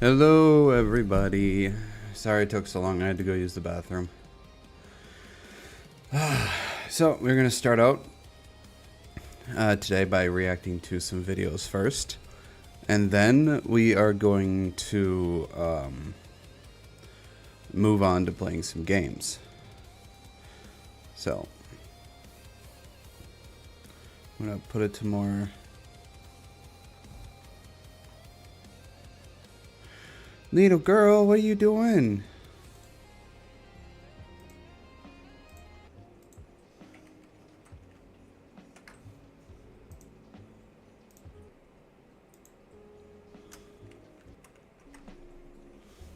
Hello everybody. Sorry it took so long, I had to go use the bathroom. So we're going to start out today by reacting to some videos first. And then we are going to move on to playing some games. So I'm going to put it to more... Little girl, what are you doing?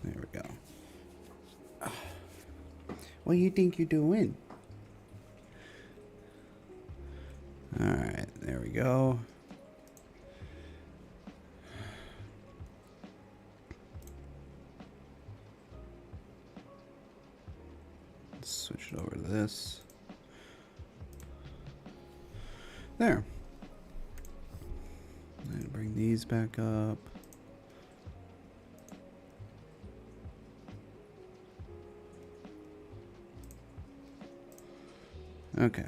There we go. What do you think you're doing? Alright, there we go. Switch it over to this. There. And bring these back up. Okay.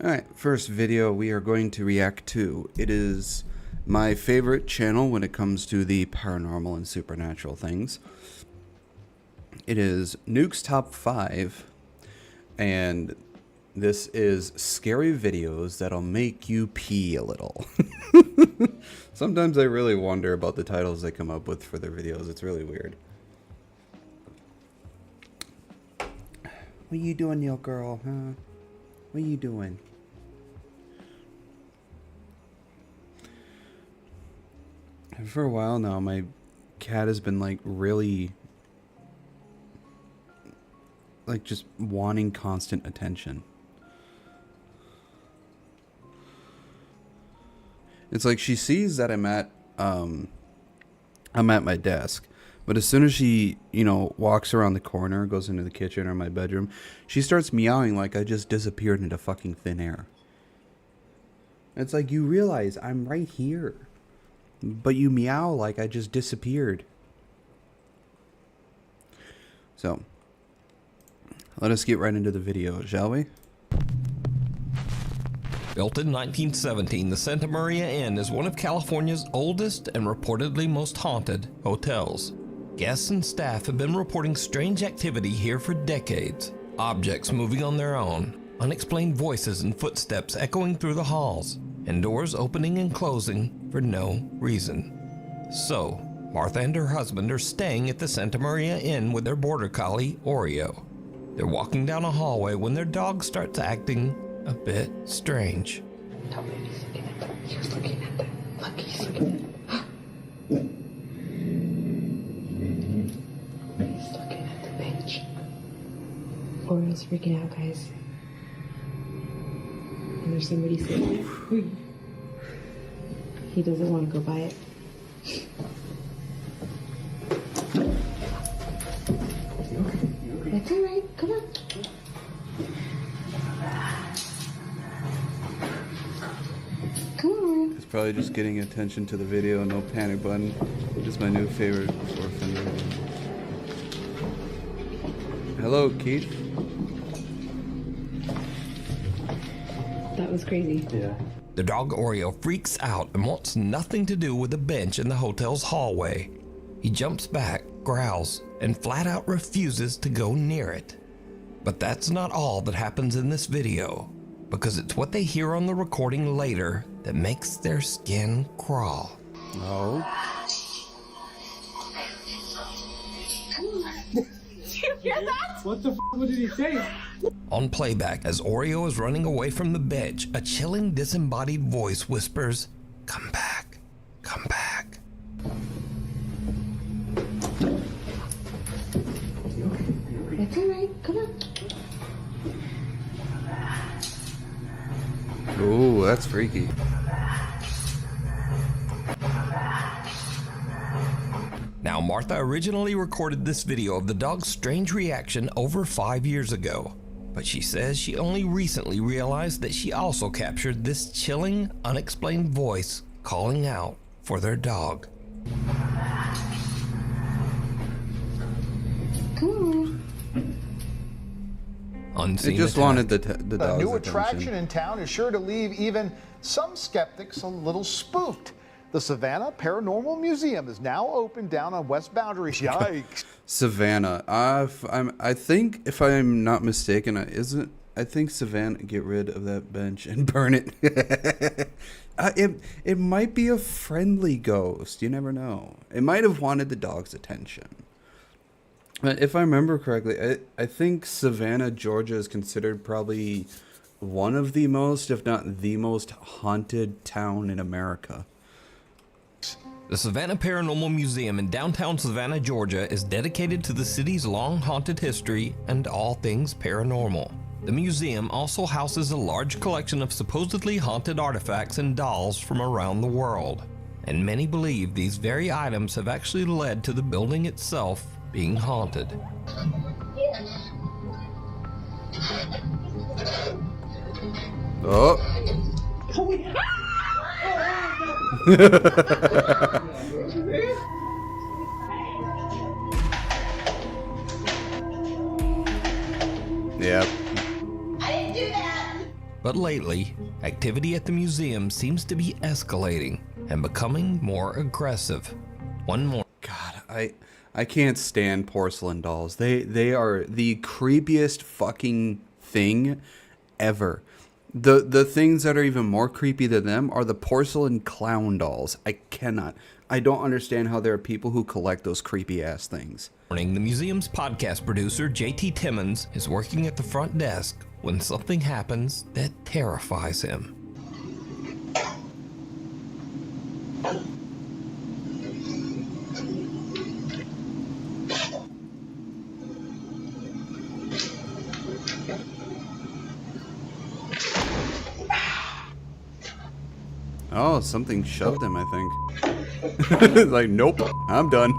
Alright, first video we are going to react to. It is my favorite channel when it comes to the paranormal and supernatural things. It is Nuke's Top 5, and this is scary videos that'll make you pee a little. Sometimes I really wonder about the titles they come up with for their videos. It's really weird. What you doing, little girl, huh? What you doing? For a while now, my cat has been like really... like just wanting constant attention. It's like she sees that I'm at my desk, but as soon as she, you know, walks around the corner, goes into the kitchen or my bedroom, she starts meowing like I just disappeared into fucking thin air. It's like, you realize I'm right here, but you meow like I just disappeared. So let us get right into the video, shall we? Built in 1917, the Santa Maria Inn is one of California's oldest and reportedly most haunted hotels. Guests and staff have been reporting strange activity here for decades. Objects moving on their own, unexplained voices and footsteps echoing through the halls, and doors opening and closing for no reason. So, Martha and her husband are staying at the Santa Maria Inn with their border collie, Oreo. They're walking down a hallway when their dog starts acting a bit strange. Tell me he's looking at them. He was looking at them. Look, he's looking at them. He's looking at the bench. Oreo's freaking out, guys. And there's somebody sitting there. He doesn't want to go by it. That's all right. Come on. Come on. It's probably just getting attention to the video. No panic button. Just my new favorite orphan. Hello, Keith. That was crazy. Yeah. The dog Oreo freaks out and wants nothing to do with the bench in the hotel's hallway. He jumps back, growls, and flat out refuses to go near it. But that's not all that happens in this video, because it's what they hear on the recording later that makes their skin crawl. No. You hear that? What the f*** what did he say? On playback, as Oreo is running away from the bench, a chilling disembodied voice whispers, "Come back, come back." That's all right. Come on. Ooh, that's freaky. Now, Martha originally recorded this video of the dog's strange reaction over 5 years ago, but she says she only recently realized that she also captured this chilling, unexplained voice calling out for their dog. Unseen It just attack. wanted the dog's A new attention. attraction in town is sure to leave even some skeptics a little spooked. The Savannah Paranormal Museum is now open down on West Boundary. Yikes. Savannah. I think, if I'm not mistaken, I think Savannah, get rid of that bench and burn it. It might be a friendly ghost. You never know. It might have wanted the dog's attention. If I remember correctly, I think Savannah, Georgia is considered probably one of the most, if not the most, haunted town in America. The Savannah Paranormal Museum in downtown Savannah, Georgia is dedicated to the city's long haunted history and all things paranormal. The museum also houses a large collection of supposedly haunted artifacts and dolls from around the world. And many believe these very items have actually led to the building itself being haunted. Oh. Yep. But lately, activity at the museum seems to be escalating and becoming more aggressive. One more. God, I can't stand porcelain dolls. They are the creepiest fucking thing ever. The things that are even more creepy than them are the porcelain clown dolls. I cannot. I don't understand how there are people who collect those creepy ass things. The museum's podcast producer, JT Timmons, is working at the front desk when something happens that terrifies him. Oh, something shoved him, I think. Like, nope, I'm done.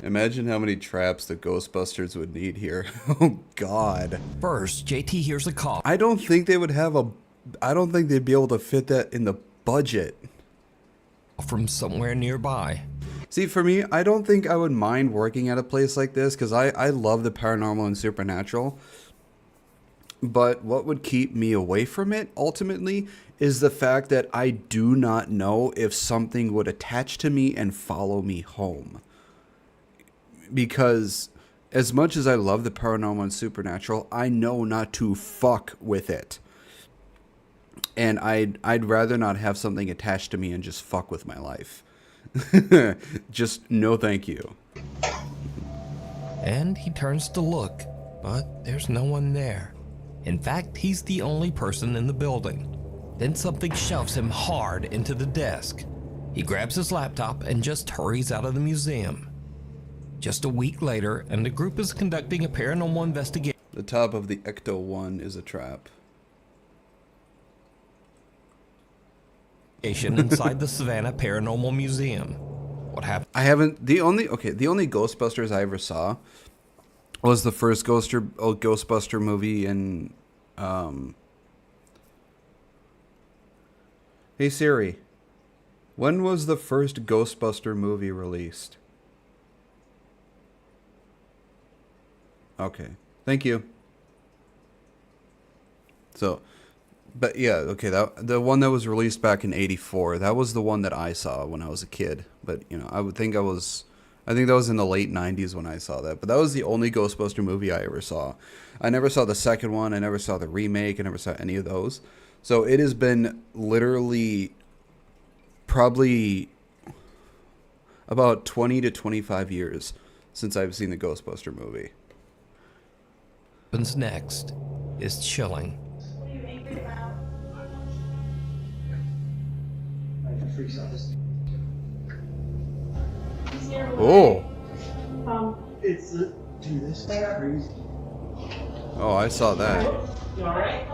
Imagine how many traps the Ghostbusters would need here. Oh, God. First, JT hears a call I don't think they would have I don't think they'd be able to fit that in the budget. from somewhere nearby. See, for me, I don't think I would mind working at a place like this because I love the paranormal and supernatural. But what would keep me away from it, ultimately, is the fact that I do not know if something would attach to me and follow me home. Because as much as I love the paranormal and supernatural, I know not to fuck with it. And I'd rather not have something attached to me and just fuck with my life. Just no thank you. And he turns to look, but there's no one there. In fact, he's the only person in the building. Then something shoves him hard into the desk. He grabs his laptop and just hurries out of the museum. Just a week later, and the group is conducting a paranormal investigation. The top of the Ecto-1 is a trap. Inside the Savannah Paranormal Museum. What happened? I haven't. The only Ghostbusters I ever saw was the first Ghostbuster movie in. Hey Siri, when was the first Ghostbuster movie released? Okay, thank you. So, but yeah, okay, the one that was released back in '84, that was the one that I saw when I was a kid. But you know, I think that was in the late '90s when I saw that. But that was the only Ghostbuster movie I ever saw. I never saw the second one. I never saw the remake. I never saw any of those. So it has been literally probably about 20 to 25 years since I've seen the Ghostbuster movie. What happens next is chilling. Oh. It's dude, this is crazy. Oh, I saw that. You alright?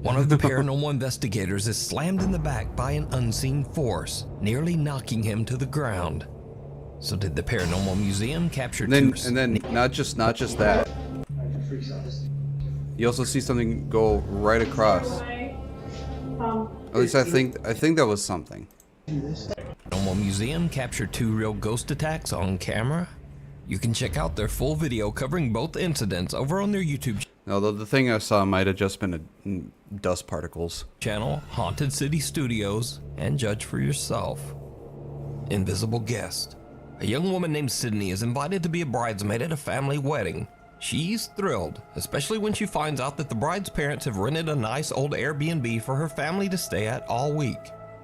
One of the paranormal investigators is slammed in the back by an unseen force, nearly knocking him to the ground. So did the Paranormal Museum capture And then not just that. You also see something go right across. At least I think that was something. Do this. Paranormal Museum captured 2 real ghost attacks on camera. You can check out their full video covering both incidents over on their YouTube Although the thing I saw might have just been dust particles. channel, Haunted City Studios, and judge for yourself. Invisible Guest. A young woman named Sydney is invited to be a bridesmaid at a family wedding. She's thrilled, especially when she finds out that the bride's parents have rented a nice old Airbnb for her family to stay at all week.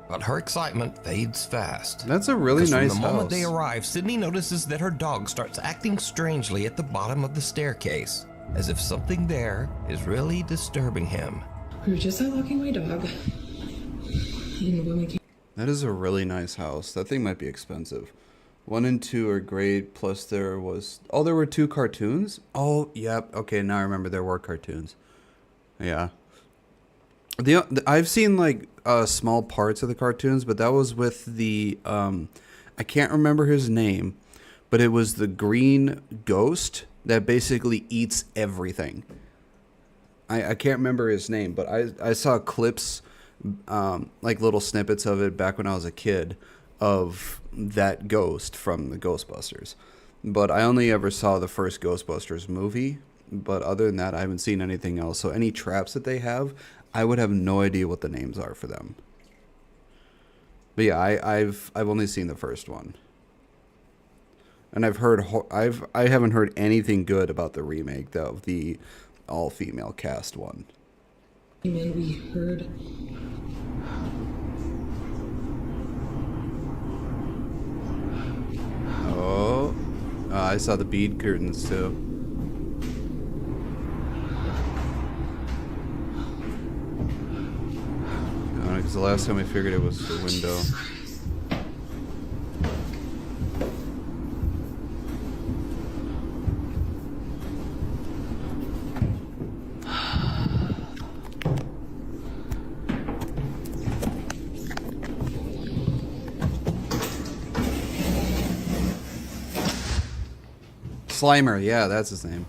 But her excitement fades fast. That's a really nice From the moment house. they arrive, Sydney notices that her dog starts acting strangely at the bottom of the staircase, as if something there is really disturbing him. We were just out walking my dog. And when we came That is a really nice house. That thing might be expensive. 1 and 2 are great, plus there were 2 cartoons? Oh, yep. Okay, now I remember there were cartoons. Yeah. I've seen like small parts of the cartoons, but that was with the I can't remember his name, but it was the green ghost that basically eats everything. I can't remember his name, but I saw clips, like little snippets of it back when I was a kid, of that ghost from the Ghostbusters. But I only ever saw the first Ghostbusters movie, but other than that, I haven't seen anything else. So any traps that they have, I would have no idea what the names are for them. But yeah, I've only seen the first one. And I haven't heard anything good about the remake of the all-female cast one. in, we heard Oh, I saw the bead curtains too. Because the last time I figured it was the window. Slimer, yeah, that's his name.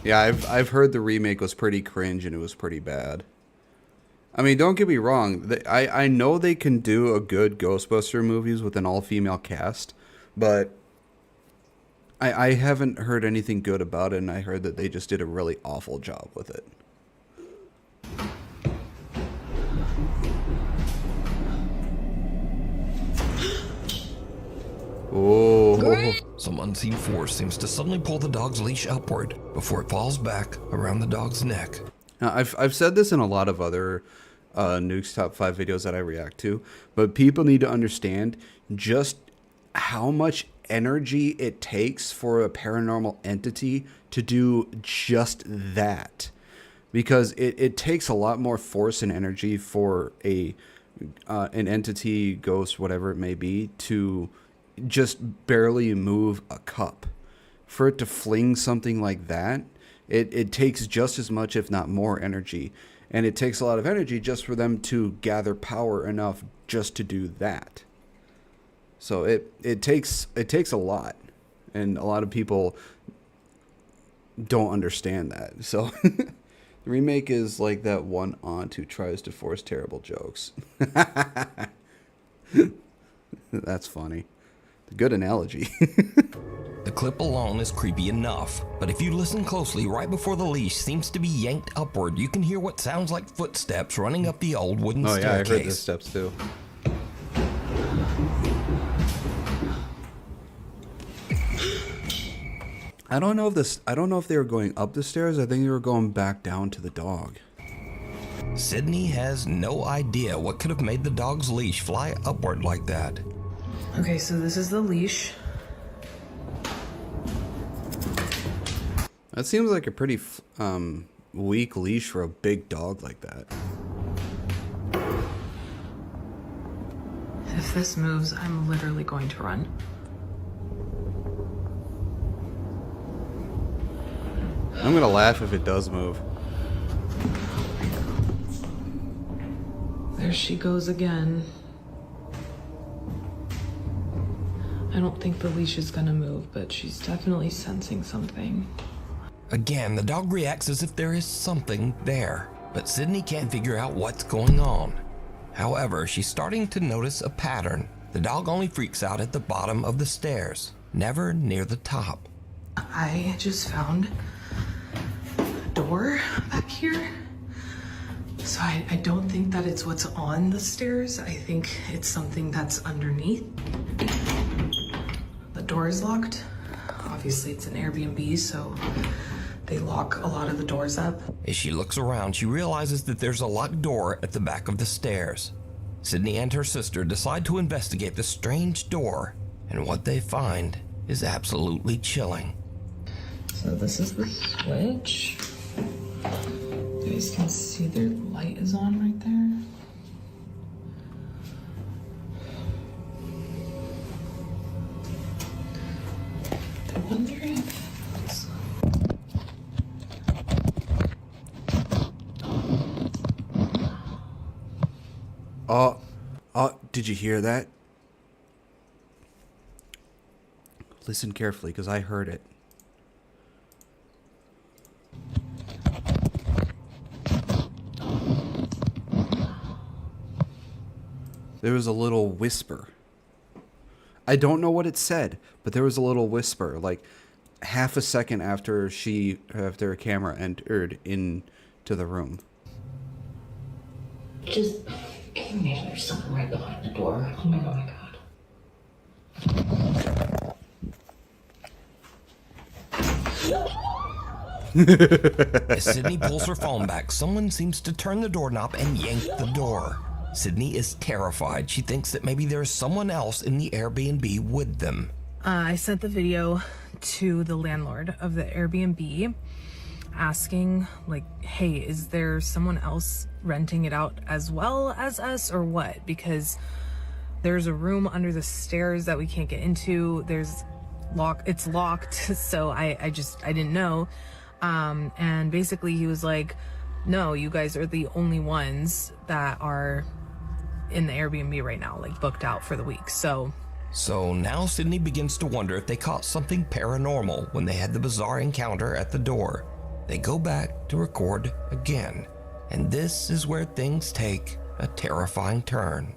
Yeah, I've heard the remake was pretty cringe and it was pretty bad. I mean, don't get me wrong. I know they can do a good Ghostbuster movies with an all-female cast, but I haven't heard anything good about it, and I heard that they just did a really awful job with it. Oh. Some unseen force seems to suddenly pull the dog's leash upward before it falls back around the dog's neck. Now, I've said this in a lot of other Nuke's Top 5 videos that I react to, but people need to understand just how much energy it takes for a paranormal entity to do just that. Because it takes a lot more force and energy for an entity, ghost, whatever it may be, to just barely move a cup. For it to fling something like that, it takes just as much, if not more, energy. And it takes a lot of energy just for them to gather power enough just to do that. So it takes a lot. And a lot of people don't understand that. So the remake is like that one aunt who tries to force terrible jokes. That's funny. Good analogy. The clip alone is creepy enough, but if you listen closely, right before the leash seems to be yanked upward, you can hear what sounds like footsteps running up the old wooden Oh yeah, I staircase. heard the steps too. I don't know if they were going up the stairs. I think they were going back down to the dog. Sydney has no idea what could have made the dog's leash fly upward like that. Okay, so this is the leash. That seems like a pretty weak leash for a big dog like that. If this moves, I'm literally going to run. I'm gonna laugh if it does move. There she goes again. I don't think the leash is gonna move, but she's definitely sensing something. Again, the dog reacts as if there is something there, but Sydney can't figure out what's going on. However, she's starting to notice a pattern. The dog only freaks out at the bottom of the stairs, never near the top. I just found a door back here. So I don't think that it's what's on the stairs. I think it's something that's underneath. The door is locked. Obviously it's an Airbnb, so they lock a lot of the doors up. As she looks around, she realizes that there's a locked door at the back of the stairs. Sydney and her sister decide to investigate the strange door, and what they find is absolutely chilling. So this is the switch. You guys can see their light is on right there. I wonder if it's... Did you hear that? Listen carefully, because I heard it. There was a little whisper. I don't know what it said, but there was a little whisper, like half a second after a camera entered into the room. Just, can you imagine there's someone right behind the door? Oh my god. As Sydney pulls her phone back, someone seems to turn the doorknob and yank the door. Sydney is terrified. She thinks that maybe there's someone else in the Airbnb with them. I sent the video to the landlord of the Airbnb asking, like, hey, is there someone else renting it out as well as us or what? Because there's a room under the stairs that we can't get into. It's locked, so I didn't know. And basically he was like, no, you guys are the only ones that are in the Airbnb right now, like booked out for the week. So now Sydney begins to wonder if they caught something paranormal when they had the bizarre encounter at the door. They go back to record again, and this is where things take a terrifying turn.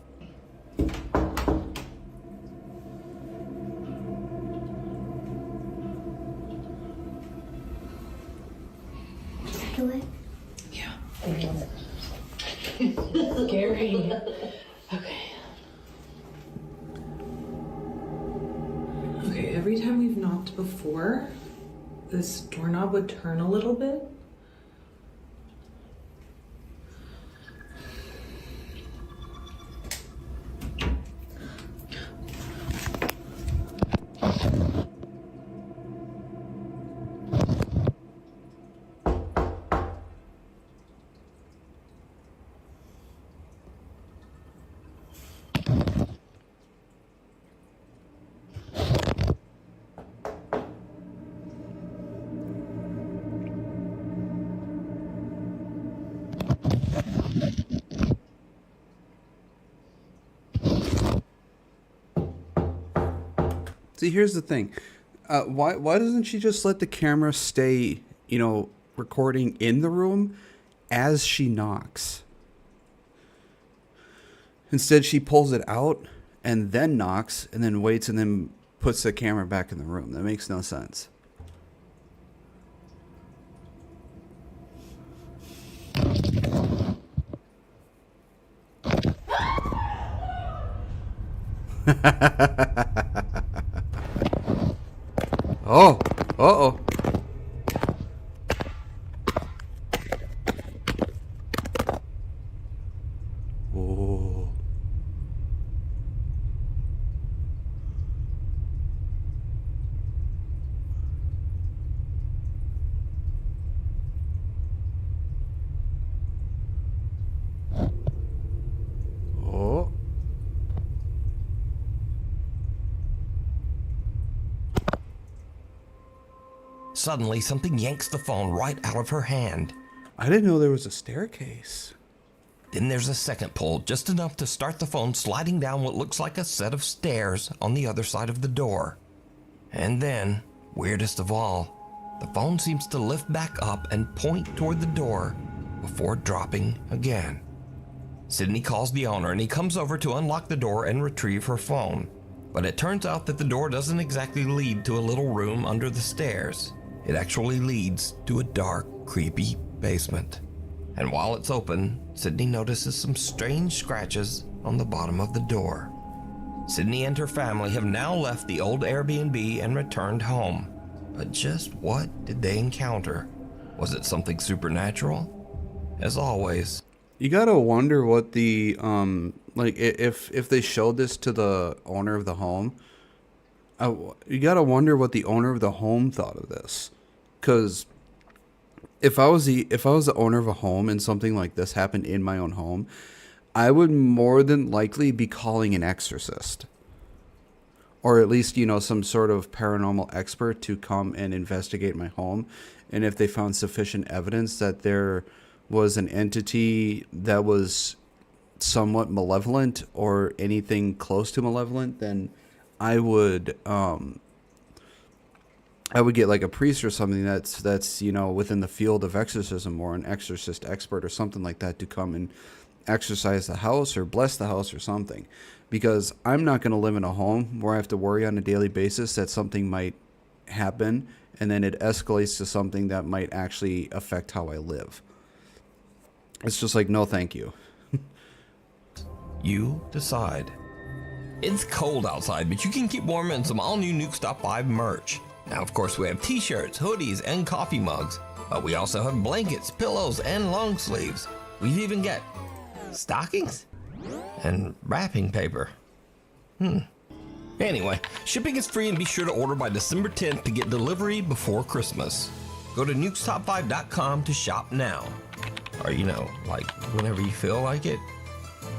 yeah. Scary. Okay, every time we've knocked before, this doorknob would turn a little bit. See, here's the thing. Why doesn't she just let the camera stay, recording in the room as she knocks? Instead, she pulls it out and then knocks and then waits and then puts the camera back in the room. That makes no sense. Oh, uh-oh. Oh. Oh. Suddenly, something yanks the phone right out of her hand. I didn't know there was a staircase. Then there's a second pull, just enough to start the phone sliding down what looks like a set of stairs on the other side of the door. And then, weirdest of all, the phone seems to lift back up and point toward the door before dropping again. Sydney calls the owner and he comes over to unlock the door and retrieve her phone. But it turns out that the door doesn't exactly lead to a little room under the stairs. It actually leads to a dark, creepy basement. And while it's open, Sydney notices some strange scratches on the bottom of the door. Sydney and her family have now left the old Airbnb and returned home. But just what did they encounter? Was it something supernatural? As always, You gotta wonder what the like if they showed this to the owner of the home. You gotta wonder what the owner of the home thought of this, because if I was the owner of a home and something like this happened in my own home, I would more than likely be calling an exorcist, or at least some sort of paranormal expert to come and investigate my home. And if they found sufficient evidence that there was an entity that was somewhat malevolent or anything close to malevolent, then I would get like a priest or something that's within the field of exorcism, or an exorcist expert or something like that, to come and exorcise the house or bless the house or something, because I'm not going to live in a home where I have to worry on a daily basis that something might happen and then it escalates to something that might actually affect how I live. It's just like, no, thank you. you decide. It's cold outside, but you can keep warm in some all-new Nuke's Top 5 merch. Now, of course, we have t-shirts, hoodies, and coffee mugs, but we also have blankets, pillows, and long sleeves. We even get stockings and wrapping paper. Anyway, shipping is free, and be sure to order by December 10th to get delivery before Christmas. Go to nukestop5.com to shop now. Or, like whenever you feel like it.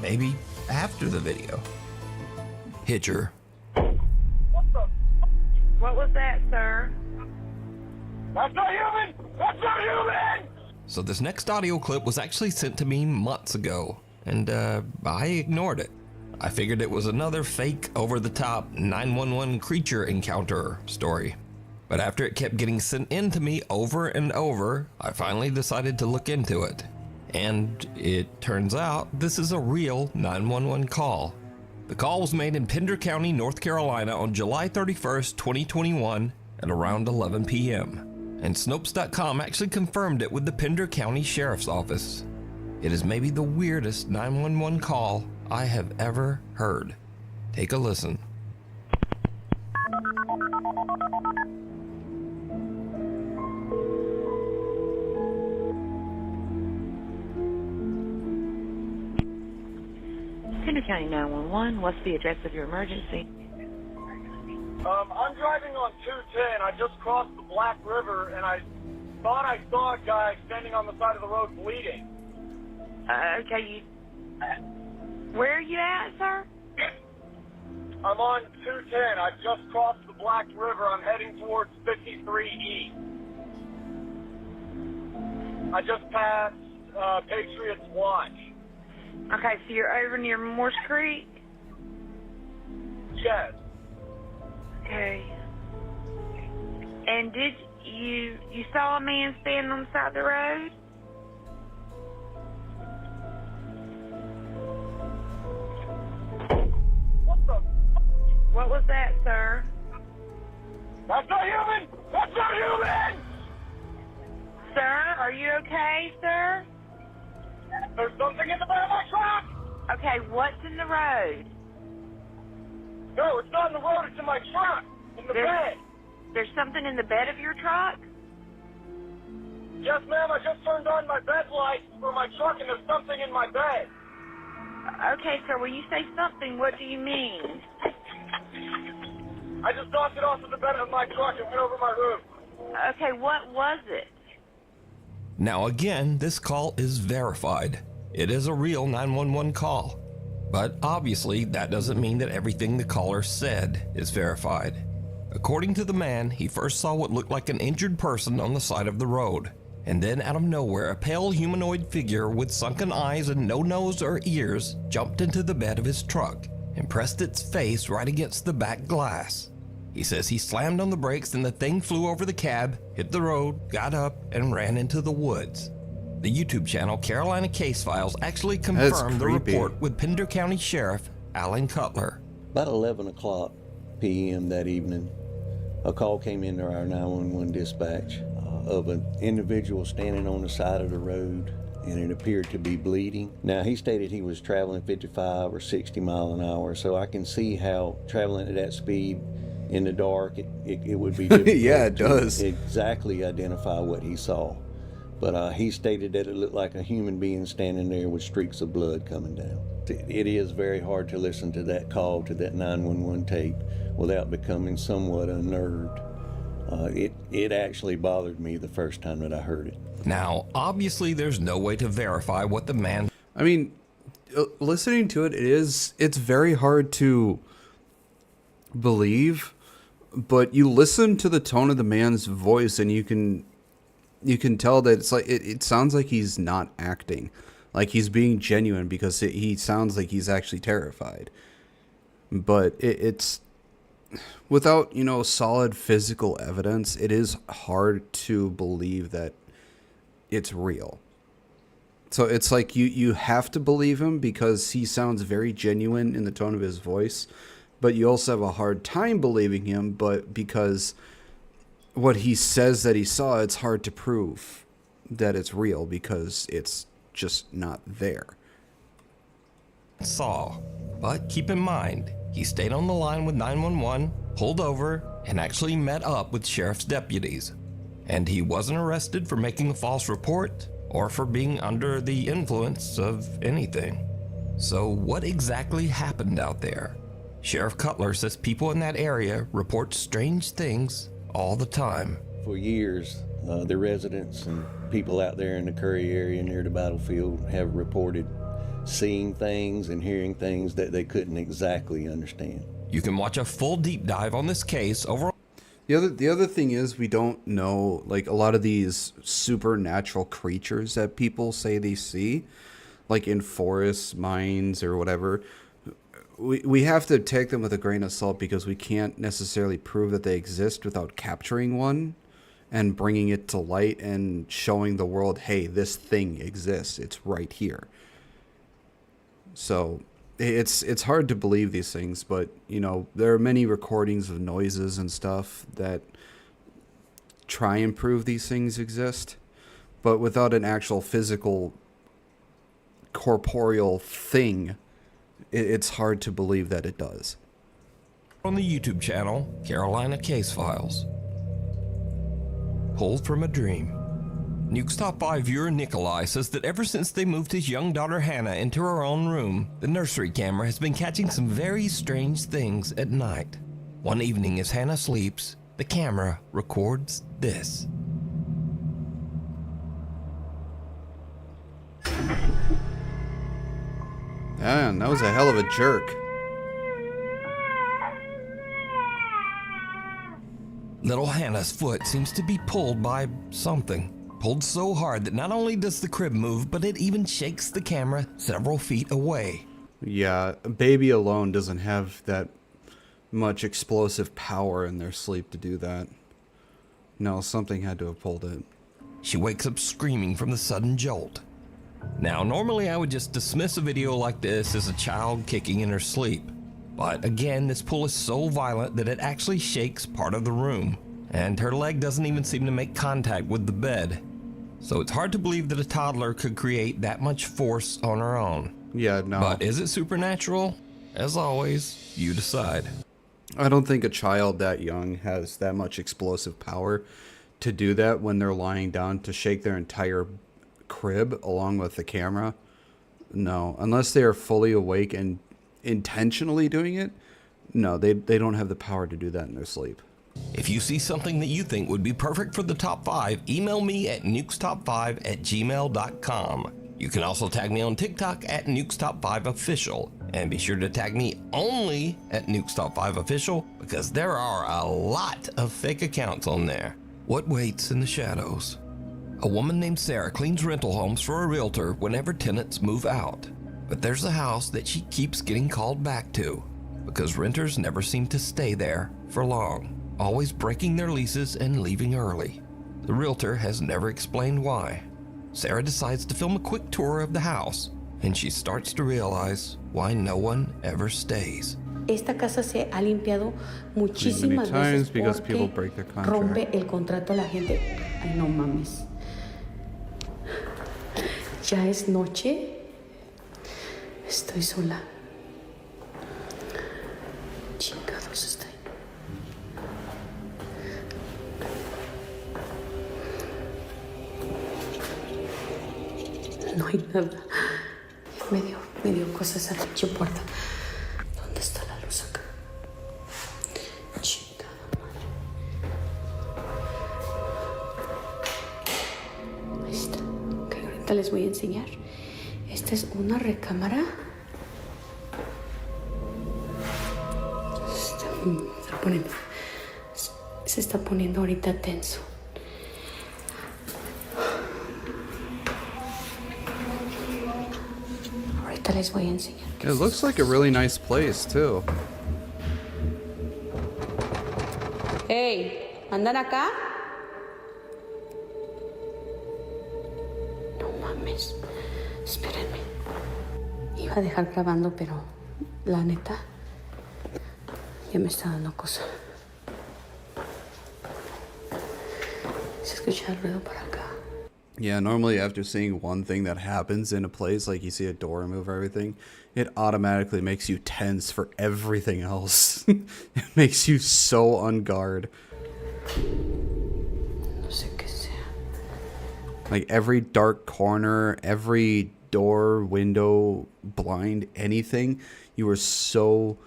Maybe after the video. Hitcher. What was that, sir? That's not human! That's not human! So this next audio clip was actually sent to me months ago, and I ignored it. I figured it was another fake, over-the-top 911 creature encounter story. But after it kept getting sent in to me over and over, I finally decided to look into it. And it turns out this is a real 911 call. The call was made in Pender County, North Carolina on July 31st, 2021 at around 11 p.m. And Snopes.com actually confirmed it with the Pender County Sheriff's Office. It is maybe the weirdest 911 call I have ever heard. Take a listen. Pender County 911. What's the address of your emergency? I'm driving on 210. I just crossed the Black River, and I thought I saw a guy standing on the side of the road bleeding. Okay, where are you at, sir? I'm on 210. I just crossed the Black River. I'm heading towards 53E. I just passed Patriots Watch. Okay, so you're over near Morse Creek? Yes. Okay. And did you saw a man standing on the side of the road? What the? What was that, sir? That's not human! That's not human! Sir, are you okay, sir? There's something in the bed of my truck! Okay, what's in the road? No, it's not in the road, it's in my truck! In the bed! There's something in the bed of your truck? Yes, ma'am, I just turned on my bed lights for my truck and there's something in my bed. Okay, sir, when you say something, what do you mean? I just knocked it off of the bed of my truck and went over my roof. Okay, what was it? Now again, this call is verified. It is a real 911 call. But obviously, that doesn't mean that everything the caller said is verified. According to the man, he first saw what looked like an injured person on the side of the road. And then out of nowhere, a pale humanoid figure with sunken eyes and no nose or ears jumped into the bed of his truck and pressed its face right against the back glass. He says he slammed on the brakes and the thing flew over the cab, hit the road, got up, and ran into the woods. The YouTube channel Carolina Case Files actually confirmed the report with Pender County Sheriff Alan Cutler. About 11 o'clock p.m. that evening, a call came into our 911 dispatch of an individual standing on the side of the road, and it appeared to be bleeding. Now, he stated he was traveling 55 or 60 miles an hour, so I can see how traveling at that speed in the dark, it would be difficult yeah, it does. to exactly identify what he saw. But he stated that it looked like a human being standing there with streaks of blood coming down. It is very hard to listen to that call, to that 911 tape, without becoming somewhat unnerved. It actually bothered me the first time that I heard it. Now, obviously, there's no way to verify what the man... I mean, listening to it, it's very hard to believe, but you listen to the tone of the man's voice and you can tell that it's like it sounds like he's not acting, like he's being genuine, because he sounds like he's actually terrified. But it's without, solid physical evidence, it is hard to believe that it's real. So it's like you have to believe him because he sounds very genuine in the tone of his voice, but you also have a hard time believing him, but because what he says that he saw, it's hard to prove that it's real because it's just not there. Saw. But keep in mind, he stayed on the line with 911, pulled over, and actually met up with sheriff's deputies. And he wasn't arrested for making a false report or for being under the influence of anything. So what exactly happened out there? Sheriff Cutler says people in that area report strange things all the time. For years, the residents and people out there in the Curry area near the battlefield have reported seeing things and hearing things that they couldn't exactly understand. You can watch a full deep dive on this case over. The other thing is, we don't know, like, a lot of these supernatural creatures that people say they see, like in forests, mines, or whatever. We have to take them with a grain of salt because we can't necessarily prove that they exist without capturing one and bringing it to light and showing the world, hey, this thing exists. It's right here. So it's hard to believe these things, but, there are many recordings of noises and stuff that try and prove these things exist, but without an actual physical, corporeal thing, it's hard to believe that it does. On the YouTube channel, Carolina Case Files. Pulled from a dream. Nuke's Top 5 viewer Nikolai says that ever since they moved his young daughter Hannah into her own room, the nursery camera has been catching some very strange things at night. One evening as Hannah sleeps, the camera records this. Man, that was a hell of a jerk. Little Hannah's foot seems to be pulled by something. Pulled so hard that not only does the crib move, but it even shakes the camera several feet away. Yeah, a baby alone doesn't have that much explosive power in their sleep to do that. No, something had to have pulled it. She wakes up screaming from the sudden jolt. Now, normally I would just dismiss a video like this as a child kicking in her sleep. But again, this pull is so violent that it actually shakes part of the room. And her leg doesn't even seem to make contact with the bed. So it's hard to believe that a toddler could create that much force on her own. Yeah, no. But is it supernatural? As always, you decide. I don't think a child that young has that much explosive power to do that when they're lying down, to shake their entire crib along with the camera. No, unless they are fully awake and intentionally doing it, no, they don't have the power to do that in their sleep. If you see something that you think would be perfect for the top 5, email me at nukestop5@gmail.com. You can also tag me on TikTok at nukestop5official, and be sure to tag me only at nukestop5official because there are a lot of fake accounts on there. What waits in the shadows? A woman named Sarah cleans rental homes for a realtor whenever tenants move out. But there's a house that she keeps getting called back to. because renters never seem to stay there for long, always breaking their leases and leaving early. The realtor has never explained why. Sarah decides to film a quick tour of the house, and she starts to realize why no one ever stays. Esta casa se ha limpiado muchísimas times veces because people porque break their contract. rompe el contrato a la gente. Ay, no mames. Ya es noche. Estoy sola. Chingados estoy. No hay nada. Me dio cosas a la pinche puerta. ¿Dónde está la luz acá? Chingada madre. Ahí está. Ok, ahorita les voy a enseñar. Esta es una recámara. Se está poniendo ahorita tenso. Ahorita les voy a enseñar. It looks like a really nice place too. Hey, ¿andan acá? No mames. Espérenme. Iba a dejar grabando, pero la neta ya me está dando cosa. Se escucha el ruido por acá. Yeah, normally after seeing one thing that happens in a place, like you see a door move or everything, it automatically makes you tense for everything else. It makes you so on guard. No sé qué sea. Like every dark corner, every door, window, blind, anything, you are so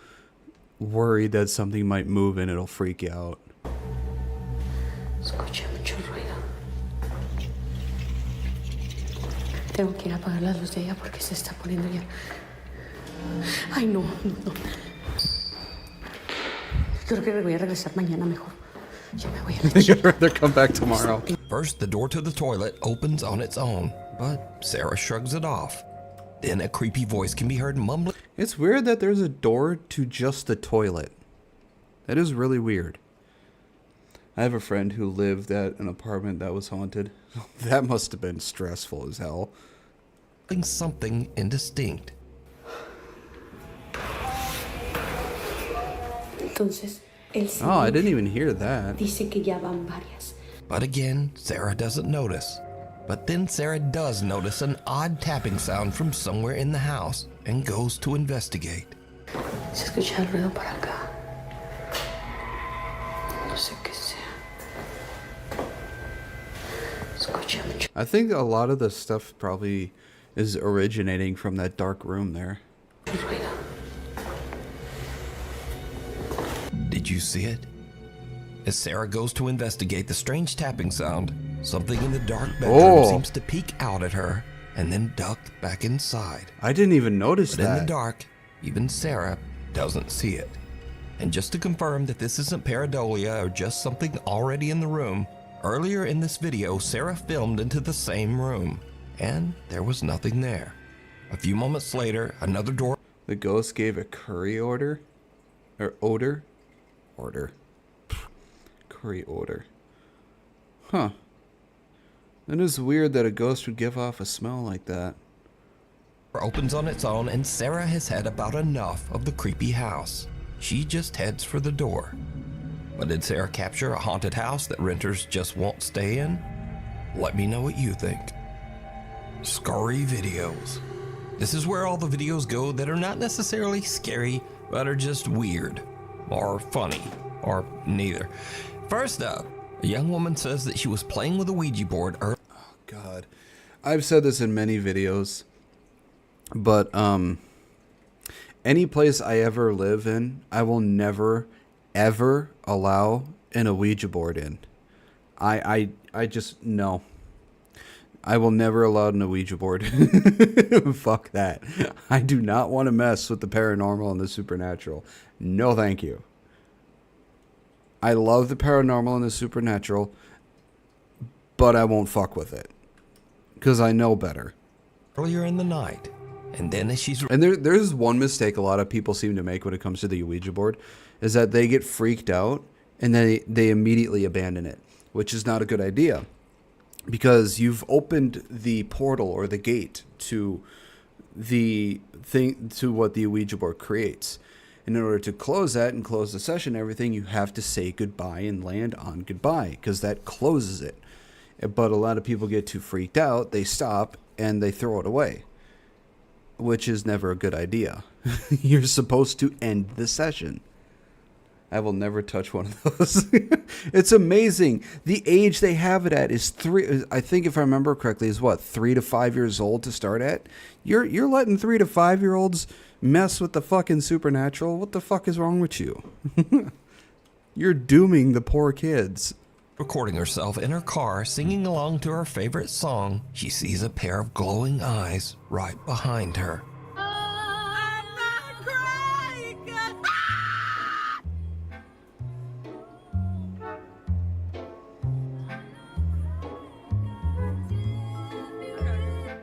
worried that something might move and it'll freak you out. Escuché mucho ruido. Tengo que ir a apagar la luz de ella porque se está poniendo ya. Ay, no. Creo que me voy a regresar mañana mejor. Ya me voy a la You'd rather come back tomorrow. First, the door to the toilet opens on its own, but Sarah shrugs it off. Then a creepy voice can be heard mumbling. It's weird that there's a door to just the toilet. That is really weird. I have a friend who lived at an apartment that was haunted. That must have been stressful as hell. Something indistinct. Entonces, el señor Oh, I didn't even hear that. dice que ya van varias. But again, Sarah doesn't notice. But then Sarah does notice an odd tapping sound from somewhere in the house and goes to investigate. Se escucha el ruido por acá. No sé qué sea. Escucha mucho I think a lot of the stuff probably is originating from that dark room there. ruido. Did you see it? As Sarah goes to investigate the strange tapping sound, something in the dark bedroom seems to peek out at her and then duck back inside. I didn't even notice But in the that. dark, even Sarah doesn't see it. And just to confirm that this isn't pareidolia or just something already in the room, earlier in this video, Sarah filmed into the same room, and there was nothing there. A few moments later, another door. The ghost gave a curry order? Or odor? Order. Curry odor. Huh. That is weird that a ghost would give off a smell like that. Opens on its own, and Sarah has had about enough of the creepy house. She just heads for the door. But did Sarah capture a haunted house that renters just won't stay in? Let me know what you think. Scary videos. This is where all the videos go that are not necessarily scary, but are just weird, or funny, or neither. First up, a young woman says that she was playing with a Ouija board earlier. Oh, God. I've said this in many videos, but any place I ever live in, I will never, ever allow a Ouija board in. I just, no. I will never allow a Ouija board. Fuck that. I do not want to mess with the paranormal and the supernatural. No, thank you. I love the paranormal and the supernatural, but I won't fuck with it. Because I know better. Earlier in the night, And then as she's And there's one mistake a lot of people seem to make when it comes to the Ouija board, is that they get freaked out and they immediately abandon it, which is not a good idea, because you've opened the portal or the gate to the thing, to what the Ouija board creates. And in order to close that and close the session and everything, you have to say goodbye and land on goodbye, because that closes it. But a lot of people get too freaked out, they stop, and they throw it away, which is never a good idea. You're supposed to end the session. I will never touch one of those. It's amazing. The age they have it at is 3. I think, if I remember correctly, is what, 3 to 5 years old to start at. You're letting 3 to 5 year olds mess with the fucking supernatural. What the fuck is wrong with you? You're dooming the poor kids. recording herself in her car singing along to her favorite song, she sees a pair of glowing eyes right behind her.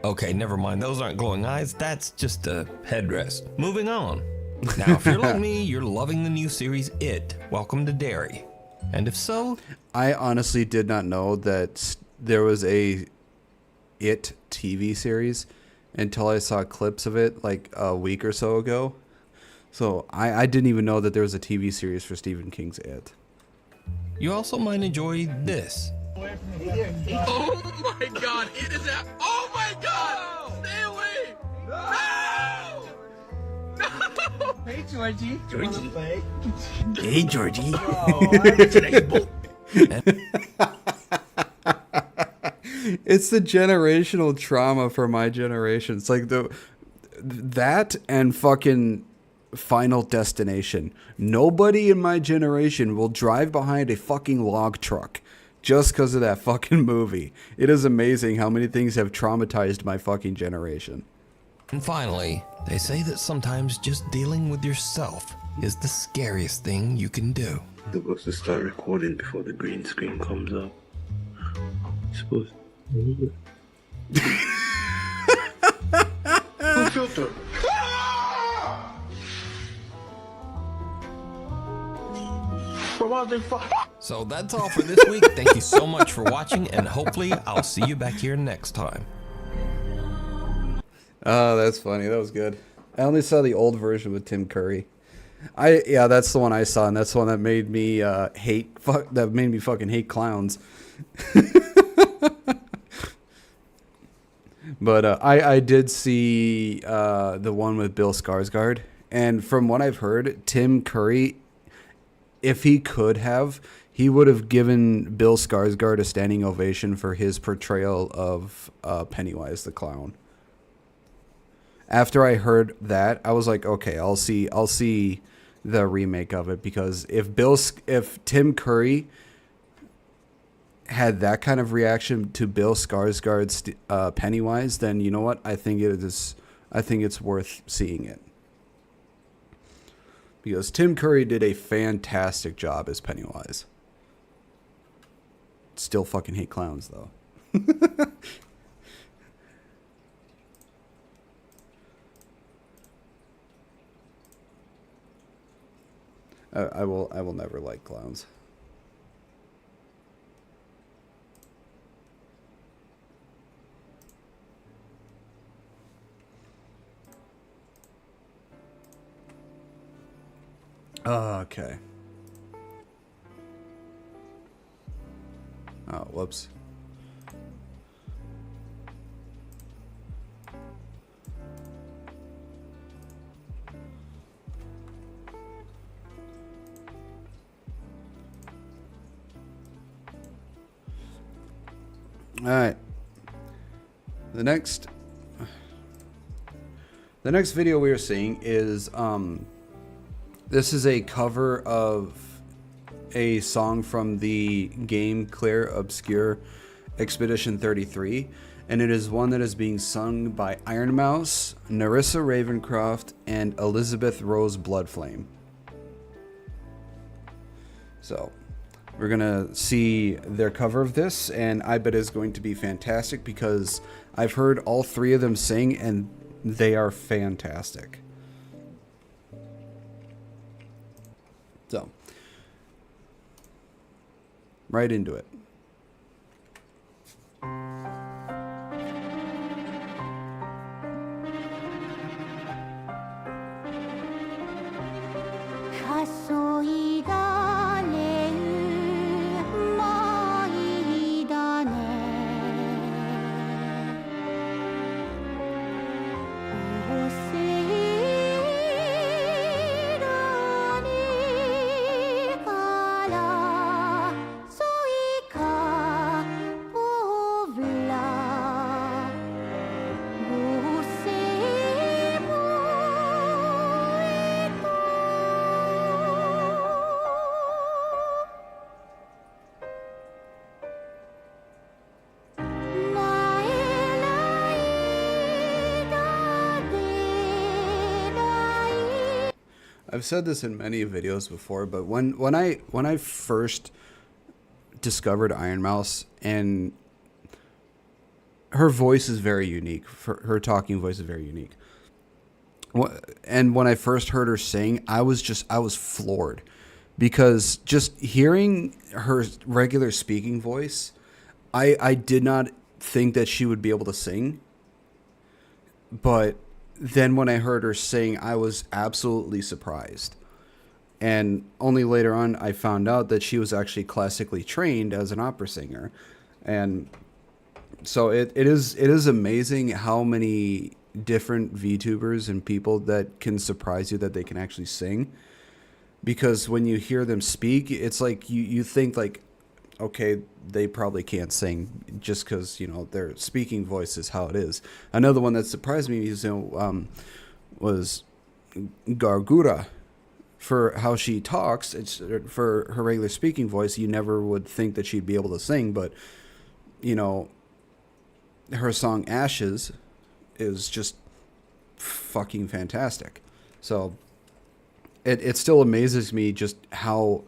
Okay, never mind. Those aren't glowing eyes. That's just a headrest. Moving on. Now, if you're like me, you're loving the new series It, Welcome to Derry. And if so... I honestly did not know that there was a It TV series until I saw clips of it like a week or so ago. So I didn't even know that there was a TV series for Stephen King's It. You also might enjoy this. Oh my god, it is that. Oh my god! Stay away! No! No! Hey, Georgie. Georgie. Hey, Georgie. It's the generational trauma for my generation. It's like that and fucking Final Destination. Nobody in my generation will drive behind a fucking log truck just because of that fucking movie. It is amazing how many things have traumatized my fucking generation. And finally, they say that sometimes just dealing with yourself is the scariest thing you can do. Supposed to start recording before the green screen comes up. Supposed to... filter. So that's all for this week. Thank you so much for watching, and hopefully I'll see you back here next time. Oh, that's funny. That was good. I only saw the old version with Tim Curry. Yeah, that's the one I saw, and that's the one that made me fucking hate clowns. But I did see the one with Bill Skarsgård, and from what I've heard, Tim Curry, if he could have, he would have given Bill Skarsgård a standing ovation for his portrayal of Pennywise the clown. After I heard that, I was like, okay, I'll see the remake of it, because if Tim Curry had that kind of reaction to Bill Skarsgård's Pennywise, then you know what? I think it's worth seeing it. Because Tim Curry did a fantastic job as Pennywise. Still fucking hate clowns, though. I will never like clowns. Okay. Oh, whoops. All right. The next video we are seeing is this is a cover of a song from the game Clear Obscure Expedition 33, and it is one that is being sung by Iron Mouse, Narissa Ravencroft, and Elizabeth Rose Bloodflame. So we're gonna see their cover of this, and I bet it's going to be fantastic, because I've heard all three of them sing, and They are fantastic. So, right into it. I've said this in many videos before, but when I first discovered Iron Mouse, and her voice is very unique. Her talking voice is very unique. And when I first heard her sing, I was floored, because just hearing her regular speaking voice, I did not think that she would be able to sing. But then when I heard her sing, I was absolutely surprised. And only later on, I found out that she was actually classically trained as an opera singer. And so it is amazing how many different VTubers and people that can surprise you that they can actually sing. Because when you hear them speak, it's like you think like, okay, they probably can't sing just because, you know, their speaking voice is how it is. Another one that surprised me is, was Gargura. For how she talks, it's for her regular speaking voice, you never would think that she'd be able to sing, but, you know, her song Ashes is just fucking fantastic. So it still amazes me just how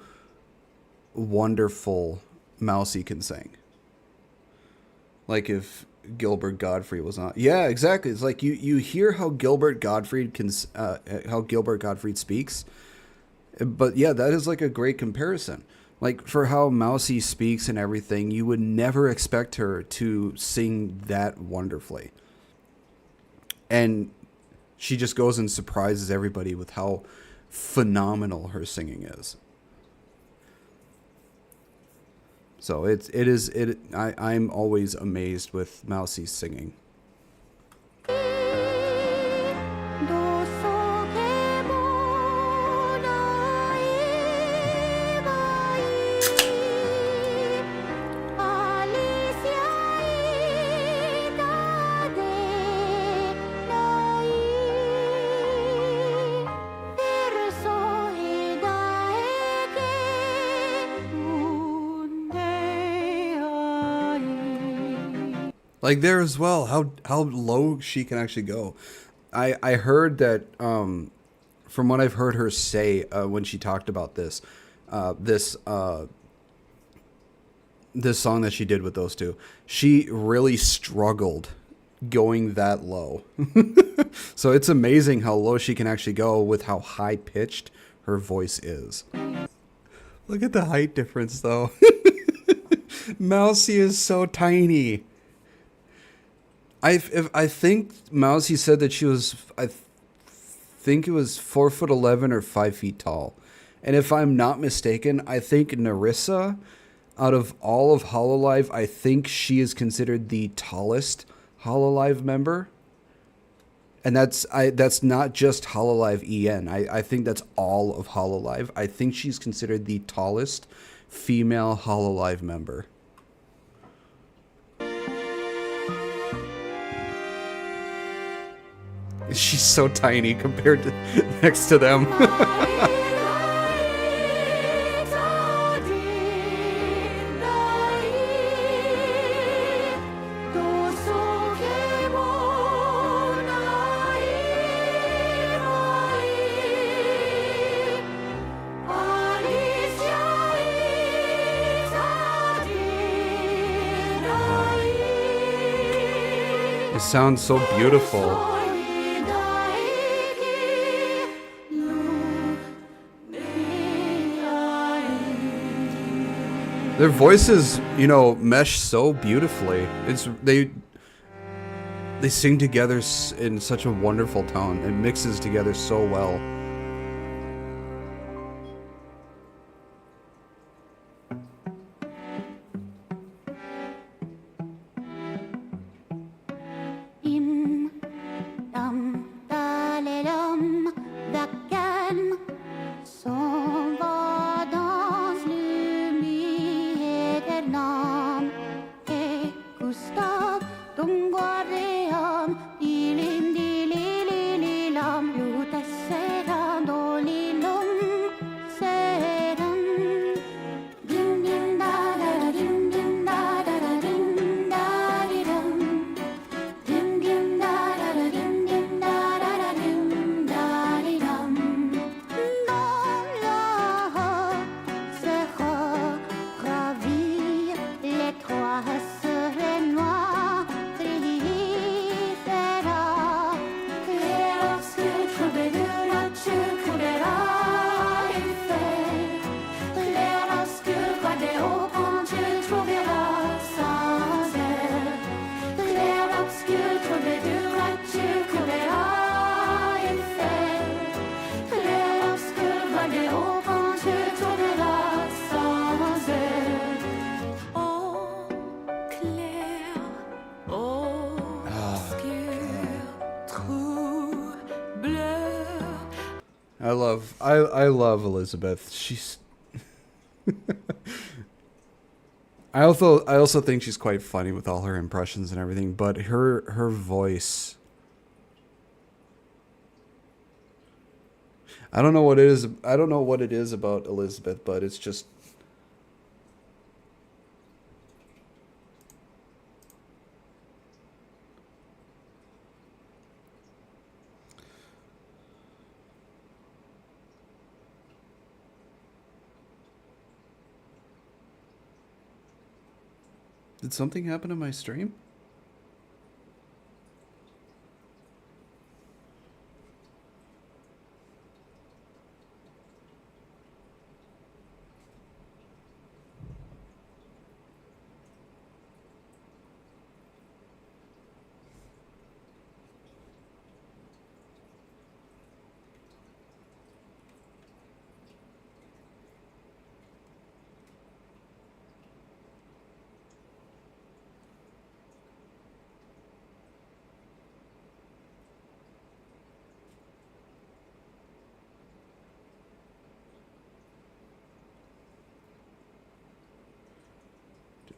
wonderful Mousy can sing. Like if Gilbert Gottfried was on. Yeah, exactly. It's like you hear how Gilbert Gottfried speaks. But yeah, that is like a great comparison. Like for how Mousy speaks and everything, you would never expect her to sing that wonderfully. And she just goes and surprises everybody with how phenomenal her singing is. So I'm always amazed with Mousy's singing. Like there as well, how low she can actually go. I heard that from what I've heard her say when she talked about this song that she did with those two, she really struggled going that low. So it's amazing how low she can actually go with how high pitched her voice is. Look at the height difference though. Mousy is so tiny. I think Mousy said that she was, I think it was 4'11" or 5 feet tall. And if I'm not mistaken, I think Narissa, out of all of Hololive, I think she is considered the tallest Hololive member. And that's not just Hololive EN. I think that's all of Hololive. I think she's considered the tallest female Hololive member. She's so tiny compared to next to them. It sounds so beautiful. Their voices, you know, mesh so beautifully. They sing together in such a wonderful tone. It mixes together so well. I love Elizabeth. She's I also think she's quite funny with all her impressions and everything, but her voice, I don't know what it is. I don't know what it is about Elizabeth, but it's just Did something happen to my stream?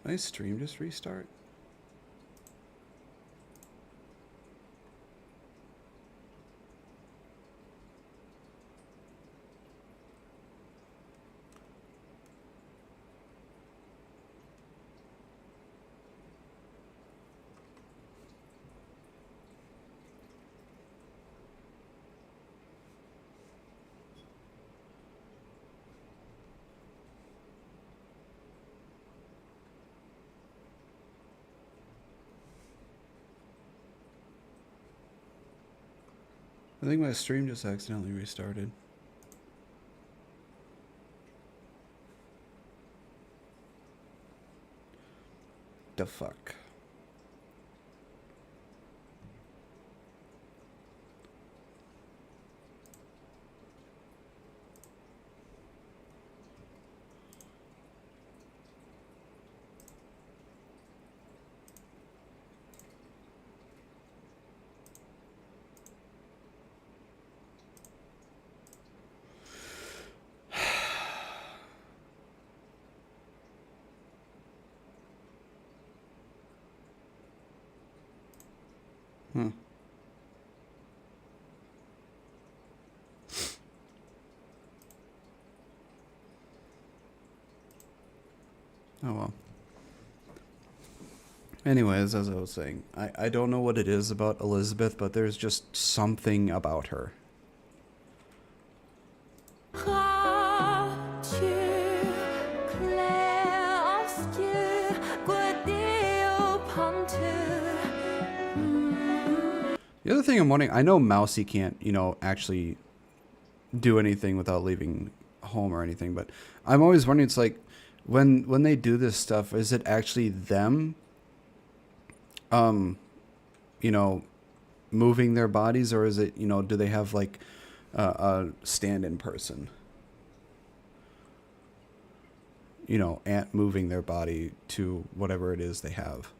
My stream just restart? I think my stream just accidentally restarted. The fuck? Hmm. Oh well. Anyways, as I was saying, I don't know what it is about Elizabeth, but there's just something about her. The other thing I'm wondering, I know Mousy can't, you know, actually do anything without leaving home or anything, but I'm always wondering, it's like, when they do this stuff, is it actually them, you know, moving their bodies, or is it, you know, do they have like a stand-in person? You know, moving their body to whatever it is they have.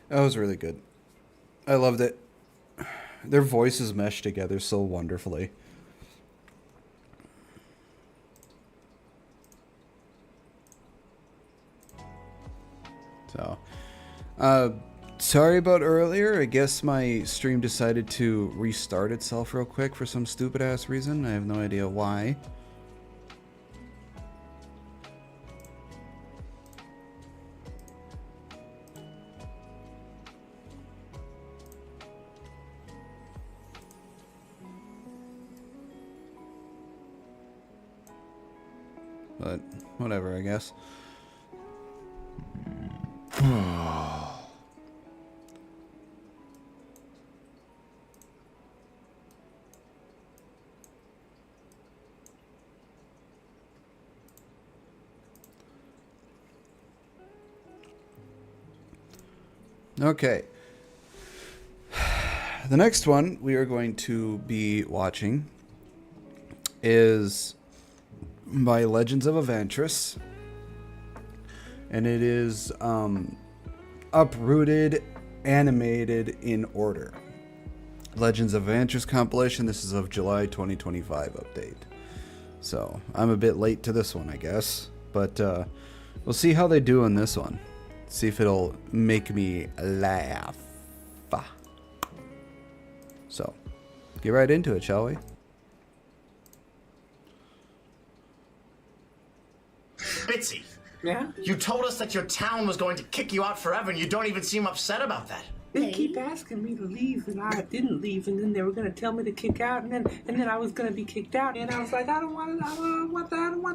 That was really good. I loved it. Their voices mesh together so wonderfully. So, sorry about earlier. I guess my stream decided to restart itself real quick for some stupid ass reason. I have no idea why. But whatever, I guess. Okay. The next one we are going to be watching is by Legends of Evantris, and it is uprooted, animated in order. Legends of Evantris compilation. This is of July 2025 update. So I'm a bit late to this one, I guess, but we'll see how they do on this one. See if it'll make me laugh. So get right into it, shall we? Bitsy. Yeah? You told us that your town was going to kick you out forever, and you don't even seem upset about that. They keep asking me to leave, and I didn't leave, and then they were going to tell me to kick out, and then I was going to be kicked out, and I was like, I don't want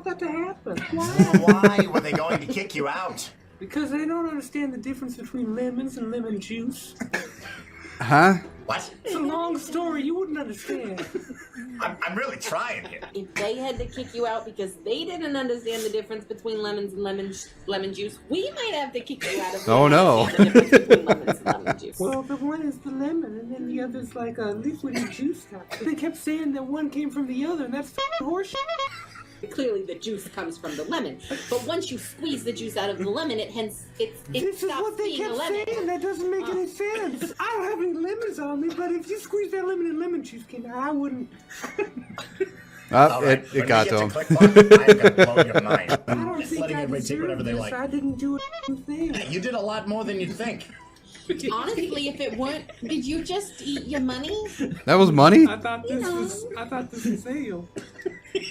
that to happen. Why were they going to kick you out? Because they don't understand the difference between lemons and lemon juice. Huh? What? It's a long story. You wouldn't understand. I'm really trying here. If they had to kick you out because they didn't understand the difference between lemons and lemon juice, we might have to kick you out of Oh no. the difference between lemons and lemon juice. Well, the one is the lemon, and then the other's like a liquidy juice type. They kept saying that one came from the other, and that's horseshit. Clearly, the juice comes from the lemon, but once you squeeze the juice out of the lemon, it This is what they kept saying. That doesn't make any sense. I don't have any lemons on me, but if you squeeze that lemon and lemon juice came out, I wouldn't. It got to him. I'm gonna blow your mind. I don't Just think letting I everybody take whatever deserve they this. like. I didn't do a thing. You did a lot more than you'd think. Honestly, if it weren't, did you just eat your money? That was money? I thought this was ale.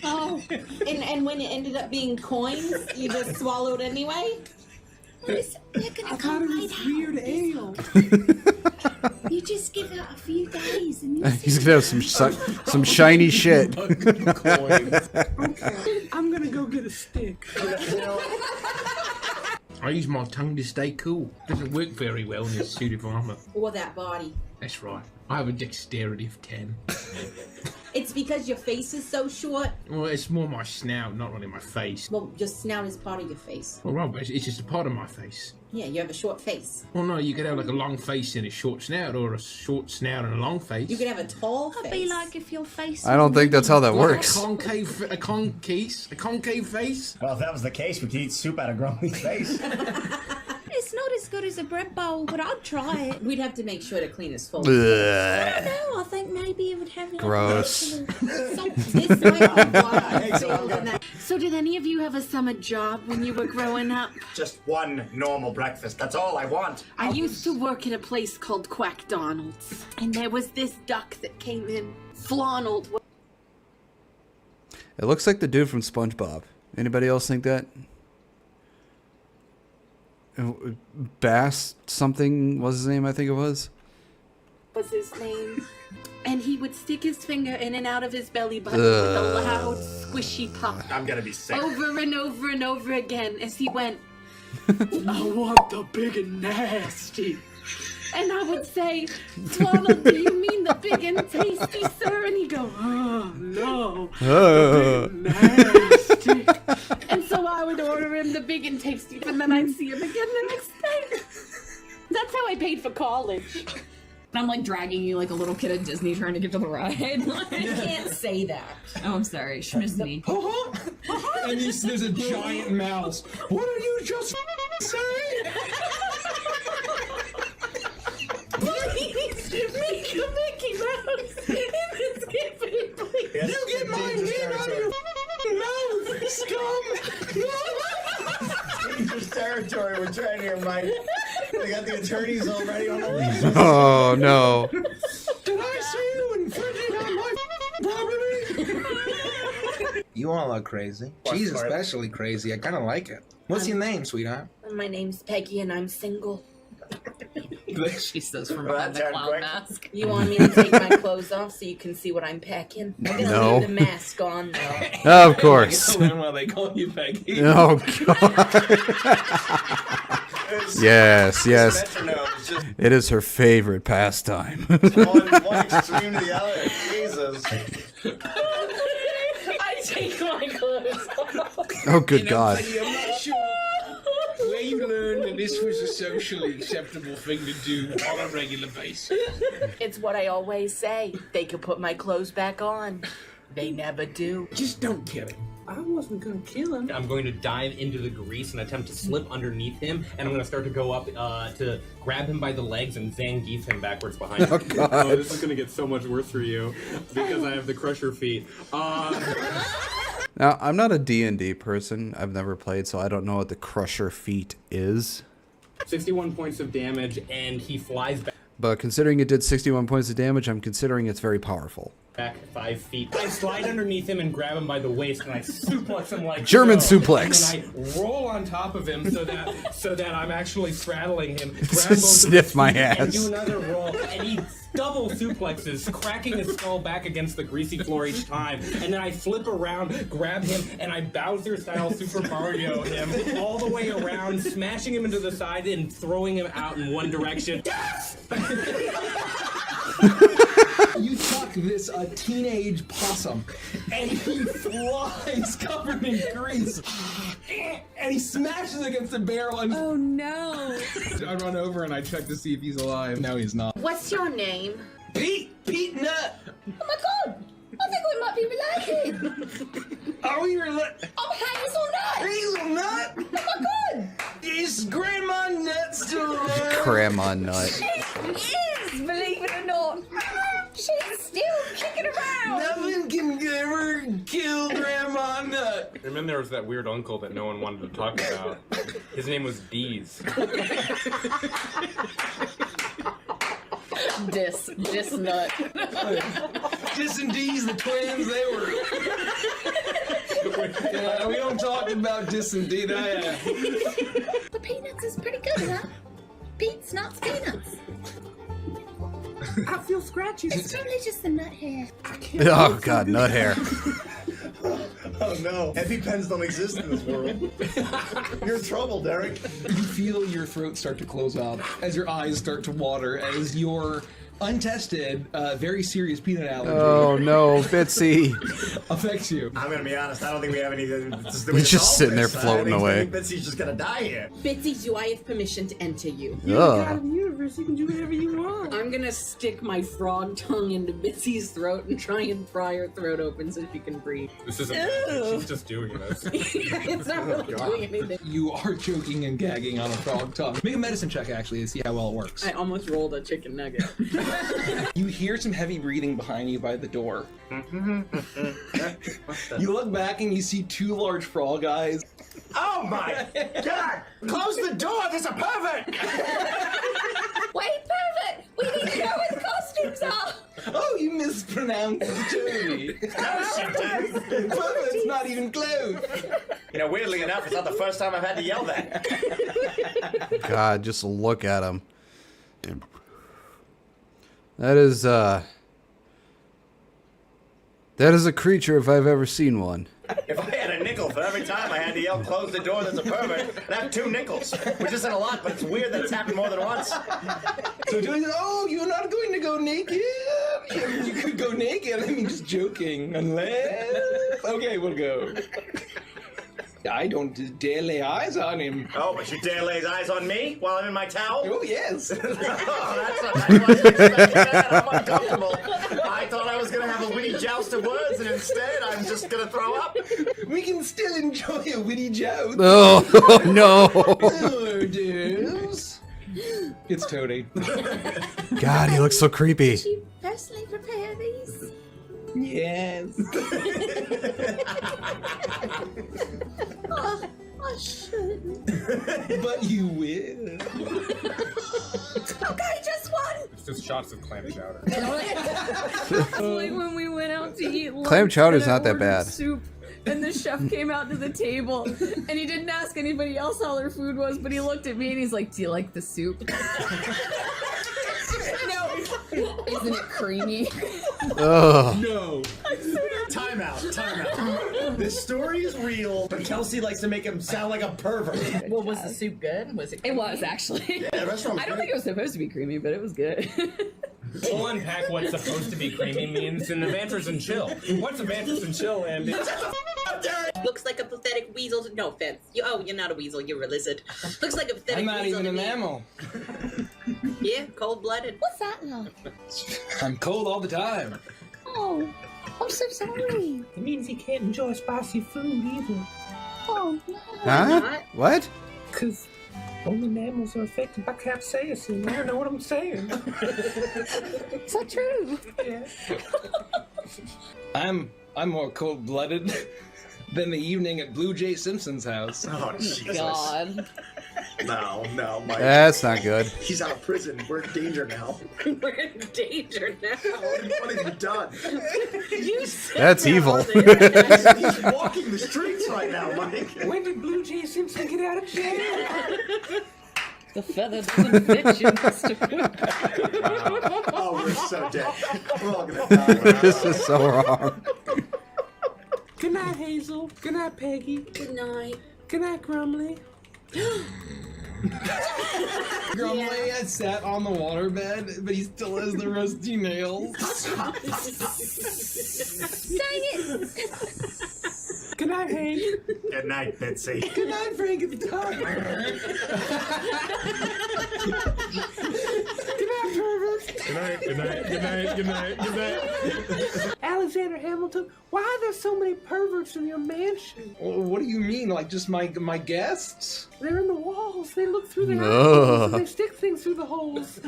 Oh, and when it ended up being coins, you just swallowed anyway? They're I gonna thought come it right was out. weird ale. You just give it a few days and He's gonna have some shiny shit. Okay, I'm gonna go get a stick. I use my tongue to stay cool. Doesn't work very well in this suit of armor. Or that body. That's right. I have a dexterity of 10. It's because your face is so short. Well, it's more my snout, not really my face. Well, your snout is part of your face. Well, right, but it's just a part of my face. Yeah, you have a short face. Well, no, you could have like a long face and a short snout, or a short snout and a long face. You could have a tall face. I'd be like if your face. I don't think that's how that Like works. A concave face. Well, if that was the case, we could eat soup out of Grumpy's face. It's not as good as a bread bowl, but I'd try it. We'd have to make sure to clean his full. I don't know. I think maybe it would have. Like, Gross. This might be why. So, did any of you have a summer job when you were growing up? Just one normal breakfast. That's all I want. I used to work at a place called Quack Donald's, and there was this duck that came in. Flannelled. It looks like the dude from SpongeBob. Anybody else think that? Bass something was his name, I think it was. Was his name. And he would stick his finger in and out of his belly button with a loud, squishy pop. I'm gonna be sick. Over and over and over again as he went, I want the big and nasty. and I would say, Donald, do you mean the big and tasty, sir? And he'd go, oh, no. The big and nasty. And so I would order him the big and tasty, and then I'd see him again the next day. That's how I paid for college. I'm like dragging you like a little kid at Disney trying to get to the ride. I can't say that. Oh, I'm sorry. Schmizzy. And there's a giant mouse. What are you just saying? Please, make a Mickey Mouse in this cafe, please. You get my hand out of your mouth, scum! Dangerous territory. We're trying here, Mike. They got the attorneys already on the leash. Oh no. Did I see you infringing on my property? You all look crazy. She's especially crazy. I kind of like it. What's your name, sweetheart? My name's Peggy and I'm single. She says from behind the clown mask. You want me to take my clothes off so you can see what I'm packing? I'm gonna No. leave the mask on though. Of course. Why they call you Peggy? Oh god. Yes, yes. It is her favorite pastime. One extreme to the other. Jesus. I take my clothes off. Oh good god. I'm not sure where you learned that this was a socially acceptable thing to do on a regular basis. It's what I always say. They can put my clothes back on. They never do. Just don't kill him. I wasn't gonna kill him. I'm going to dive into the grease and attempt to slip underneath him, and I'm going to start to go up to grab him by the legs and Zangief him backwards behind him. Oh god. Oh, this is going to get so much worse for you because I have the crusher feet. Now, I'm not a D&D person. I've never played, so I don't know what the Crusher feat is. 61 points of damage, and he flies But considering it did 61 points of damage, I'm considering it's very powerful. back 5 feet. I slide underneath him and grab him by the waist, and I suplex him like German so. suplex. And then I roll on top of him so that I'm actually straddling him. Grab Just both of sniff his my feet ass. And do another roll, and he double suplexes, cracking his skull back against the greasy floor each time. And then I flip around, grab him, and I Bowser-style Super Mario him all the way around, smashing him into the side and throwing him out in one direction. Yes! You tuck this teenage possum, and he flies covered in grease, and he smashes against the barrel. And Oh no. I run over and I check to see if he's alive. No, he's not. What's your name? Pete Nut. Oh my god! I think we might be related. Are we related? I'm Hazelnut. Hazelnut? Oh my god! Is Grandma Nut still alive? Grandma Nut. She is, believe it or not. She's still kicking around. Nothing can ever Kill Grandma Nut. And then there was that weird uncle that no one wanted to talk about. His name was Deez. Dis Nut. Dis and Deez, the twins, they were. Yeah, we don't talk about Dis and Dee. The peanuts is pretty good, huh? Pete's nuts, peanuts. I feel scratchy. It's probably just the nut hair. Oh God, nut hair. Oh no, EpiPens don't exist in this world. You're in trouble, Derek. You feel your throat start to close up as your eyes start to water as your untested, very serious peanut allergy. Oh no, Bitsy. Affects you. I'm gonna be honest, I don't think we have any. He's just sitting there floating away. I think Bitsy's just gonna die here. Bitsy, do I have permission to enter you? You're the god of the universe, you can do whatever you want. I'm gonna stick my frog tongue into Bitsy's throat and try and pry her throat open so she can breathe. This isn't. She's just doing this. It's not really doing anything. You are choking and gagging on a frog tongue. Make a medicine check, actually, to see how well it works. I almost rolled a chicken nugget. You hear some heavy breathing behind you by the door. You look back and you see two large frog eyes. Oh my God! Close the door! There's a pervert! Wait, pervert! We need to know where the costumes are! Oh, you mispronounced Tony. Pervert's not even close. You know, weirdly enough, it's not the first time I've had to yell that. God, just look at him. That is a creature if I've ever seen one. If I had a nickel for every time I had to yell, close the door, there's a pervert, I'd have 2 nickels, which isn't a lot, but it's weird that it's happened more than once. So doing, oh, you're not going to go naked? You could go naked, I mean, just joking, unless... Okay, we'll go. I don't dare lay eyes on him. Oh, but you dare lay eyes on me while I'm in my towel? Oh, yes. Oh, that's not I wasn't expecting that. I'm uncomfortable. I thought I was going to have a witty joust of words, and instead I'm just going to throw up. We can still enjoy a witty joust. Oh, no. Hors d'oeuvres. It's Tony. God, he looks so creepy. Did you personally prepare these? Yes. Oh, I shouldn't. But you will. Okay, just one. It's just shots of clam chowder. Like when we went out to eat lunch, Clam chowder's and I not that ordered bad. Soup, and the chef came out to the table, and he didn't ask anybody else how their food was, but he looked at me and he's like, "Do you like the soup?" No, isn't it creamy? Ugh. No. Time out. This story is real, but Kelsey likes to make him sound like a pervert. Well, was the soup good? Was it? It was actually. Yeah, the restaurant was I don't great. think it was supposed to be creamy, but it was good. We'll unpack what supposed to be creamy means in Adventures in Chill. What's Adventures in Chill, Andy? Looks like a pathetic weasel. No offense. You're not a weasel. You're a lizard. Looks like a pathetic I'm not weasel even to a me. mammal. Yeah, cold-blooded. What's that like? I'm cold all the time. Oh, I'm so sorry. It means he can't enjoy spicy food either. Oh, no. Huh? What? Because only mammals are affected by capsaicin. I don't know what I'm saying. Is that true? Yeah. I'm more cold-blooded than the evening at Blue Jay Simpson's house. Oh, Jesus. God. No, Mike. That's not good. He's out of prison. We're in danger now. We're in danger now. What have you done? You said That's that evil. on the- He's walking the streets right now, Mike. When did Blue Jay Simpson get out of jail? The feather doesn't fit you, Mr. Wow. Oh, we're so dead. We're all gonna die. This is so wrong. Good night, Hazel. Good night, Peggy. Good night. Good night, Grumley. Grumley has sat on the waterbed, but he still has the rusty nails. Dang it! Good night, Hank. Good night, Bitsy. Good night, Frankenstein. Good night, pervert. Good night. Alexander Hamilton, why are there so many perverts in your mansion? Well, what do you mean? Like just my guests? They're in the walls. They look through the No. holes and they stick things through the holes.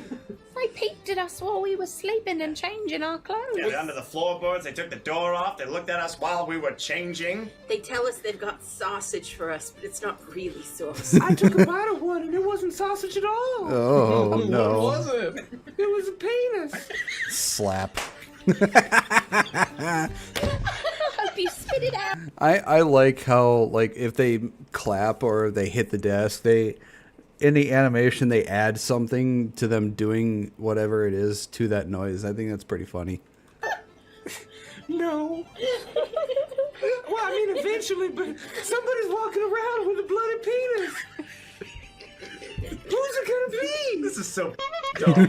They peeked at us while we were sleeping and changing our clothes. Yeah, they're under the floorboards. They took the door off. They looked at us while we were changing. They tell us they've got sausage for us, but it's not really sausage. I took a bite of one and it wasn't sausage at all. Oh, no. What was it? It was a penis. Slap. I hope you spit it out. I like how, like, if they clap or they hit the desk, in the animation they add something to them doing whatever it is to that noise. I think that's pretty funny. No. Well, I mean, eventually, but somebody's walking around with a bloody penis. Who's it gonna be? This is so dumb.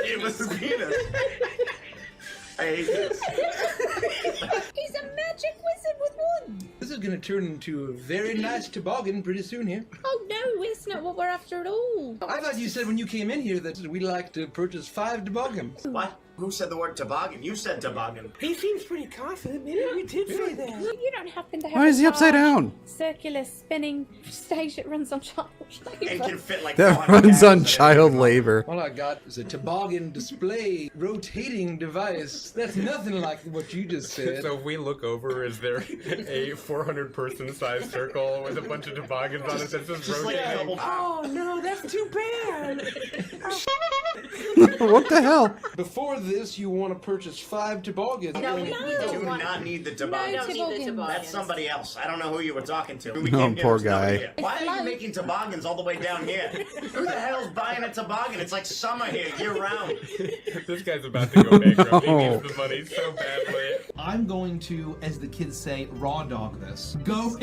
It was a penis. I hate this. He's a magic wizard with wood. This is gonna turn into a very nice toboggan pretty soon here. Oh no, it's not what we're after at all. I thought you said when you came in here that we'd like to purchase 5 toboggans. What? Who said the word toboggan? You said toboggan. He seems pretty confident. Maybe we did say that. You don't happen to have Why is he a upside large down? circular spinning stage that runs on child And labour? can fit like That 400 runs on guys. child labor. All I got is a toboggan display rotating device. That's nothing like what you just said. So if we look over, is there a 400-person sized circle with a bunch of toboggans on it that's just Like a rotating? double Oh no, that's too bad. What the hell? Before this, you want to purchase 5 toboggans. No, You do not need the I toboggan. don't need the toboggans. That's somebody else. I don't know who you were talking to. We Oh, came here, poor there's nobody guy. here. Why are you making toboggans all the way down here? Who the hell's buying a toboggan? It's like summer here, year round. This guy's about to go bankrupt. He No. needs the money so badly. I'm going to, as the kids say, raw dog this. Go.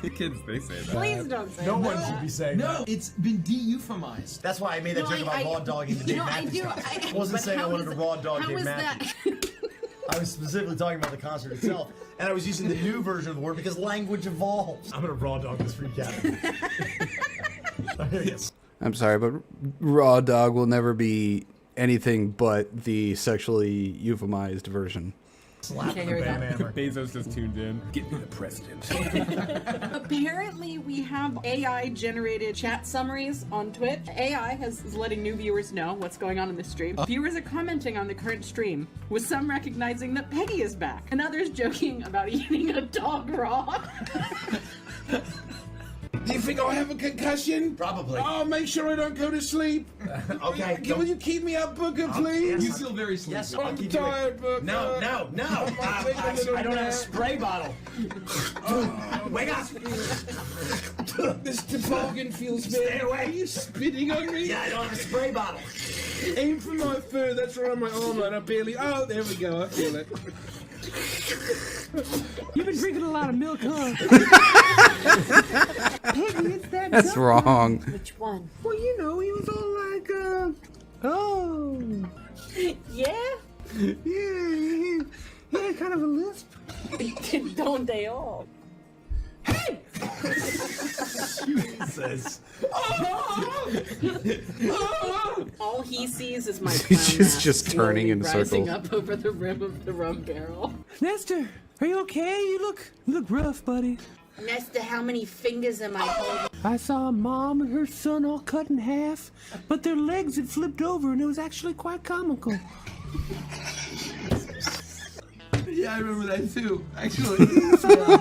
The kids, they say that. Please don't say No that. one should be saying that. No, it's been de-euphemized. That's why I made that No, joke about raw dogging the Dave Matthews Concert. I wasn't saying I wanted to raw dog How Dave is Matthews. that? I was specifically talking about the concert itself, and I was using the new version of the word because language evolves. I'm gonna raw dog this free cat. Yes. I'm sorry, but raw dog will never be anything but the sexually euphemized version. Okay, here we go. Bezos just tuned in. Get me the president. Apparently, we have AI-generated chat summaries on Twitch. AI is letting new viewers know what's going on in the stream. Viewers are commenting on the current stream, with some recognizing that Peggy is back, and others joking about eating a dog raw. Do you think I'll have a concussion? Probably. Oh, make sure I don't go to sleep. Okay. Will you keep me up, Booker, please? You feel very sleepy. Yes, I'm tired, Booker. No. I don't have a spray bottle. Wake up! This toboggan feels Stay very... away. Are you spitting on me? Yeah, I don't have a spray bottle. Aim for my fur. That's around my arm, and I barely... Oh, there we go. I feel it. You've been drinking a lot of milk, huh? Peggy, it's that That's duck. wrong. Which one? Well, you know, he was all like, oh. Yeah? Yeah, he had kind of a lisp. Don't they all? Jesus. All he sees is my clown He's mask just turning in slowly rising circles. up over the rim of the rum barrel. Nestor, are you okay? You look rough, buddy. Nesta, how many fingers am I holding? I saw a mom and her son all cut in half, but their legs had flipped over, and it was actually quite comical. Yeah, I remember that too. Actually, yeah,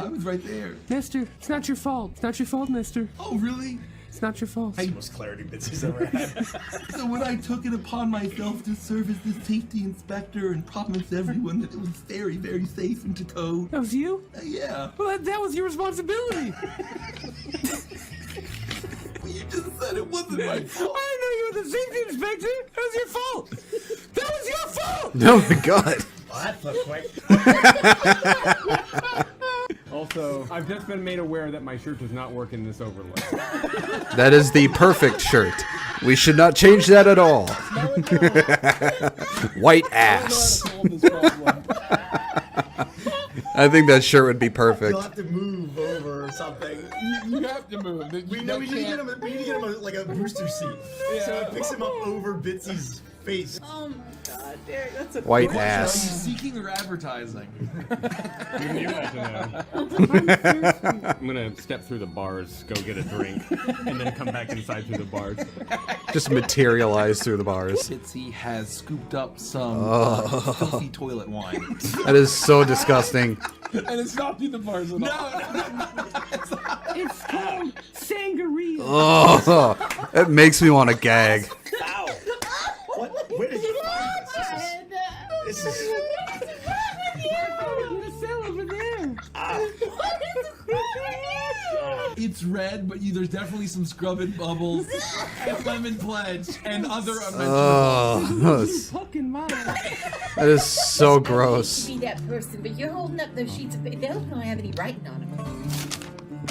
I was right there. Nestor, it's not your fault. It's not your fault, Nestor. Oh, really? It's not your fault. Most clarity bits he's ever had. So when I took it upon myself to serve as the safety inspector and promised everyone that it was very, very safe and to tow. That was you? Yeah. Well, that was your responsibility. You just said it wasn't my fault. I didn't know you were the safety inspector. That was your fault. That was your fault. Oh my god. Well, that flipped quick. Also, I've just been made aware that my shirt does not work in this overlay. That is the perfect shirt. We should not change that at all. White ass. I think that shirt would be perfect. You'll have to move over or something. You have have to move. We need to get him like a booster seat. So it picks him up over Bitsy's face. Oh my god, Derek, that's a White cool ass. Are you seeking or advertising? Even you have to know. I'm gonna step through the bars, go get a drink, and then come back inside through the bars. Just materialize through the bars. Bitsy has scooped up some Oh. filthy toilet wine. That is so disgusting. And it's not through the bars at all. No. It's called sangria. Oh, it makes me want to gag. Ow. What? Where did you find this? This is... In the cell over there. It's red, but there's definitely some scrubbing bubbles, and lemon pledge, and other unmentionables. Fucking mine. That is so gross. Be that person, but you're holding up those sheets of paper. They don't have any writing on them.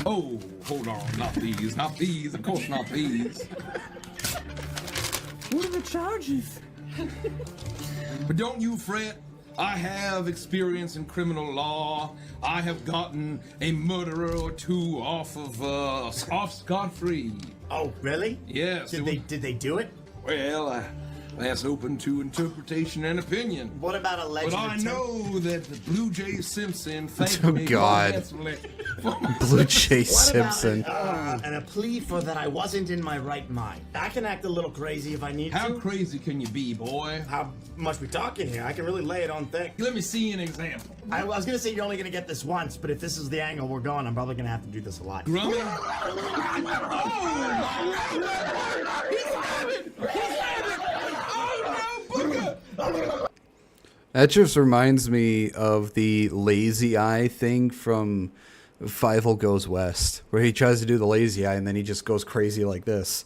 Oh, hold on, not these, of course not these. What are the charges? But don't you fret. I have experience in criminal law. I have gotten a murderer or two off scot-free. Oh, really? Yes. Did they do it? Well, that's open to interpretation and opinion. What about alleged But I attempt? know that the Blue Jay Simpson thanked Oh, me God. handsomely. Blue Jay What Simpson. about and a plea for that I wasn't in my right mind? I can act a little crazy if I need to. How crazy can you be, boy? How much we talking here? I can really lay it on thick. Let me see an example. I was gonna say you're only gonna get this once, but if this is the angle we're going, I'm probably gonna have to do this a lot. Grumming? That just reminds me of the lazy eye thing from Fievel Goes West, where he tries to do the lazy eye and then he just goes crazy like this.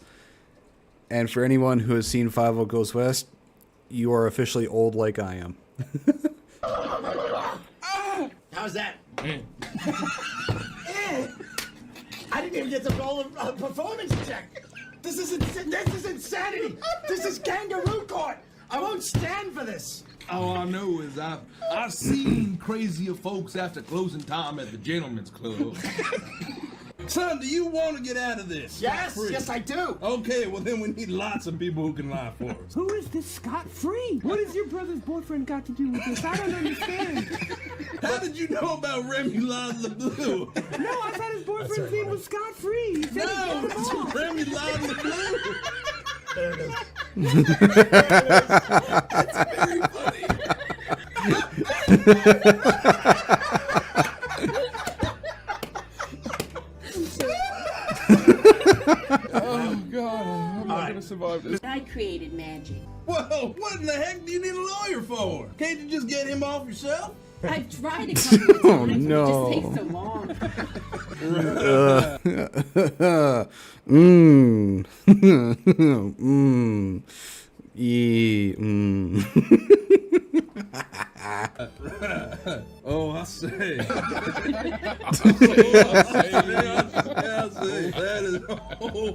And for anyone who has seen Fievel Goes West, you are officially old like I am. How's that? I didn't even get to roll a performance check. This is insanity. This is kangaroo court. I won't stand for this. All I know is I've seen crazier folks after closing time at the Gentleman's Club. Son, do you want to get out of this? Yes, Scot-free? yes I do. Okay, well then we need lots of people who can lie for us. Who is this scot-free? What has your brother's boyfriend got to do with this? I don't understand. How did you know about Remy Lon LeBlue? No, I thought his boyfriend's name was scot-free. He said he No, got him it's off. Remy Lon LeBlue. There it is. That's very funny. Oh God, I'm not gonna survive this. I created magic. Whoa, what in the heck do you need a lawyer for? Can't you just get him off yourself? I've tried a couple of times, Oh, no. but it just takes so long. Oh, I see. I see. That is, oh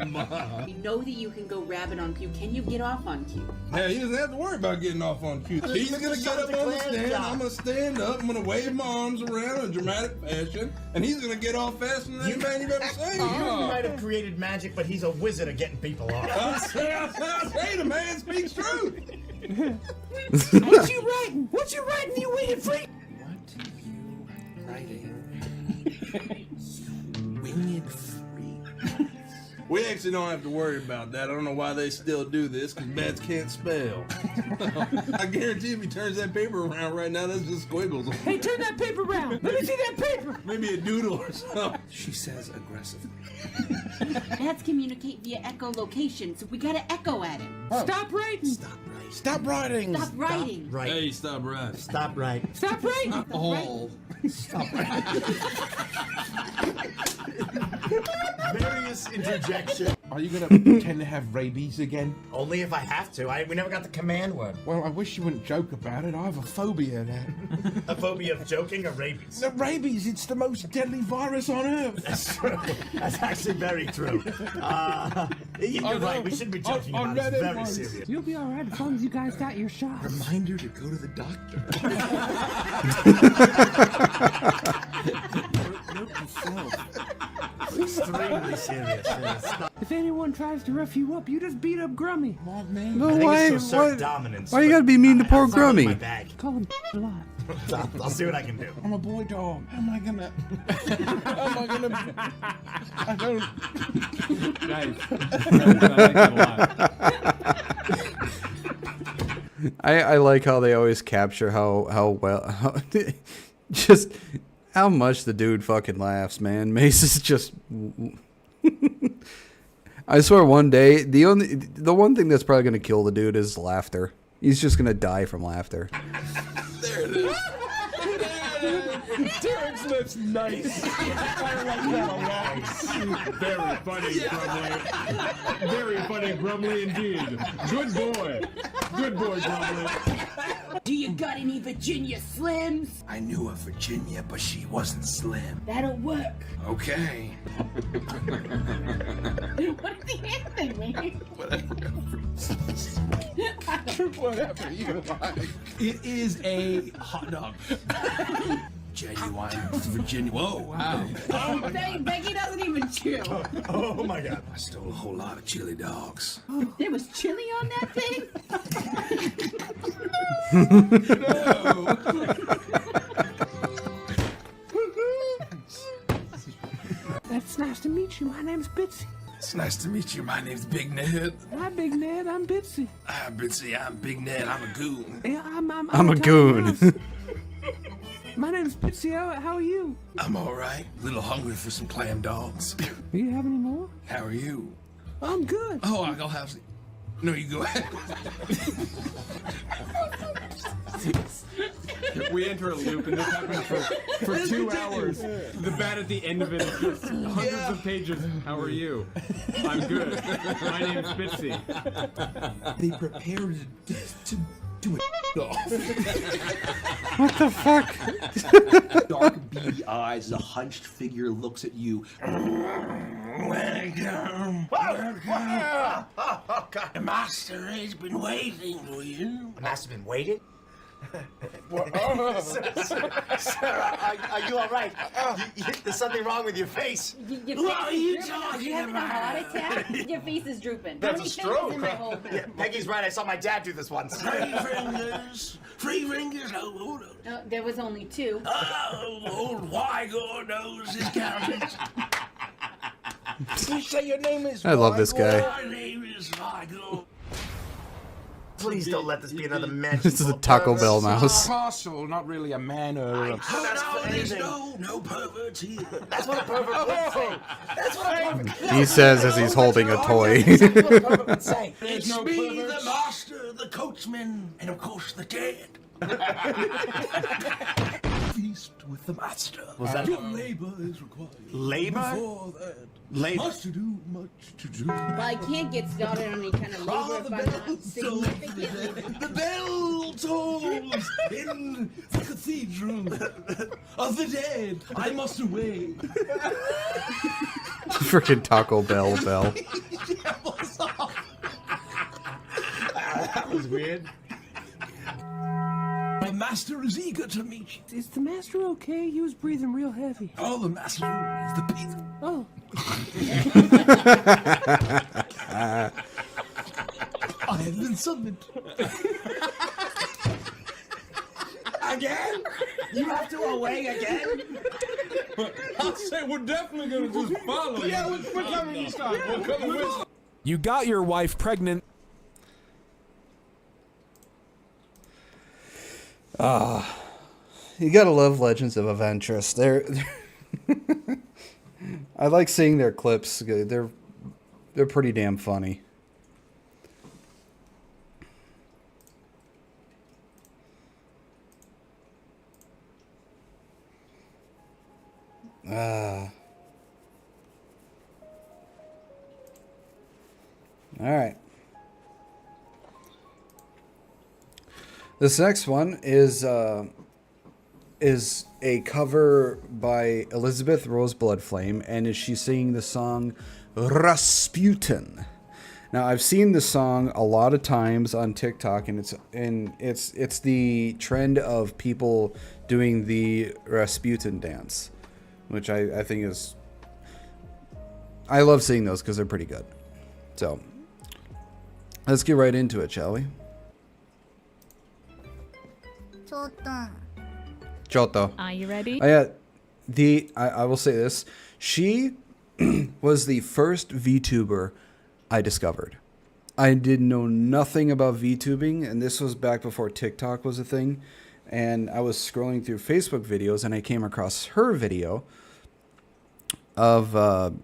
my. You know that you can go rabbit on cue. Can you get off on cue? Hey, he doesn't have to worry about getting off on cue. He's gonna get up on the stand. I'm gonna stand up. I'm gonna wave my arms around in a dramatic fashion, and he's gonna get off faster than any man you've ever seen. You might have created magic, but he's a wizard at getting people off. I say the man speaks truth. What you writing? What you writing, you winged freak? Winged freak. We actually don't have to worry about that. I don't know why they still do this, because bats can't spell. I guarantee if he turns that paper around right now, that's just squiggles. Hey, turn that paper around. Let me see that paper. Maybe a doodle or something. She says aggressively. Bats communicate via echolocation, so we gotta echo at him. Stop writing. Stop writing. Stop writing. Right. Hey, stop writing. Stop right. Stop writing. All. Stop right. Various interjection. Are you gonna pretend to have rabies again? Only if I have to. We never got the command word. Well, I wish you wouldn't joke about it. I have a phobia now. A phobia of joking or rabies? The rabies, it's the most deadly virus on earth. That's true. That's actually very true. You're right. We shouldn't be joking about it. It's very serious. You'll be alright as long as you guys got your shots. Reminder to go to the doctor. Note to self. Extremely serious. If anyone tries to rough you up, you just beat up Grummy. Oh, man. No, why you gotta be mean to poor Grummy? Call him a lot. I'll see what I can do. I'm a boy dog. How am I gonna... I don't... Nice. I like how they always capture how just how much the dude fucking laughs, man. Mace is just I swear one day the one thing that's probably gonna kill the dude is laughter. He's just gonna die from laughter. There it is. Derek's lips nice. I like that a lot. Very funny, Grumly. Very funny, Grumly indeed. Good boy. Good boy, Grumly. Do you got any Virginia Slims? I knew a Virginia, but she wasn't slim. That'll work. Okay. What is he handing me? Whatever you like. It is a hot dog. Genuine Virginia. Whoa, wow. Becky doesn't even chew. Oh my God. I stole a whole lot of chili dogs. There was chili on that thing? That's nice to meet you. My name's Bitsy. It's nice to meet you. My name's Big Ned. Hi, Big Ned. I'm Bitsy. Hi, Bitsy. I'm Big Ned. I'm a goon. Yeah, I'm a goon. My name's Bitsy. How are you? I'm all right. A little hungry for some clam dogs. Do you have any more? How are you? I'm good. Oh, I'll have some. No, you go ahead. We enter a loop, and this happens for 2 hours. The bat at the end of it is just hundreds of pages. How are you? I'm good. My name's Bitsy. They prepared to do it off. What the fuck? Dark beady eyes, a hunched figure looks at you. Welcome. Welcome. Oh, God. The master has been waiting for you. The master's been waiting? Sir, are you all right? There's something wrong with your face. What are you talking You having a heart attack? Your face is drooping. That's How many a stroke. fingers in my whole Yeah, Peggy's right. I saw my dad do this once. Three fingers. Three fingers. Oh, hold on. No, there was only 2. Oh, old Wygor knows his counts. You say your name is I love this guy. My name is Wygor. Please don't let this be another mention. This is a Taco Bell mouse. Parcel, not really a man or a... there's no perverts here. That's what a pervert would say. That's what a pervert... He says as he's holding a toy. It's me, the master, the coachman, and of course the dead. Feast with the master. Was that... Your labor is required. Labor? Before that. Labor. Much to do, much to do. Well, I can't get started on any kind of labor if I'm not significantly. The bell tolls in the cathedral of the dead. I must away. Freaking Taco Bell bell. That was weird. The master is eager to meet you. Is the master okay? He was breathing real heavy. Oh, the master is the pizza. Oh. I have been summoned. Again? You have to away again? I'll say we're definitely going to just follow you. Yeah, we're coming this time. We're coming with. You got your wife pregnant. You gotta love Legends of Aventress. They're I like seeing their clips. They're pretty damn funny. All right. This next one is a cover by Elizabeth Rose Bloodflame, and she's singing the song Rasputin. Now, I've seen this song a lot of times on TikTok, and it's the trend of people doing the Rasputin dance, which I think is... I love seeing those because they're pretty good. So, let's get right into it, shall we? Choto. Are you ready? I will say this. She was the first VTuber I discovered. I did know nothing about VTubing, and this was back before TikTok was a thing. And I was scrolling through Facebook videos, and I came across her video of...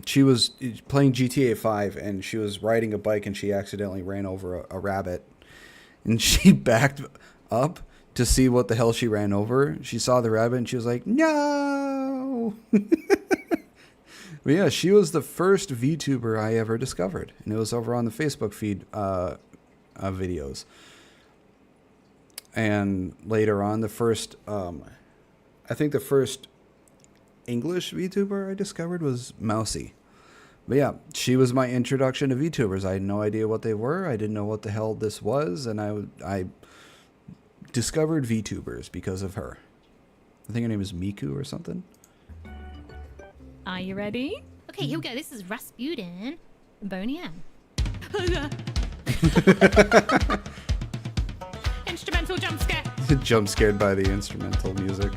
she was playing GTA 5, and she was riding a bike, and she accidentally ran over a rabbit. And she backed up to see what the hell she ran over. She saw the rabbit, and she was like, no! But yeah, she was the first VTuber I ever discovered. And it was over on the Facebook feed videos. And later on, the first... I think the first English VTuber I discovered was Mousy. But yeah, she was my introduction to VTubers. I had no idea what they were. I didn't know what the hell this was, and I discovered VTubers because of her. I think her name is Miku or something. Are you ready? Okay, here we go. This is Rasputin. Boney M. Instrumental jump scare. Jump scared by the instrumental music.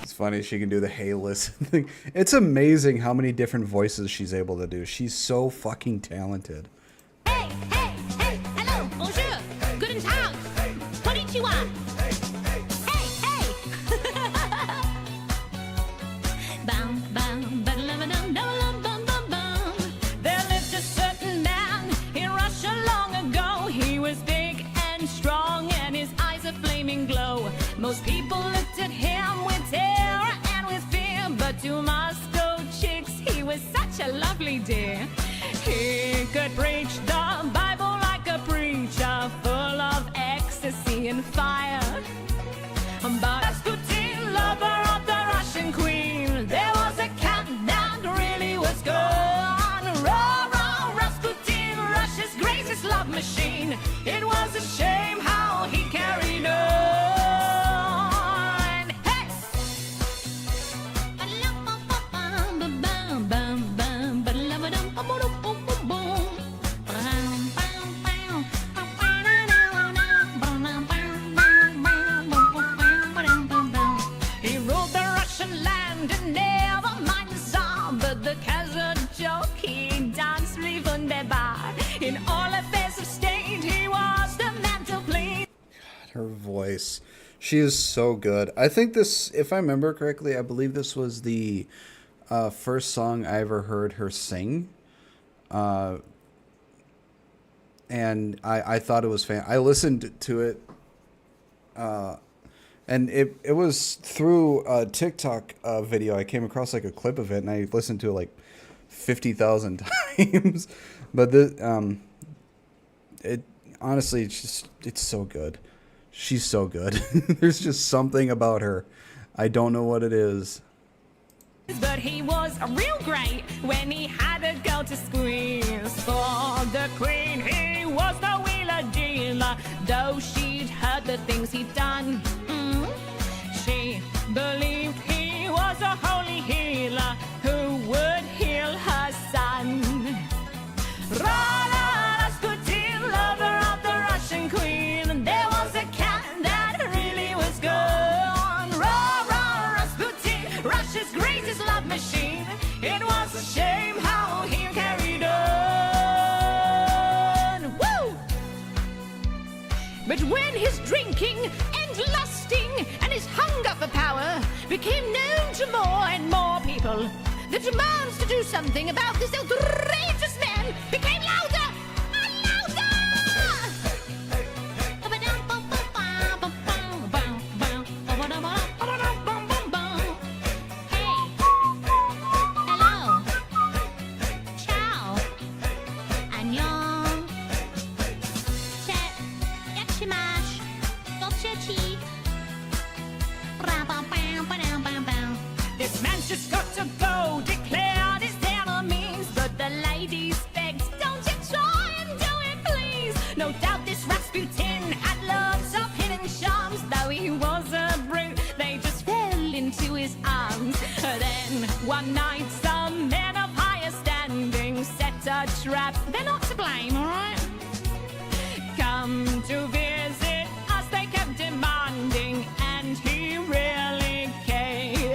It's funny she can do the hey listen thing. It's amazing how many different voices she's able to do. She's so fucking talented. Hello, bonjour, guten Tag, konnichiwa. Hey. Bum, bum, ba-da-dum, dum, bum, bum, bum. There lived a certain man in Russia long ago. He was big and strong, and his eyes a flaming glow. Most people looked at him with terror and with fear, but to Moscow chicks, he was such a lovely dear. He could preach the Bible like a preacher, full of ecstasy and fire. But Rasputin, lover of the Russian queen, there was a cat that really was gone. Raw, Rasputin, Russia's greatest love machine. It was a shame how he carried on. He ruled the Russian land and never mind the Tsar, but the Kaiser joke, he danced with wunderbar. In all affairs of state, he was the man to please. Her voice. She is so good. I think this, if I remember correctly, I believe this was the first song I ever heard her sing. And I thought it was I listened to it. And it was through a TikTok video. I came across like a clip of it, and I listened to it like 50,000 times. But it honestly, it's so good. She's so good. There's just something about her. I don't know what it is. But he was real great when he had a girl to squeeze. For the queen, he was the wheeler dealer. Though she'd heard the things he'd done, she believed he was a holy healer who would heal her son. Rasputin, lover of the Russian queen, there was a cat that really was gone. Rasputin, Russia's greatest love machine. It was a shame how he carried on. Woo! But when his drinking and lusting and his hunger for power became known to more and more people, the demands to do something about this outrageous man became louder and louder! Russia cheek. This man's just got to go, declared his enemies. But the ladies begged, don't you try and do it, please. No doubt this Rasputin had lots of hidden charms. Though he was a brute, they just fell into his arms. Then one night some men of higher standing set a trap. They're not to blame, alright? Come to visit us, they kept demanding, and he really came.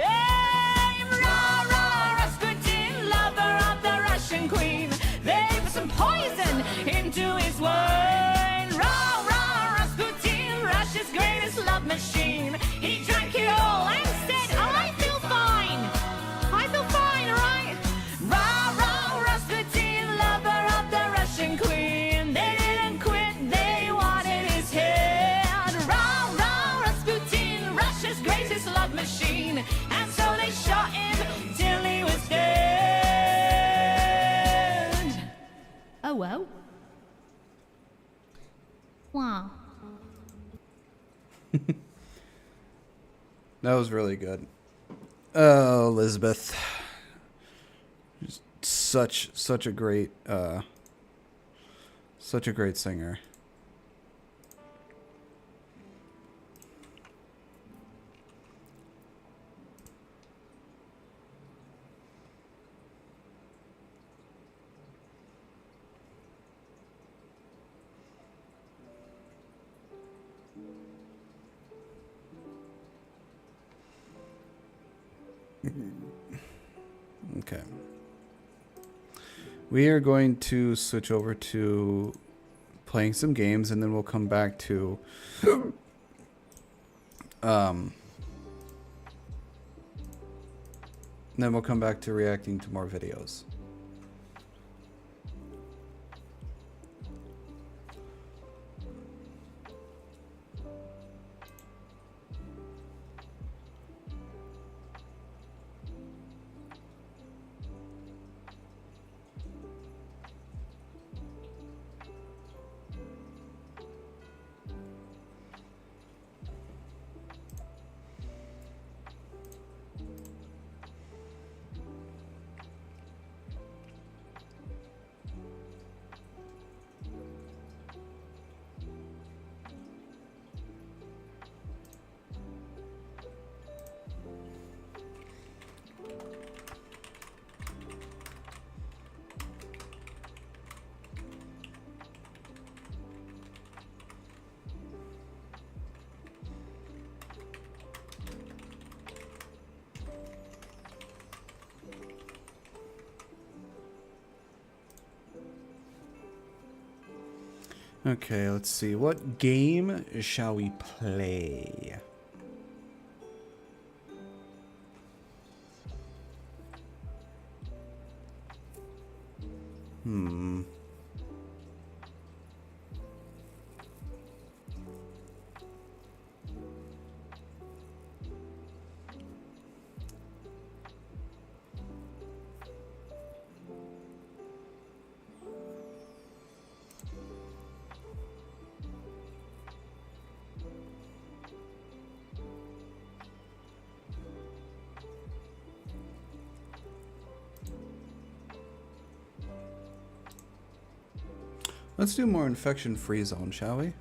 Rah, rah, Rasputin, lover of the Russian queen. They put some poison into his wine. Rah, rah, Rasputin, Russia's greatest love machine. He drank it all and said, I feel fine. I feel fine, alright? Rah, rah, Rasputin, lover of the Russian queen. They didn't quit, they wanted his head. Rah, rah, Rasputin, Russia's greatest love machine. And so they shot him till he was dead. Oh well. Wow. That was really good. Oh, Elizabeth. Just such a great singer. Okay. We are going to switch over to playing some games, and then we'll come back to reacting to more videos. Okay, let's see. What game shall we play? Let's do more infection-free zone, shall we?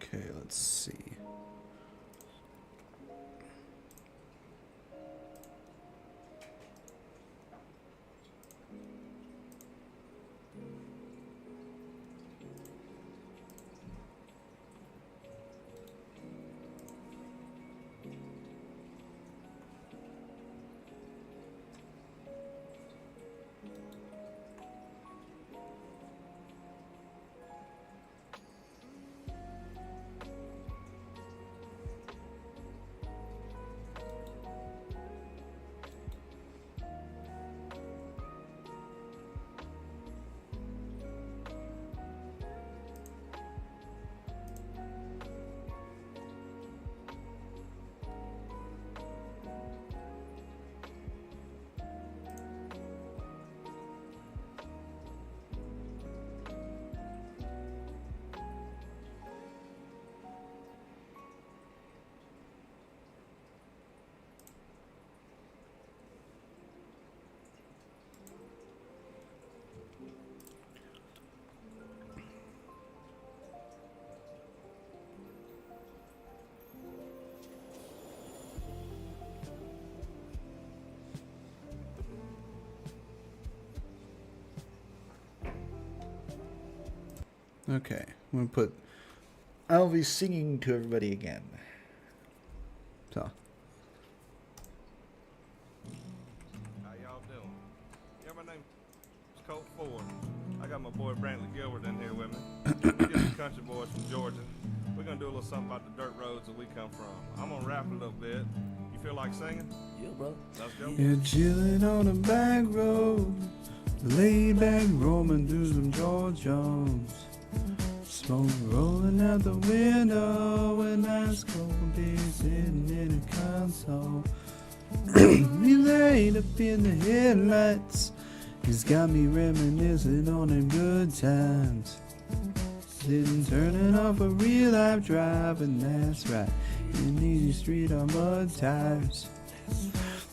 Okay, let's see. Okay, I'm gonna put. I'll be singing to everybody again. So. How y'all doing? Yeah, my name's Colt Ford. I got my boy Brantley Gilbert in here with me. We're just country boys from Georgia. We're gonna do a little something about the dirt roads that we come from. I'm gonna rap a little bit. You feel like singing? Yeah, bro. Let's go. You're chilling on a back road, laid back roaming through some George Jones. Smoke rolling out the window, and ice cold beer sitting in a console. We laid up in the headlights. It's got me reminiscing on them good times. Sitting turning off a real life drive, and that's right, in easy street on mud tires.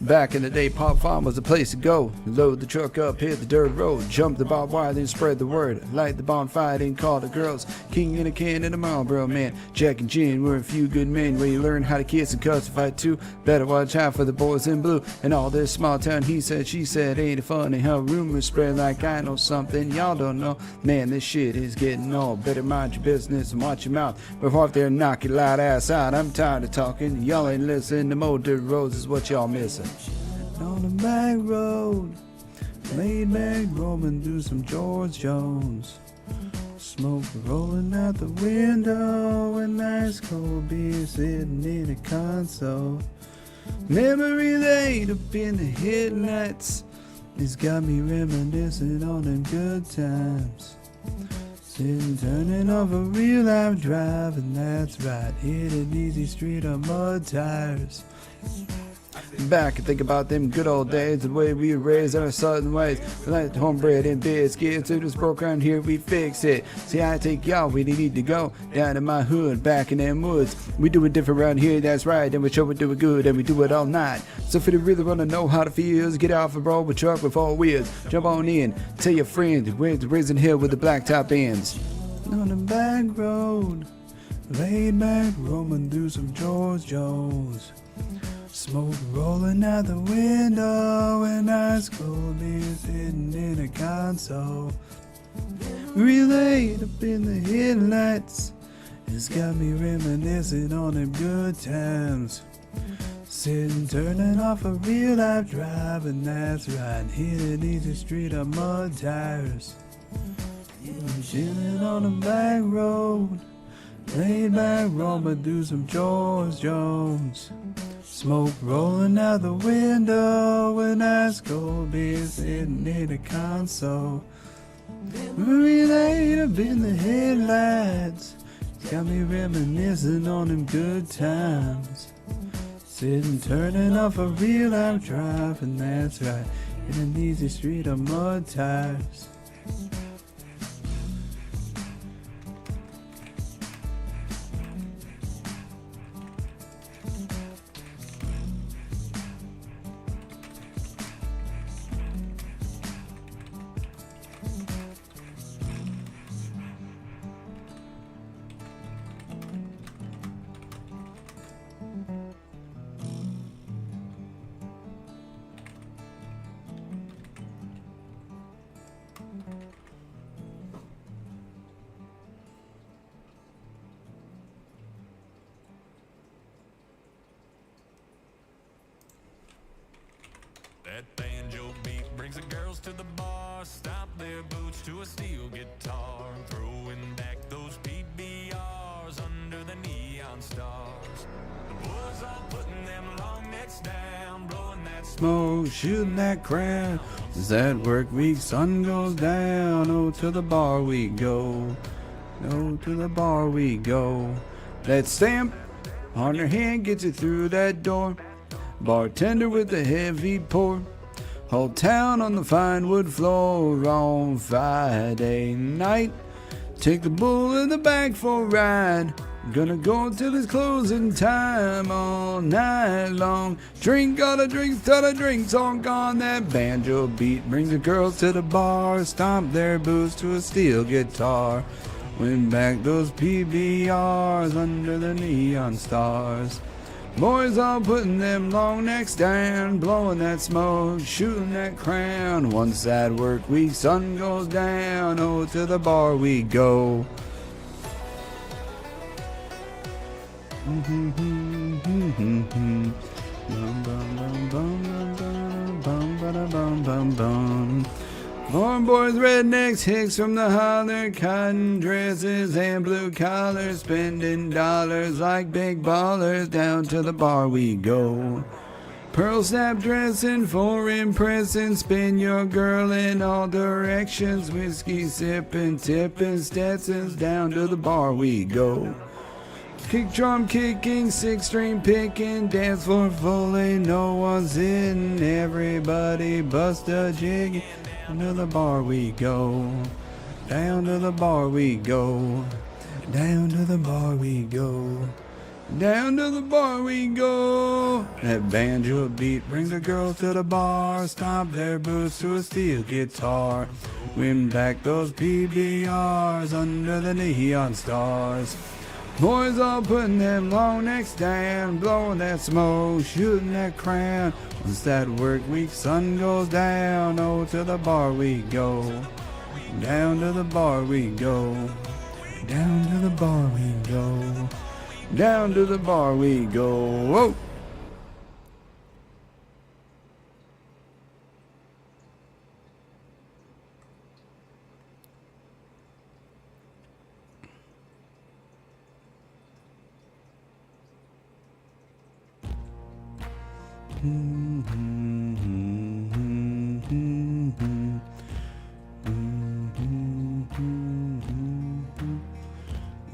Back in the day, Pop Farm was the place to go. Load the truck up, hit the dirt road, jump the barbed wire, then spread the word. Light the bonfire, then call the girls. King in a can and a Marlboro man. Jack and Gin were a few good men where you learn how to kiss and cuss and fight too. Better watch out for the boys in blue. And all this small town he said, she said, ain't it funny how rumors spread like I know something y'all don't know. Man, this shit is getting old. Better mind your business and watch your mouth before if they knock your loud ass out. I'm tired of talking. Y'all ain't listening to more dirt roads is what y'all missing. On the back road, laid back roaming through some George Jones. Smoke rolling out the window, and ice cold beer sitting in a console. Memory laid up in the headlights. It's got me reminiscing on them good times. Sitting turning off a real life drive, and that's right, hit an easy street on mud tires. Back and think about them good old days, the way we were raised in our southern ways. We like homebread and biscuits, so this broke around here, we fix it. See, I take y'all where they need to go, down in my hood, back in them woods. We do it different around here, that's right, and we show we do it good, and we do it all night. So if you really wanna know how it feels, get off a road with truck with 4 wheels. Jump on in, tell your friends, where's the risen hill with the blacktop ends. On the back road, laid back, roaming through some George Jones. Smoke rolling out the window, and ice cold beer sitting in a console. Relayed up in the headlights. It's got me reminiscing on them good times. Sitting turning off a real life drive, and that's right, hit an easy street on mud tires. Chilling on the back road, laid back roaming through some George Jones. Smoke rolling out the window, and ice cold beer sitting in a console. We laid up in the headlights. Got me reminiscing on them good times. Sitting turning off a real life drive, and that's right, in an easy street of mud tires. That banjo beat brings the girls to the bar, stomp their boots to a steel guitar, throwing back those PBRs under the neon stars. The boys all putting them long necks down, blowing that Smoke, shooting that crowd. Is that work week? Sun goes down. Oh, to the bar we go. Oh, to the bar we go. That stamp on her hand gets you through that door. Bartender with the heavy pour. Whole town on the fine wood floor on Friday night. Take the bull in the back for a ride. Gonna go till it's closing time all night long. Drink all the drinks till the drinks all gone. That banjo beat brings the girls to the bar. Stomp their boots to a steel guitar. Win back those PBRs under the neon stars. Boys all putting them long necks down, blowing that smoke, shooting that crown. Once that work week sun goes down, oh, to the bar we go. Farm boys, rednecks, hicks from the holler, cotton dresses and blue collars, spending dollars like big ballers. Down to the bar we go. Pearl snap dressing for impressing, spin your girl in all directions. Whiskey sipping, tipping Stetsons. Down to the bar we go. Kick drum kicking, six string picking, dance floor fully, no one's in. Everybody bust a jig. Down to the bar we go. Down to the bar we go. Down to the bar we go. Down to the bar we go. That banjo beat brings the girls to the bar. Stomp their boots to a steel guitar. Win back those PBRs under the neon stars. Boys all putting them long necks down, blowing that smoke, shooting that crown. Once that work week sun goes down, oh, to the bar we go. Down to the bar we go. Down to the bar we go. Down to the bar we go. Whoa.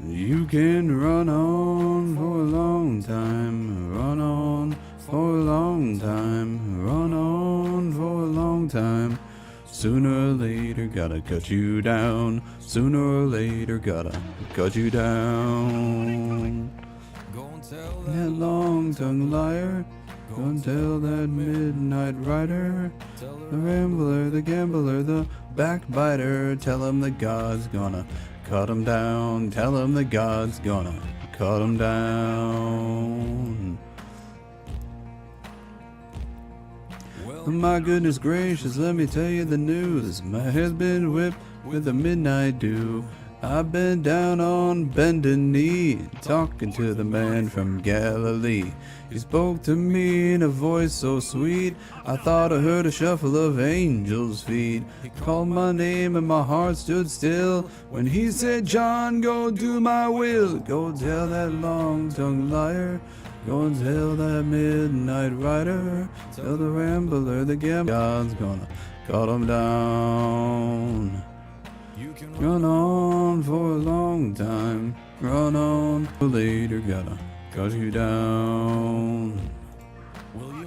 You can run on for a long time, run on for a long time, run on for a long time. Sooner or later gotta cut you down, sooner or later gotta cut you down. That long-tongued liar, go and tell that midnight rider, the rambler, the gambler, the backbiter, tell him the God's gonna cut him down, tell him the God's gonna cut him down. Oh my goodness gracious, let me tell you the news. My hair's been whipped with the midnight dew. I've been down on bended knee, talking to the man from Galilee. He spoke to me in a voice so sweet, I thought I heard a shuffle of angels' feet. He called my name and my heart stood still when he said, John, go do my will. Go tell that long-tongued liar, go and tell that midnight rider, tell the rambler, the gambler, God's gonna cut him down. Run on for a long time, run on, later gotta cut you down.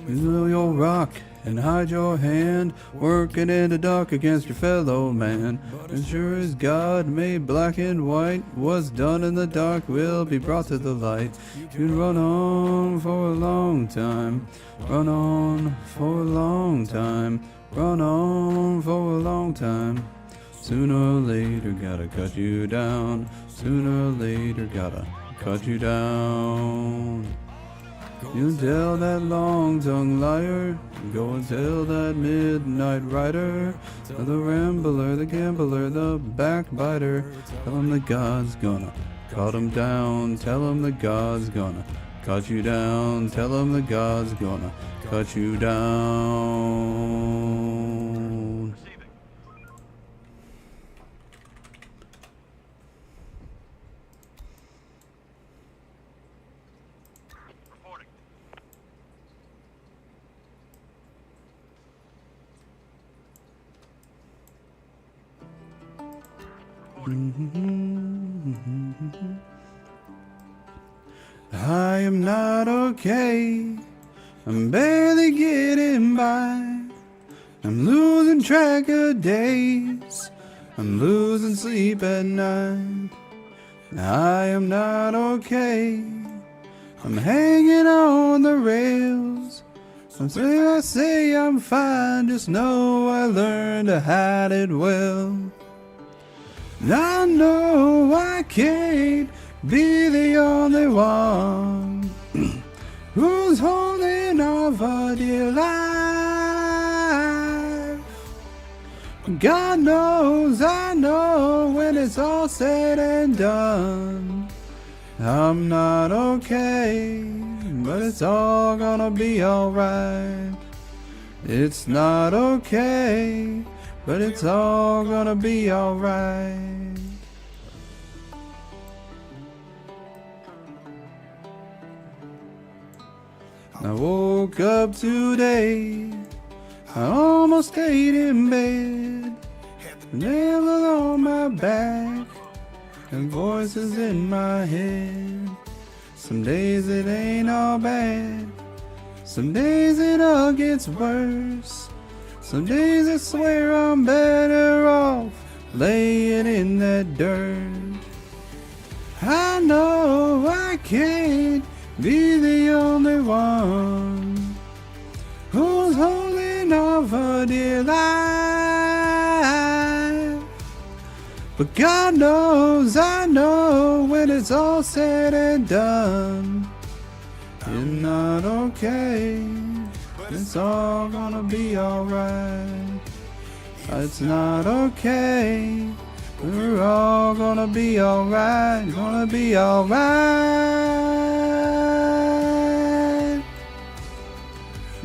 Will you rock and hide your hand, working in the dark against your fellow man? And sure as God made black and white, what's done in the dark will be brought to the light. You can run on for a long time, run on for a long time, run on for a long time. Sooner or later gotta cut you down, sooner or later gotta cut you down. You tell that long-tongued liar, go and tell that midnight rider, tell the rambler, the gambler, the backbiter, tell him the God's gonna cut him down, tell him the God's gonna cut you down. Tell them the God's gonna cut you down. I am not okay. I'm barely getting by. I'm losing track of days. I'm losing sleep at night. I am not okay. I'm hanging on the rails. Until I say I'm fine, just know I learned to hide it well. I know I can't be the only one who's holding on for dear life. God knows I know when it's all said and done, I'm not okay, but it's all gonna be alright. It's not okay, but it's all gonna be alright. I woke up today, I almost stayed in bed, level on my back, and voices in my head. Some days it ain't all bad, some days it all gets worse. Some days I swear I'm better off laying in that dirt. I know I can't be the only one who's holding on for dear life. But God knows I know when it's all said and done, you're not okay. It's all gonna be alright. It's not okay. We're all gonna be alright. Gonna be alright.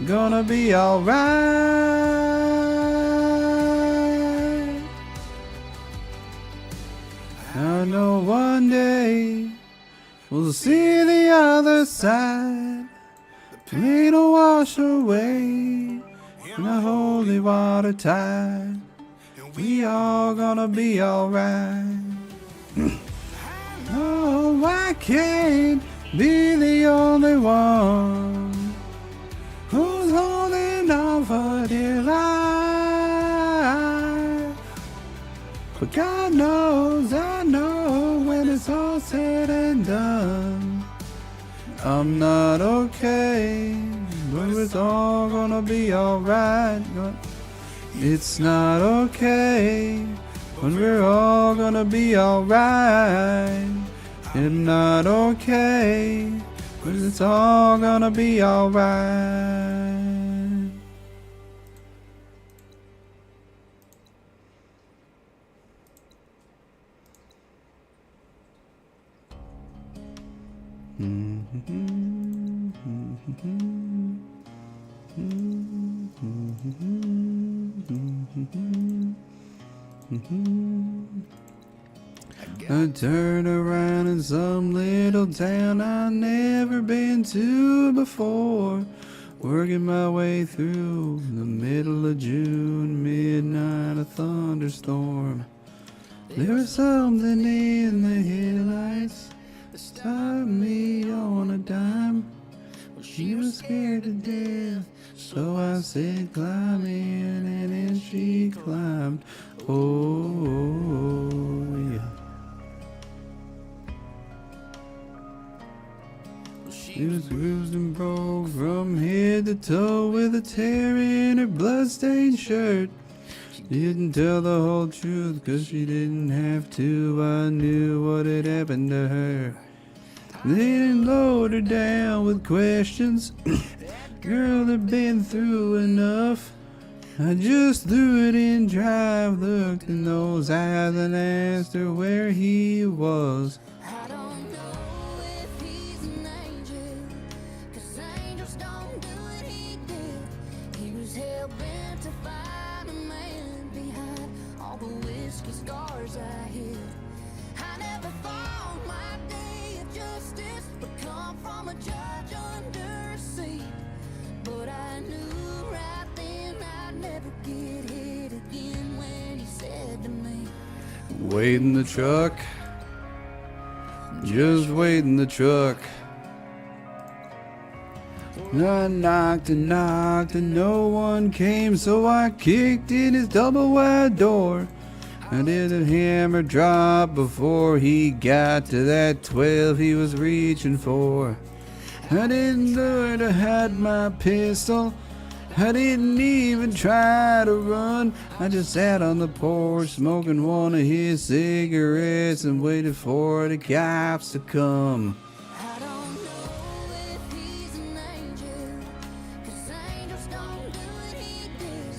Gonna be alright. I know one day we'll see the other side. Pain will wash away in the holy water tide. We all gonna be alright. Oh, I can't be the only one who's holding on for dear life. But God knows I know when it's all said and done, I'm not okay, but it's all gonna be alright. It's not okay, but we're all gonna be alright. It's not okay, but it's all gonna be alright. I turned around in some little town I'd never been to before, working my way through the middle of June, midnight, a thunderstorm. There was something in the headlights that stopped me on a dime. Well, she was scared to death, so I said climb in, and then she climbed. Oh, yeah. She was bruised and broke from head to toe with a tear in her bloodstained shirt. She didn't tell the whole truth 'cause she didn't have to. I knew what had happened to her. They didn't load her down with questions. Girl had been through enough. I just threw it in drive, looked in those eyes and asked her where he was. I don't know if he's an angel scars I hid. I never thought my day of justice would come from a judge under a seat. But I knew right then I'd never get hit again when he said to me, Wait in the truck. Just wait in the truck. I knocked and knocked and no one came, so I kicked in his double wide door. I did a hammer drop before he got to that 12 he was reaching for. I didn't do it, I had my pistol. I didn't even try to run. I just sat on the porch smoking one of his cigarettes and waited for the cops to come. I don't know if he's an angel, 'cause angels don't do what he did.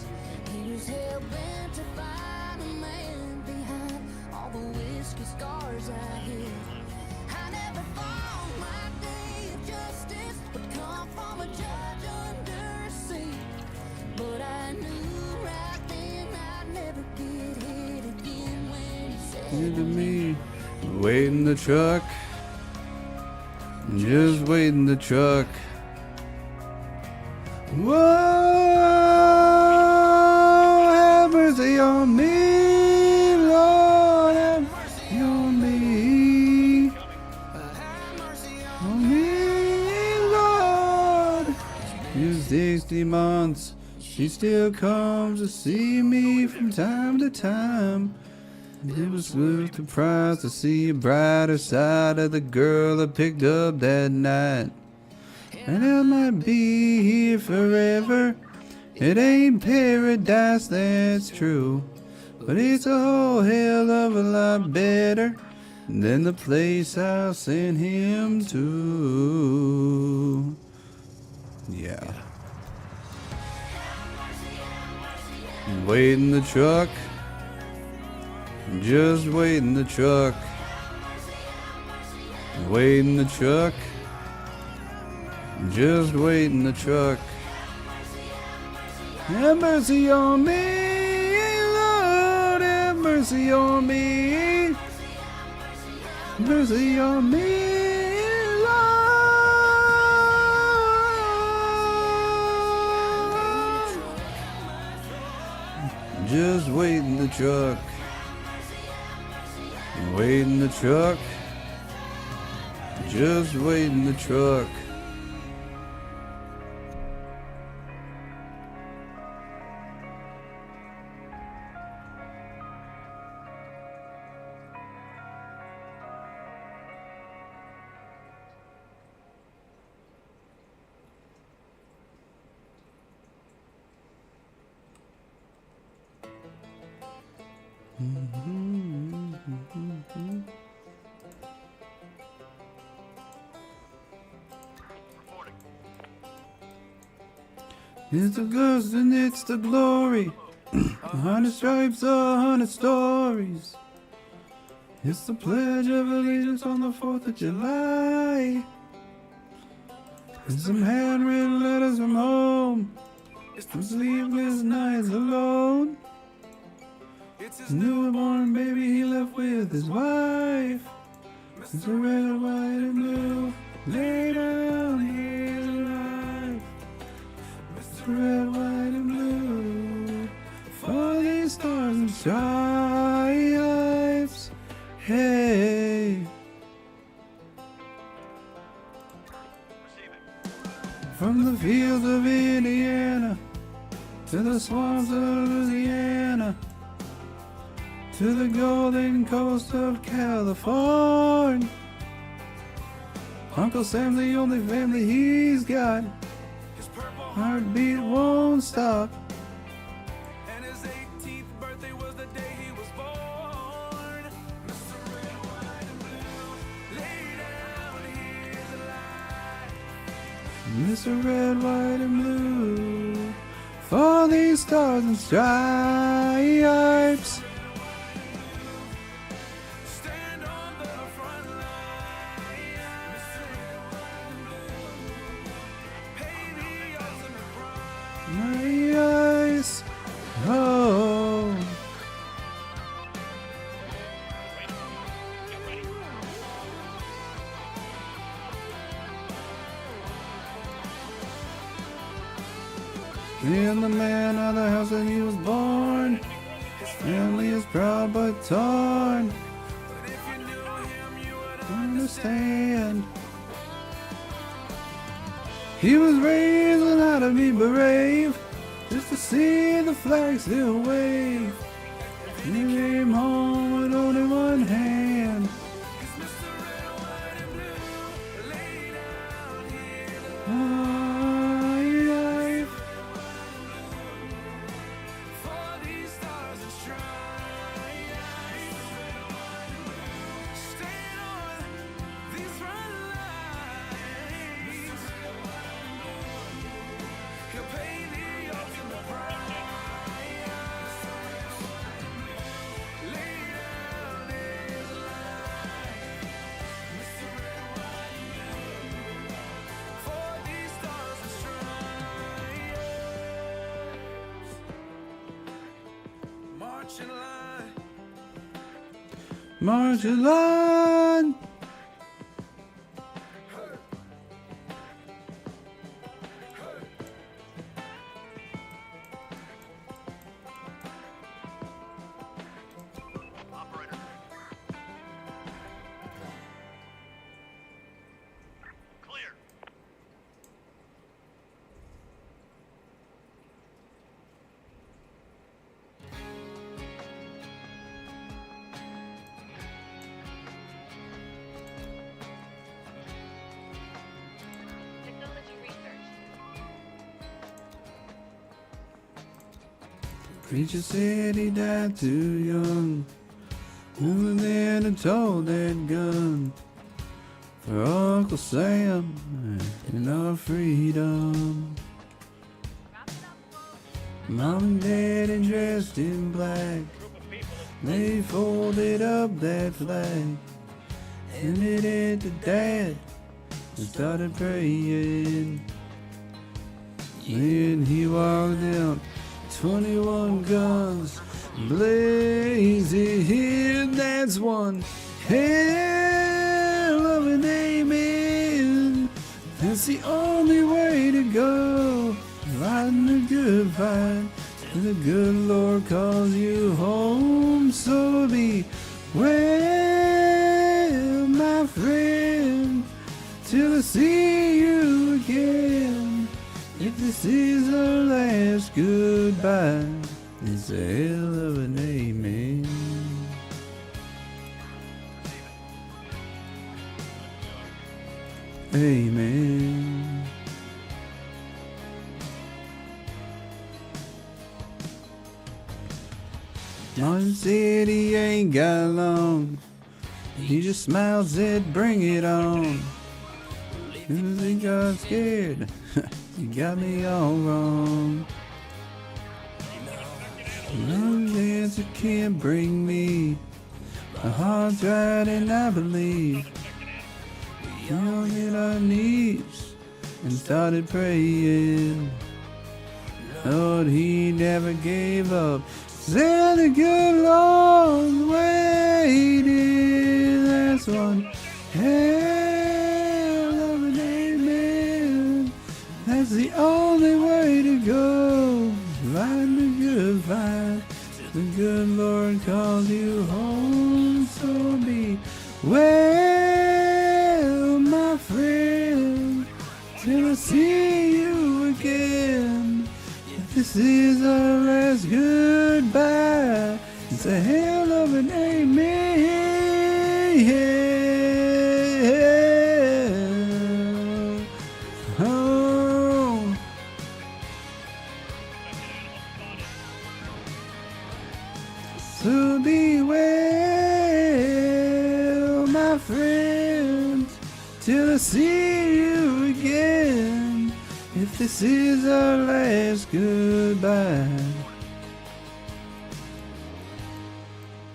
He was hell-bent to find a man behind all the whiskey scars I hid. I never thought my day of justice would come from a judge under a seat. But I knew right then I'd never get hit again when he said To me, wait in the truck. Just wait in the truck. Whoa, have mercy on me, Lord, have mercy on me. On me, Lord. It's 60 months. She still comes to see me from time to time. It was worth the price to see a brighter side of the girl I picked up that night. And I might be here forever. It ain't paradise, that's true. But it's a whole hell of a lot better than the place I'll send him to. Yeah. Wait in the truck. Just wait in the truck. Wait in the truck. Just wait in the truck. Have mercy on me, Lord, have mercy on me. Mercy on me, Lord. Just wait in the truck. Wait in the truck. Just wait in the truck. It's the ghost and it's the glory. 100 stripes, 100 stories. It's the Pledge of Allegiance on the 4th of July. It's some handwritten letters from home. It's some sleepless nights alone. It's his newborn baby he left with his wife. It's a red, white, and blue. Lay down here alive. It's red, white, and blue. For these stars and stripes. Hey. From the fields of Indiana to the swamps of Louisiana to the golden coast of California. Uncle Sam's the only family he's got. His heartbeat won't stop. And his 18th birthday was the day he was born. Mr. Red, White, and Blue, lay down his life. Mr. Red, White, and Blue. For these stars and stripes. My eyes, oh. In the man of the house that he was born. His family is proud but torn. Understand. He was raised on how to be brave, just to see the flag still wave. He came home with only one hand. March in line. Preacher said he died too young. Who then had told that gun for Uncle Sam and our freedom? Mom and Daddy dressed in black, they folded up that flag, handed it to Dad and started praying. Then he walked out, 21 guns blazing. That's one hell of an amen. That's the only way to go, fighting the good fight. The good Lord calls you home, so be well, my friend, till I see you again. If this is our last goodbye, it's a hell of an amen. Amen. Martin said he ain't got long. He just smiled, said bring it on. Soon as he got scared, you got me all wrong. No answer can't bring me. My heart's right and I believe. We all hit our knees and started praying. Lord, he never gave up. Said a good Lord waiting. That's one hell of an amen. That's the only way to go, fight the good fight. The good Lord calls you home, so be well, my friend, till I see you again. If this is our last goodbye, it's a hell of an amen. Oh. So be well, my friend, till I see you again. If this is our last goodbye,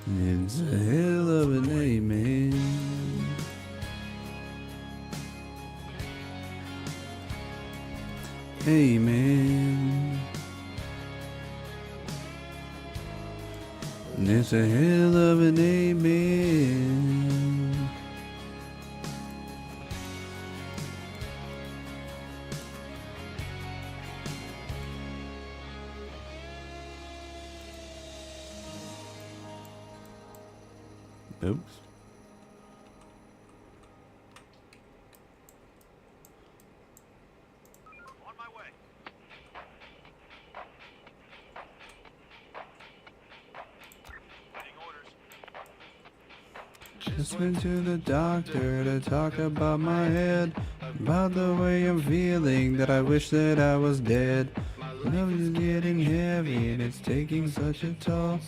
it's a hell of an amen. Amen. It's a hell of an amen. Oops. Just went to the doctor to talk about my head, about the way I'm feeling, that I wish that I was dead. Love is getting heavy and it's taking such a toll.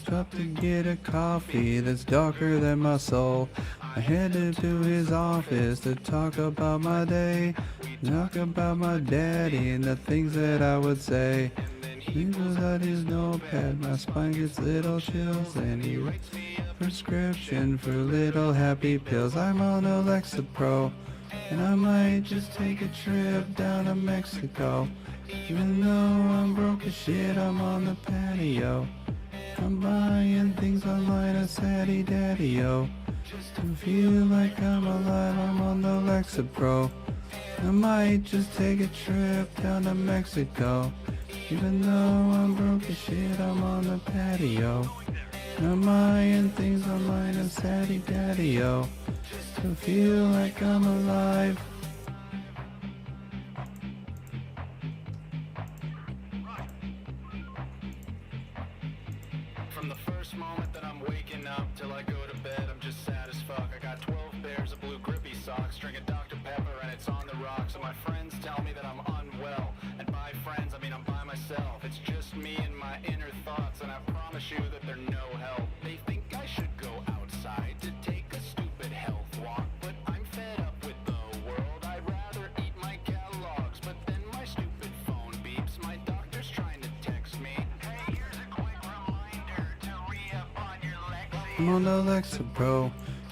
Stopped to get a coffee that's darker than my soul. I headed to his office to talk about my day, talk about my daddy and the things that I would say. He pulls out his notepad, my spine gets little chills, and he writes a prescription for little happy pills. I'm on Alexa Pro, and I might just take a trip down to Mexico. Even though I'm broke as shit, I'm on the patio. I'm buying things online, a saddy daddy-o. To feel like I'm alive, I'm on the Alexa Pro. I might just take a trip down to Mexico. Even though I'm broke as shit, I'm on the patio. I'm buying things online, a saddy daddy-o. To feel like I'm alive. From the first moment that I'm waking up till I go to bed, I'm just sad as fuck. I got 12 pairs of blue grippy socks, drinking Dr. Pepper and it's on the rocks. And my friends tell me that I'm unwell, and by friends I mean I'm by myself. It's just me and my inner thoughts, and I promise you that they're no help. They think I should go outside to take a stupid health walk, but I'm fed up with the world. I'd rather eat my Kellogg's, but then my stupid phone beeps. My doctor's trying to text me. Hey, here's a quick reminder to re-up on your Lexi. I'm on the Alexa Pro,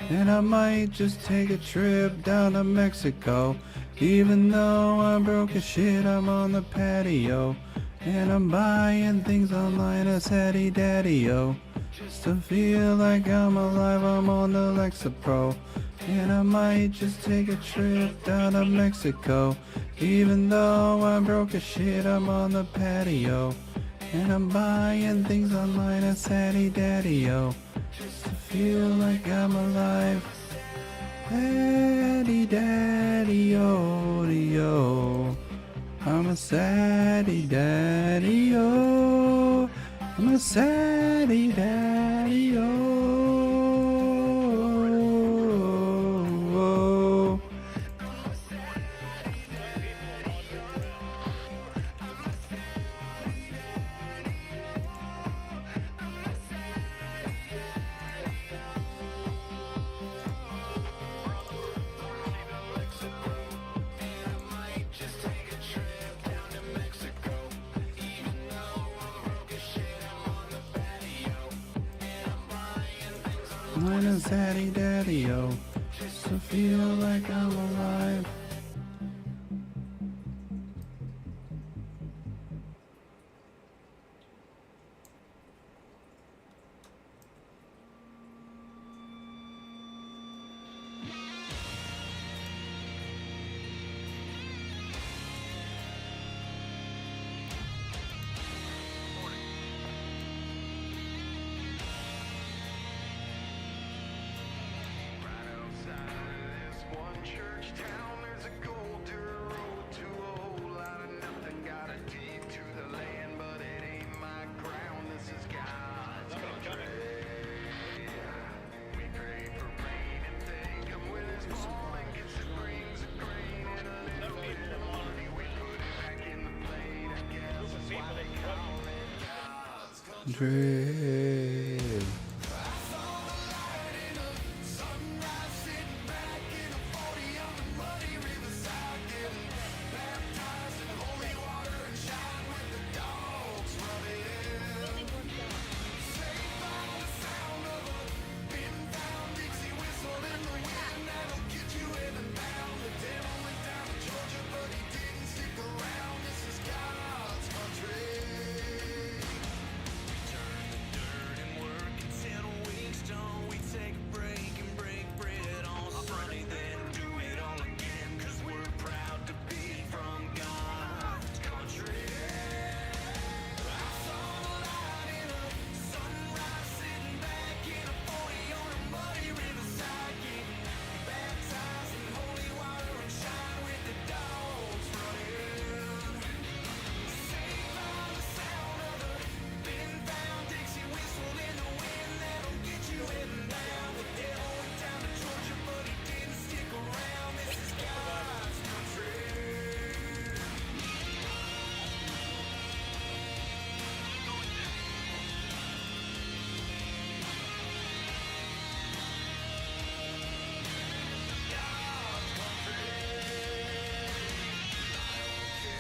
and I might just take a trip down to Mexico. Even though I'm broke as shit, I'm on the patio. And I'm buying things online, a saddy daddy-o. Just to feel like I'm alive, I'm on the Alexa Pro. And I might just take a trip down to Mexico. Even though I'm broke as shit, I'm on the patio. And I'm buying things online, a saddy daddy-o. Just to feel like I'm alive. Daddy daddy-o, yo. I'm a saddy daddy-o. I'm a saddy daddy-o. I'm a saddy daddy-o. Just to feel like I'm alive. Dread.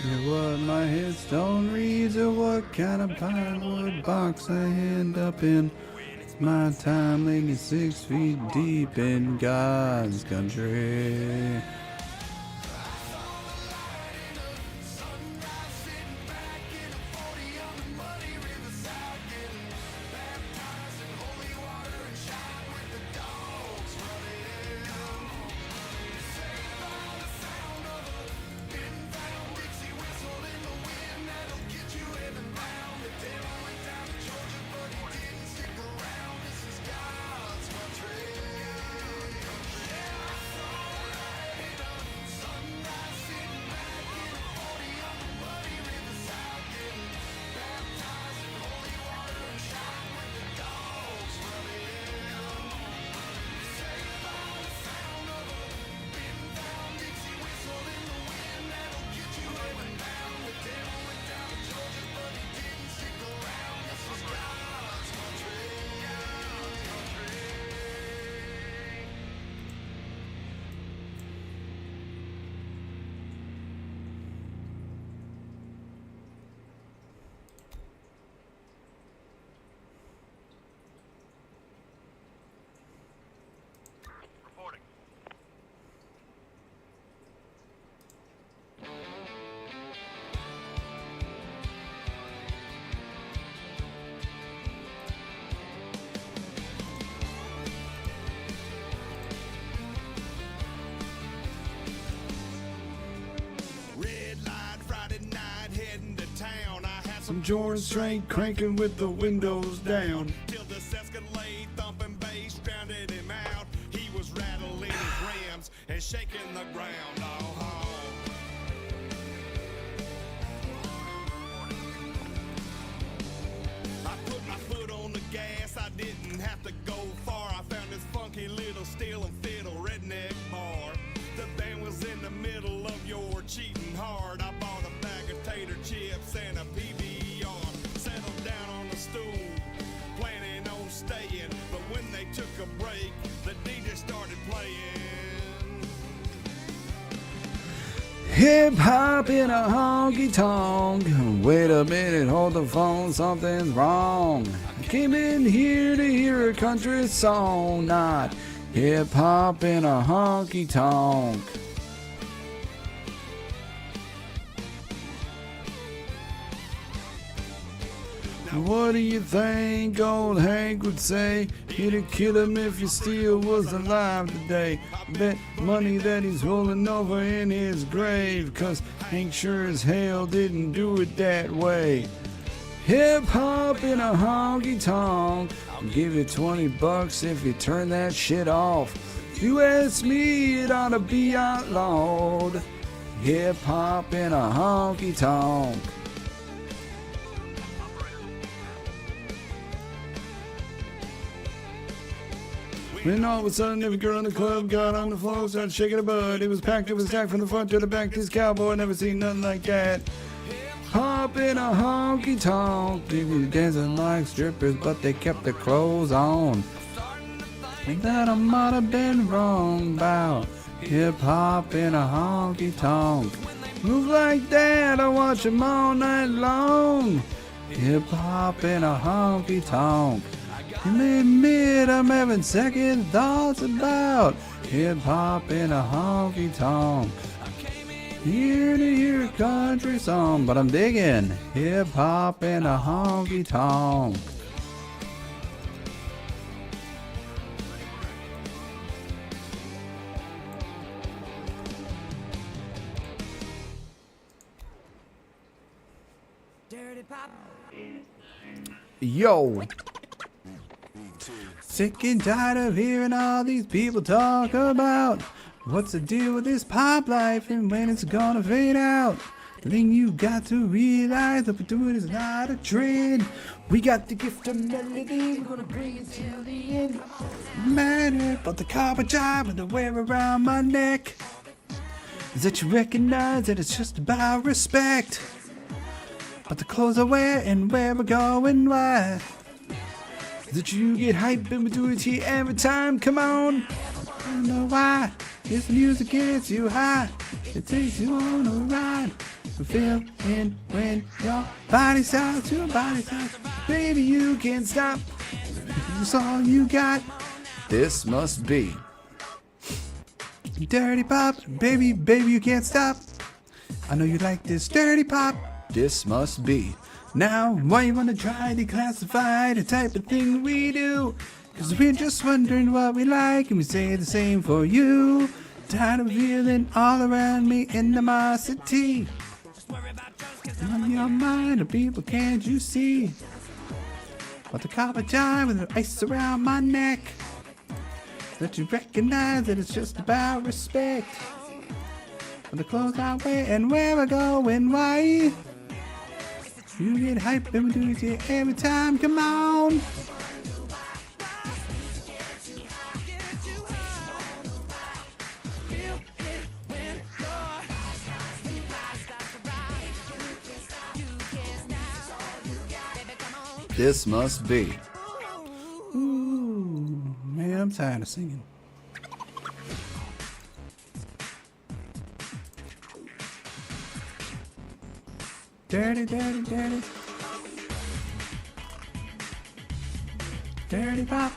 Yeah, what my headstone reads or what kind of plywood box I end up in. My time laying 6 feet deep in God's country. Some George Strait cranking with the windows down. Till this Escalade thumping bass drowned him out. He was rattling his rims and shaking the ground. Oh, I put my foot on the gas. I didn't have to go far. I found this funky little steel and fiddle redneck bar. The band was in the middle of your cheating hard. I bought a bag of tater chips and a PBR. Settled down on the stool, planning on staying. But when they took a break, the DJ started playing. Hip hop in a honky tonk. Wait a minute, hold the phone, something's wrong. I came in here to hear a country song, not hip hop in a honky tonk. What do you think old Hank would say? He'd have killed him if he still was alive today. Bet money that he's rolling over in his grave, 'cause Hank sure as hell didn't do it that way. Hip hop in a honky tonk. I'll give you $20 if you turn that shit off. If you ask me, it ought to be outlawed. Hip hop in a honky tonk. When all of a sudden every girl in the club got on the floor, started shaking her butt. It was packed, it was stacked from the front to the back. This cowboy never seen nothing like that. Hop in a honky tonk. They were dancing like strippers, but they kept their clothes on. And that I might have been wrong about hip hop in a honky tonk. Move like that, I watch them all night long. Hip hop in a honky tonk. You may admit I'm having second thoughts about hip hop in a honky tonk. Here to hear a country song, but I'm digging hip hop in a honky tonk. Yo. Sick and tired of hearing all these people talk about what's the deal with this pop life and when it's gonna fade out. The thing you got to realize that we're doing is not a trend. We got the gift of melody, we're gonna bring it till the end. Matter about the copper job and the wear around my neck is that you recognize that it's just about respect. But the clothes I wear and where we're going, why? That you get hype and we do it here every time, come on. I don't know why. This music gets you high. It takes you on a ride. Feel in when your body starts to body starts. Baby, you can't stop. That's all you got. This must be Dirty Pop. Baby, baby, you can't stop. I know you like this Dirty Pop. This must be. Now, why you wanna try to classify the type of thing we do? Cause we're just wondering what we like, and we say the same for you. Tired of feeling all around me animosity. On your mind, the people can't you see? But the copper jive with the ice around my neck. That you recognize that it's just about respect. For the clothes I wear and where I go and why. You get hyped and we do it to you every time, come on. This must be. Ooh, man, I'm tired of singing. Dirty, dirty, dirty. Dirty Pop.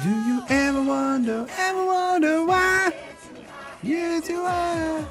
Do you ever wonder why? Yes, you are.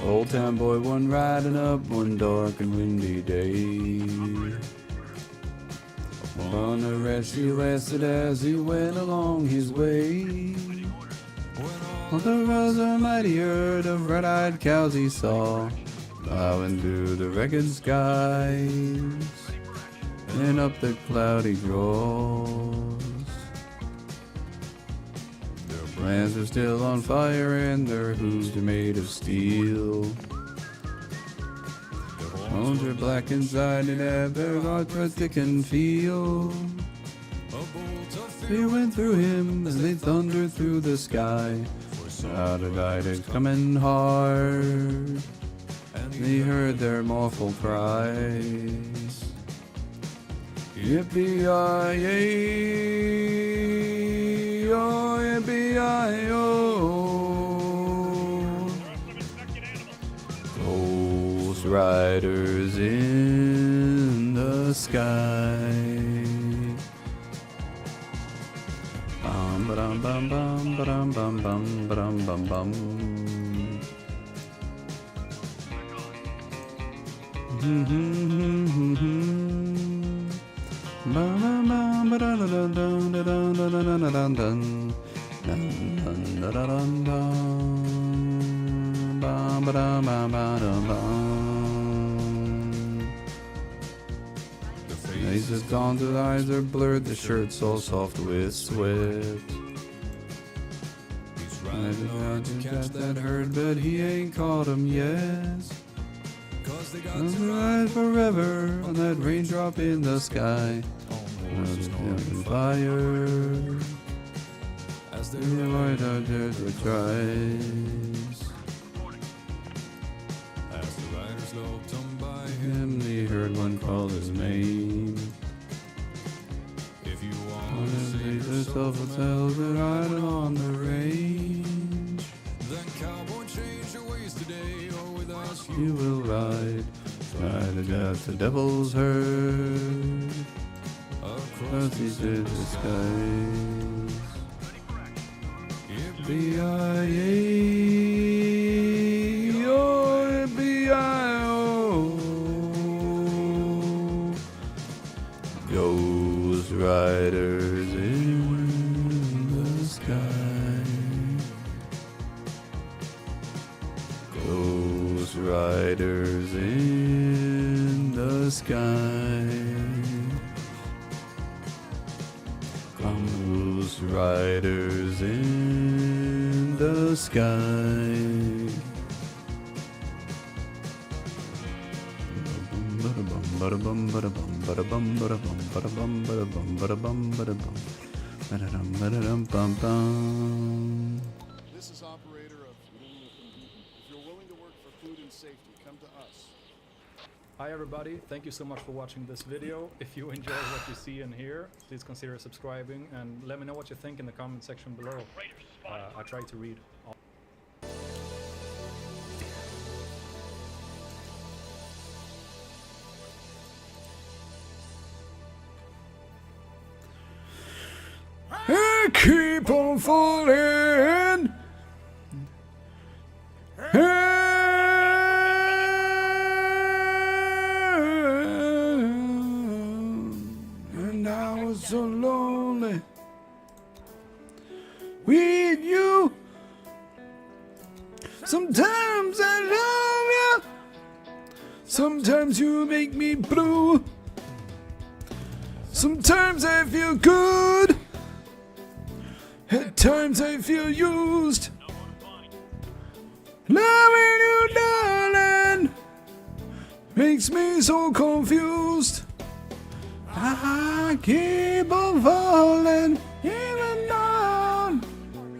Old town boy one riding up one dark and windy day. On the rest he rested as he went along his way. Well, there was a mighty herd of red-eyed cows he saw, plowing through the wrecked skies and up the cloudy draws. Their plants are still on fire and their hooves are made of steel. Their horns are black inside and have their hearts are thick and feel. They went through him as they thundered through the sky. Out of night is coming hard. They heard their mournful cries. Yippee-yi-yi-oh, yippee-yi-oh. Ghost riders in the sky. Bum bum bum bum bum bum bum bum bum. The face is gone, the eyes are blurred, the shirt's all soft with sweat. He's riding out to catch that herd, but he ain't caught him yet. Cause they got to ride forever on that raindrop in the sky. On fire as they ride out there to tries. As the riders loped on by him, they heard one call his name. If you want to save yourself a tale, but riding on the range. Then cowboy, change your ways today, or with us you will ride. Ride against the devil's herd across these the skies. Yippee-yi-yi-oh, yippee-yi-oh. Ghost riders in the sky. Ghost riders in the sky. Ba-da-bum, ba-da-bum, ba-da-bum, ba-da-bum, ba-da-bum, ba-da-bum, ba-da-bum, ba-da-bum. Ba-da-dum, ba-da-dum, bum, bum. This is operator of. If you're willing to work for food and safety, come to us. Hi everybody, thank you so much for watching this video. If you enjoy what you see and hear, please consider subscribing and let me know what you think in the comment section below. I try to read all. I keep on falling. And I was so lonely with you. Sometimes I love you. Sometimes you make me blue. Sometimes I feel good. At times I feel used. Loving you, darling, makes me so confused. I keep on falling, even on,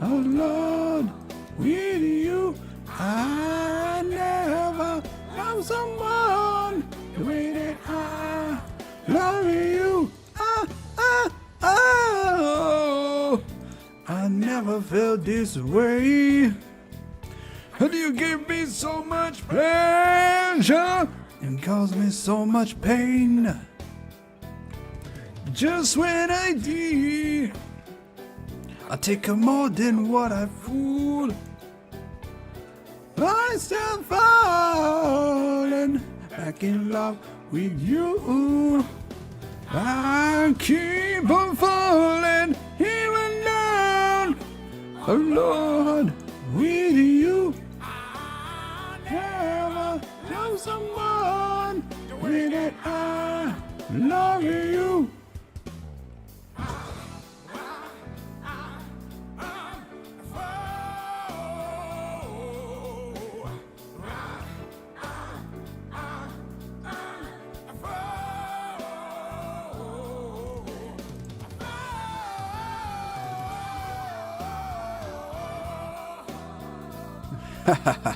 oh Lord, with you. I never love someone the way that I love you. Oh. I never felt this way. And you give me so much pleasure and cause me so much pain. Just when I did, I take more than what I fool. I still falling back in love with you. I keep on falling even down, oh Lord, with you. I never love someone with it. I love you. Ha ha ha.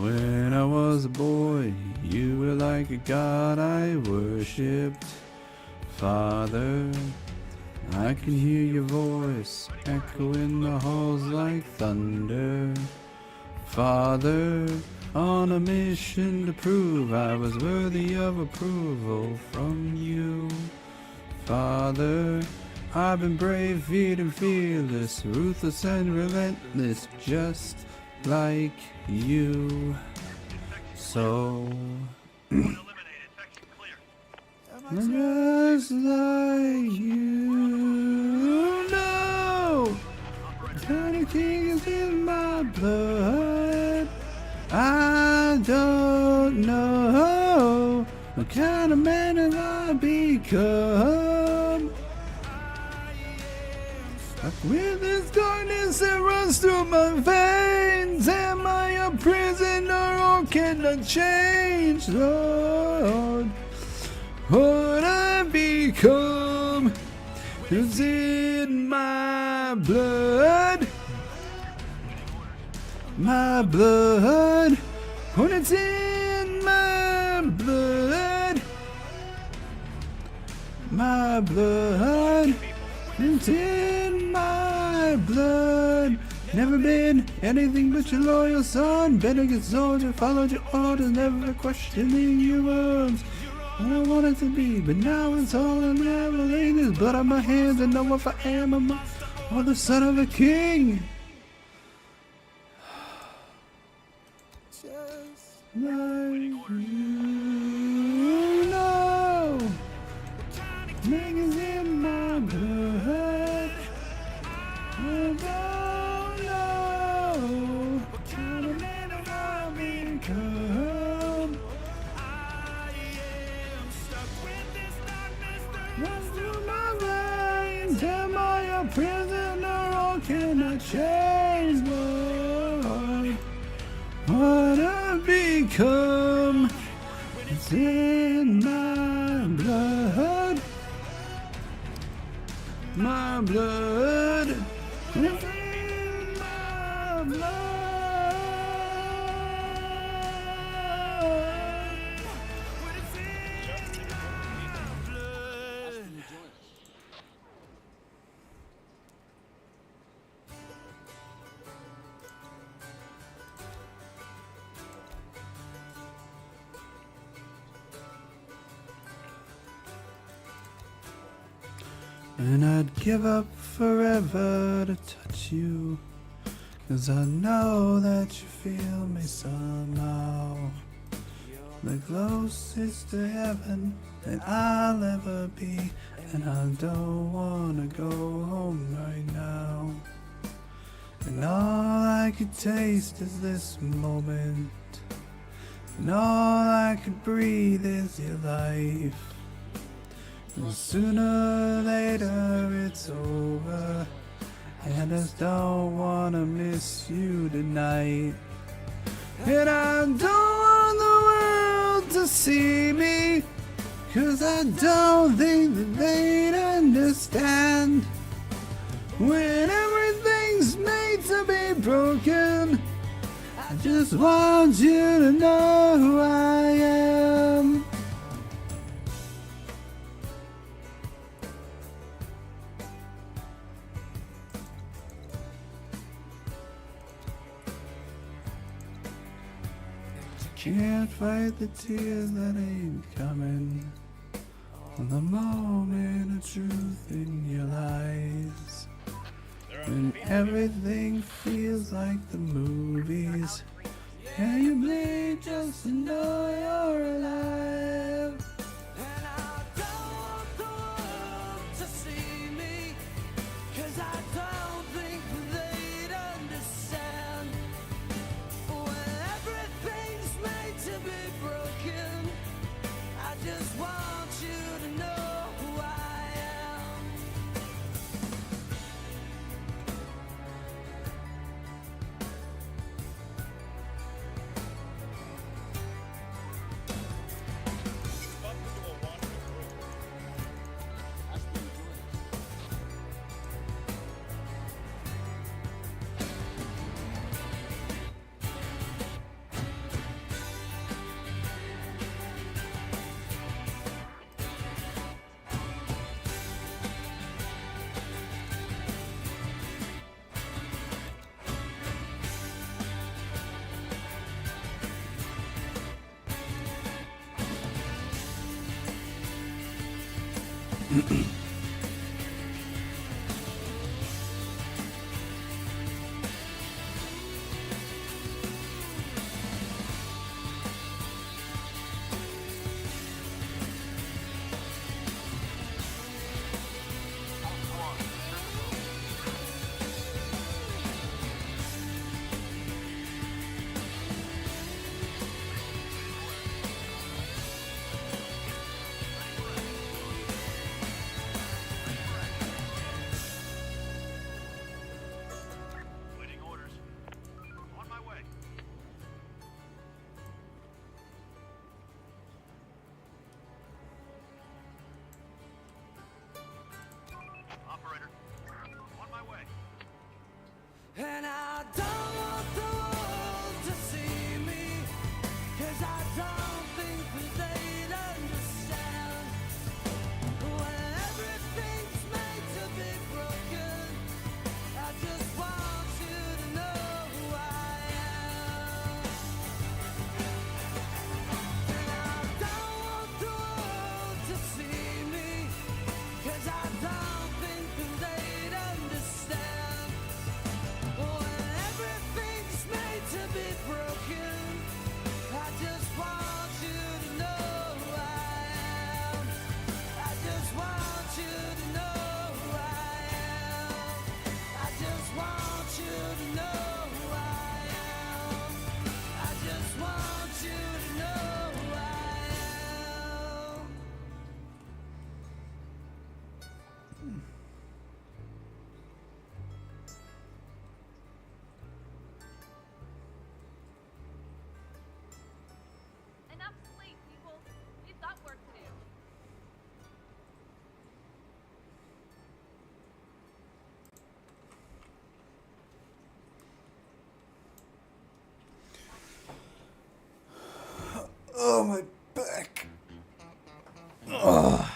When I was a boy, you were like a god I worshipped. Father, I can hear your voice echo in the halls like thunder. Father, on a mission to prove I was worthy of approval from you. Father, I've been brave, feared and fearless, ruthless and relentless, just like you. So just like you know, Tiny King is in my blood. I don't know What kind of man have I become? With this darkness that runs through my veins, am I a prisoner or can I change, Lord? What I become is in my blood. My blood. When it's in my blood. My blood. It's in my blood. Never been anything but your loyal son. Been a good soldier, followed your orders, never questioning your words. I wanted to be, but now it's all unraveling. There's blood on my hands, and know if I am or the son of a king. Just like you know, niggas in my blood. I don't know what kind of man have I become. Runs through my veins. Am I a prisoner or can I change, Lord? What I've become is in my blood. My blood. It's in my blood. And I'd give up forever to touch you, 'cause I know that you feel me somehow. The closest to heaven that I'll ever be, and I don't wanna go home right now. And all I could taste is this moment, and all I could breathe is your life. And sooner or later it's over, and I just don't wanna miss you tonight. And I don't want the world to see me, 'cause I don't think that they'd understand. When everything's made to be broken, I just want you to know who I am. Can't fight the tears that ain't coming. The moment of truth in your eyes. When everything feels like the movies. Can you bleed just to know you're alive? And I don't want the world to see me, 'cause I don't think they'd understand. When everything's made to be broken, I just want you to know who I am. And I don't want the world to see me, 'cause I don't think that they'd understand. When everything's made to be broken, I just want you to know who I am. And I don't want the world to see me, 'cause I don't think that they'd understand. When everything's made to be broken, I just want you to know who I am. I just want you to know who I am. I just want you to know who I am. I just want you to know who I am. Enough sleep, people. We've got work to do. Oh, my back. Ugh.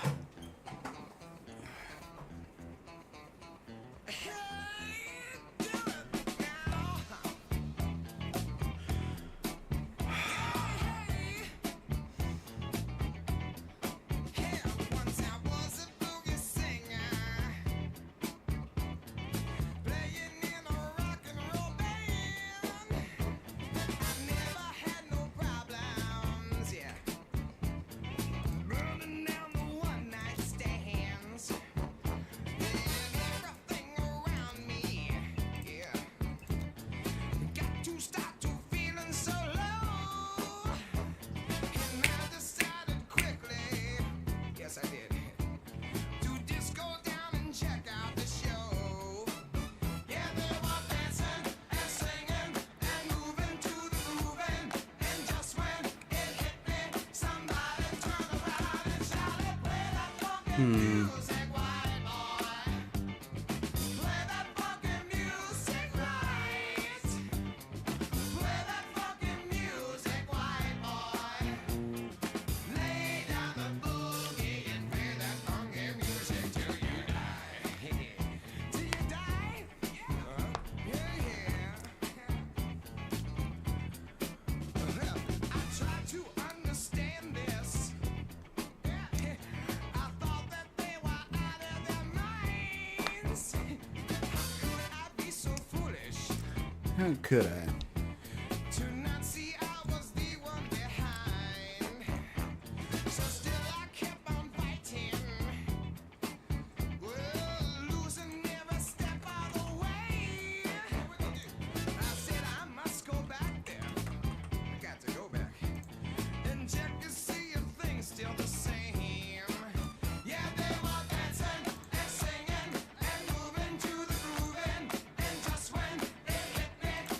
How could I?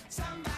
Somebody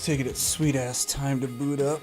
taking its sweet ass time to boot up.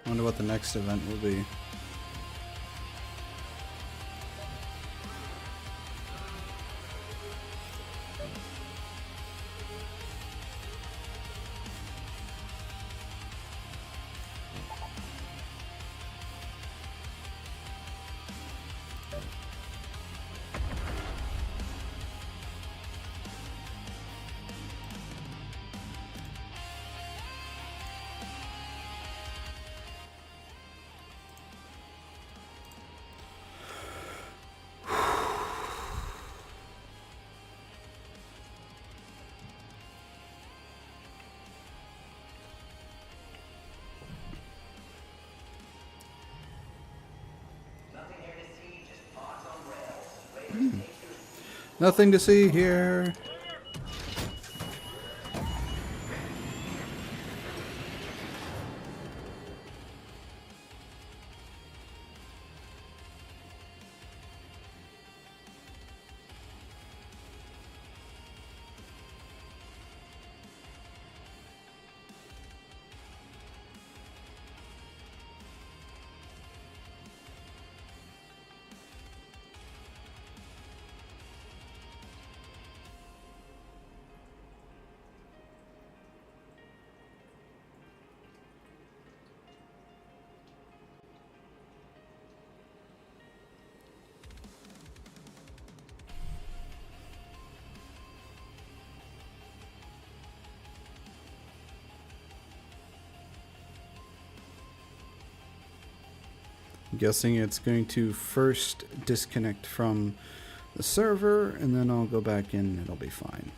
Wonder what the next event will be. Nothing to see here. I'm guessing it's going to first disconnect from the server, and then I'll go back in and it'll be fine.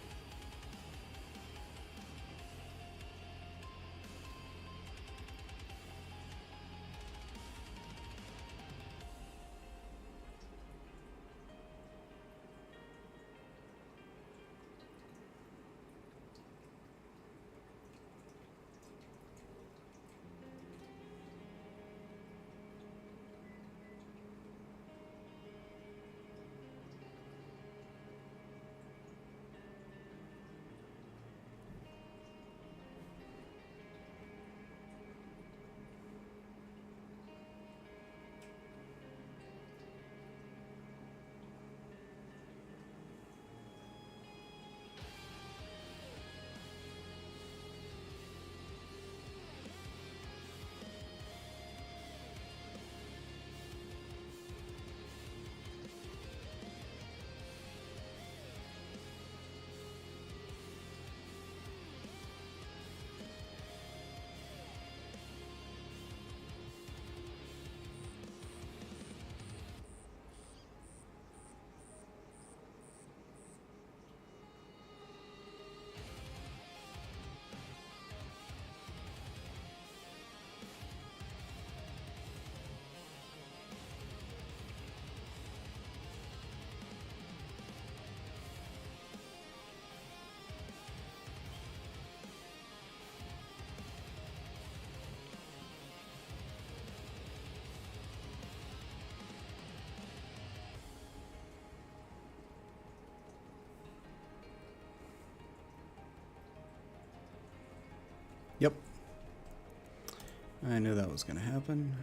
Yep. I knew that was going to happen.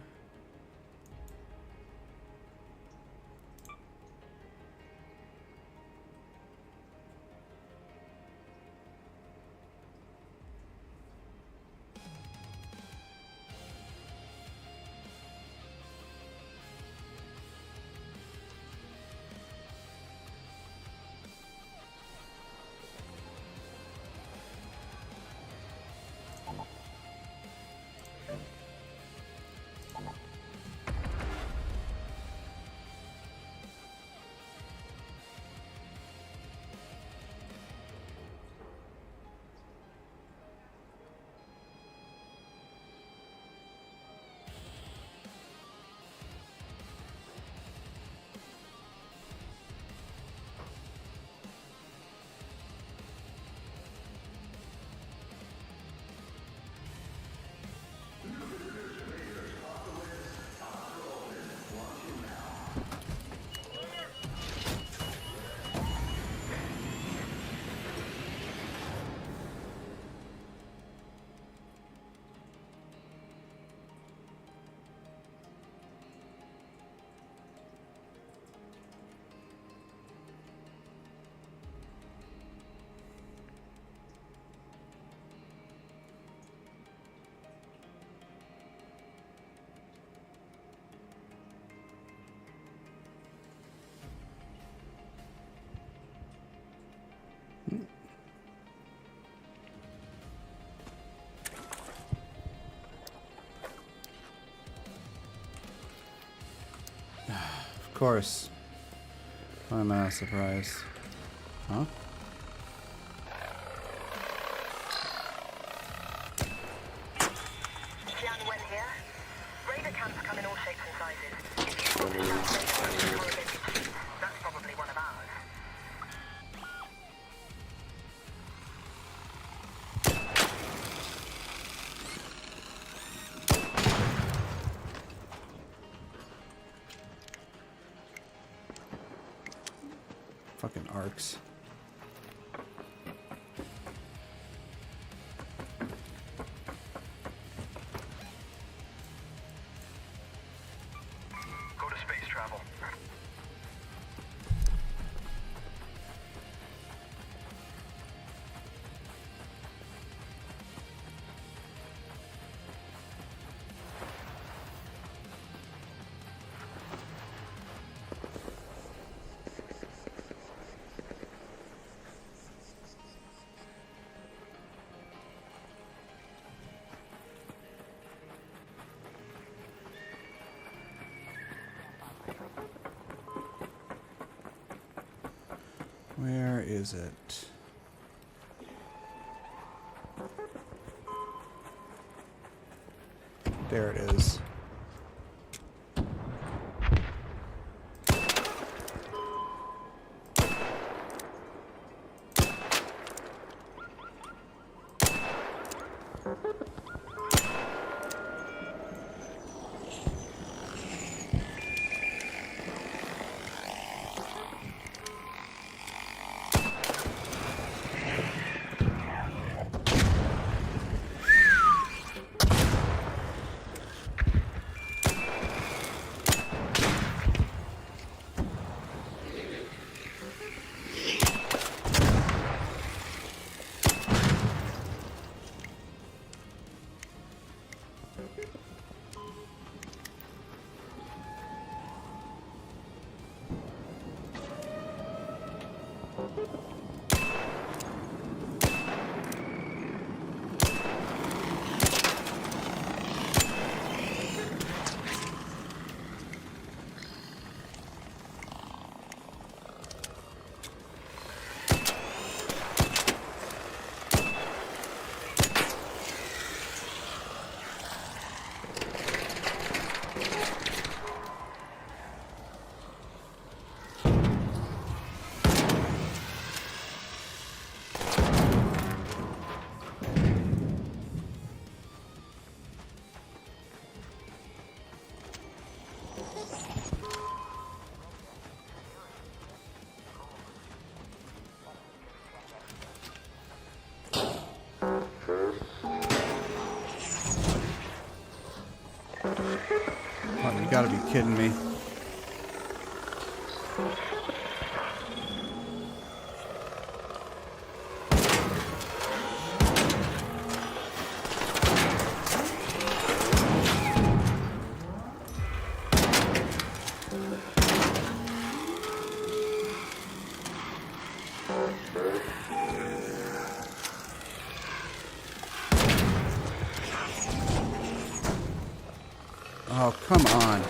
course. I'm surprised. Huh? Raider camps come in all shapes and sizes. If you spot a Raider that's probably one of ours. Fucking arcs. Go to space travel. Where is it? There it is. Oh, you gotta be kidding me. Oh, come on.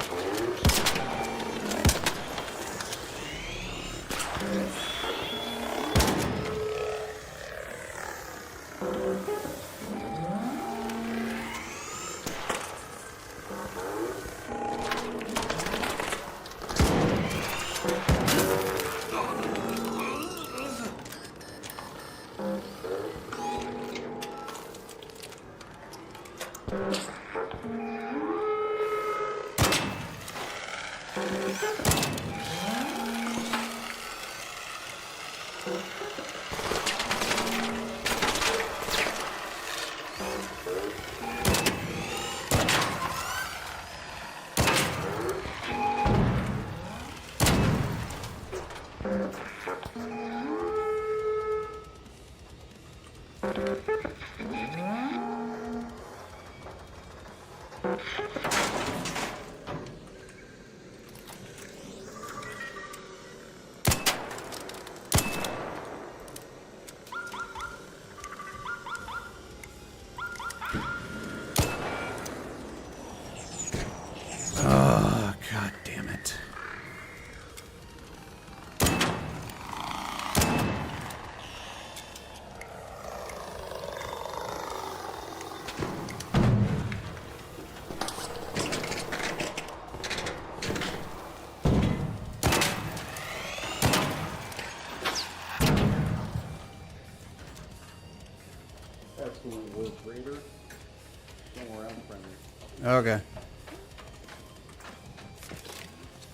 Oh, God damn it. Okay.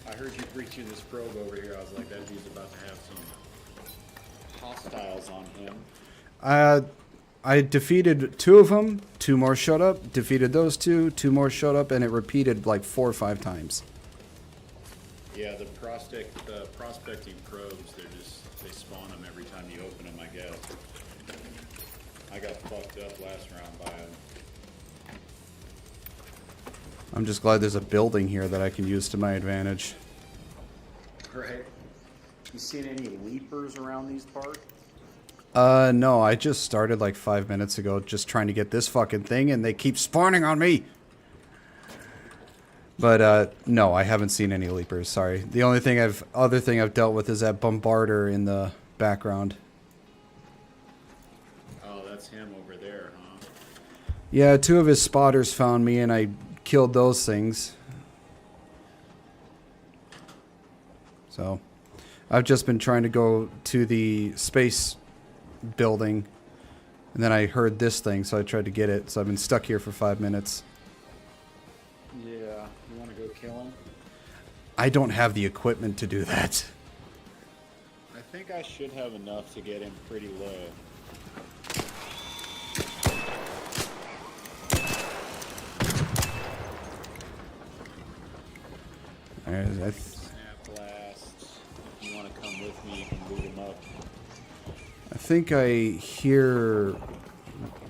I heard you breaching this probe over here. I was like, that dude's about to have some hostiles on him. I defeated 2 of them. 2 more showed up. Defeated those 2. 2 more showed up, and it repeated like 4 or 5 times. Yeah, the prospecting probes, they spawn them every time you open them, I guess. I got fucked up last round by them. I'm just glad there's a building here that I can use to my advantage. Right. You seen any leapers around these parts? No, I just started like 5 minutes ago just trying to get this fucking thing, and they keep spawning on me! But, no, I haven't seen any leapers, sorry. The only thing other thing I've dealt with is that bombarder in the background. Oh, that's him over there, huh? Yeah, 2 of his spotters found me, and I killed those things. So, I've just been trying to go to the space building, and then I heard this thing, so I tried to get it. So I've been stuck here for 5 minutes. Yeah, you want to go kill him? I don't have the equipment to do that. I think I should have enough to get him pretty low. Snap blast. If you want to come with me, you can boot him up. I think I hear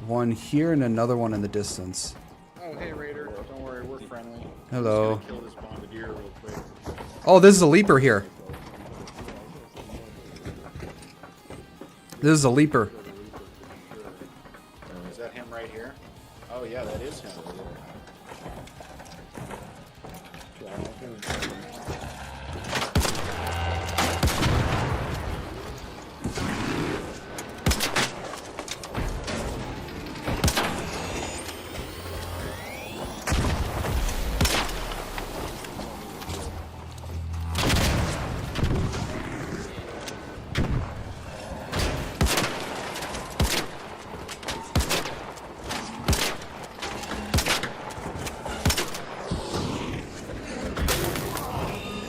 one here and another one in the distance. Oh, hey Raider. Don't worry, we're friendly. Hello. I'm just gonna kill this bombardier real quick. Oh, this is a leaper here. This is a leaper. Is that him right here? Oh yeah, that is him.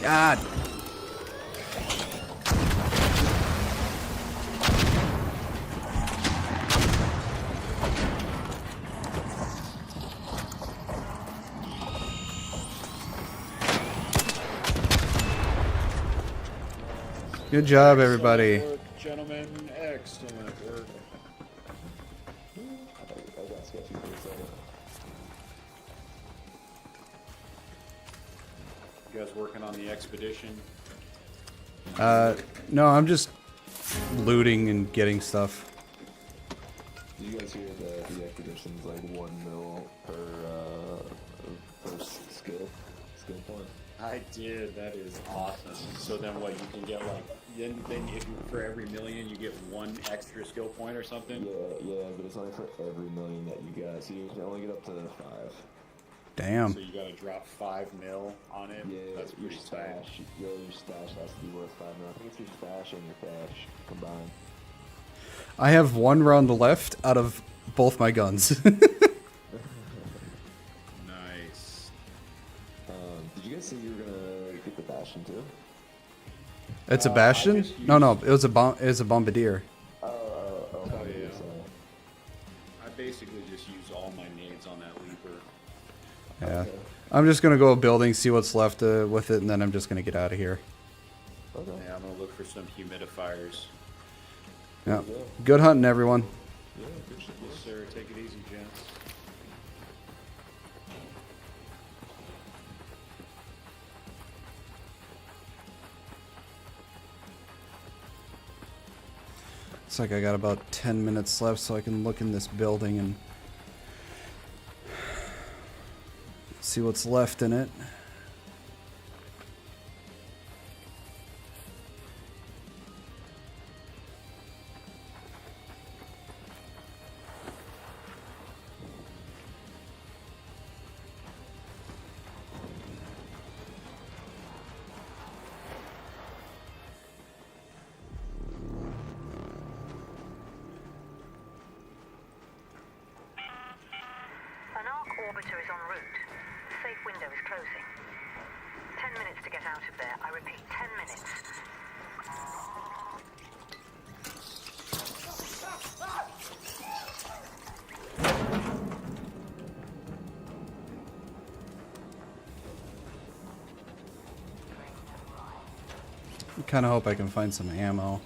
God. Good job, everybody. Excellent work, gentlemen, excellent work. You guys working on the expedition? No, I'm just looting and getting stuff. Do you guys hear the expedition's like 1 mil per skill point? I did. That is awesome. So then, what you can get like then if you, for every million you get 1 extra skill point or something. Yeah, but it's only for every million that you got. So you can only get up to 5. Damn. So you got to drop 5 mil on it. Yeah, that's pretty tight. Your stash has to be worth 5 mil. I think it's your stash and your cash combined. I have 1 round left out of both my guns. Nice. Did you guys say you were gonna get the Bastion too? It's a Bastion? No, it was a bombardier. Oh yeah. I basically just use all my nades on that leaper. Yeah. Okay. I'm just gonna go a building, see what's left with it, and then I'm just gonna get out of here. Okay. Yeah, I'm gonna look for some humidifiers. Yeah. Good hunting, everyone. Yeah, good shit. Yes, sir. Take it easy, gents. Looks like I got about 10 minutes left, so I can look in this building and see what's left in it. An arc orbiter is en route. The safe window is closing. 10 minutes to get out of there. I repeat, 10 minutes. I kind of hope I can find some ammo.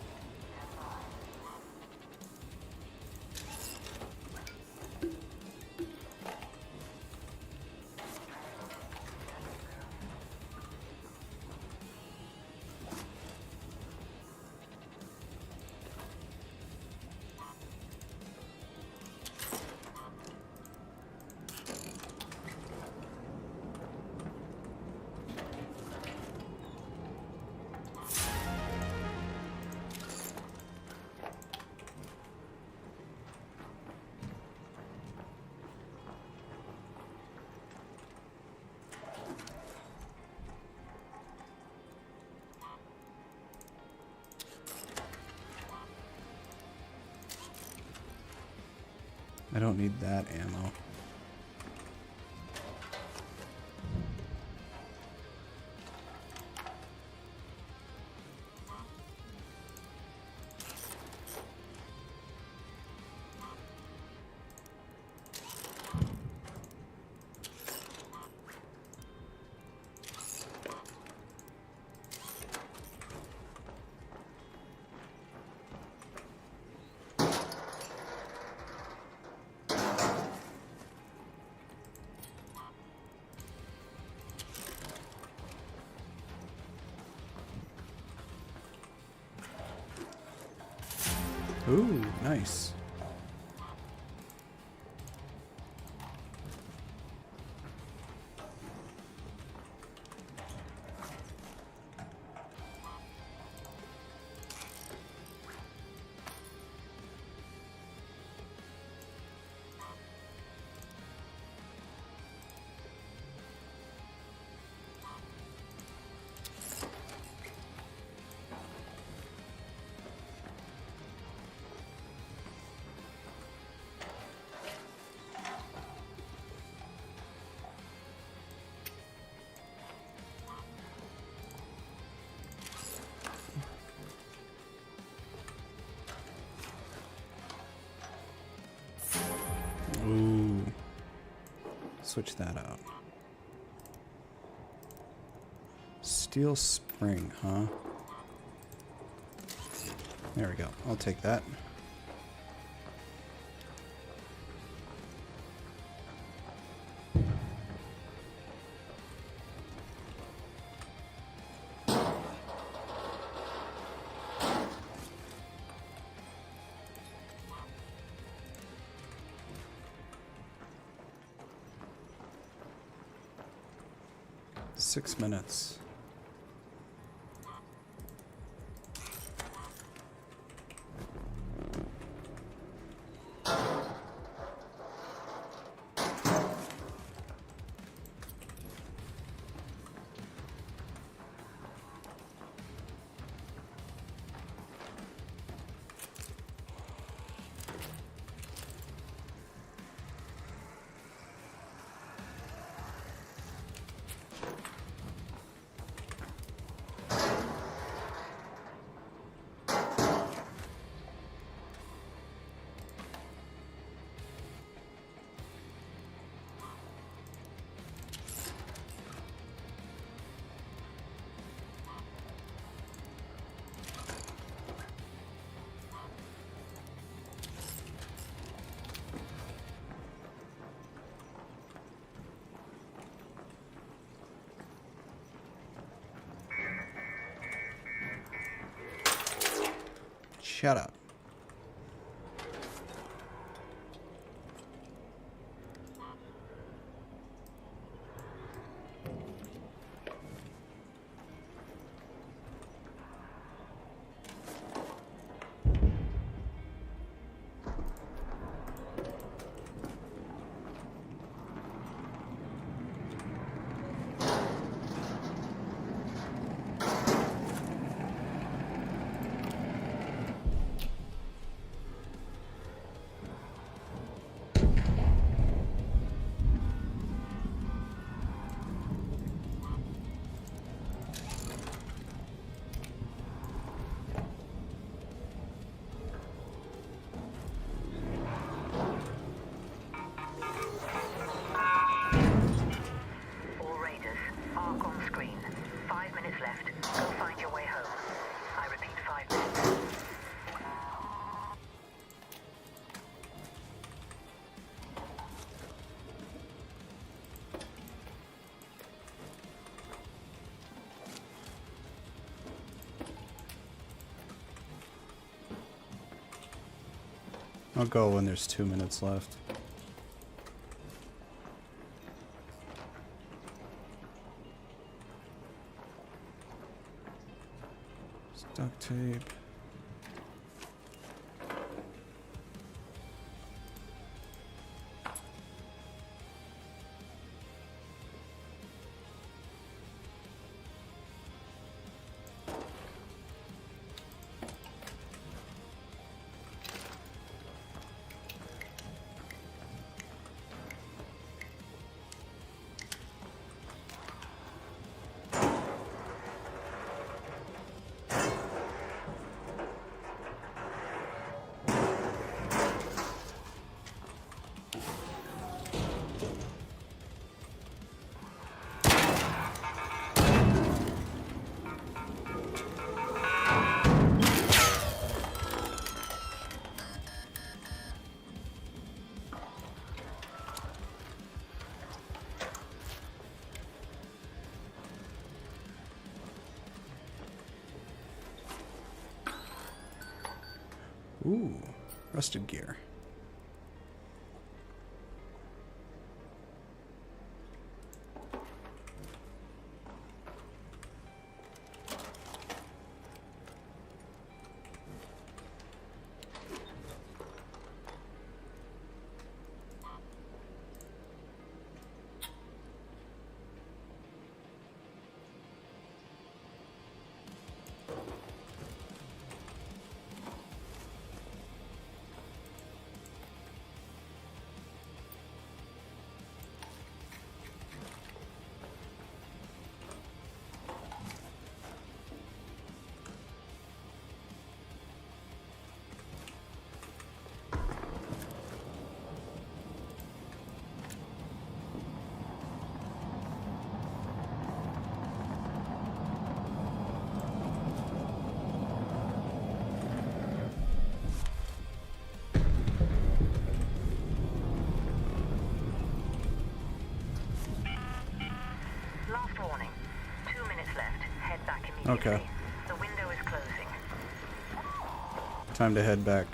I don't need that ammo. Ooh, nice. Ooh. Switch that out. Steel spring, huh? There we go. I'll take that. Six minutes. Shut up. I'll go when there's 2 minutes left. Duct tape. Ooh, rusted gear. Last warning. 2 minutes left. Head back immediately. Okay. The window is closing. Time to head back.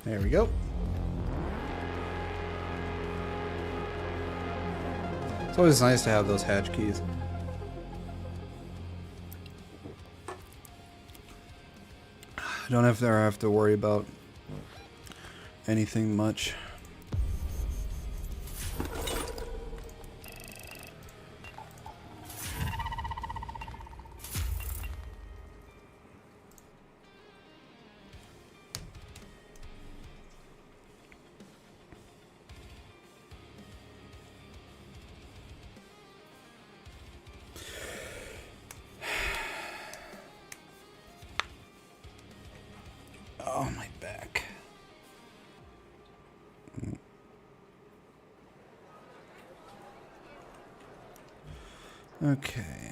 There we go. It's always nice to have those hatch keys. I don't have to worry about anything much. Oh, my back. Okay.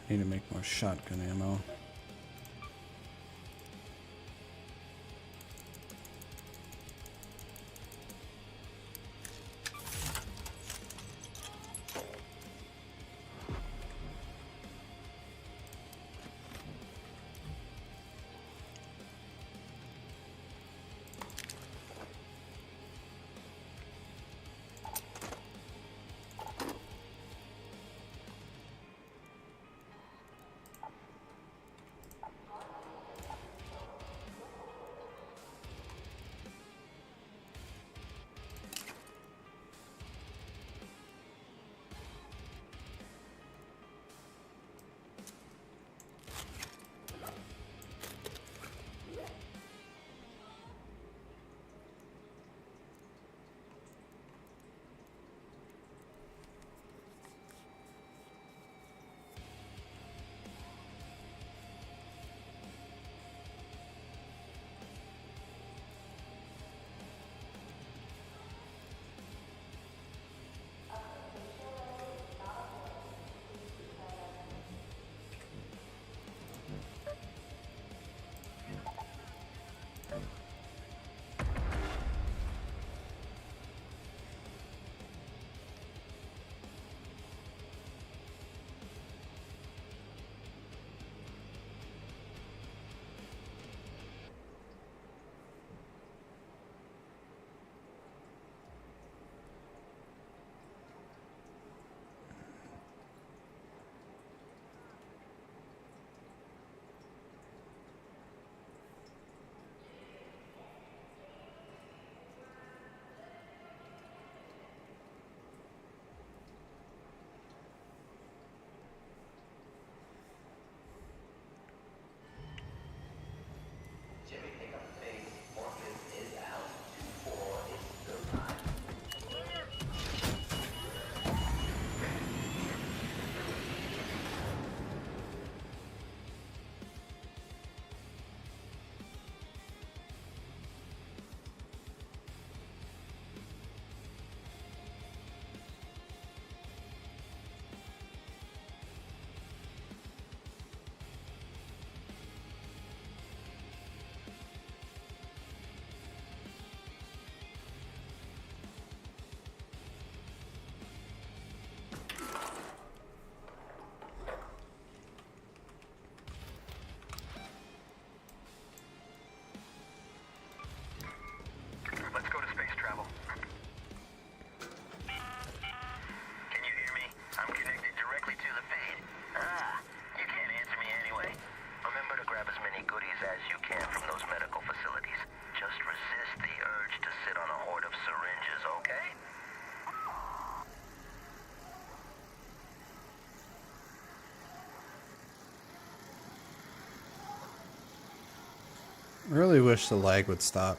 Need to make more shotgun ammo. Really wish the lag would stop.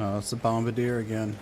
Oh, it's the bombardier again.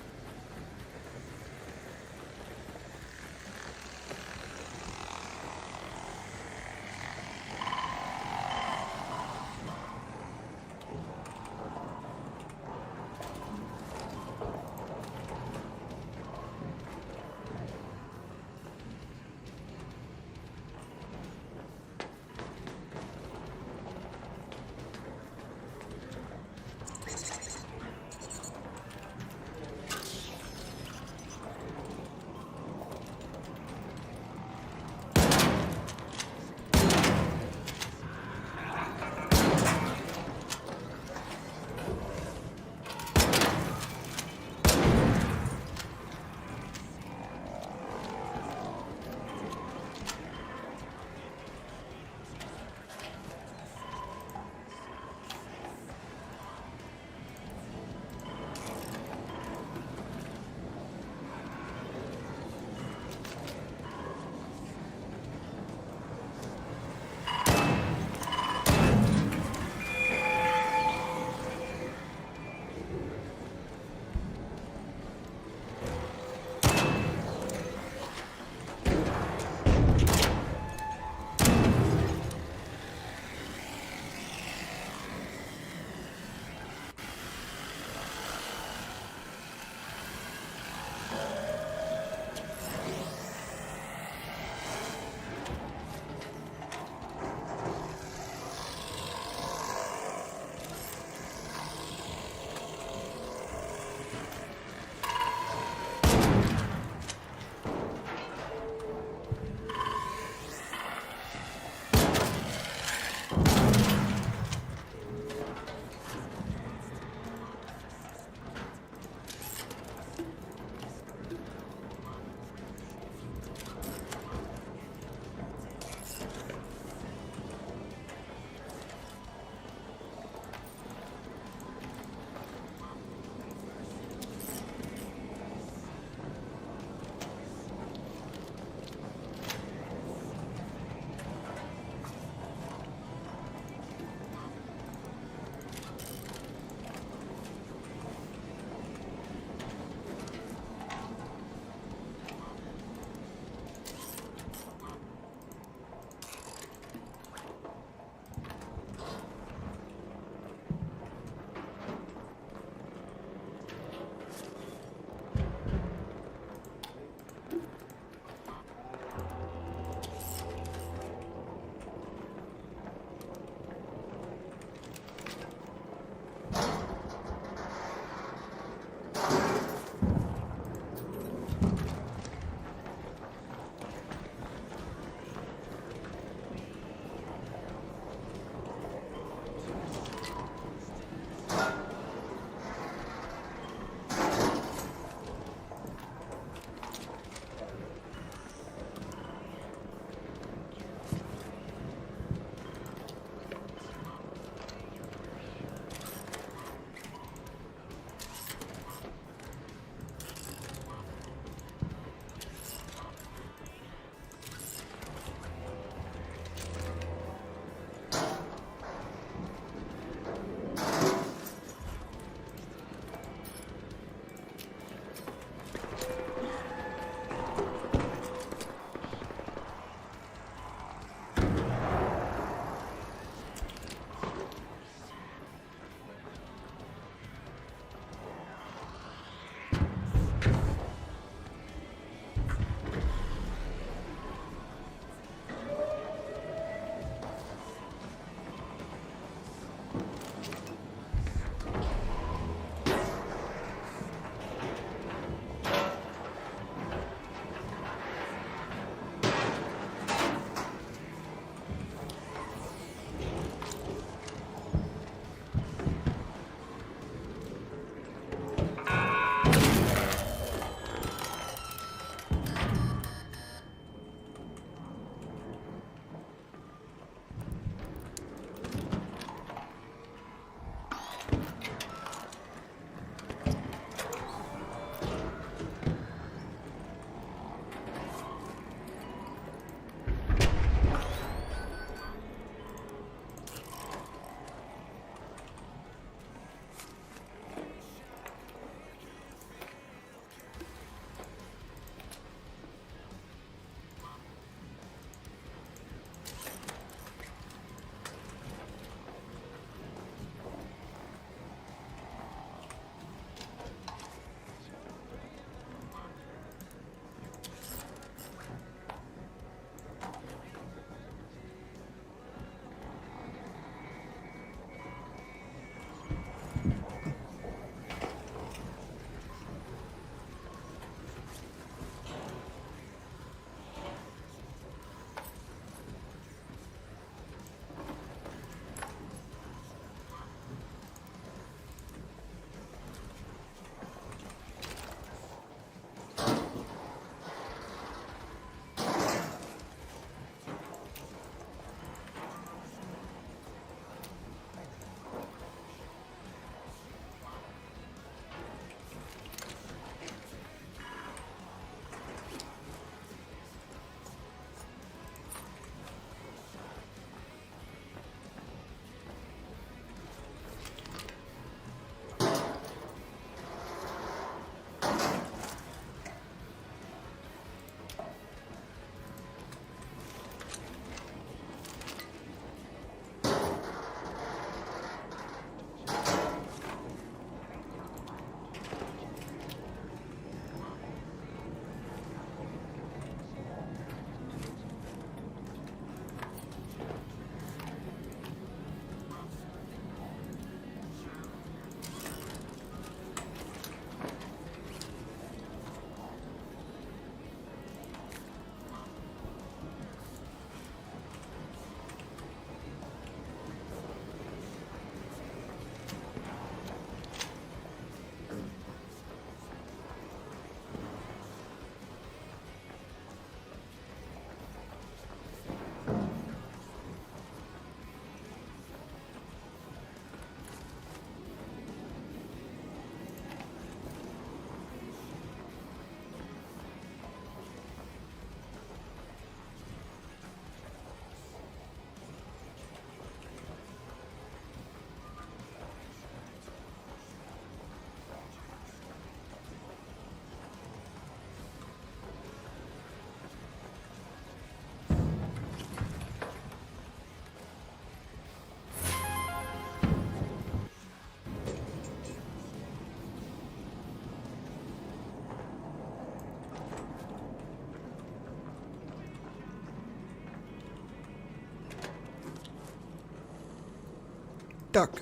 Duck.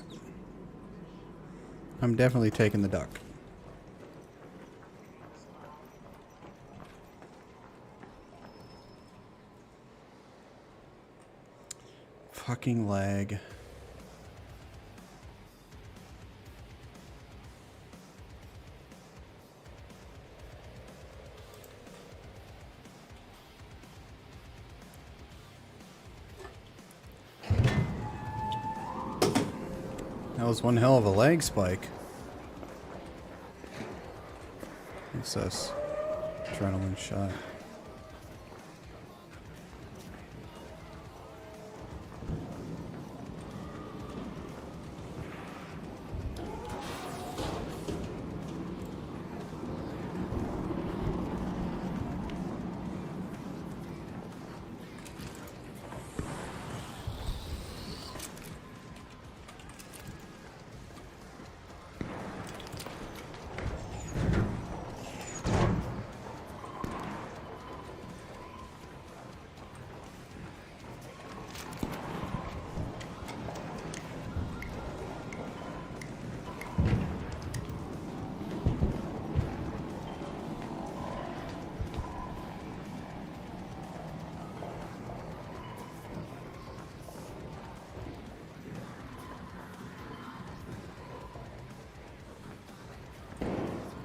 I'm definitely taking the duck. Fucking lag. That was one hell of a lag spike. What's this? Adrenaline shot.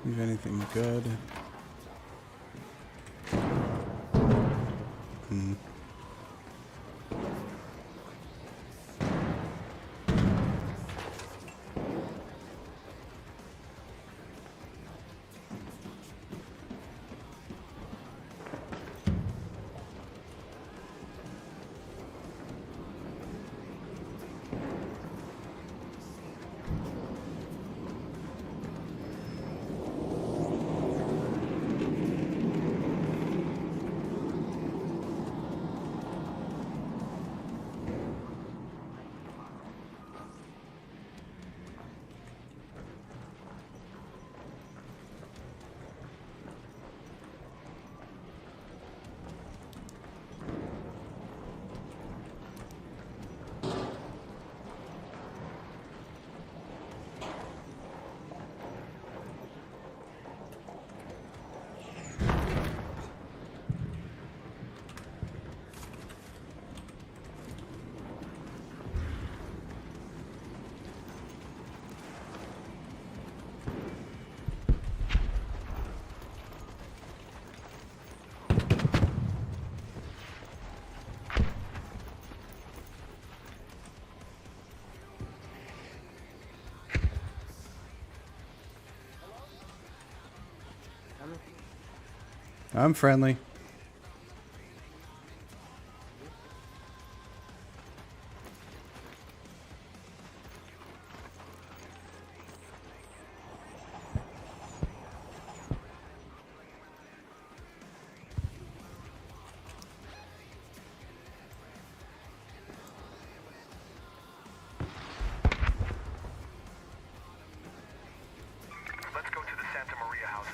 Leave anything good? Hmm. I'm friendly. Let's go to the Santa Maria houses.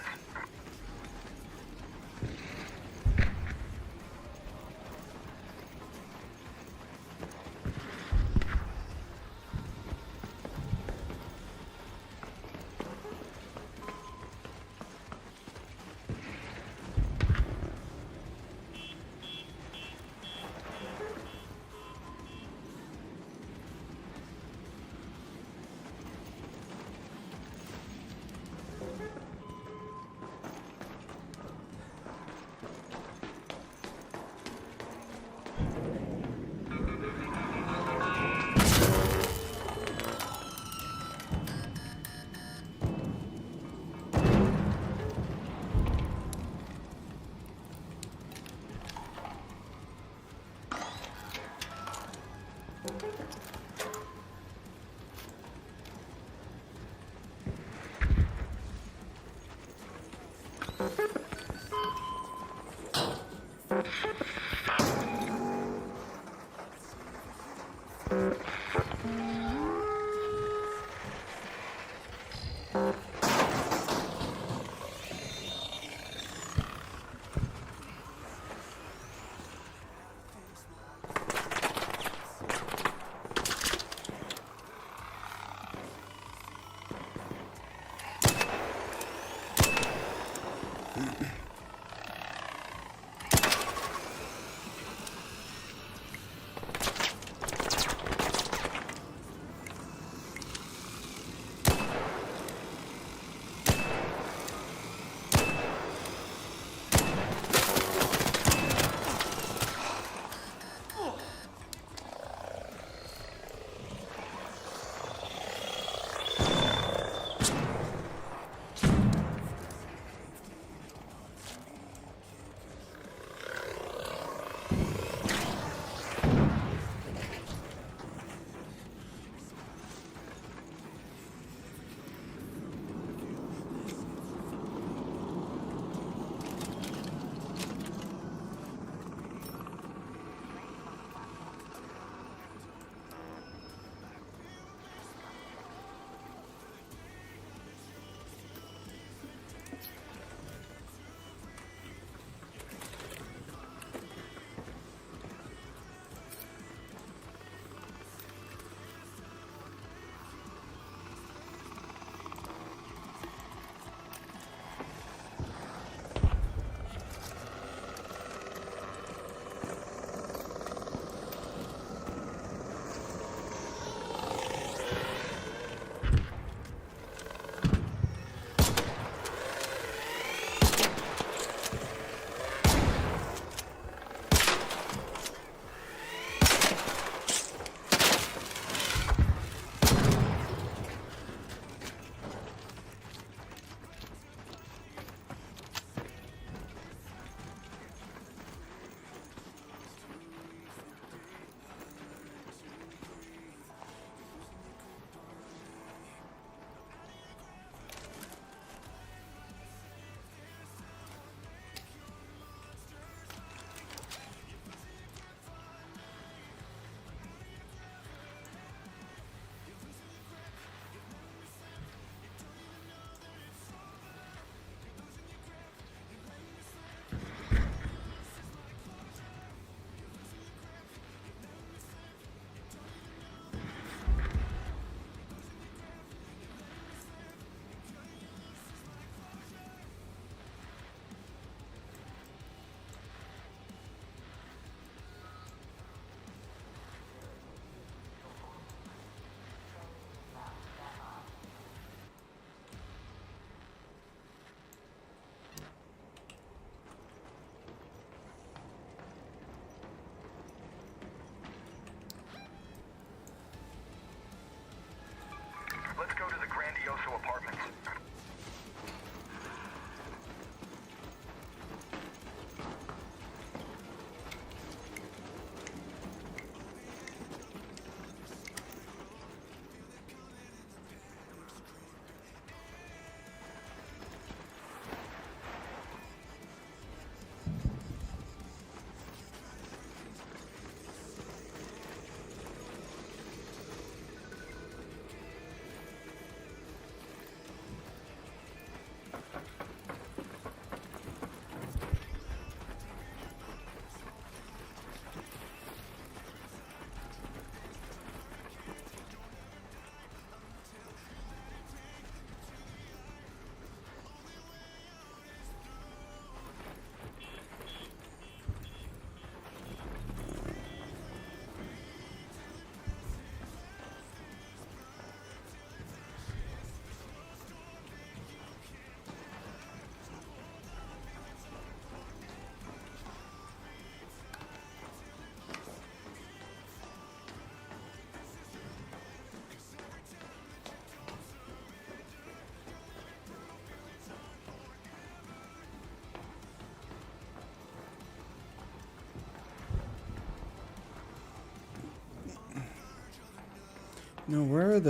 No, where's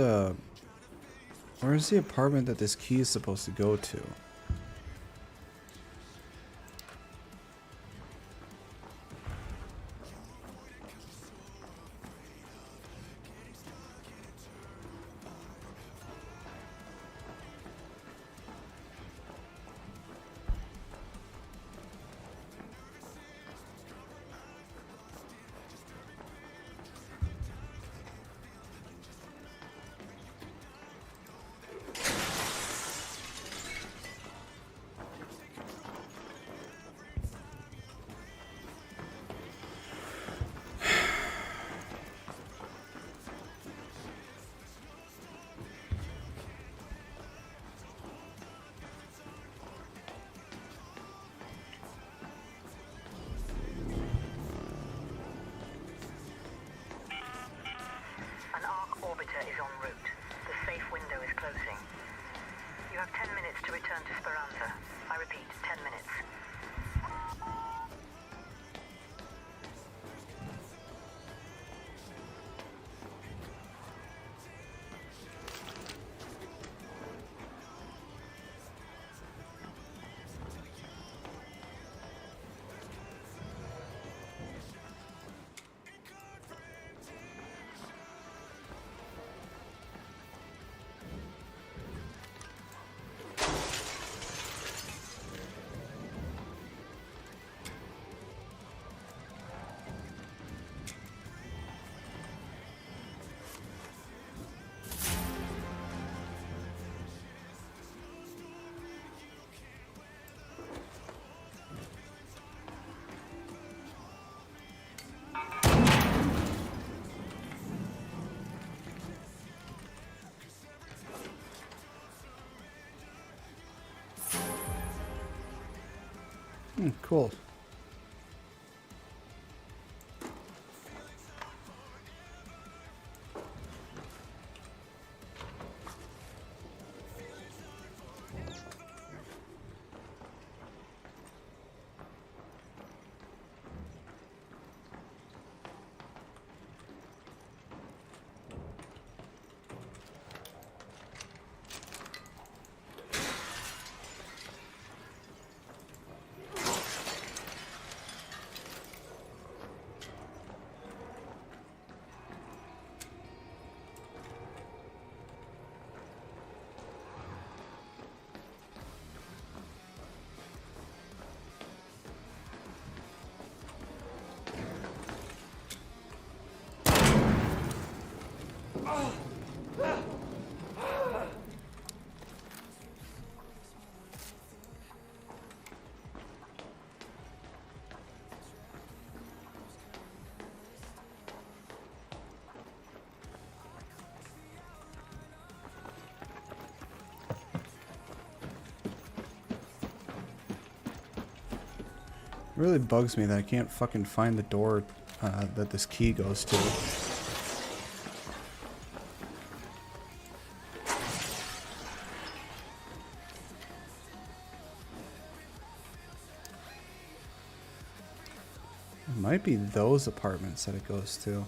the apartment that this key is supposed to go to? An arc orbiter is en route. The safe window is closing. You have 10 minutes to return to Speranza. I repeat, 10 minutes. Cool. It really bugs me that I can't fucking find the door that this key goes to. It might be those apartments that it goes to.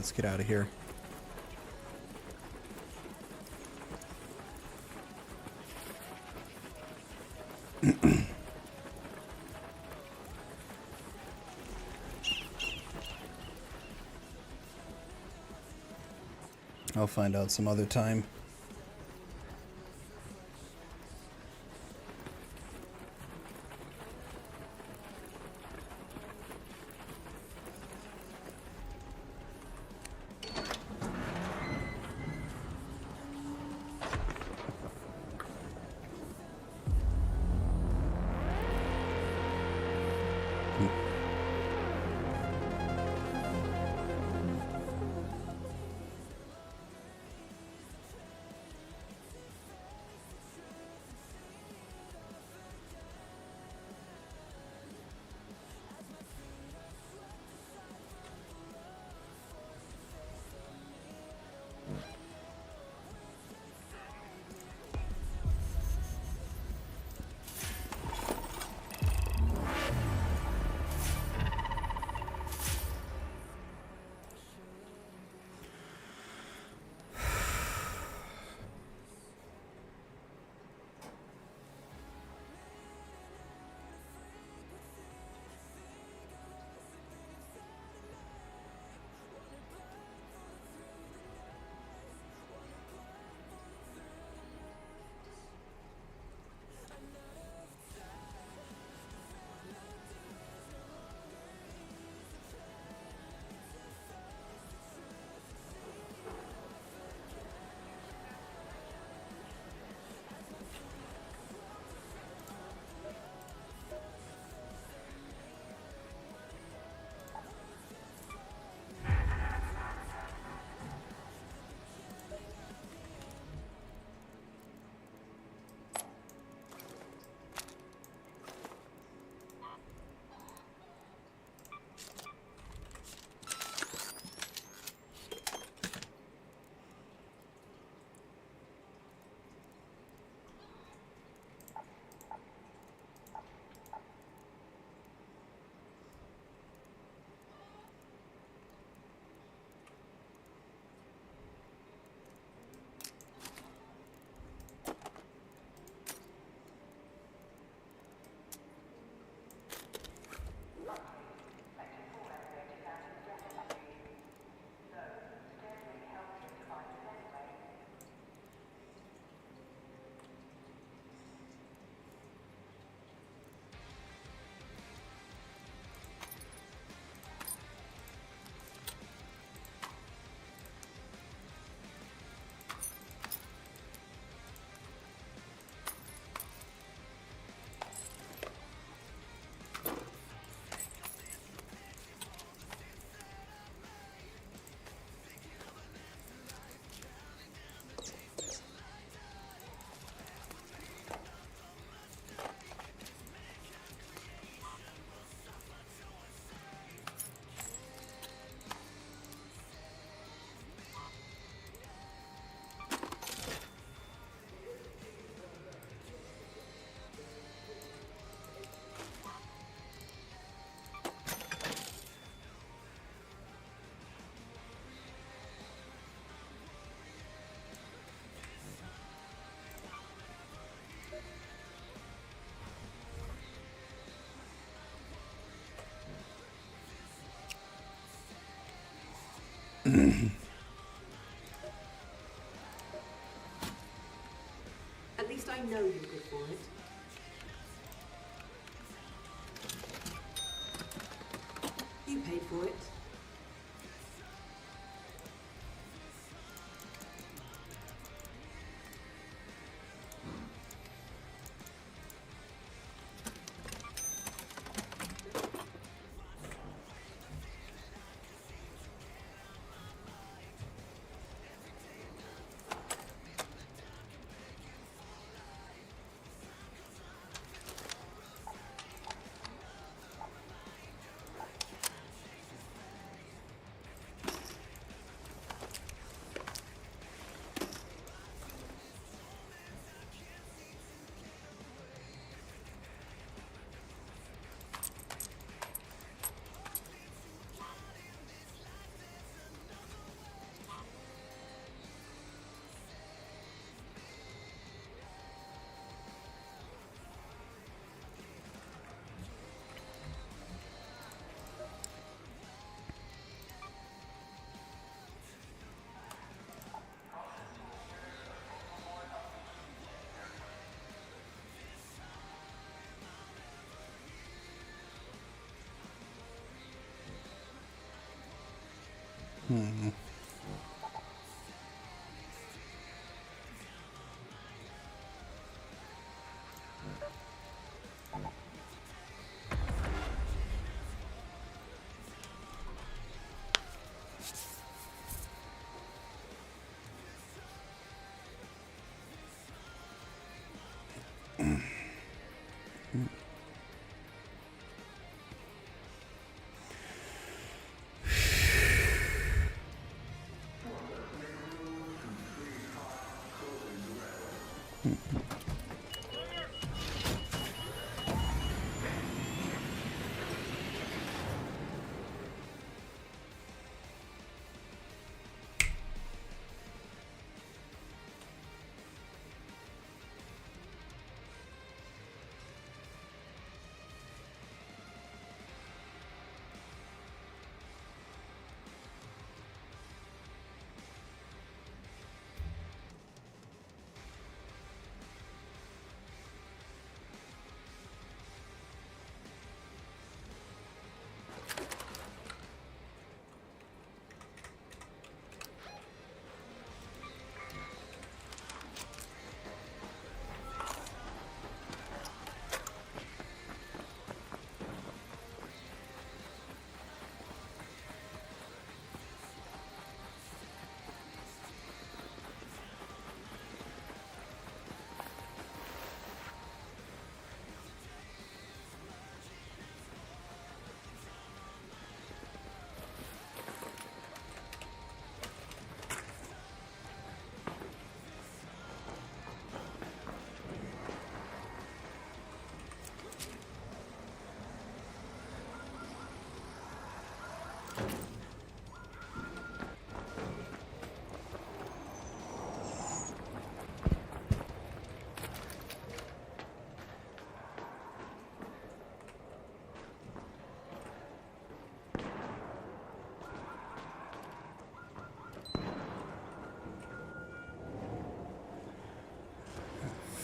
Let's get out of here. I'll find out some other time. At least I know you're good for it. You paid for it.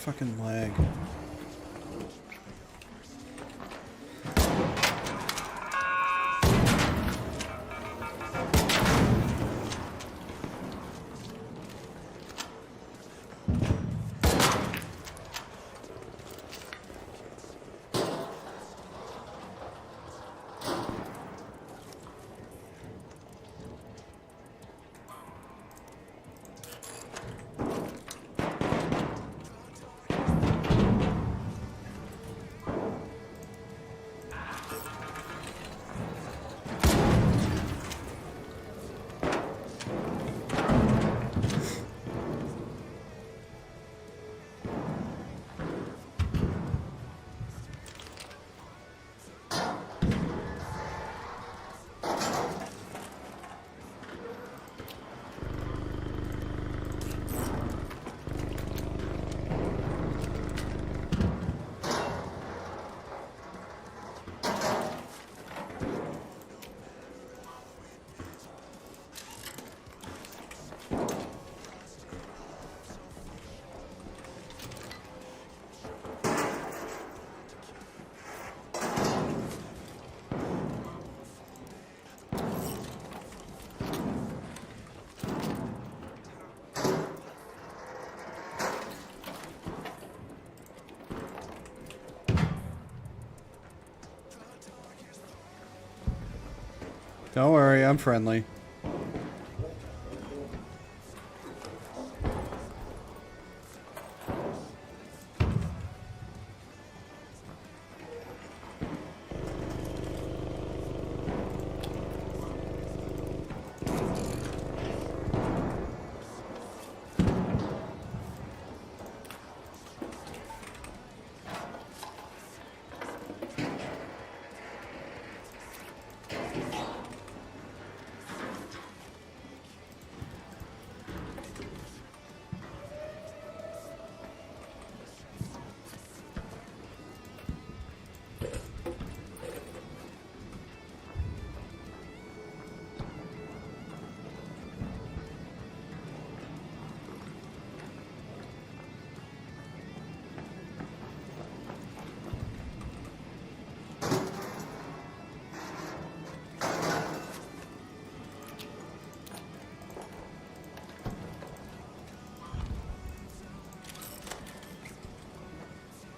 Fucking lag. Don't worry, I'm friendly.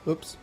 Oops.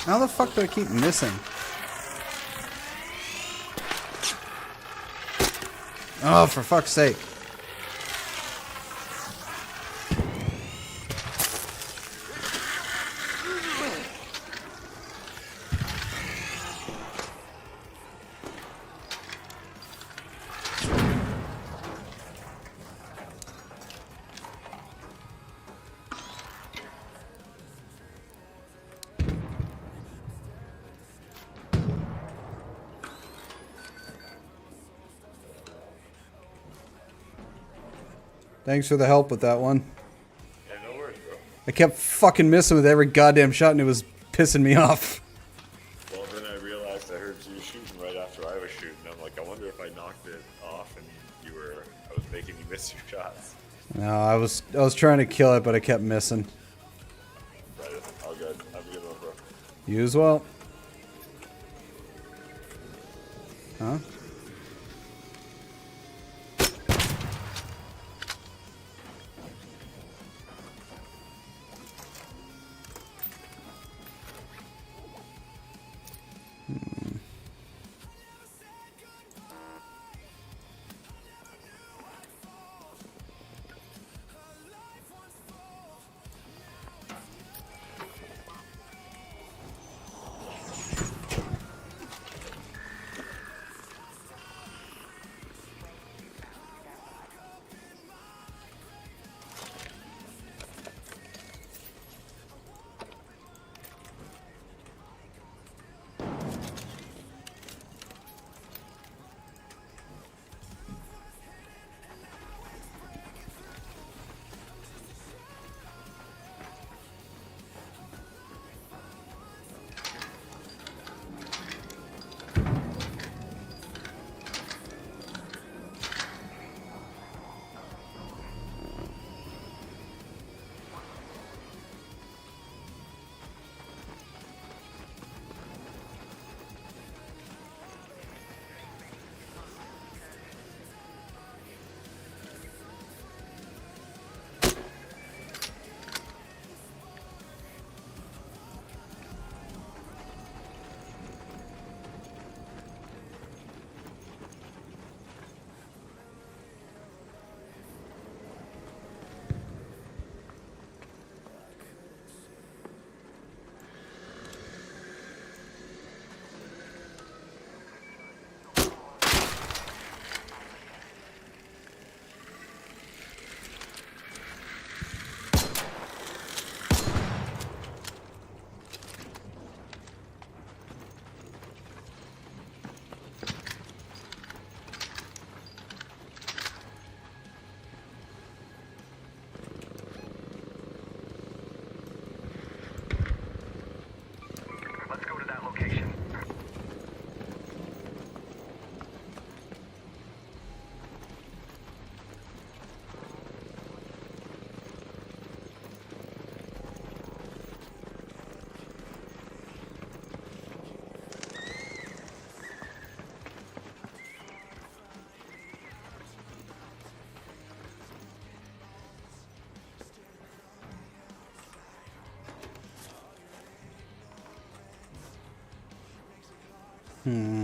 How the fuck do I keep missing? Oh, for fuck's sake. Thanks for the help with that one. Yeah, no worries, bro. I kept fucking missing with every goddamn shot and it was pissing me off. Well, then I realized I heard you shooting right after I was shooting. I'm like, I wonder if I knocked it off and I was making you miss your shots. No, I was trying to kill it, but I kept missing. Right, all good. Have a good one, bro. You as well. Huh? Hmm.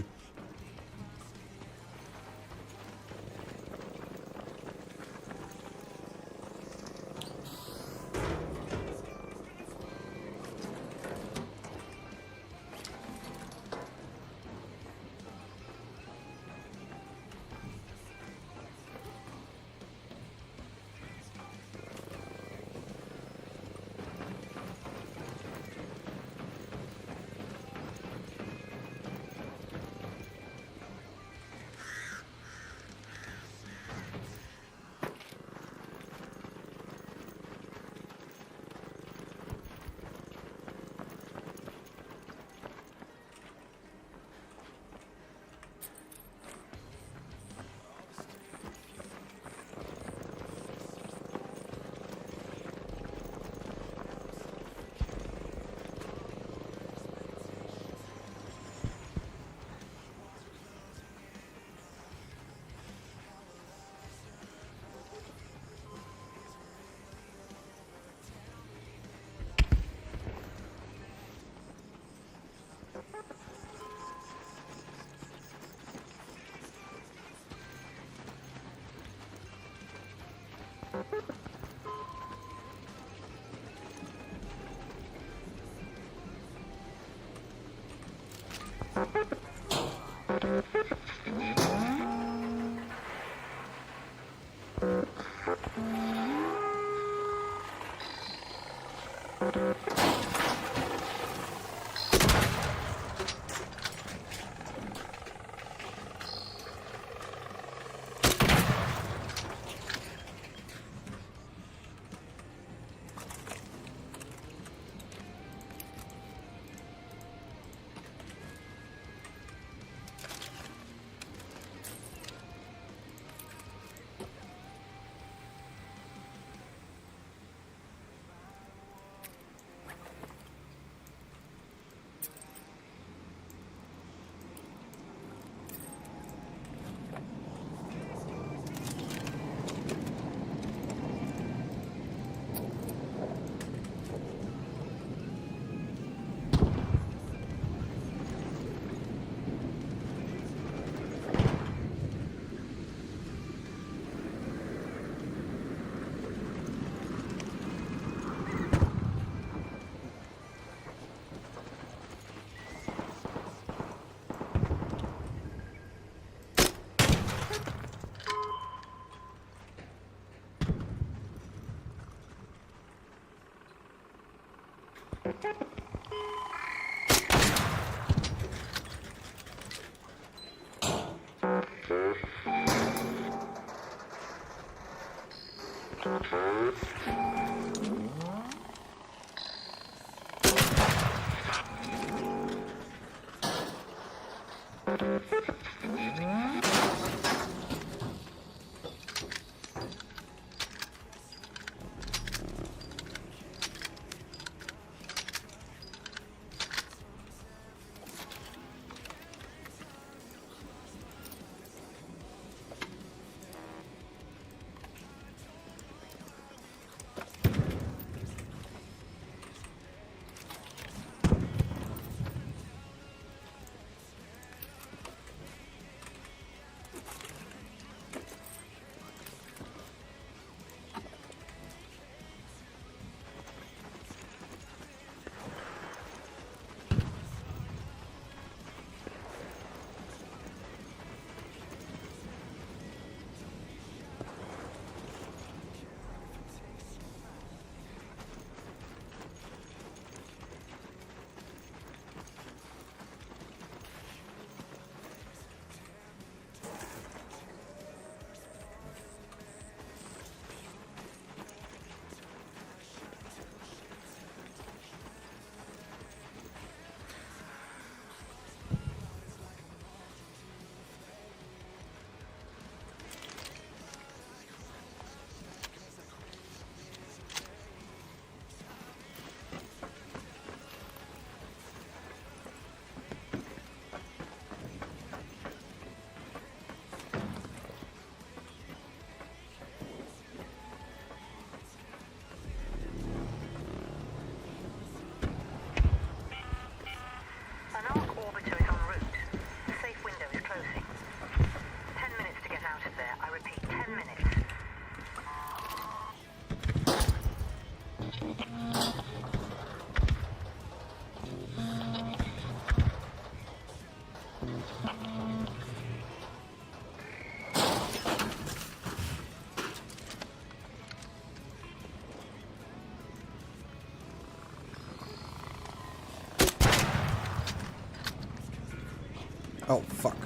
Oh, fuck.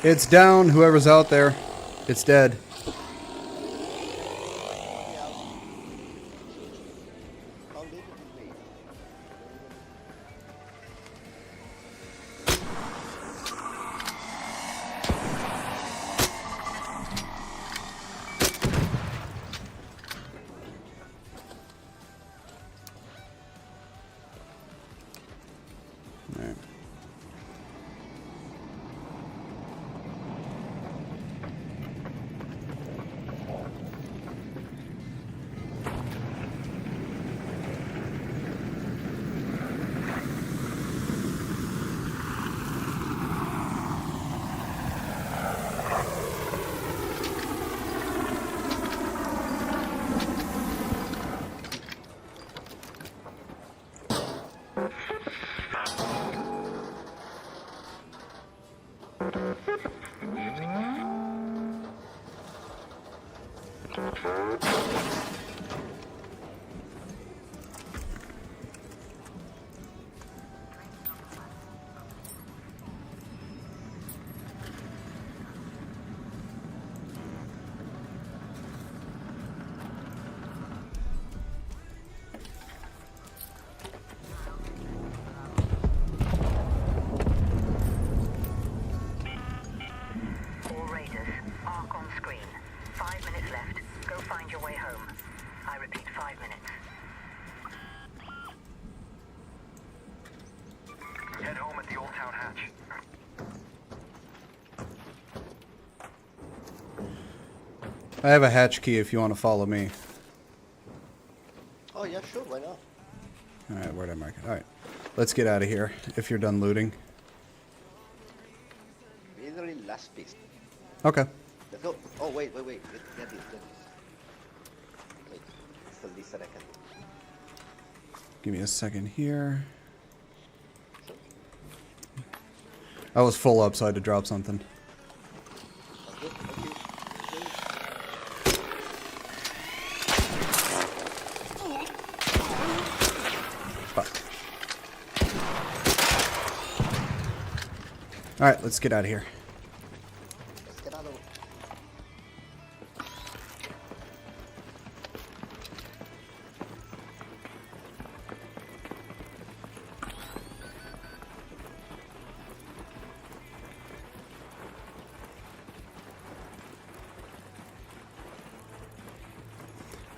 It's down, whoever's out there. It's dead. All Raiders, arc on screen. 5 minutes left. Go find your way home. I repeat, 5 minutes. Head home at the Old Town Hatch. I have a hatch key if you want to follow me. Oh yeah, sure, why not? Alright, where'd I mark it? Alright. Let's get out of here if you're done looting. last piece. Okay. Let's go. Oh, wait. Get this. Wait, it's the least that I can do. Give me a second here. I was full up, so I had to drop something. Fuck. Alright, let's get out of here. Let's get out of.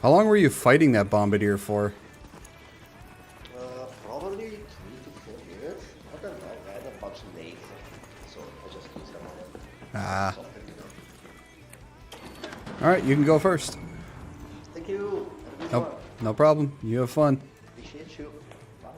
How long were you fighting that bombardier for? Probably 3 to 4 years. I don't know. I had a bunch of nades, so I just used them all. Ah. Alright, you can go first. Thank you. Have a good Nope, one. no problem. You have fun. Appreciate you. Bye.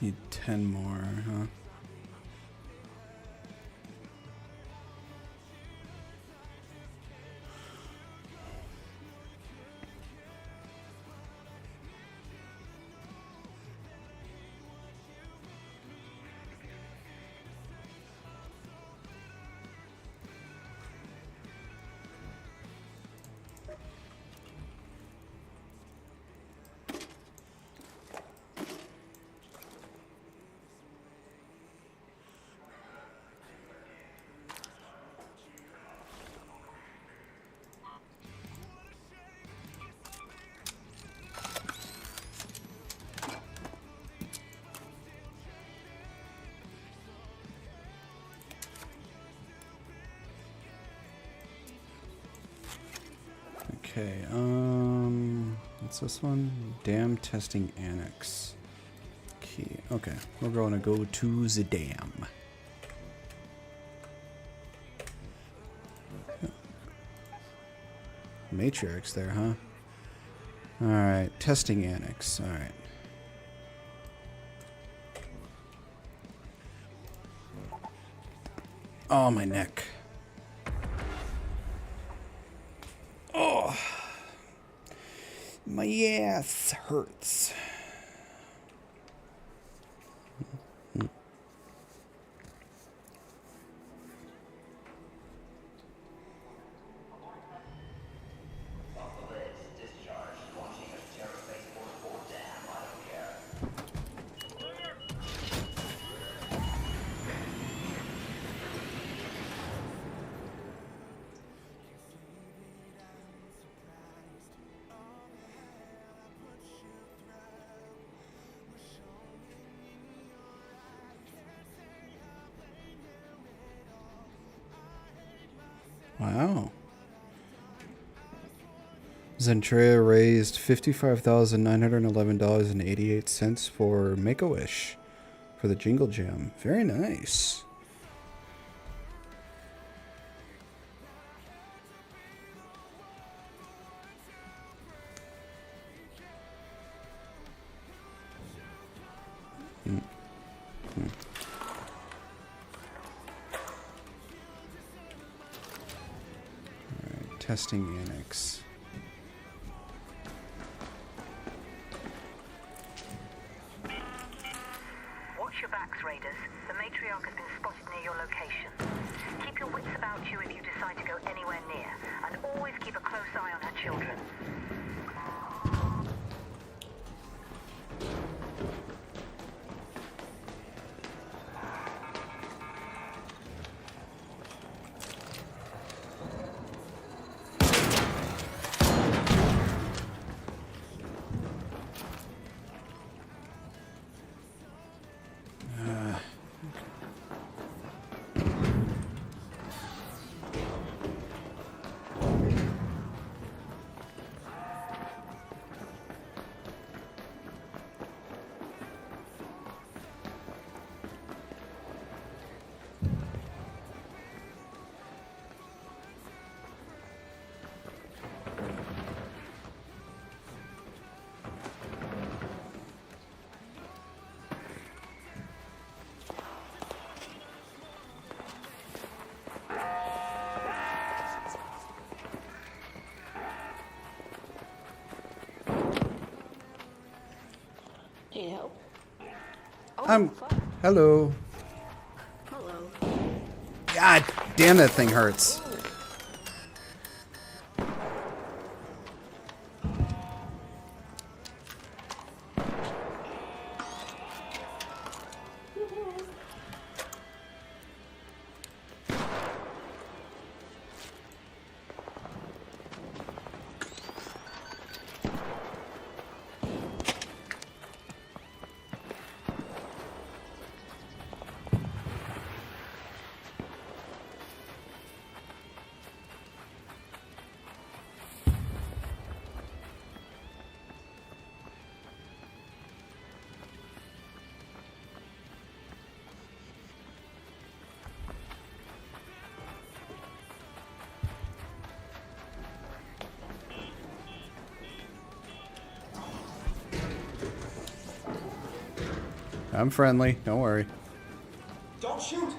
Need 10 more, huh? Okay, what's this one? Dam testing annex. Key. Okay, we're going to go to the dam. Matrix there, huh? Alright, testing annex. Alright. Oh, my neck. Oh, my ass hurts. Wow. Zentrea raised $55,911.88 for Make-A-Wish for the Jingle Jam. Very nice. Alright, testing annex. Watch your backs, Raiders. The matriarch has been spotted near your location. Keep your wits about you if you decide to go anywhere near, and always keep a close eye on her children. Need help? Hello. Hello. God damn, that thing hurts. I'm friendly, don't worry. Don't shoot!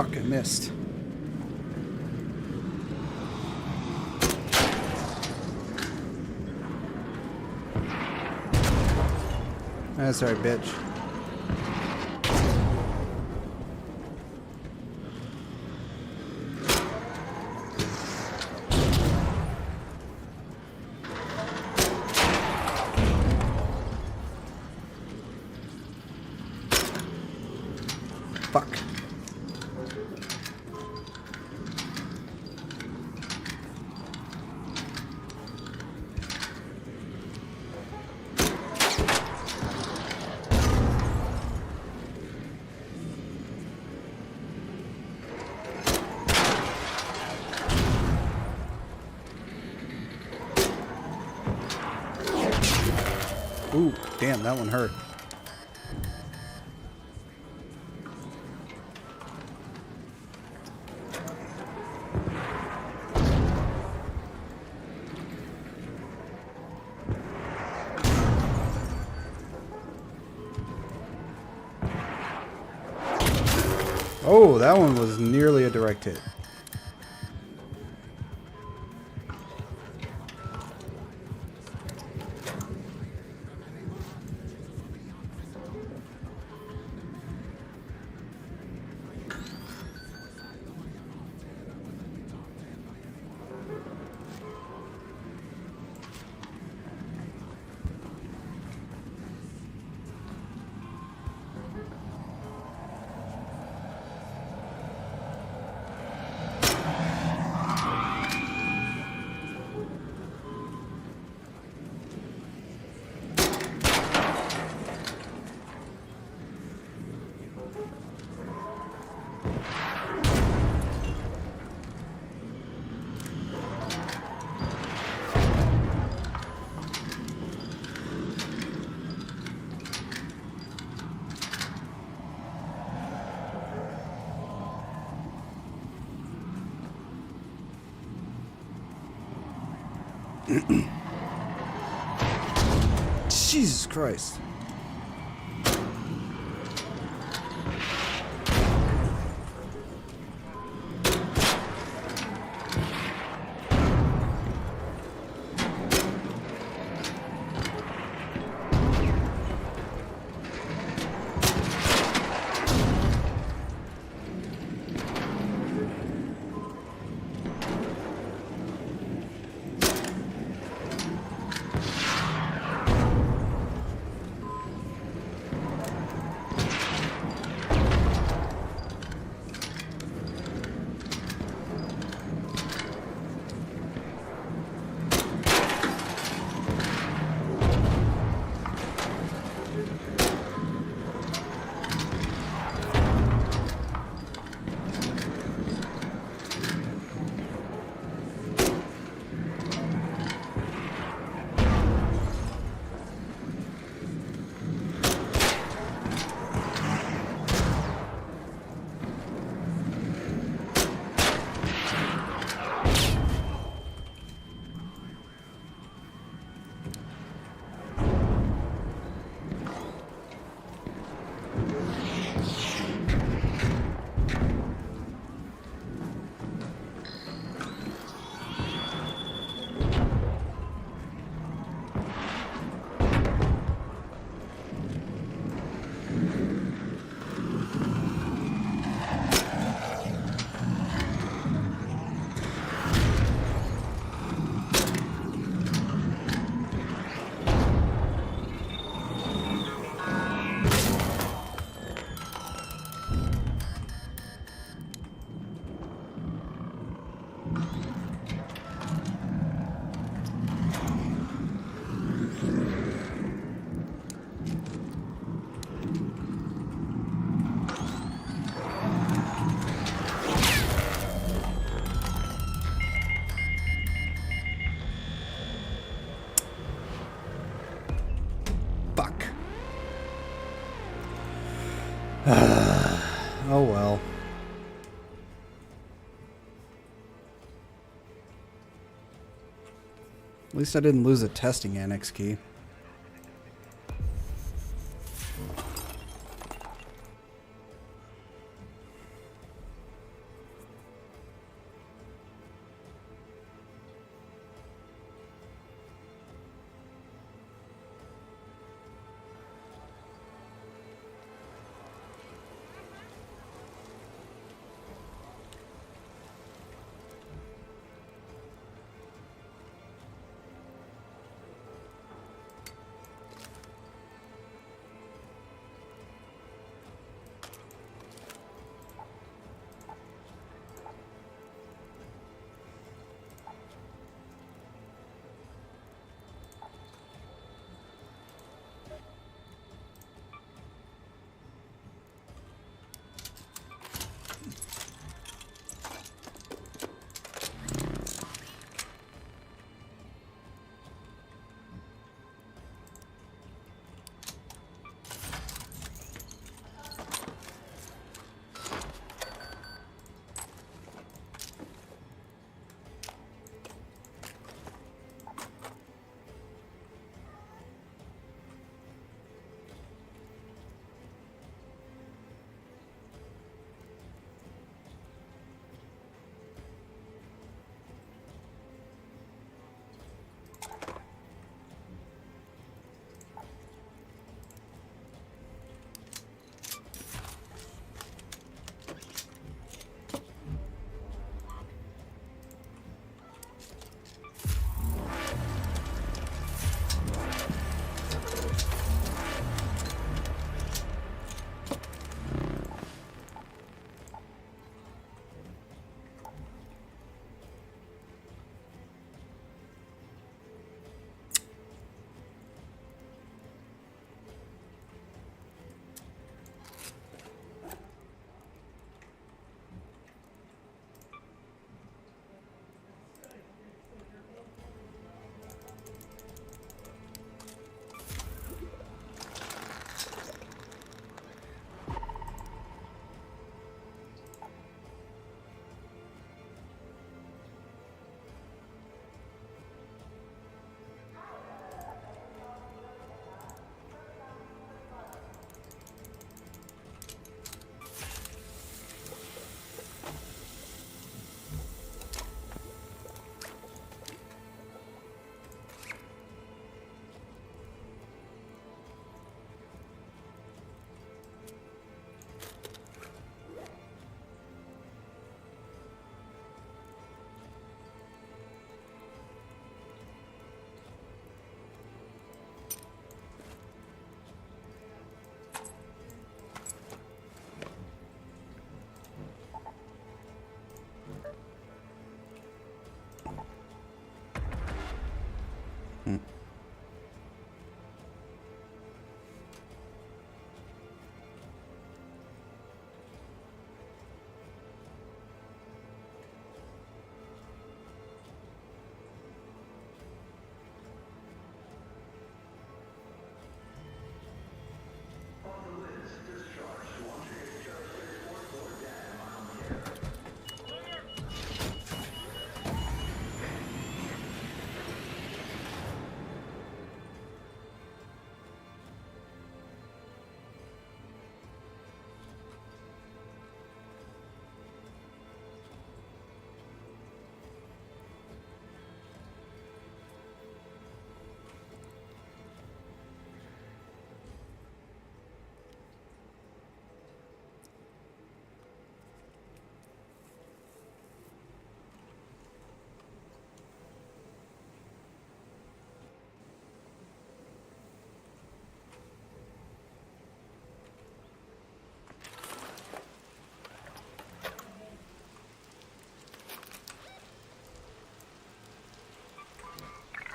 Fuck, I missed. That's alright, bitch. Fuck. Ooh, damn, that one hurt. Oh, that one was nearly a direct hit. Jesus Christ. Fuck. Oh well. At least I didn't lose a testing annex key.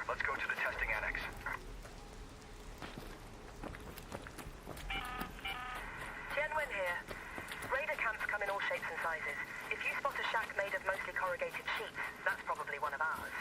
Let's go to the testing annex. Tianwen here. Raider camps come in all shapes and sizes. If you spot a shack made of mostly corrugated sheets, that's probably one of ours.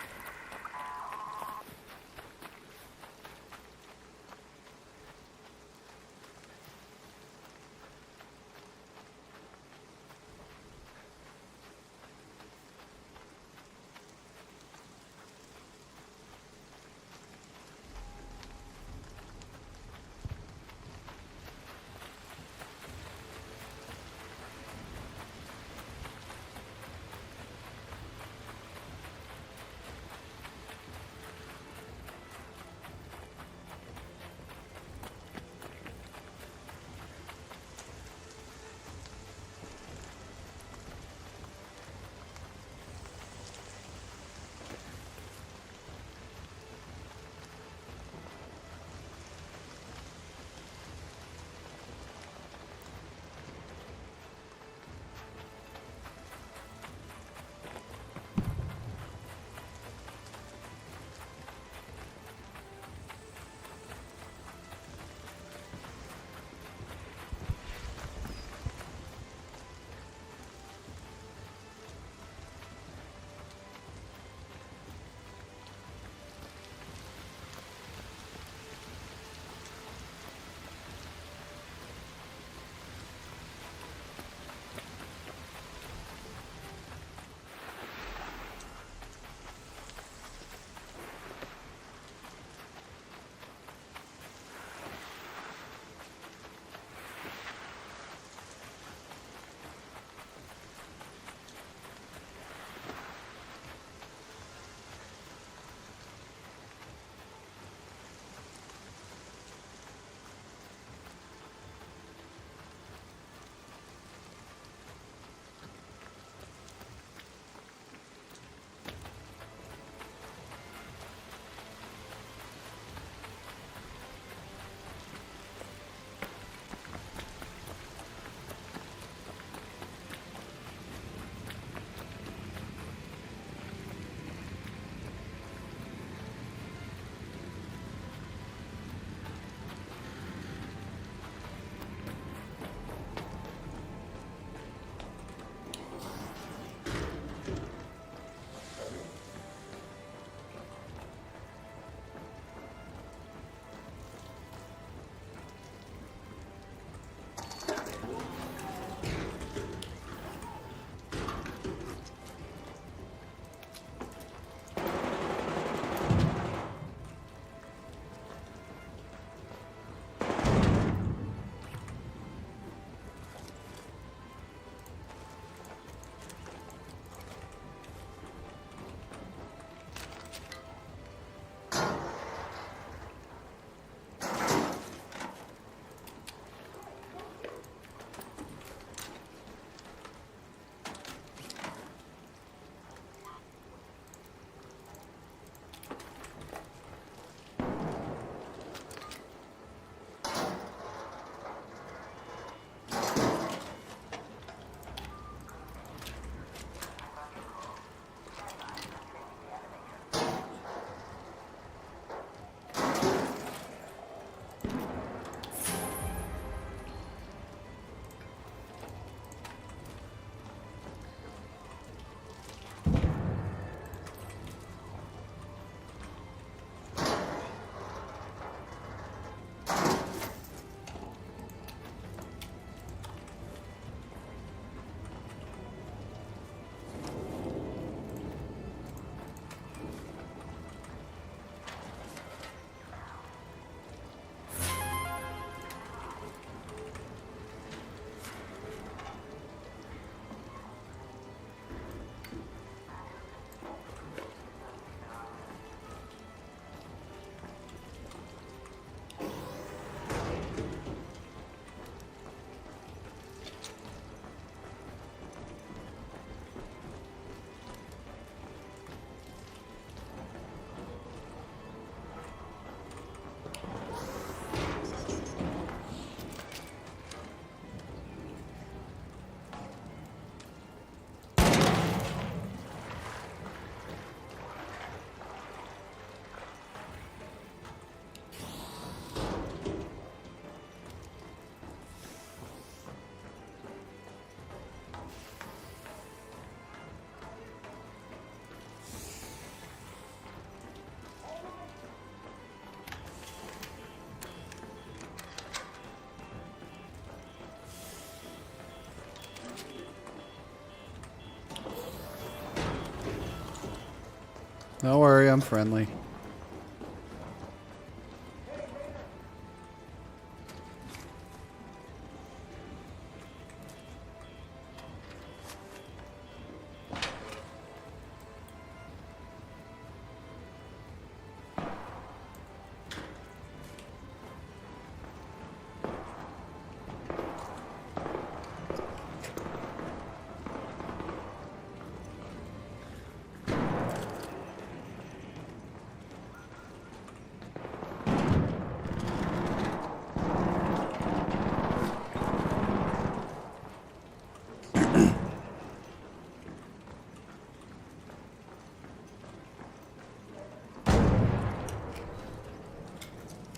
Don't worry, I'm friendly.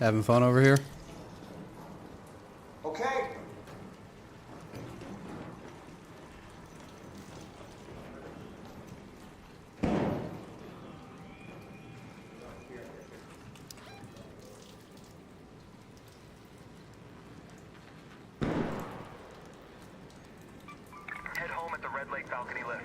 Having fun over here? Okay. Head home at the Red Lake balcony lift.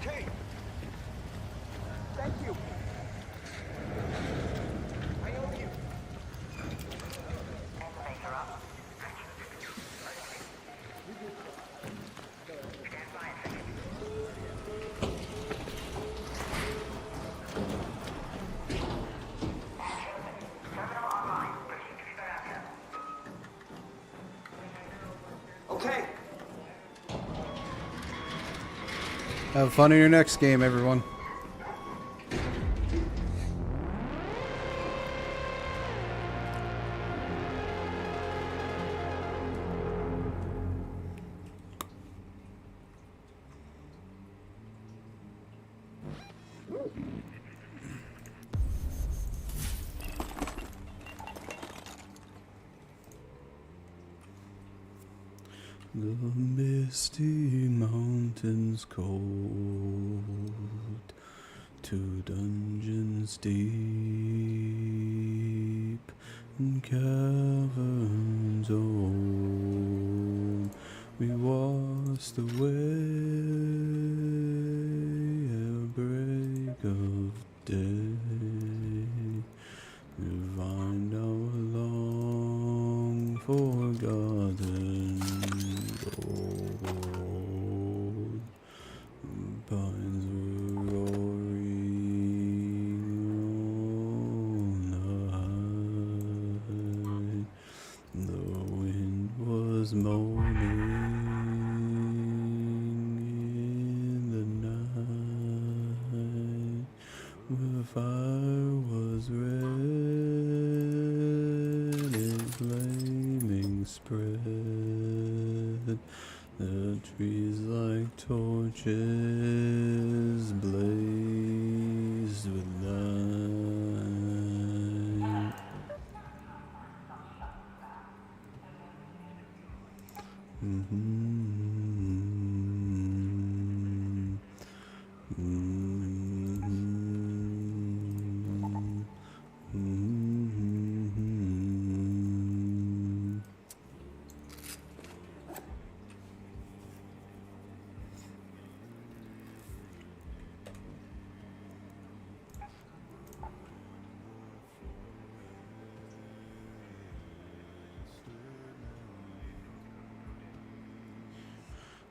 Okay. Thank you. I owe you. Okay. Have fun in your next game, everyone. The misty mountains cold, 2 dungeons deep, and caverns old, we watched the way at break of day, to find our long forgotten gold. Pines were roaring all night. The wind was moaning in the night. The fire was red, its flaming spread. The trees like torches blazed with light.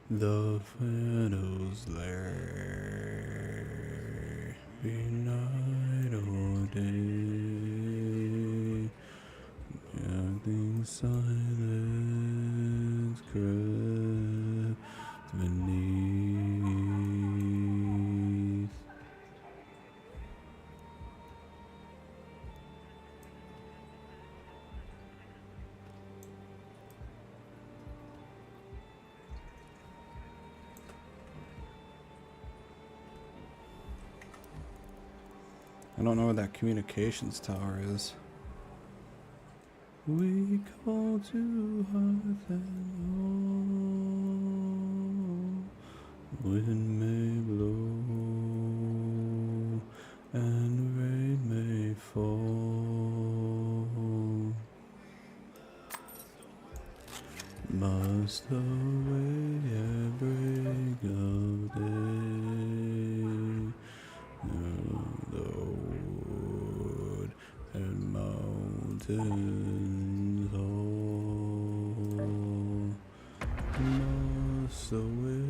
The Phantom's lair, be night or day, acting silence crept beneath. I don't know where that communications tower is. We call to hearth and home. Wind may blow and rain may fall. Must away at break of day. The wood and mountains all must away,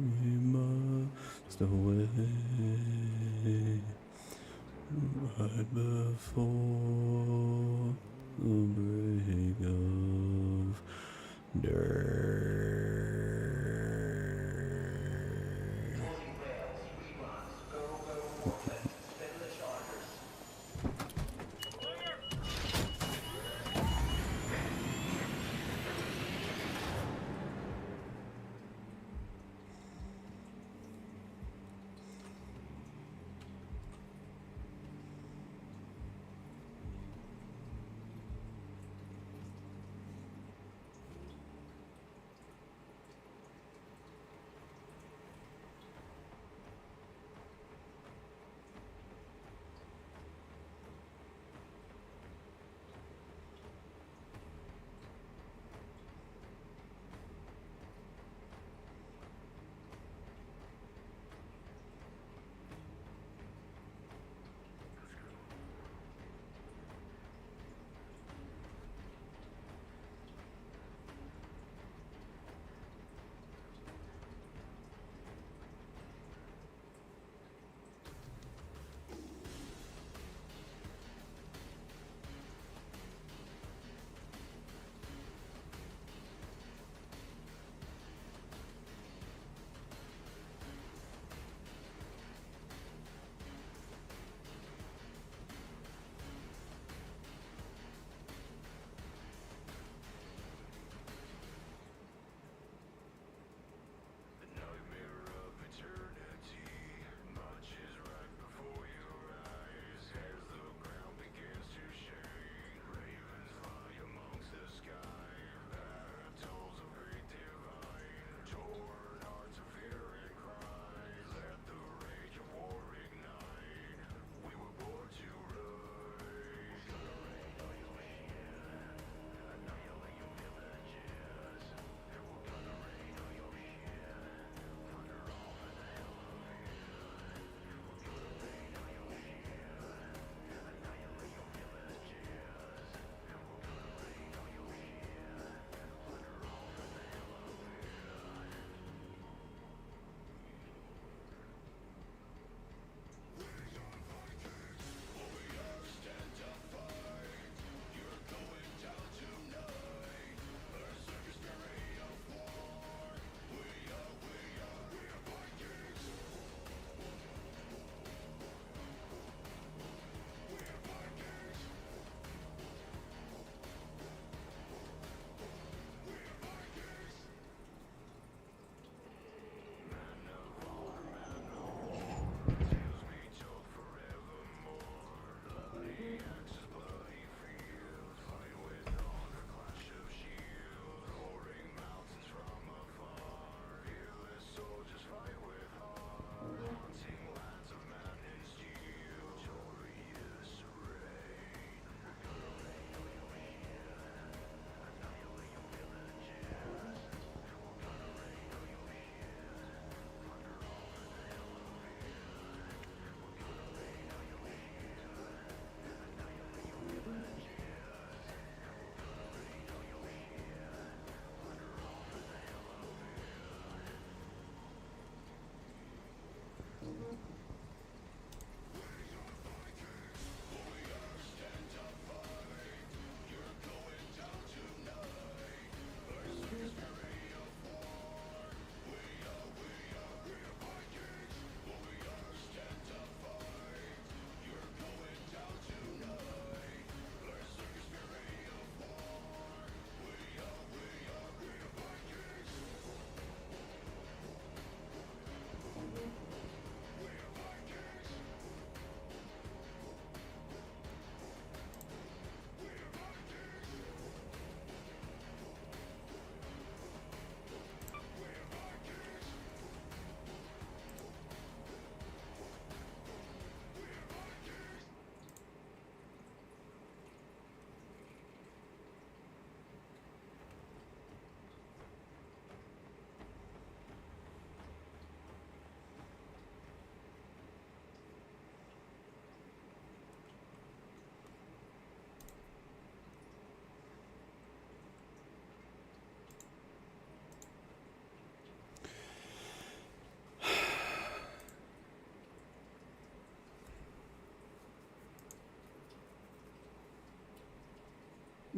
we must away, right before the break of day.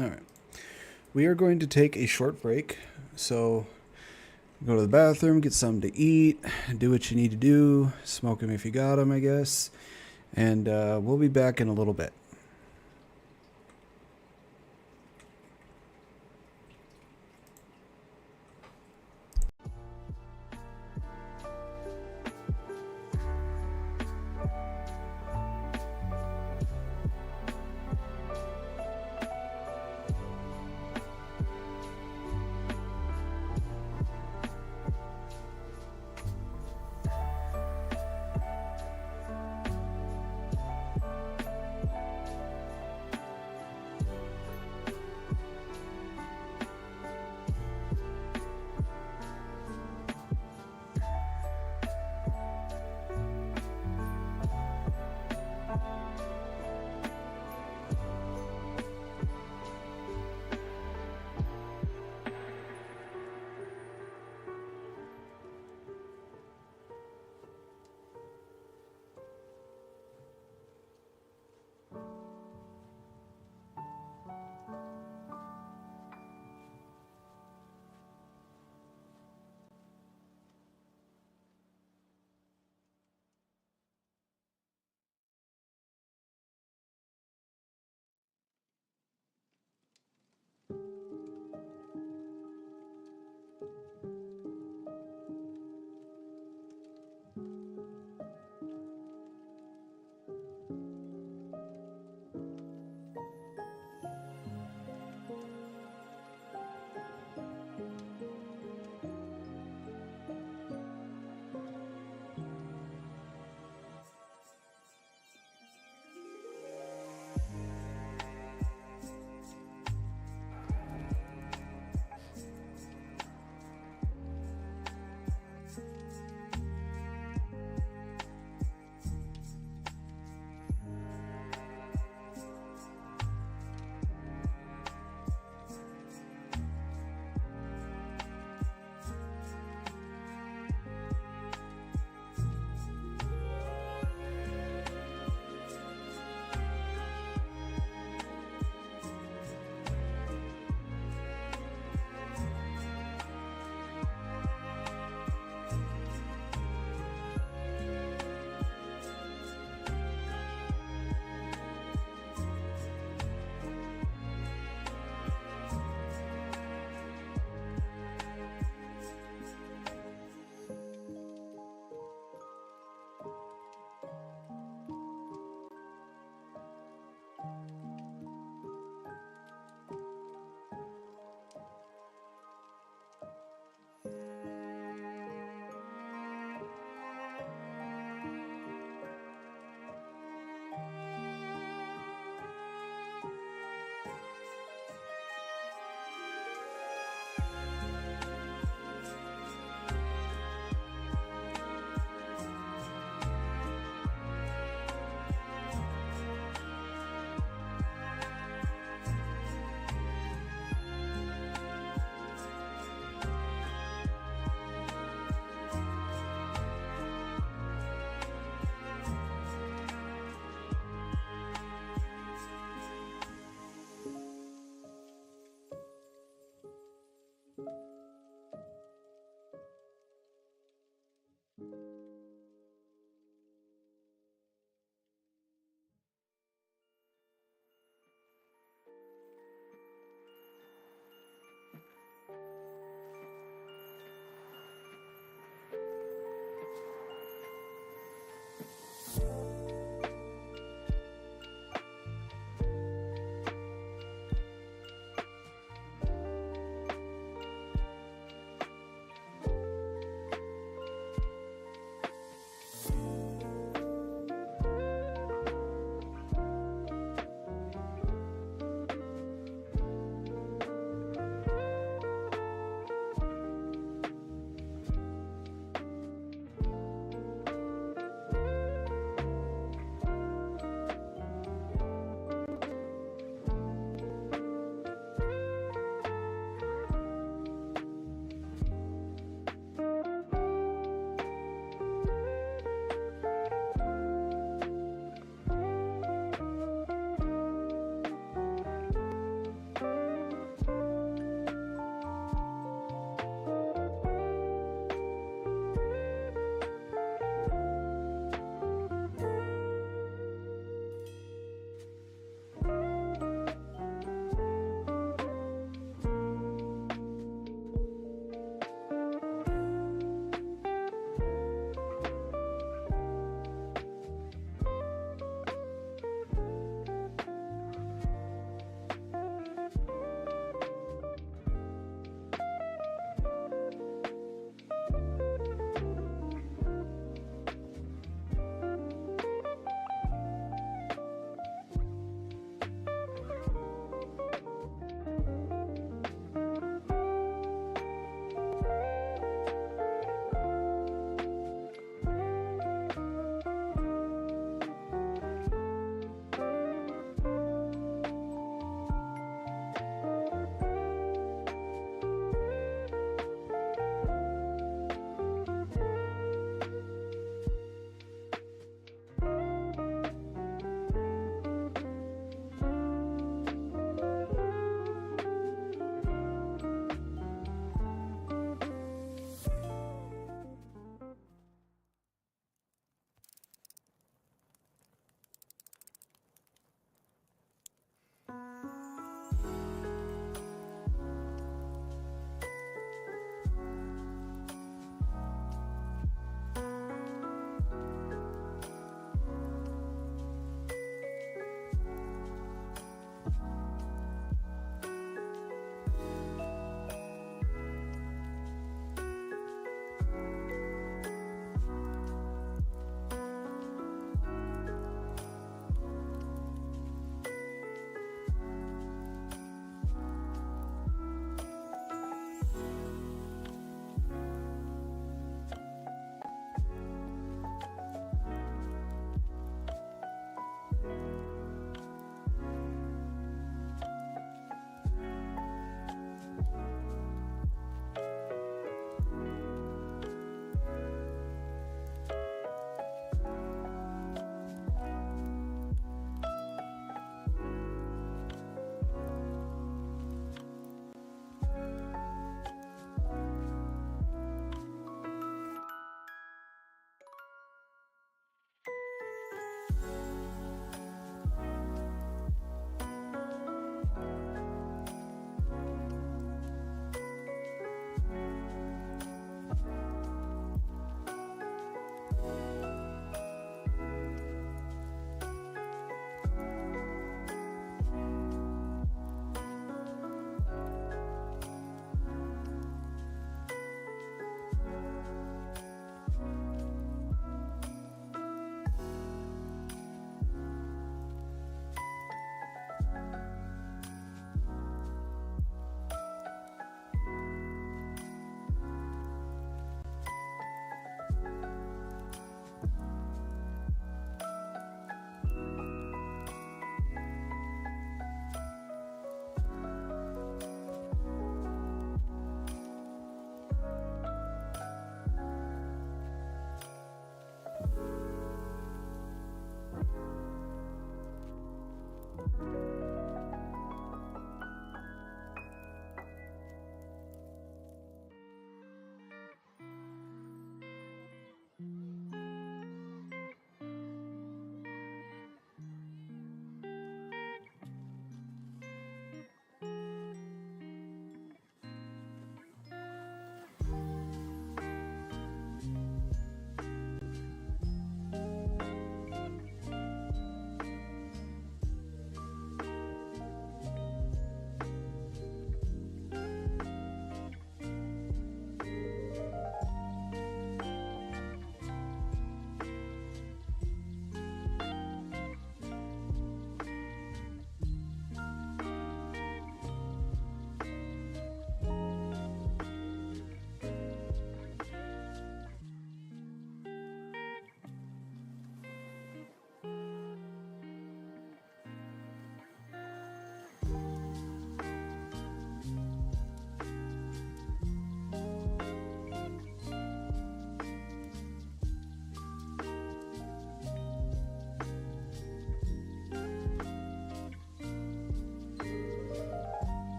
All right. We are going to take a short break. So go to the bathroom, get something to eat, do what you need to do, smoke them if you got them, I guess. And we'll be back in a little bit.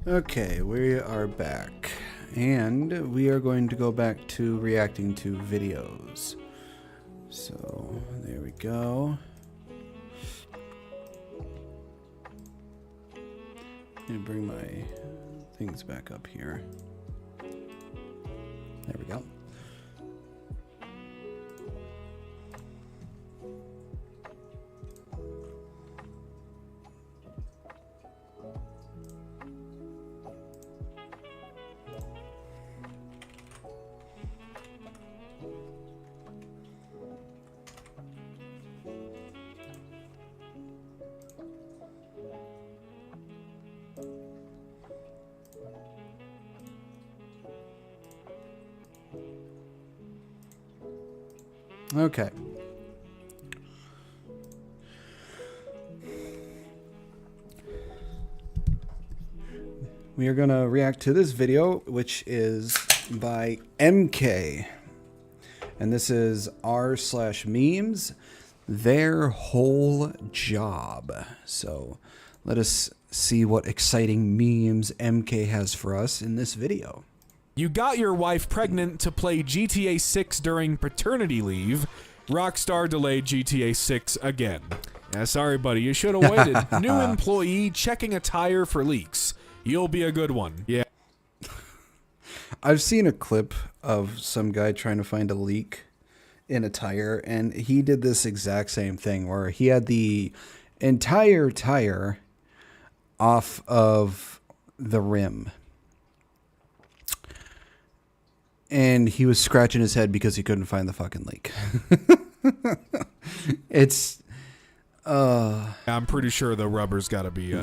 Okay, we are back, and we are going to go back to reacting to videos. So, there we go. Let me bring my things back up here. There we go. Okay. We are going to react to this video, which is by MK. And this is r/memes, their whole job. So let us see what exciting memes MK has for us in this video. You got your wife pregnant to play GTA 6 during paternity leave. Rockstar delayed GTA 6 again. Yeah, sorry, buddy, you should have waited. New employee checking a tire for leaks. You'll be a good one. Yeah. I've seen a clip of some guy trying to find a leak in a tire, and he did this exact same thing where he had the entire tire off of the rim. And he was scratching his head because he couldn't find the fucking leak. It's I'm pretty sure the rubber's got to be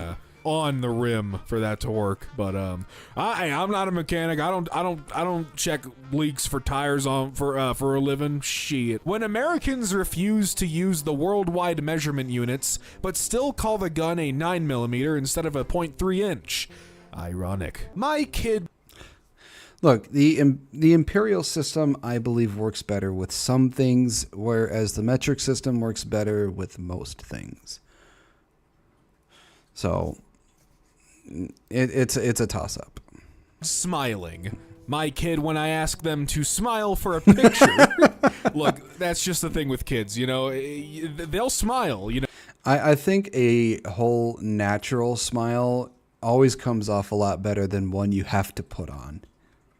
on the rim for that to work. But I'm not a mechanic. I don't check leaks for tires for a living. Shit. When Americans refuse to use the worldwide measurement units, but still call the gun a 9mm instead of a .3 inch. Ironic. My kid. Look, the imperial system, I believe, works better with some things, whereas the metric system works better with most things. So, it's a toss-up. Smiling. My kid, when I ask them to smile for a picture. Look, that's just the thing with kids, you know. They'll smile, you know. I think a whole natural smile always comes off a lot better than one you have to put on.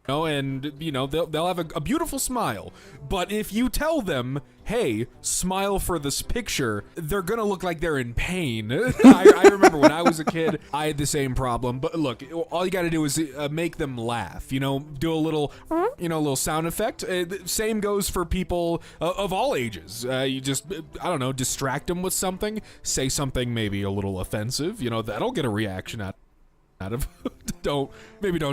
And, you know, they'll have a beautiful smile. But if you tell them, hey, smile for this picture, they're gonna look like they're in pain. I remember when I was a kid, I had the same problem. But look, all you gotta do is make them laugh. You know, do a little, little sound effect. Same goes for people of all ages. You just, I don't know, distract them with something. Say something maybe a little offensive. You know, that'll get a reaction out of don't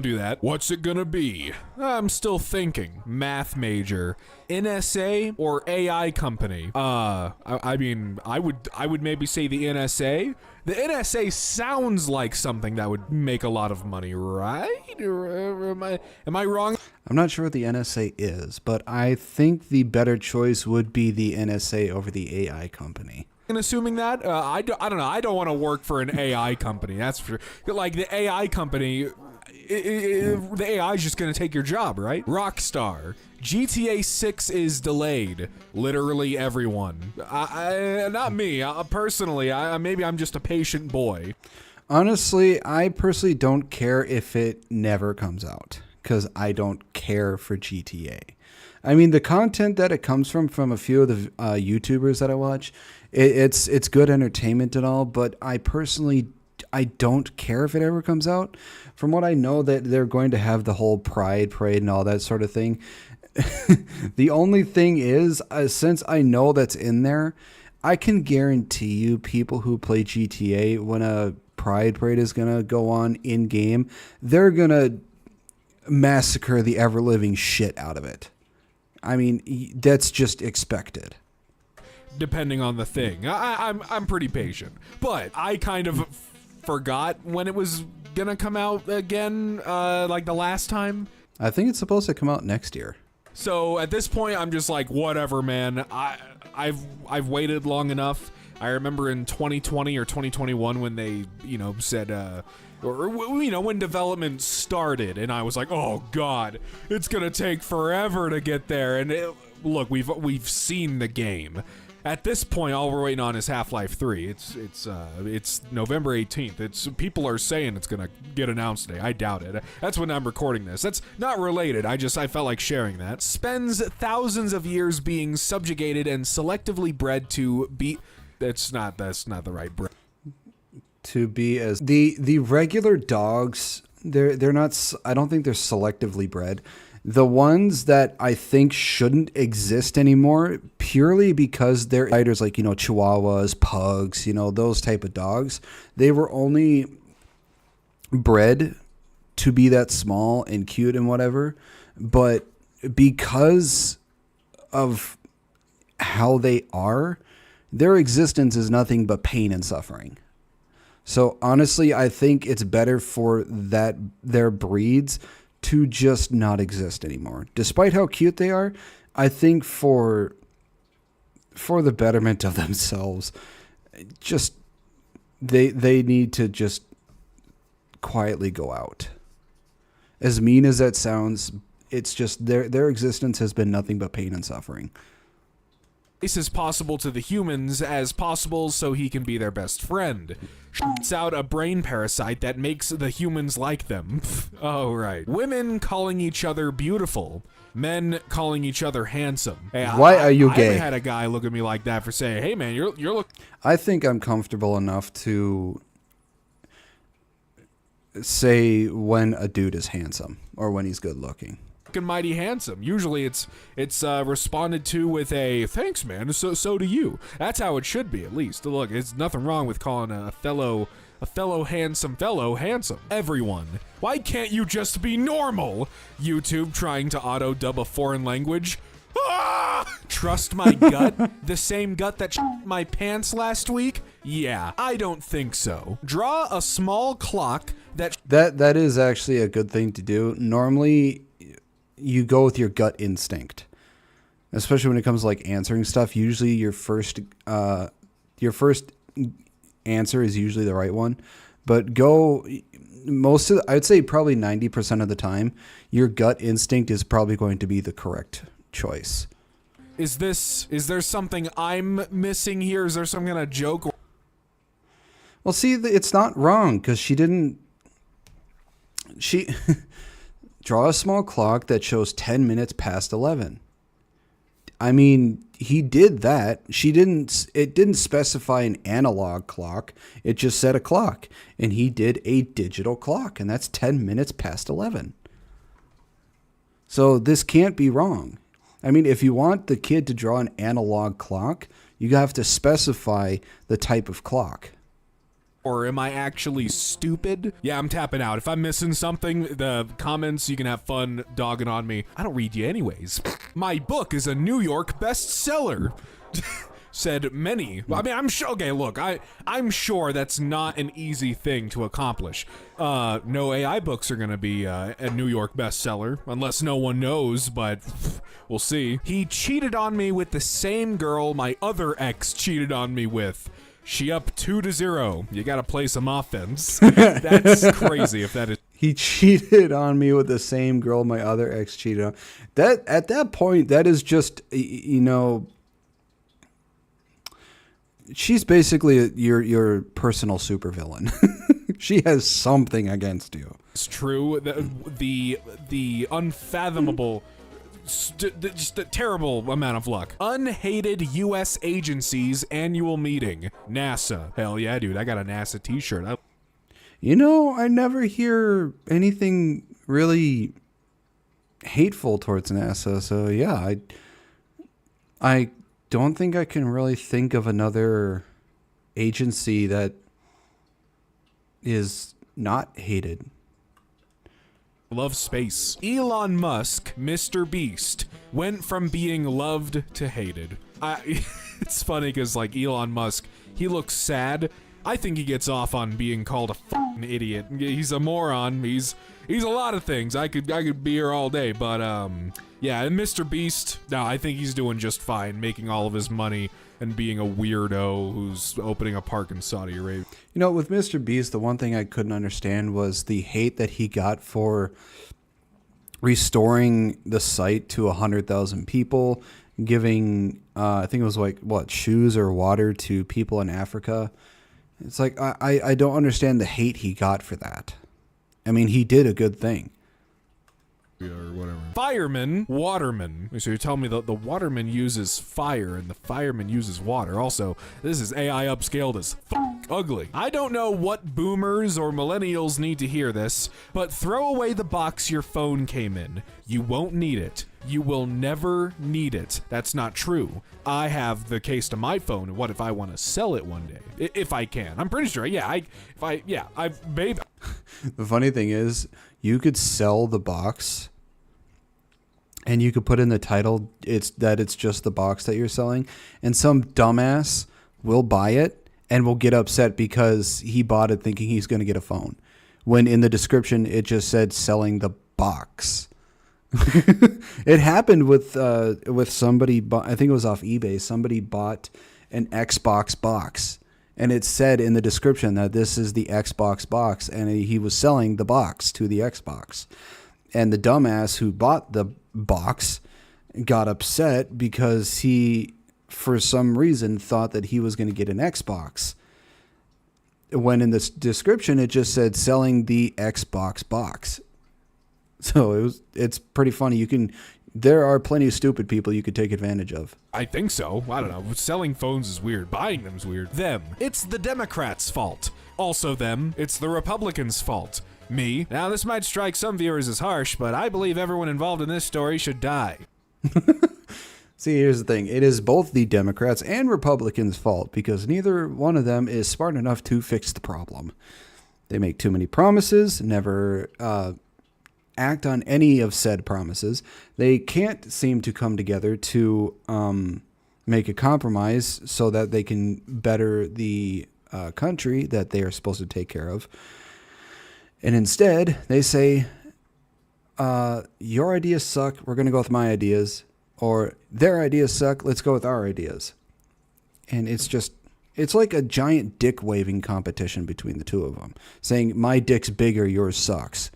do that. What's it gonna be? I'm still thinking. Math major, NSA or AI company? I mean, I would maybe say the NSA. The NSA sounds like something that would make a lot of money, right? Or am I wrong? I'm not sure what the NSA is, but I think the better choice would be the NSA over the AI company. And assuming that, I don't know. I don't want to work for an AI company. That's for like the AI company. the AI is just going to take your job, right? Rockstar. GTA 6 is delayed. Literally everyone. Not me. Personally, maybe I'm just a patient boy. Honestly, I personally don't care if it never comes out, because I don't care for GTA. I mean, the content that it comes from a few of the YouTubers that I watch, it's good entertainment and all, but I personally, I don't care if it ever comes out. From what I know, that they're going to have the whole Pride Parade and all that sort of thing. The only thing is, since I know that's in there, I can guarantee you people who play GTA, when a Pride Parade is going to go on in-game, they're going to massacre the ever-living shit out of it. I mean, that's just expected. Depending on the thing. I'm pretty patient. But I kind of forgot when it was going to come out again, like the last time. I think it's supposed to come out next year. So at this point, I'm just like, whatever, man. I've waited long enough. I remember in 2020 or 2021 when they, said, when development started, and I was like, oh god, it's gonna take forever to get there. And look, we've seen the game. At this point, all we're waiting on is Half-Life 3. It's November 18th. People are saying it's gonna get announced today. I doubt it. That's when I'm recording this. That's not related. I felt like sharing that. Spends thousands of years being subjugated and selectively bred to be. That's not the right breed. To be as the regular dogs, they're not. I don't think they're selectively bred. The ones that I think shouldn't exist anymore, purely because they're fighters like, Chihuahuas, pugs, those type of dogs. They were only bred to be that small and cute and whatever. But because of how they are, their existence is nothing but pain and suffering. So honestly, I think it's better for their breeds to just not exist anymore. Despite how cute they are, I think for the betterment of themselves, just they need to just quietly go out. As mean as that sounds, it's just their existence has been nothing but pain and suffering. As possible to the humans as possible so he can be their best friend. Shoots out a brain parasite that makes the humans like them. Oh, right. Women calling each other beautiful. Men calling each other handsome. Hey, why are you I gay? haven't had a guy look at me like that for saying, hey man, you're look. I think I'm comfortable enough to say when a dude is handsome or when he's good looking. Mighty handsome. Usually it's responded to with a thanks man, so do you. That's how it should be, at least. Look, there's nothing wrong with calling a fellow handsome fellow handsome. Everyone, why can't you just be normal? YouTube trying to auto dub a foreign language. Trust my gut? The same gut that my pants last week? Yeah, I don't think so. Draw a small clock that is actually a good thing to do. Normally you go with your gut instinct, especially when it comes to like answering stuff. Usually your first answer is usually the right one, but I'd say probably 90% of the time, your gut instinct is probably going to be the correct choice. Is there something I'm missing here? Is there some kind of joke? Well, see, it's not wrong because she draw a small clock that shows 10 minutes past 11. I mean, he did that. It didn't specify an analog clock. It just said a clock. And he did a digital clock, and that's 10 minutes past 11. So this can't be wrong. I mean, if you want the kid to draw an analog clock, you have to specify the type of clock. Or am I actually stupid? Yeah, I'm tapping out. If I'm missing something, the comments, you can have fun dogging on me. I don't read you anyways. My book is a New York bestseller. Said many. I mean, I'm sure. Okay, look, I'm sure that's not an easy thing to accomplish. No AI books are gonna be a New York bestseller unless no one knows, but we'll see. He cheated on me with the same girl my other ex cheated on me with. She up 2-0. You gotta play some offense. That's crazy if that is. He cheated on me with the same girl my other ex cheated on. That at that point, that is just, you know, she's basically your personal supervillain. She has something against you. It's true. The unfathomable, just a terrible amount of luck. Unhated U.S. agencies annual meeting. NASA. Hell yeah, dude. I got a NASA t-shirt. You know, I never hear anything really hateful towards NASA. So yeah, I don't think I can really think of another agency that is not hated. Love space. Elon Musk, Mr. Beast, went from being loved to hated. It's funny because, like, Elon Musk, he looks sad. I think he gets off on being called a fucking idiot. He's a moron. He's a lot of things. I could be here all day, but yeah, and Mr. Beast, no, I think he's doing just fine, making all of his money and being a weirdo who's opening a park in Saudi Arabia. You know, with Mr. Beast, the one thing I couldn't understand was the hate that he got for restoring the site to 100,000 people, giving, I think it was like, what, shoes or water to people in Africa. It's like, I don't understand the hate he got for that. I mean, he did a good thing. Or whatever. Fireman, waterman. So you're telling me the waterman uses fire and the fireman uses water. Also, this is AI upscaled as ugly. I don't know what boomers or millennials need to hear this, but throw away the box your phone came in. You won't need it. You will never need it. That's not true. I have the case to my phone. What if I want to sell it one day? If I can. I'm pretty sure. Yeah, babe. The funny thing is, you could sell the box and you could put in the title it's just the box that you're selling, and some dumbass will buy it and will get upset because he bought it thinking he's going to get a phone, when in the description it just said selling the box. It happened with somebody, I think it was off eBay. Somebody bought an Xbox box, and it said in the description that this is the Xbox box, and he was selling the box to the Xbox. And the dumbass who bought the box got upset because he, for some reason, thought that he was going to get an Xbox, when in the description it just said selling the Xbox box. So it's pretty funny. There are plenty of stupid people you could take advantage of. I think so. I don't know. Selling phones is weird. Buying them is weird. Them. It's the Democrats' fault. Also them. It's the Republicans' fault. Me. Now, this might strike some viewers as harsh, but I believe everyone involved in this story should die. See, here's the thing. It is both the Democrats and Republicans' fault, because neither one of them is smart enough to fix the problem. They make too many promises, never act on any of said promises. They can't seem to come together to make a compromise so that they can better the country that they are supposed to take care of. And instead, they say, your ideas suck, we're going to go with my ideas. Or their ideas suck, let's go with our ideas. And it's like a giant dick waving competition between the two of them, saying, my dick's bigger, yours sucks.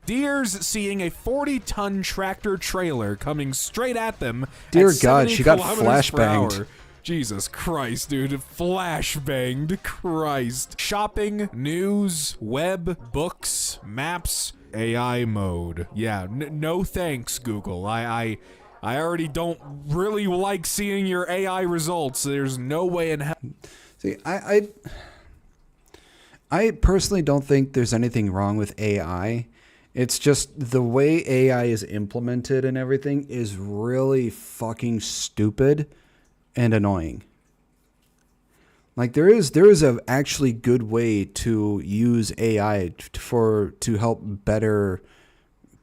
Deers seeing a 40-ton tractor trailer coming straight at them. Dear at God, 70 she got kilometers per flashbanged. hour. Jesus Christ, dude. Flashbanged. Christ. Shopping, news, web, books, maps, AI mode. Yeah, no thanks, Google. I already don't really like seeing your AI results. There's no way in hell. See, I personally don't think there's anything wrong with AI. It's just the way AI is implemented and everything is really fucking stupid and annoying. Like there is a actually good way to use AI to help better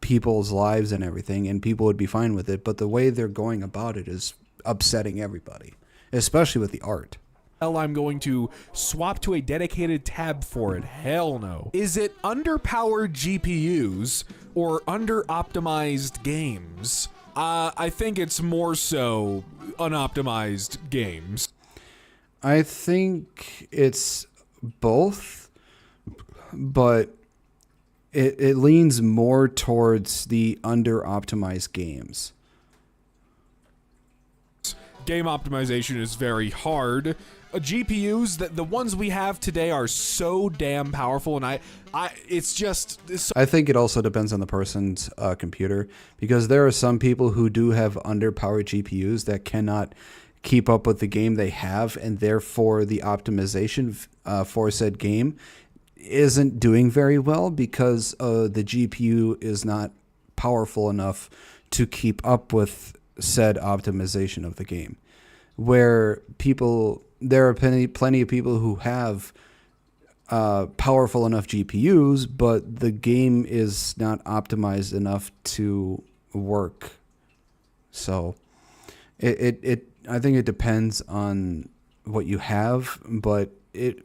people's lives and everything, and people would be fine with it. But the way they're going about it is upsetting everybody, especially with the art. I'm going to swap to a dedicated tab for it. Hell no. Is it underpowered GPUs or under-optimized games? I think it's more so unoptimized games. I think it's both, but it leans more towards the under-optimized games. Game optimization is very hard. GPUs, the ones we have today are so damn powerful, and it's just... I think it also depends on the person's computer, because there are some people who do have underpowered GPUs that cannot keep up with the game they have, and therefore the optimization for said game isn't doing very well because the GPU is not powerful enough to keep up with said optimization of the game. Where there are plenty of people who have powerful enough GPUs, but the game is not optimized enough to work. So I think it depends on what you have, but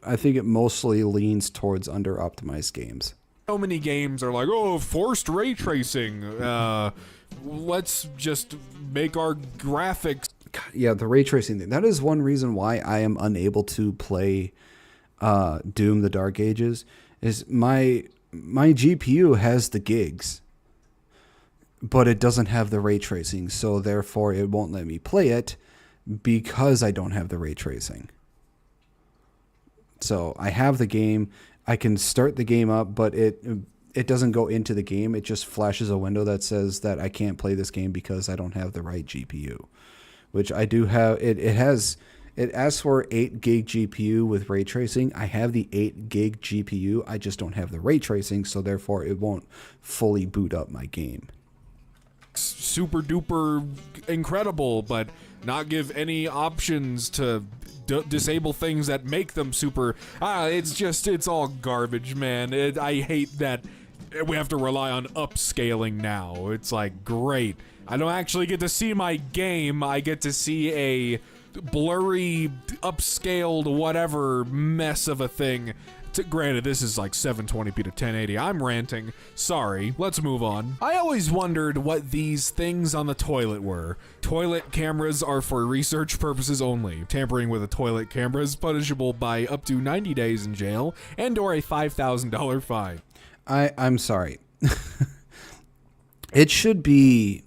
I think it mostly leans towards under-optimized games. So many games are like, oh, forced ray tracing. Let's just make our graphics. Yeah, the ray tracing thing. That is one reason why I am unable to play Doom: The Dark Ages. Is my GPU has the gigs, but it doesn't have the ray tracing, so therefore it won't let me play it because I don't have the ray tracing. So I have the game. I can start the game up, but it doesn't go into the game. It just flashes a window that says that I can't play this game because I don't have the right GPU. Which I do have. It asks for 8 gig GPU with ray tracing. I have the 8 gig GPU. I just don't have the ray tracing, so therefore it won't fully boot up my game. Super duper incredible, but not give any options to disable things that make them super. It's all garbage, man. I hate that we have to rely on upscaling now. It's like, great. I don't actually get to see my game. I get to see a blurry, upscaled, whatever mess of a thing. Granted, this is like 720p to 1080. I'm ranting. Sorry. Let's move on. I always wondered what these things on the toilet were. Toilet cameras are for research purposes only. Tampering with a toilet camera is punishable by up to 90 days in jail and or a $5,000 fine. I'm sorry. It should be...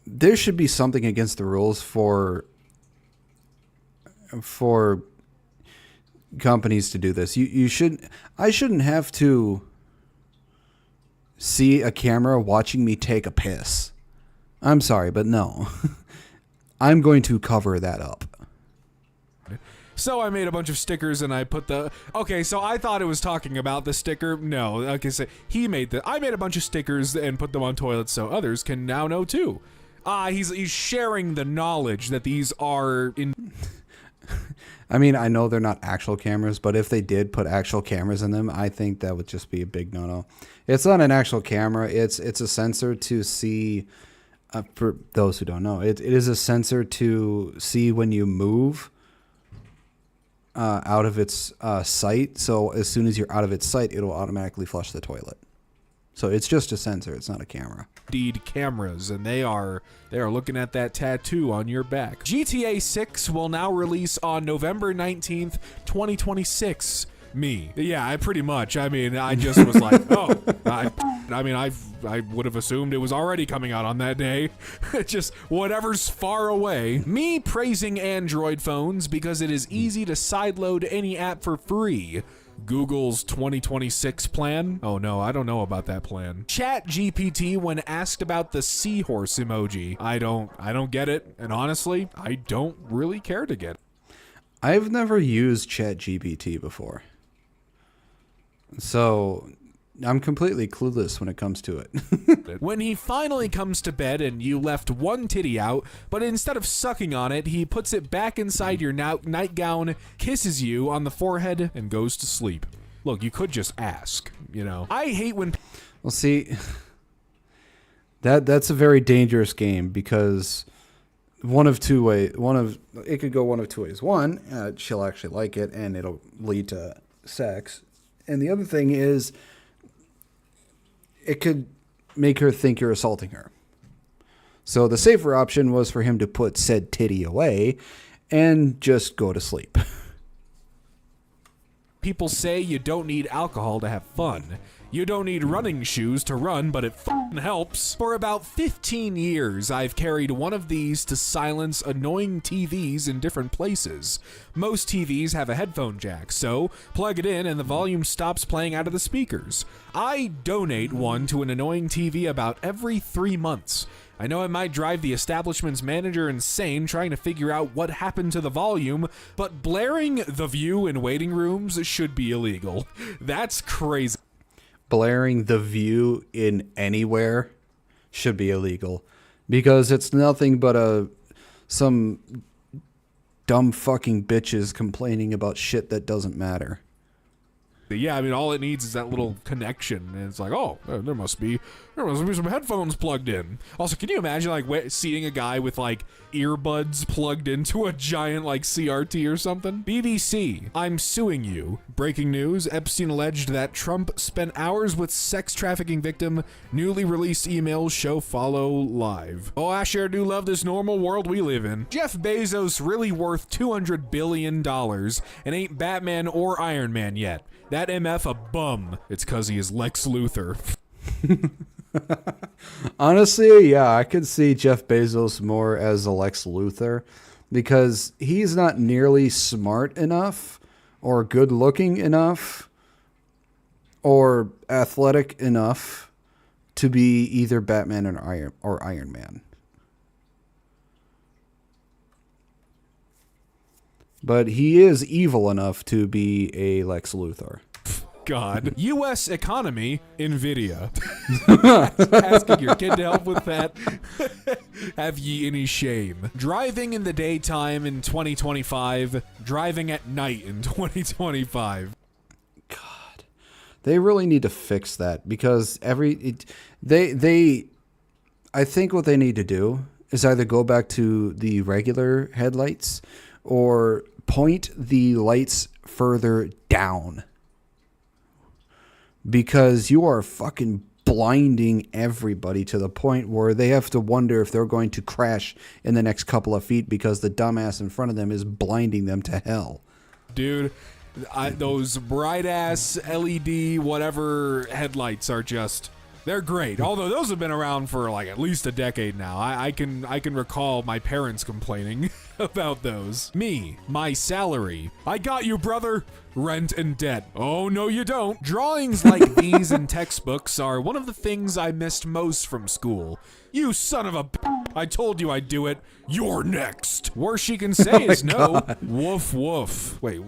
There should be something against the rules for companies to do this. I shouldn't have to see a camera watching me take a piss. I'm sorry, but no. I'm going to cover that up. So I made a bunch of stickers and I put okay, so I thought it was talking about the sticker. No, okay, so I made a bunch of stickers and put them on toilets so others can now know too. He's sharing the knowledge that these are in. I mean, I know they're not actual cameras, but if they did put actual cameras in them, I think that would just be a big no-no. It's not an actual camera. It's a sensor to see, for those who don't know, it is a sensor to see when you move out of its sight. So as soon as you're out of its sight, it'll automatically flush the toilet. So it's just a sensor. It's not a camera. Indeed cameras, and they are looking at that tattoo on your back. GTA 6 will now release on November 19th, 2026. Yeah, pretty much. I mean, I just was like, oh, I would have assumed it was already coming out on that day. Just whatever's far away. Me praising Android phones because it is easy to sideload any app for free. Google's 2026 plan? Oh no, I don't know about that plan. ChatGPT when asked about the seahorse emoji. I don't get it, and honestly, I don't really care to get it. I've never used ChatGPT before. So I'm completely clueless when it comes to it. When he finally comes to bed and you left one titty out, but instead of sucking on it, he puts it back inside your nightgown, kisses you on the forehead, and goes to sleep. Look, you could just ask, you know. I hate when... Well, see, that's a very dangerous game because it could go one of two ways. One, she'll actually like it and it'll lead to sex. And the other thing is, it could make her think you're assaulting her. So the safer option was for him to put said titty away and just go to sleep. People say you don't need alcohol to have fun. You don't need running shoes to run, but it f***ing helps. For about 15 years, I've carried one of these to silence annoying TVs in different places. Most TVs have a headphone jack, so plug it in and the volume stops playing out of the speakers. I donate one to an annoying TV about every 3 months. I know it might drive the establishment's manager insane trying to figure out what happened to the volume, but blaring The View in waiting rooms should be illegal. That's crazy. Blaring The View in anywhere should be illegal because it's nothing but some dumb fucking bitches complaining about shit that doesn't matter. Yeah, I mean, all it needs is that little connection, and it's like, oh, there must be some headphones plugged in. Also, can you imagine like seeing a guy with like earbuds plugged into a giant like CRT or something? BBC, I'm suing you. Breaking news: Epstein alleged that Trump spent hours with sex trafficking victim. Newly released emails show follow live. Oh, I sure do love this normal world we live in. Jeff Bezos really worth $200 billion and ain't Batman or Iron Man yet. That MF a bum. It's cause he is Lex Luthor. Honestly, yeah, I could see Jeff Bezos more as a Lex Luthor because he's not nearly smart enough or good looking enough or athletic enough to be either Batman or Iron Man. But he is evil enough to be a Lex Luthor. God. U.S. economy, NVIDIA. Asking your kid to help with that. Have ye any shame? Driving in the daytime in 2025. Driving at night in 2025. God. They really need to fix that because I think what they need to do is either go back to the regular headlights or point the lights further down because you are fucking blinding everybody to the point where they have to wonder if they're going to crash in the next couple of feet because the dumbass in front of them is blinding them to hell. Dude, those bright ass LED whatever headlights are just, they're great. Although those have been around for like at least a decade now. I can recall my parents complaining about those. Me, my salary. I got you, brother. Rent and debt. Oh, no, you don't. Drawings like these in textbooks are one of the things I missed most from school. You son of a I told you I'd do it. You're next. Worst she can say is no. Woof, woof. Wait,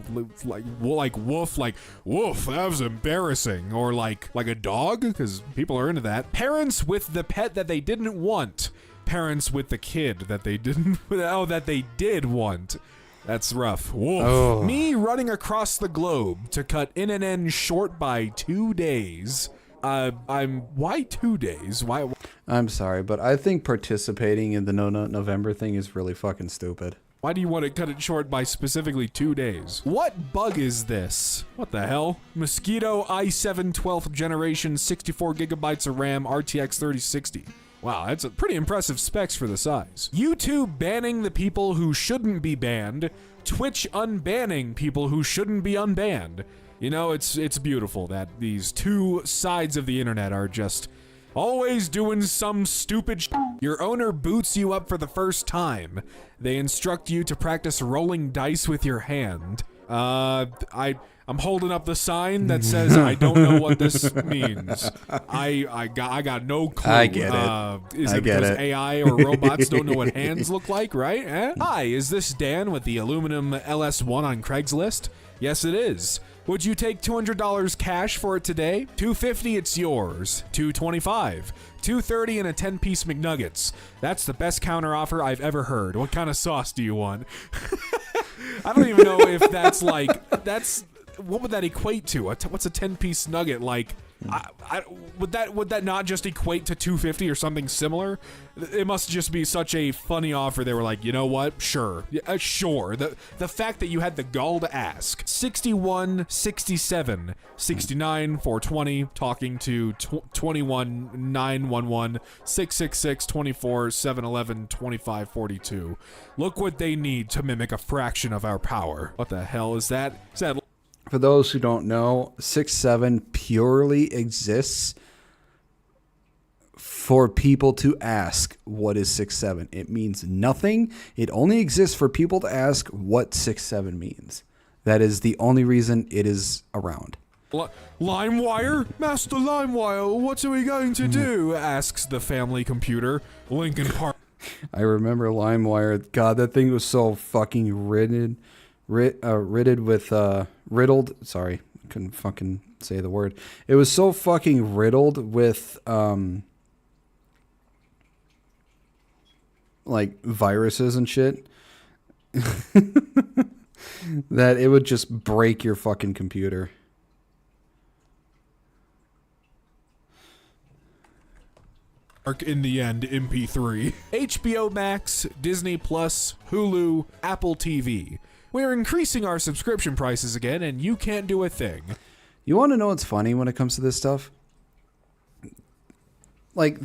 like woof, like woof, that was embarrassing. Or like a dog, because people are into that. Parents with the pet that they didn't want. Parents with the kid that they did want. That's rough. Woof. Oh. Me running across the globe to cut NNN short by 2 days. Why 2 days? Why? I'm sorry, but I think participating in the No Nut November thing is really fucking stupid. Why do you want to cut it short by specifically 2 days? What bug is this? What the hell? Mosquito i7 12th generation, 64 gigabytes of RAM, RTX 3060. Wow, that's a pretty impressive specs for the size. YouTube banning the people who shouldn't be banned. Twitch unbanning people who shouldn't be unbanned. You know, it's beautiful that these two sides of the internet are just always doing some stupid Your owner boots you up for the first time. They instruct you to practice rolling dice with your hand. I'm holding up the sign that says I don't know what this means. I got no clue. I get it. Is it because AI or robots don't know what hands look like, right? Eh? Hi, is this Dan with the aluminum LS1 on Craigslist? Yes, it is. Would you take $200 cash for it today? $250, it's yours. $225. $230 and a 10-piece McNuggets. That's the best counter offer I've ever heard. What kind of sauce do you want? I don't even know if that's what would that equate to? What's a 10-piece nugget like? Would that not just equate to $250 or something similar? It must just be such a funny offer. They were like, you know what? Sure. Sure. The fact that you had the gall to ask. 61, 67, 69, 420, talking to 21, 911, 666, 24, 711, 25, 42. Look what they need to mimic a fraction of our power. What the hell is that? Is that For those who don't know, 6.7 purely exists for people to ask what is 6.7. It means nothing. It only exists for people to ask what 6.7 means. That is the only reason it is around. LimeWire? Master LimeWire, what are we going to do? Asks the family computer. Lincoln Park. I remember LimeWire. God, that thing was so fucking riddled with sorry, I couldn't fucking say the word. It was so fucking riddled with like viruses and shit that it would just break your fucking computer. In the end, MP3. HBO Max, Disney Plus, Hulu, Apple TV. We're increasing our subscription prices again, and you can't do a thing. You want to know what's funny when it comes to this stuff? Like,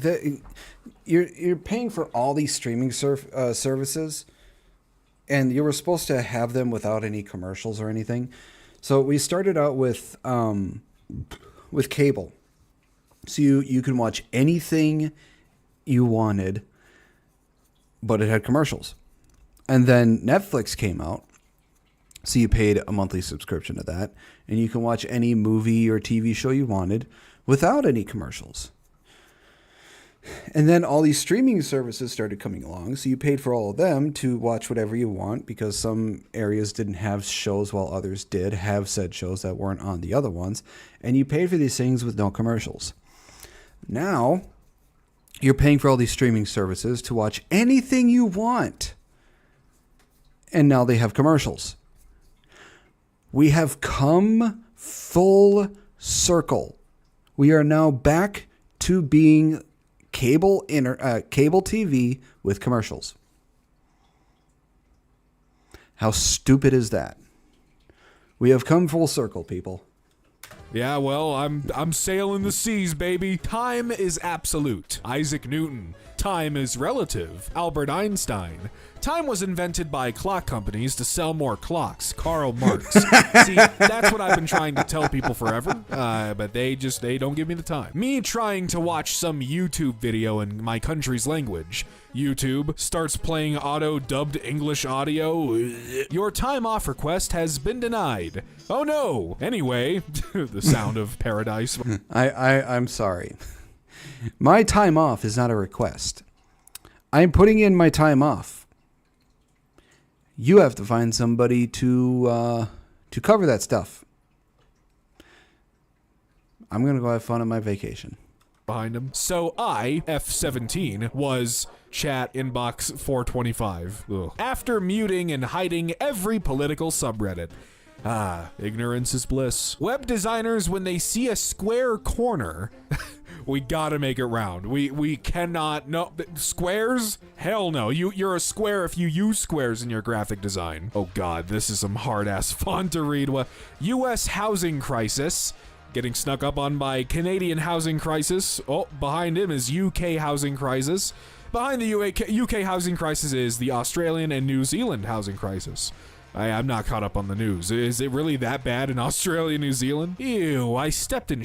you're paying for all these streaming services, and you were supposed to have them without any commercials or anything. So we started out with cable. So you can watch anything you wanted, but it had commercials. And then Netflix came out. So you paid a monthly subscription to that, and you can watch any movie or TV show you wanted without any commercials. And then all these streaming services started coming along, so you paid for all of them to watch whatever you want, because some areas didn't have shows while others did have said shows that weren't on the other ones, and you paid for these things with no commercials. Now, you're paying for all these streaming services to watch anything you want, and now they have commercials. We have come full circle. We are now back to being cable TV with commercials. How stupid is that? We have come full circle, people. Yeah, well, I'm sailing the seas, baby. Time is absolute. Isaac Newton. Time is relative. Albert Einstein. Time was invented by clock companies to sell more clocks. Karl Marx. See, that's what I've been trying to tell people forever, but they don't give me the time. Me trying to watch some YouTube video in my country's language. YouTube starts playing auto-dubbed English audio. Your time off request has been denied. Oh no! Anyway, the sound of paradise. I'm sorry. My time off is not a request. I'm putting in my time off. You have to find somebody to cover that stuff. I'm going to go have fun on my vacation. Behind him. So I, F17, was chat inbox 425. Ugh. After muting and hiding every political subreddit. Ignorance is bliss. Web designers, when they see a square corner, we gotta make it round. We cannot, no, squares? Hell no. You're a square if you use squares in your graphic design. Oh god, this is some hard-ass font to read. U.S. housing crisis. Getting snuck up on by Canadian housing crisis. Oh, behind him is UK housing crisis. Behind the UK housing crisis is the Australian and New Zealand housing crisis. I'm not caught up on the news. Is it really that bad in Australia and New Zealand? Ew, I stepped in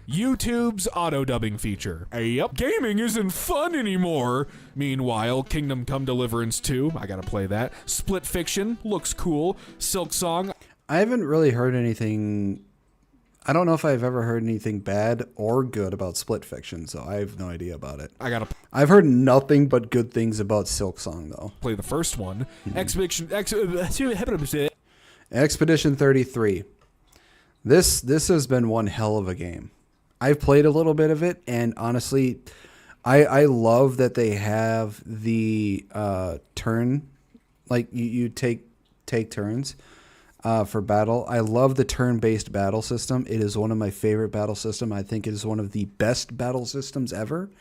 YouTube's auto-dubbing feature. Yep, gaming isn't fun anymore. Meanwhile, Kingdom Come Deliverance 2, I gotta play that. Split Fiction, looks cool. Silk Song. I haven't really heard anything... I don't know if I've ever heard anything bad or good about Split Fiction, so I have no idea about it. I've heard nothing but good things about Silk Song, though. Play the first one. Expedition 33. This has been one hell of a game. I've played a little bit of it, and honestly, I love that they have the turn, like you take turns. For battle. I love the turn-based battle system. It is one of my favorite battle systems. I think it is one of the best battle systems ever.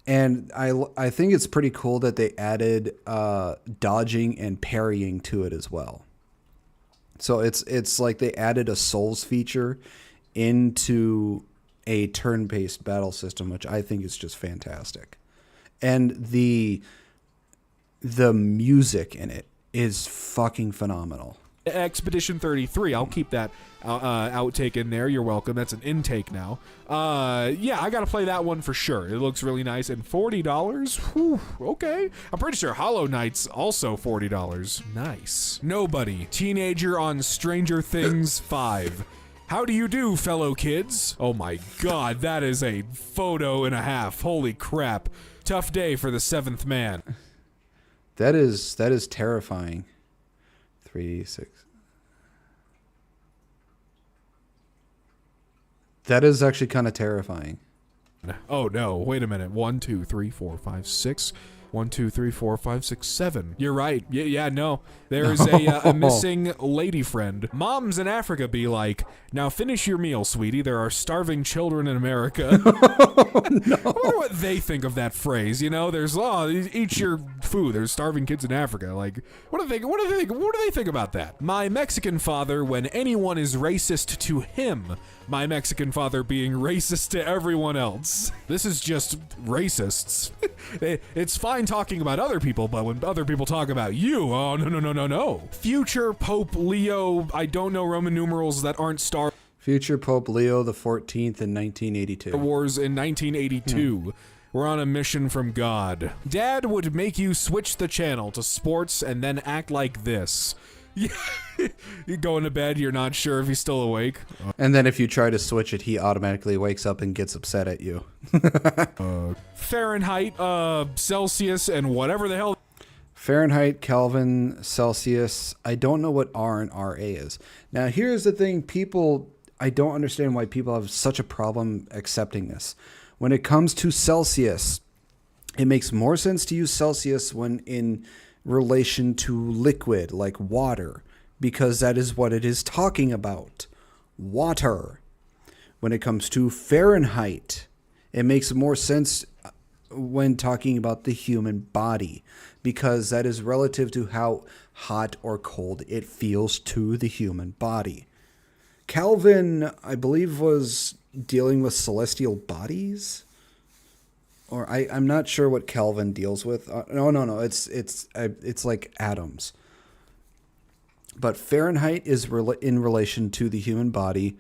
And I think it's pretty cool that they added dodging and parrying to it as well. So it's like they added a souls feature into a turn-based battle system, which I think is just fantastic. And the music in it is fucking phenomenal. Expedition 33. I'll keep that outtake in there. You're welcome. That's an intake now. Yeah, I gotta play that one for sure. It looks really nice. And $40? Whew, okay. I'm pretty sure Hollow Knight's also $40. Nice. Nobody. Teenager on Stranger Things 5. How do you do, fellow kids? Oh my god, that is a photo and a half. Holy crap. Tough day for the seventh man. That is terrifying. 3, 6. That is actually kind of terrifying. Oh no, wait a minute. 1, 2, 3, 4, 5, 6. 1, 2, 3, 4, 5, 6, 7. You're right. Yeah, no. There's a missing lady friend. Moms in Africa be like, now finish your meal, sweetie. There are starving children in America. No. I wonder what they think of that phrase. You know, there's eat your food. There's starving kids in Africa. Like, what do they think about that? My Mexican father, when anyone is racist to him, my Mexican father being racist to everyone else. This is just racists. It's fine talking about other people, but when other people talk about you, oh, no. Future Pope Leo, I don't know Roman numerals that aren't Star Future Pope Leo the 14th in 1982. Wars in 1982. We're on a mission from God. Dad would make you switch the channel to sports and then act like this. You go into bed, you're not sure if he's still awake. And then if you try to switch it, he automatically wakes up and gets upset at you. Fahrenheit, Celsius, and whatever the hell. Fahrenheit, Kelvin, Celsius. I don't know what R and RA is. Now, here's the thing. I don't understand why people have such a problem accepting this. When it comes to Celsius, it makes more sense to use Celsius when in relation to liquid like water, because that is what it is talking about. Water. When it comes to Fahrenheit, it makes more sense when talking about the human body, because that is relative to how hot or cold it feels to the human body. Kelvin, I believe, was dealing with celestial bodies, or I'm not sure what Kelvin deals with. No. It's like atoms. But Fahrenheit is in relation to the human body,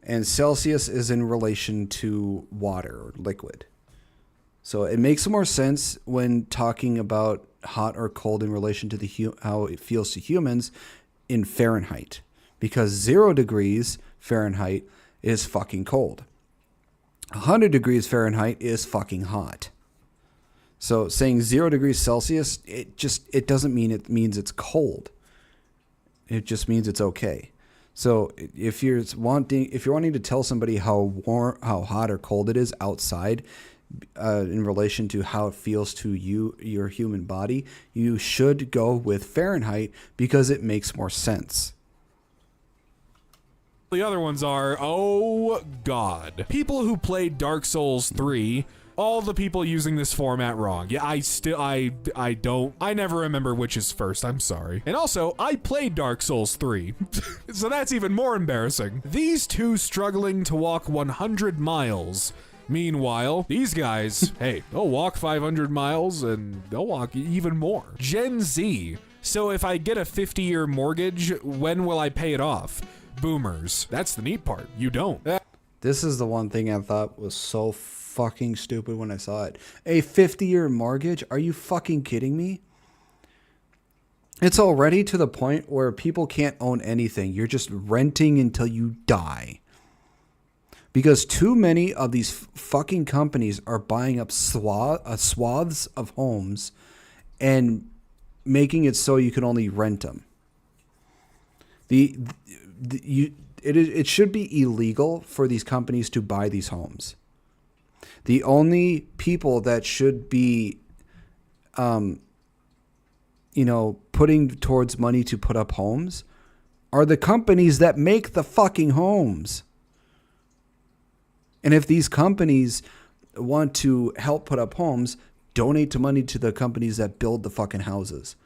and Celsius is in relation to water or liquid. So it makes more sense when talking about hot or cold in relation to how it feels to humans in Fahrenheit, because 0 degrees Fahrenheit is fucking cold. 100 degrees Fahrenheit is fucking hot. So saying 0 degrees Celsius, it doesn't mean it means it's cold. It just means it's okay. So if you're wanting to tell somebody how hot or cold it is outside, in relation to how it feels to your human body, you should go with Fahrenheit because it makes more sense. The other ones are, oh god. People who played Dark Souls 3, all the people using this format wrong. Yeah, I never remember which is first, I'm sorry. And also, I played Dark Souls 3, so that's even more embarrassing. These two struggling to walk 100 miles. Meanwhile, these guys, hey, they'll walk 500 miles and they'll walk even more. Gen Z. So if I get a 50-year mortgage, when will I pay it off? Boomers. That's the neat part. You don't. This is the one thing I thought was so fucking stupid when I saw it. A 50-year mortgage? Are you fucking kidding me? It's already to the point where people can't own anything. You're just renting until you die. Because too many of these fucking companies are buying up swaths of homes and making it so you can only rent them. It should be illegal for these companies to buy these homes. The only people that should be, putting towards money to put up homes are the companies that make the fucking homes. And if these companies want to help put up homes, donate the money to the companies that build the fucking houses.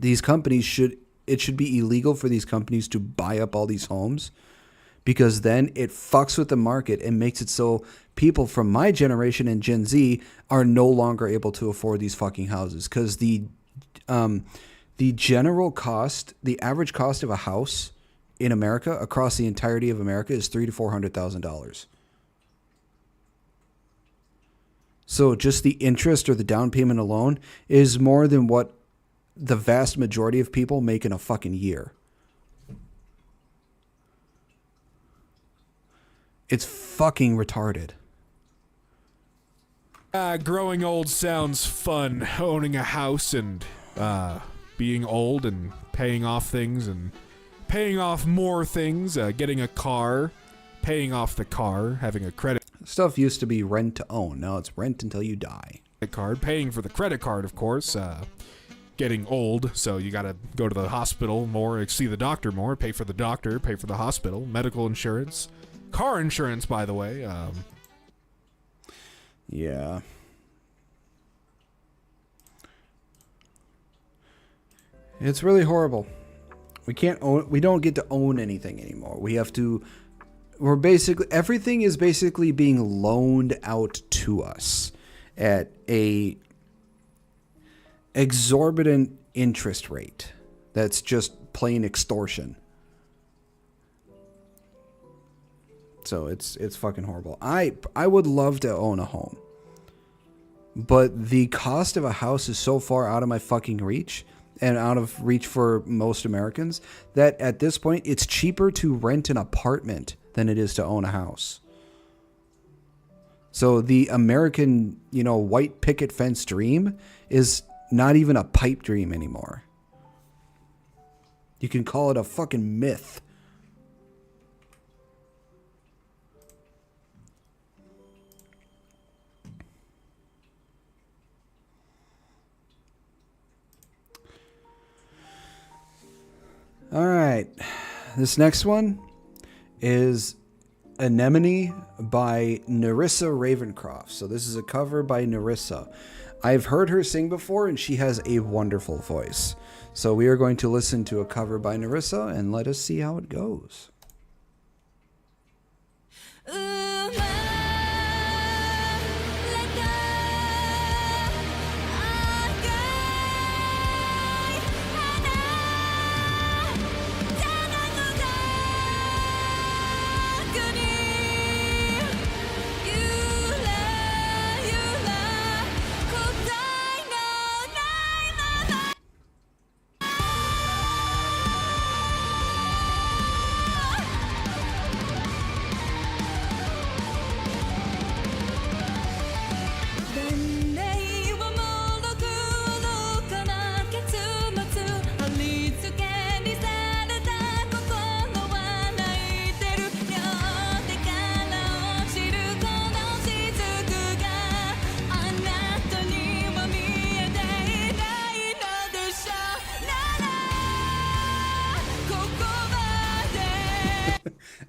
It should be illegal for these companies to buy up all these homes, because then it fucks with the market and makes it so people from my generation and Gen Z are no longer able to afford these fucking houses, because the the general cost, the average cost of a house in America across the entirety of America is $300,000 to $400,000. So just the interest or the down payment alone is more than what the vast majority of people make in a fucking year. It's fucking retarded. Growing old sounds fun. Owning a house and being old and paying off things and paying off more things. Getting a car, paying off the car, having a credit. Stuff used to be rent to own. Now it's rent until you die. Card, paying for the credit card, of course. Getting old, so you gotta go to the hospital more, see the doctor more, pay for the doctor, pay for the hospital, medical insurance, car insurance, by the way. Yeah. It's really horrible. We don't get to own anything anymore. We're basically, everything is basically being loaned out to us at a exorbitant interest rate. That's just plain extortion. So it's fucking horrible. I would love to own a home, but the cost of a house is so far out of my fucking reach and out of reach for most Americans that at this point it's cheaper to rent an apartment than it is to own a house. So the American, white picket fence dream is not even a pipe dream anymore. You can call it a fucking myth. All right. This next one is Anemone by Nerissa Ravencroft. So this is a cover by Nerissa. I've heard her sing before, and she has a wonderful voice. So we are going to listen to a cover by Nerissa, and let us see how it goes.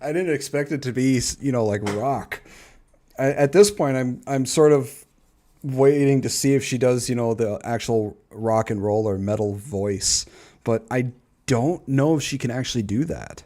I didn't expect it to be, like rock. At this point, I'm sort of waiting to see if she does, the actual rock and roll or metal voice. But I don't know if she can actually do that.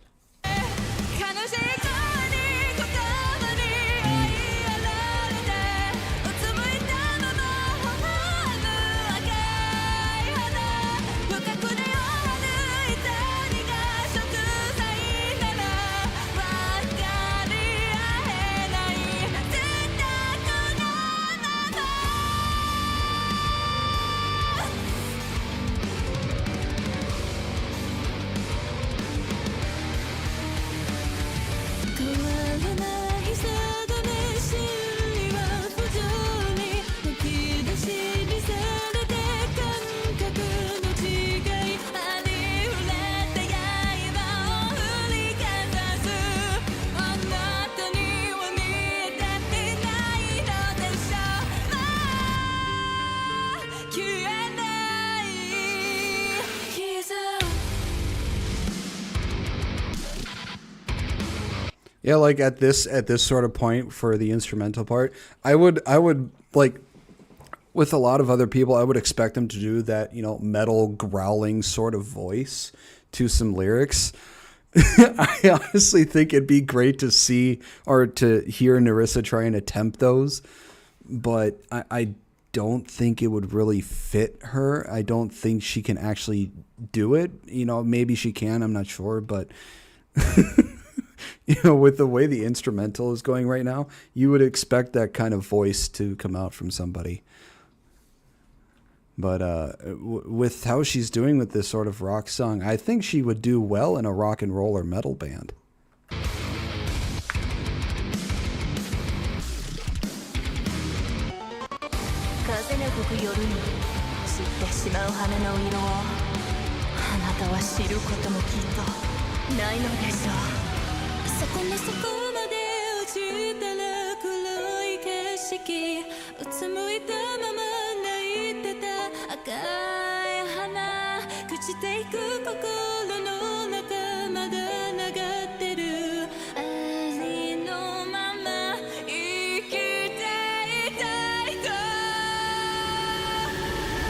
Yeah, like at this sort of point for the instrumental part, I would like, with a lot of other people, I would expect them to do that, metal growling sort of voice to some lyrics. I honestly think it'd be great to see or to hear Nerissa try and attempt those, but I don't think it would really fit her. I don't think she can actually do it. You know, maybe she can, I'm not sure, but you know, with the way the instrumental is going right now, you would expect that kind of voice to come out from somebody. But with how she's doing with this sort of rock song, I think she would do well in a rock and roll or metal band. 風の吹く夜に知ってしまう花の色をあなたは知ることもきっとないのでしょうそこにそこまで落ちたら黒い景色うつむいたまま泣いてた赤い花朽ちていく心の中まだ流ってるありのまま生きていたいと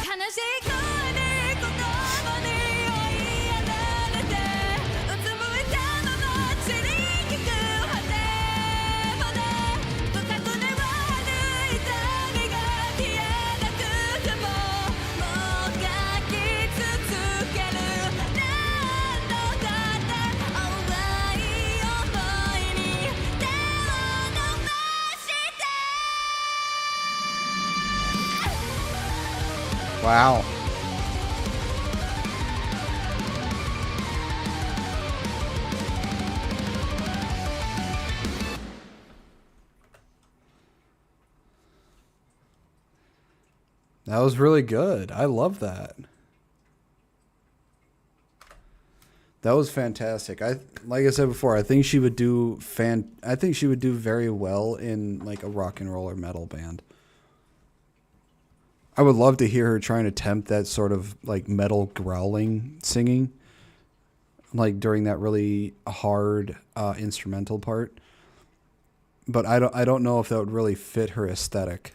悲しい声に言葉に追いやられてうつむいたまま散りゆく果てまで深く根は張る痛みが消えなくてももう書き続ける何度だって淡い想いに手を伸ばして Wow. That was really good. I love that. That was fantastic. Like I said before, I think she would do very well in like a rock and roll or metal band. I would love to hear her trying to tempt that sort of like metal growling singing, like during that really hard instrumental part. But I don't know if that would really fit her aesthetic.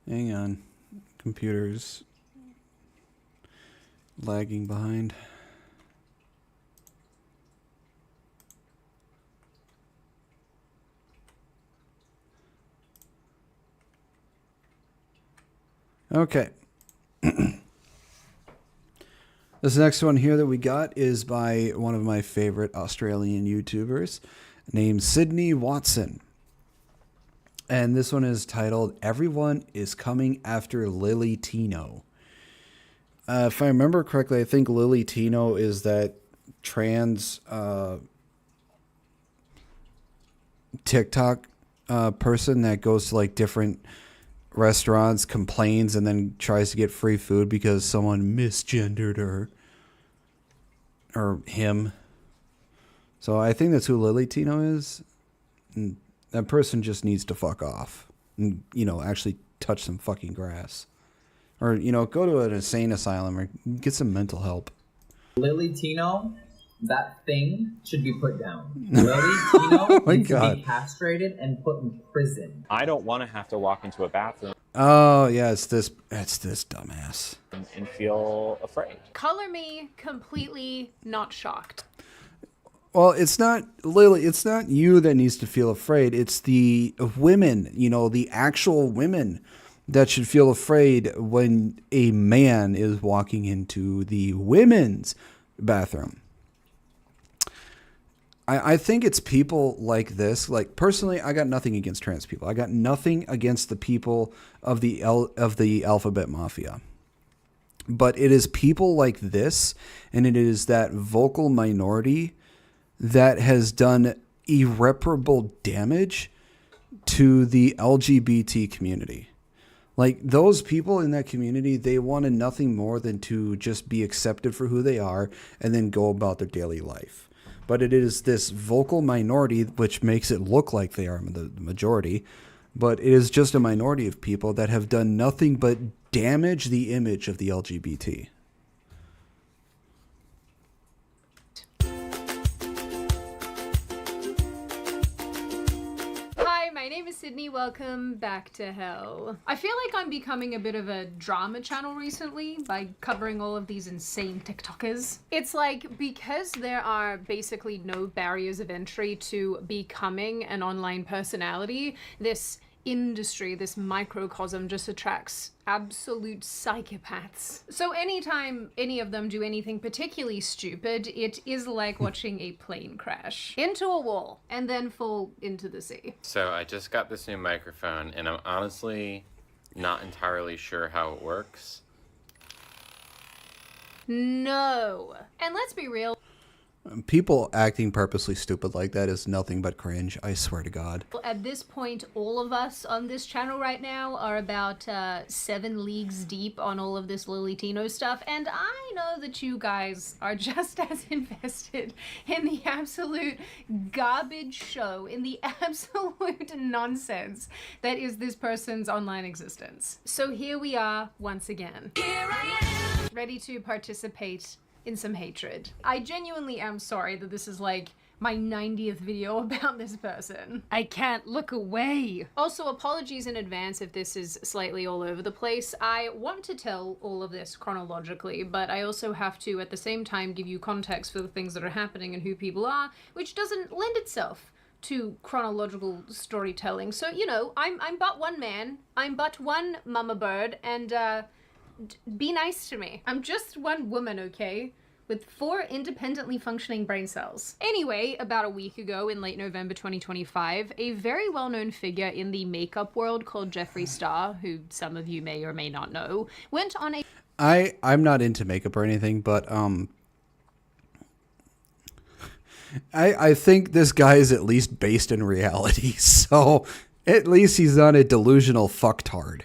Hang on. Computer's lagging behind. Okay. This next one here that we got is by one of my favorite Australian YouTubers named Sydney Watson. And this one is titled, Everyone is Coming After Lily Tino. If I remember correctly, I think Lily Tino is that trans TikTok person that goes to like different restaurants, complains, and then tries to get free food because someone misgendered her. Or him. So I think that's who Lily Tino is. And that person just needs to fuck off and, you know, actually touch some fucking grass. Or, you know, go to an insane asylum or get some mental help. Lily Tino, that thing should be put down. Lily Tino needs to be castrated and put in prison. I don't want to have to walk into a bathroom. Oh, yeah, it's this dumbass. And feel afraid. Color me completely not shocked. Well, it's not, Lily, it's not you that needs to feel afraid. It's the women, you know, the actual women that should feel afraid when a man is walking into the women's bathroom. I think it's people like this. Like, personally, I got nothing against trans people. I got nothing against the people of the alphabet mafia. But it is people like this, and it is that vocal minority that has done irreparable damage to the LGBT community. Like, those people in that community, they wanted nothing more than to just be accepted for who they are and then go about their daily life. but it is this vocal minority which makes it look like they are the majority, but it is just a minority of people that have done nothing but damage the image of the LGBT. Hi, my name is Sydney. Welcome back to hell. I feel like I'm becoming a bit of a drama channel recently by covering all of these insane TikTokers. It's like, because there are basically no barriers of entry to becoming an online personality, this industry, this microcosm just attracts absolute psychopaths. So anytime any of them do anything particularly stupid, it is like watching a plane crash into a wall and then fall into the sea. So I just got this new microphone and I'm honestly not entirely sure how it works. No. And let's be real. People acting purposely stupid like that is nothing but cringe, I swear to God. At this point, all of us on this channel right now are about 7 leagues deep on all of this Lilitino stuff, and I know that you guys are just as invested in the absolute garbage show, in the absolute nonsense that is this person's online existence. So here we are once again. Here I am! Ready to participate in some hatred. I genuinely am sorry that this is like my 90th video about this person. I can't look away. Also, apologies in advance if this is slightly all over the place. I want to tell all of this chronologically, but I also have to at the same time give you context for the things that are happening and who people are, which doesn't lend itself to chronological storytelling. So, you know, I'm but one man, I'm but one mama bird, and be nice to me. I'm just one woman, okay? With 4 independently functioning brain cells. Anyway, about a week ago in late November 2025, a very well-known figure in the makeup world called Jeffree Star, who some of you may or may not know, went on a... I'm not into makeup or anything, but I think this guy is at least based in reality, so at least he's not a delusional fucktard.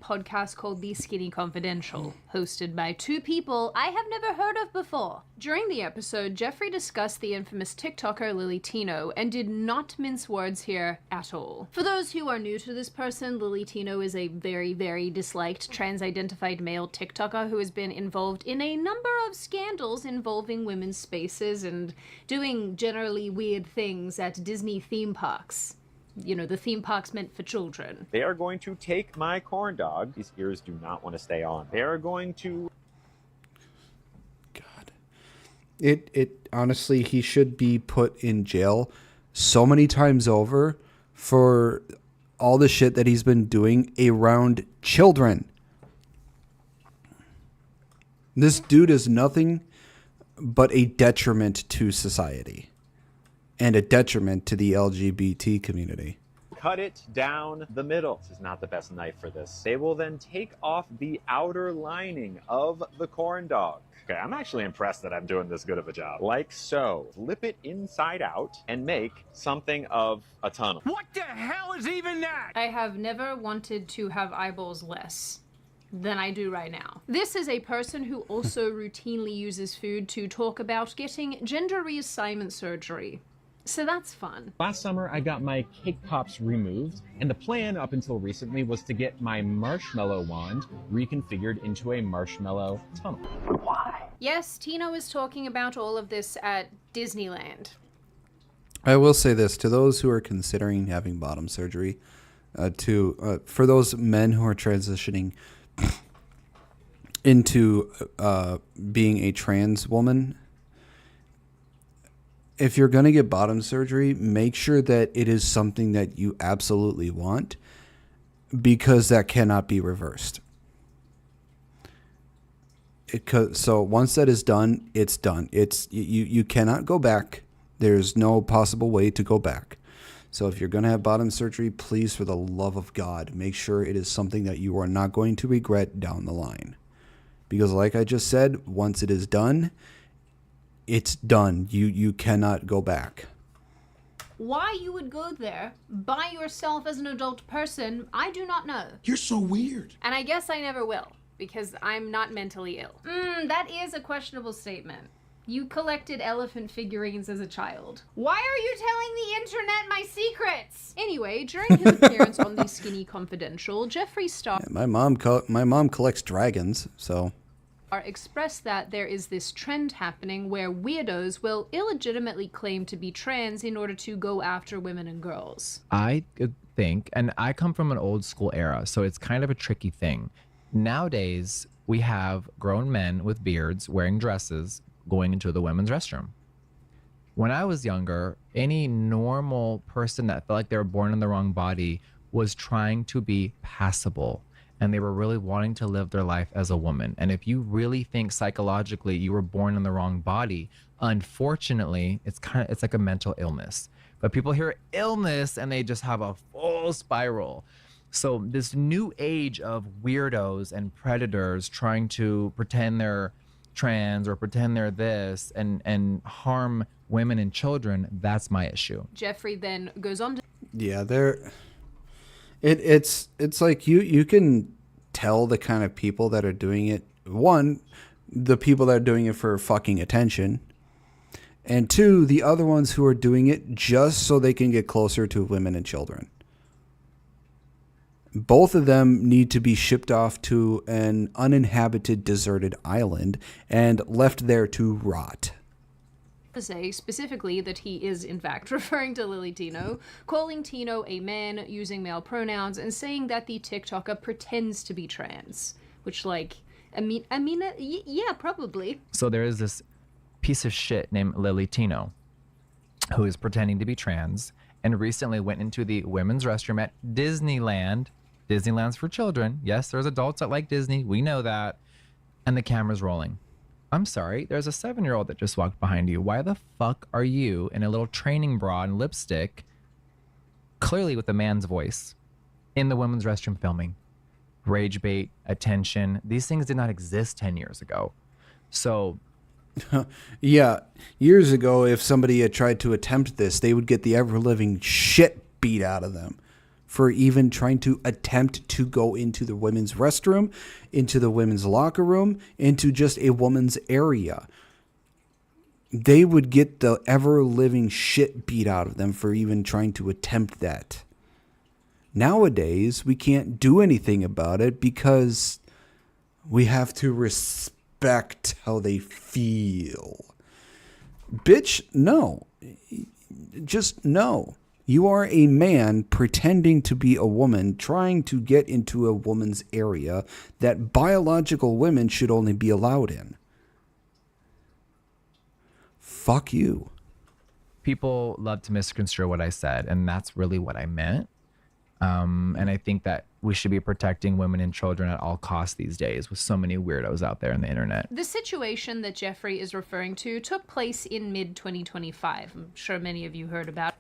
Podcast called The Skinny Confidential, hosted by 2 people I have never heard of before. During the episode, Jeffree discussed the infamous TikToker Lilitino and did not mince words here at all. For those who are new to this person, Lilitino is a very, very disliked trans-identified male TikToker who has been involved in a number of scandals involving women's spaces and doing generally weird things at Disney theme parks. You know, the theme parks meant for children. They are going to take my corn dog. These ears do not want to stay on. They are going to... God. It honestly, he should be put in jail so many times over for all the shit that he's been doing around children. This dude is nothing but a detriment to society. And a detriment to the LGBT community. Cut it down the middle. This is not the best knife for this. They will then take off the outer lining of the corn dog. Okay, I'm actually impressed that I'm doing this good of a job. Like so. Flip it inside out and make something of a tunnel. What the hell is even that? I have never wanted to have eyeballs less than I do right now. This is a person who also routinely uses food to talk about getting gender reassignment surgery. So that's fun. Last summer, I got my cake pops removed, and the plan up until recently was to get my marshmallow wand reconfigured into a marshmallow tunnel. Why? Yes, Tino is talking about all of this at Disneyland. I will say this to those who are considering having bottom surgery, for those men who are transitioning into being a trans woman. If you're going to get bottom surgery, make sure that it is something that you absolutely want, because that cannot be reversed. So once that is done, it's done. You cannot go back. There's no possible way to go back. So if you're going to have bottom surgery, please, for the love of God, make sure it is something that you are not going to regret down the line. Because like I just said, once it is done, it's done. You cannot go back. Why you would go there by yourself as an adult person, I do not know. You're so weird. And I guess I never will, because I'm not mentally ill. That is a questionable statement. You collected elephant figurines as a child. Why are you telling the internet my secrets? Anyway, during his appearance on the Skinny Confidential, Jeffree Star My mom collects dragons, so expressed that there is this trend happening where weirdos will illegitimately claim to be trans in order to go after women and girls. I think, and I come from an old school era, so it's kind of a tricky thing. Nowadays, we have grown men with beards wearing dresses going into the women's restroom. When I was younger, any normal person that felt like they were born in the wrong body was trying to be passable, and they were really wanting to live their life as a woman. And if you really think psychologically you were born in the wrong body, unfortunately, it's like a mental illness. But people hear illness and they just have a full spiral. So this new age of weirdos and predators trying to pretend they're trans or pretend they're this and harm women and children, that's my issue. Jeffree then goes on to yeah, it's like you can tell the kind of people that are doing it. One, the people that are doing it for fucking attention, and two, the other ones who are doing it just so they can get closer to women and children. Both of them need to be shipped off to an uninhabited, deserted island and left there to rot. say specifically that he is in fact referring to Lily Tino, calling Tino a man, using male pronouns, and saying that the TikToker pretends to be trans. Which, like, yeah, probably. So there is this piece of shit named Lily Tino who is pretending to be trans and recently went into the women's restroom at Disneyland. Disneyland's for children. Yes, there's adults that like Disney. We know that. And the camera's rolling. I'm sorry, there's a 7-year-old that just walked behind you. Why the fuck are you in a little training bra and lipstick, clearly with a man's voice, in the women's restroom filming? Rage bait, attention. These things did not exist 10 years ago. So... yeah, years ago, if somebody had tried to attempt this, they would get the ever-living shit beat out of them for even trying to attempt to go into the women's restroom, into the women's locker room, into just a woman's area. They would get the ever-living shit beat out of them for even trying to attempt that. Nowadays, we can't do anything about it because we have to respect how they feel. Bitch, no. Just no. You are a man pretending to be a woman, trying to get into a woman's area that biological women should only be allowed in. Fuck you. People love to misconstrue what I said, and that's really what I meant. And I think that we should be protecting women and children at all costs these days with so many weirdos out there on the internet. The situation that Jeffree is referring to took place in mid-2025. I'm sure many of you heard about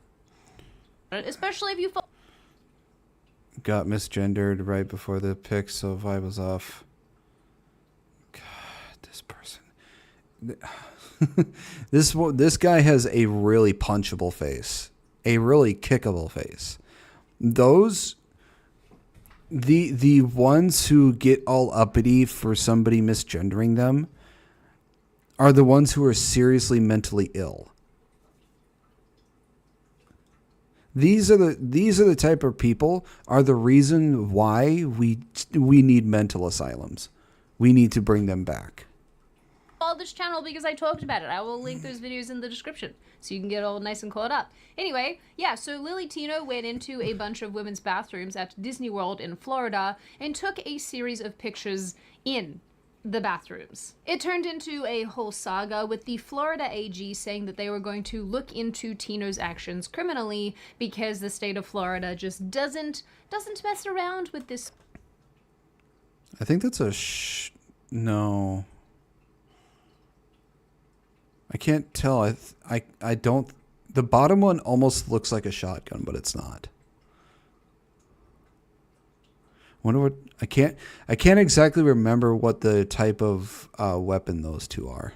it, especially if you got misgendered right before the pic, so vibe was off. God, this person. This guy has a really punchable face, a really kickable face. Those, the ones who get all uppity for somebody misgendering them are the ones who are seriously mentally ill. These are the type of people are the reason why we need mental asylums. We need to bring them back. Follow this channel because I talked about it. I will link those videos in the description so you can get all nice and caught up. Anyway, yeah, so Lily Tino went into a bunch of women's bathrooms at Disney World in Florida and took a series of pictures in the bathrooms. It turned into a whole saga with the Florida AG saying that they were going to look into Tino's actions criminally because the state of Florida just doesn't mess around with this. I think that's a no. I can't tell. I don't. The bottom one almost looks like a shotgun, but it's not. Wonder what I can't exactly remember what the type of weapon those two are.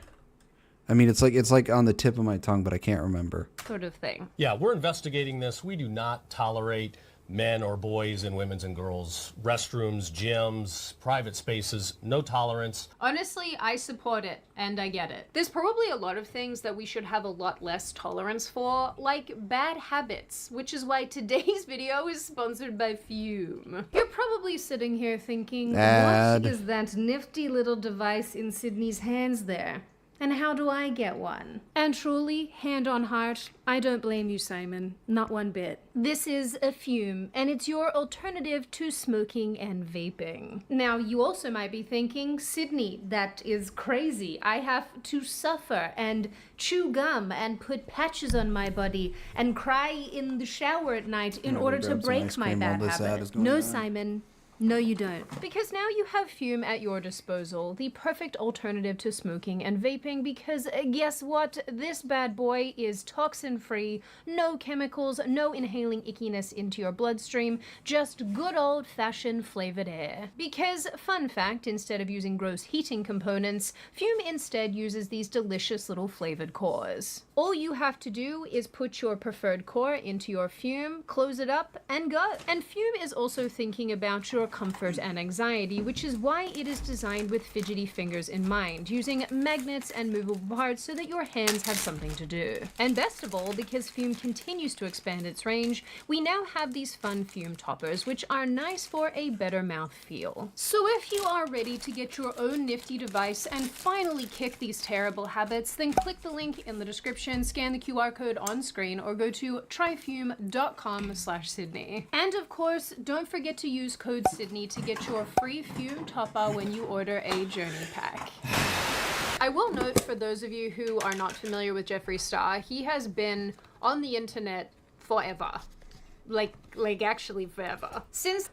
I mean, it's like on the tip of my tongue, but I can't remember. Sort of thing. Yeah, we're investigating this. We do not tolerate men or boys and women's and girls, restrooms, gyms, private spaces, no tolerance. Honestly, I support it, and I get it. There's probably a lot of things that we should have a lot less tolerance for, like bad habits, which is why today's video is sponsored by Fume. You're probably sitting here thinking, what is that nifty little device in Sydney's hands there? And how do I get one? And truly, hand on heart, I don't blame you, Simon. Not one bit. This is a Fume, and it's your alternative to smoking and vaping. Now, you also might be thinking, Sydney, that is crazy. I have to suffer and chew gum and put patches on my body and cry in the shower at night in order to break my bad habit. No, Simon. No, you don't. Because now you have Fume at your disposal, the perfect alternative to smoking and vaping, because guess what? This bad boy is toxin-free, no chemicals, no inhaling ickiness into your bloodstream, just good old-fashioned flavored air. Because, fun fact, instead of using gross heating components, Fume instead uses these delicious little flavored cores. All you have to do is put your preferred core into your Fume, close it up, and go. And Fume is also thinking about your comfort and anxiety, which is why it is designed with fidgety fingers in mind, using magnets and movable parts so that your hands have something to do. And best of all, because Fume continues to expand its range, we now have these fun Fume toppers, which are nice for a better mouth feel. So if you are ready to get your own nifty device and finally kick these terrible habits, then click the link in the description, scan the QR code on screen, or go to tryfume.com/Sydney. And of course, don't forget to use code Sydney to get your free Fume topper when you order a journey pack. I will note, for those of you who are not familiar with Jeffree Star, he has been on the internet forever. Like actually forever. Since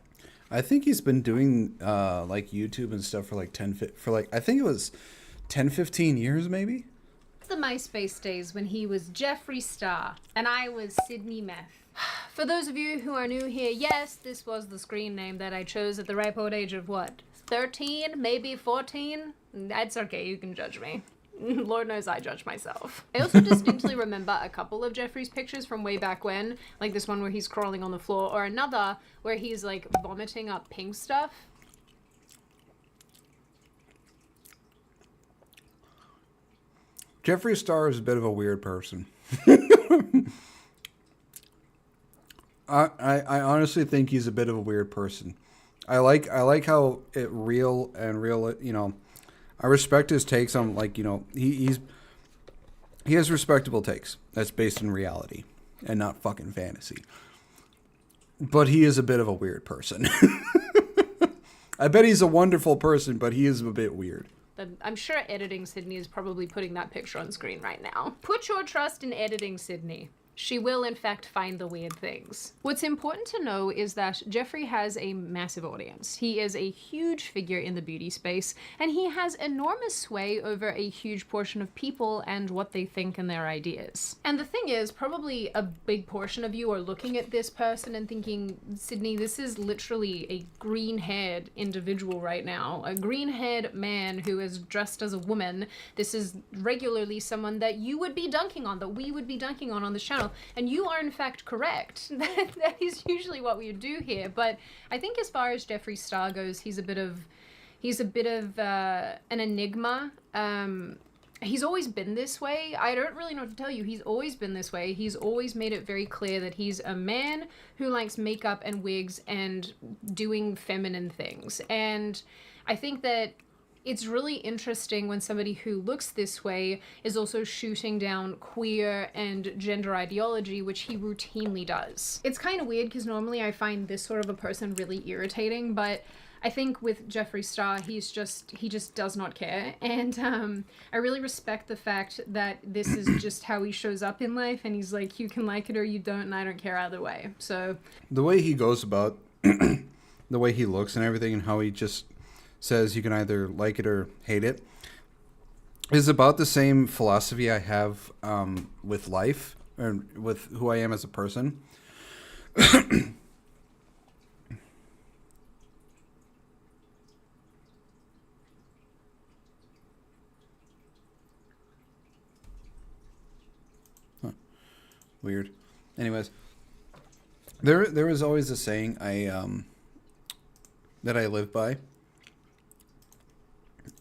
I think he's been doing like YouTube and stuff for like I think it was 10-15 years maybe. The MySpace days when he was Jeffree Star and I was Sydney Meth. For those of you who are new here, yes, this was the screen name that I chose at the ripe old age of what? 13? Maybe 14? That's okay, you can judge me. Lord knows I judge myself. I also distinctly remember a couple of Jeffree's pictures from way back when, like this one where he's crawling on the floor, or another where he's like vomiting up pink stuff. Jeffree Star is a bit of a weird person. I honestly think he's a bit of a weird person. I like how real, you know, I respect his takes on, like, you know, he has respectable takes that's based in reality and not fucking fantasy. But he is a bit of a weird person. I bet he's a wonderful person, but he is a bit weird. I'm sure editing Sydney is probably putting that picture on screen right now. Put your trust in editing Sydney. She will, in fact, find the weird things. What's important to know is that Jeffree has a massive audience. He is a huge figure in the beauty space, and he has enormous sway over a huge portion of people and what they think and their ideas. And the thing is, probably a big portion of you are looking at this person and thinking, Sydney, this is literally a green-haired individual right now. A green-haired man who is dressed as a woman. This is regularly someone that you would be dunking on, that we would be dunking on the channel. And you are in fact correct. That is usually what we do here. But I think as far as Jeffree Star goes, he's a bit of an enigma. He's always been this way. I don't really know what to tell you. He's always been this way. He's always made it very clear that he's a man who likes makeup and wigs and doing feminine things. And I think that it's really interesting when somebody who looks this way is also shooting down queer and gender ideology, which he routinely does. It's kind of weird because normally I find this sort of a person really irritating, but I think with Jeffree Star, he just does not care. And I really respect the fact that this is just how he shows up in life, and he's like, you can like it or you don't, and I don't care either way. So the way he goes about the way he looks and everything, and how he just says you can either like it or hate it, is about the same philosophy I have with life, or with who I am as a person. Weird. Anyways, There is always a saying that I live by,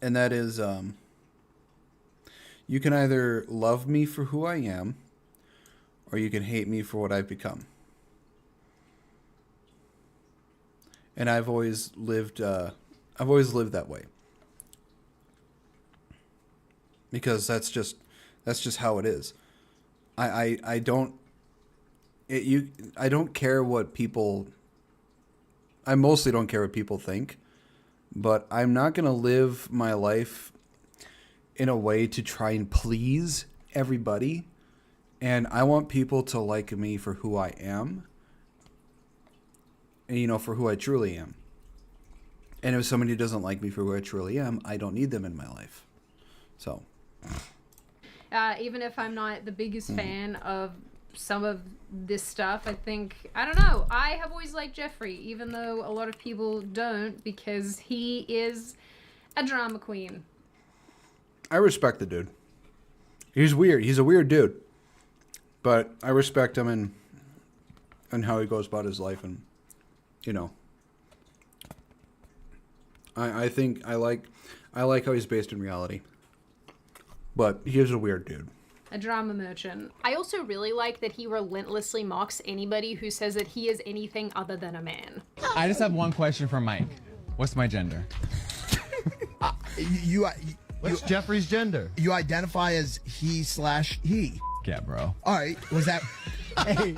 and that is you can either love me for who I am, or you can hate me for what I've become. And I've always lived that way, because that's just how it is. I don't care what people. I mostly don't care what people think, but I'm not gonna live my life in a way to try and please everybody. And I want people to like me for who I am, and for who I truly am. And if somebody doesn't like me for who I truly am, I don't need them in my life. So even if I'm not the biggest fan of some of this stuff, I don't know, I have always liked Jeffrey, even though a lot of people don't, because he is a drama queen. I respect the dude. He's weird. He's a weird dude, but I respect him and how he goes about his life, and I think I like how he's based in reality. But he is a weird dude. A drama merchant. I also really like that he relentlessly mocks anybody who says that he is anything other than a man. I just have one question for Mike. What's my gender? What's Jeffrey's gender? You identify as he/he. Yeah, bro. All right. Was that? hey.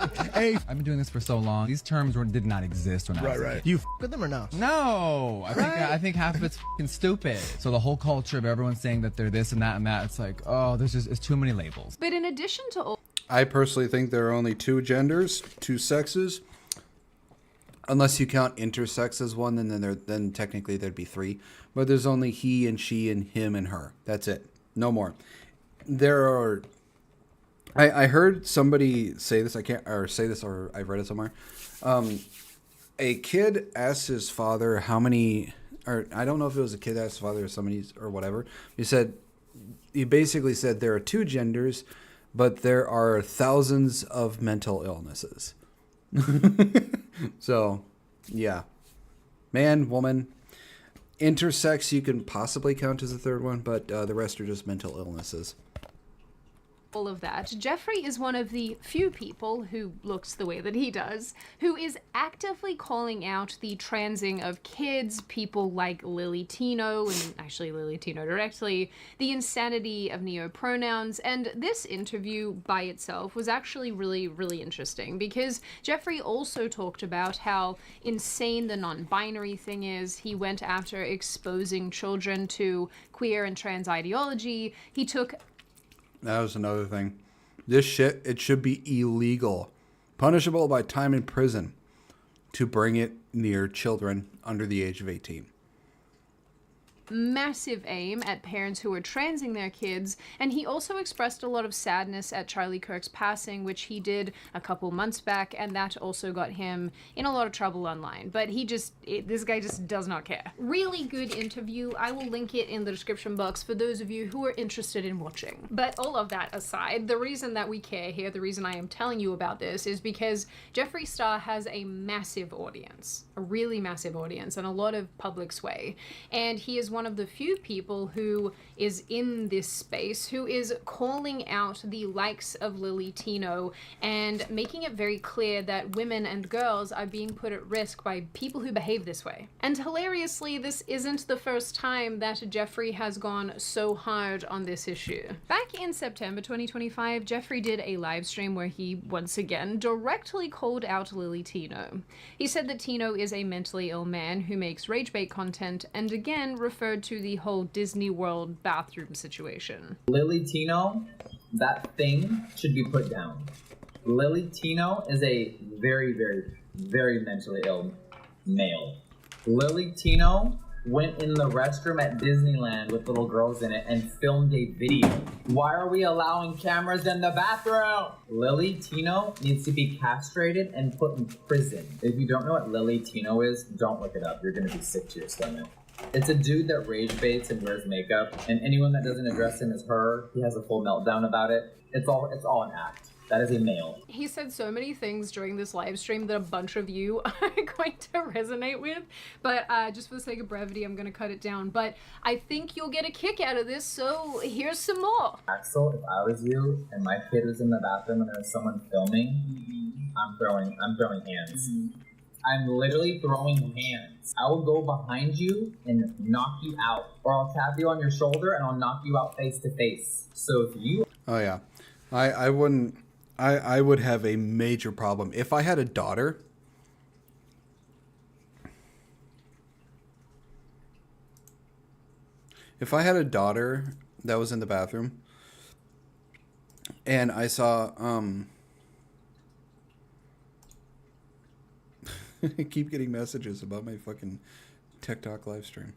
I've been doing this for so long. These terms did not exist when I was a kid. Do you with them or no? No. I think half of it's f***ing stupid. So the whole culture of everyone saying that they're this and that, it's like, oh, it's too many labels. But in addition to all... I personally think there are only two genders, two sexes. Unless you count intersex as one, then technically there'd be three. But there's only he and she and him and her. That's it. No more. There are... I heard somebody say this. Or I've read it somewhere. A kid asked his father how many, or I don't know if it was a kid asked his father or somebody or whatever. He basically said there are two genders, but there are thousands of mental illnesses. So, yeah, man, woman, intersex you can possibly count as a third one, but the rest are just mental illnesses. All of that, Jeffrey is one of the few people who looks the way that he does, who is actively calling out the transing of kids, people like Lily Tino, and actually Lily Tino directly, the insanity of neo-pronouns, and this interview by itself was actually really, really interesting, because Jeffrey also talked about how insane the non-binary thing is. He went after exposing children to queer and trans ideology. He took... That was another thing. This shit, it should be illegal. Punishable by time in prison to bring it near children under the age of 18. Massive aim at parents who are transing their kids, and he also expressed a lot of sadness at Charlie Kirk's passing, which he did a couple months back, and that also got him in a lot of trouble online. But this guy just does not care. Really good interview. I will link it in the description box for those of you who are interested in watching. But all of that aside, the reason that we care here, the reason I am telling you about this, is because Jeffree Star has a massive audience, a really massive audience, and a lot of public sway, and he is one of the few people who is in this space who is calling out the likes of Lily Tino and making it very clear that women and girls are being put at risk by people who behave this way. And hilariously, this isn't the first time that Jeffree has gone so hard on this issue. Back in September 2025, Jeffree did a live stream where he once again directly called out Lily Tino. He said that Tino is a mentally ill man who makes rage bait content, and again referred to the whole Disney World bathroom situation. Lily Tino, that thing should be put down. Lily Tino is a very, very, very mentally ill male. Lily Tino went in the restroom at Disneyland with little girls in it and filmed a video. Why are we allowing cameras in the bathroom? Lily Tino needs to be castrated and put in prison. If you don't know what Lily Tino is, don't look it up. You're gonna be sick to your stomach. It's a dude that rage baits and wears makeup, and anyone that doesn't address him as her, he has a full meltdown about it. It's all an act. That is a male. He said so many things during this live stream that a bunch of you are going to resonate with, but just for the sake of brevity, I'm going to cut it down. But I think you'll get a kick out of this, so here's some more. Axel, if I was you and my kid was in the bathroom and there was someone filming, I'm throwing hands. I'm literally throwing hands. I will go behind you and knock you out, or I'll tap you on your shoulder and I'll knock you out face to face. So if you... Oh yeah, I wouldn't. I would have a major problem if I had a daughter. If I had a daughter that was in the bathroom and I saw I keep getting messages about my fucking TikTok live stream.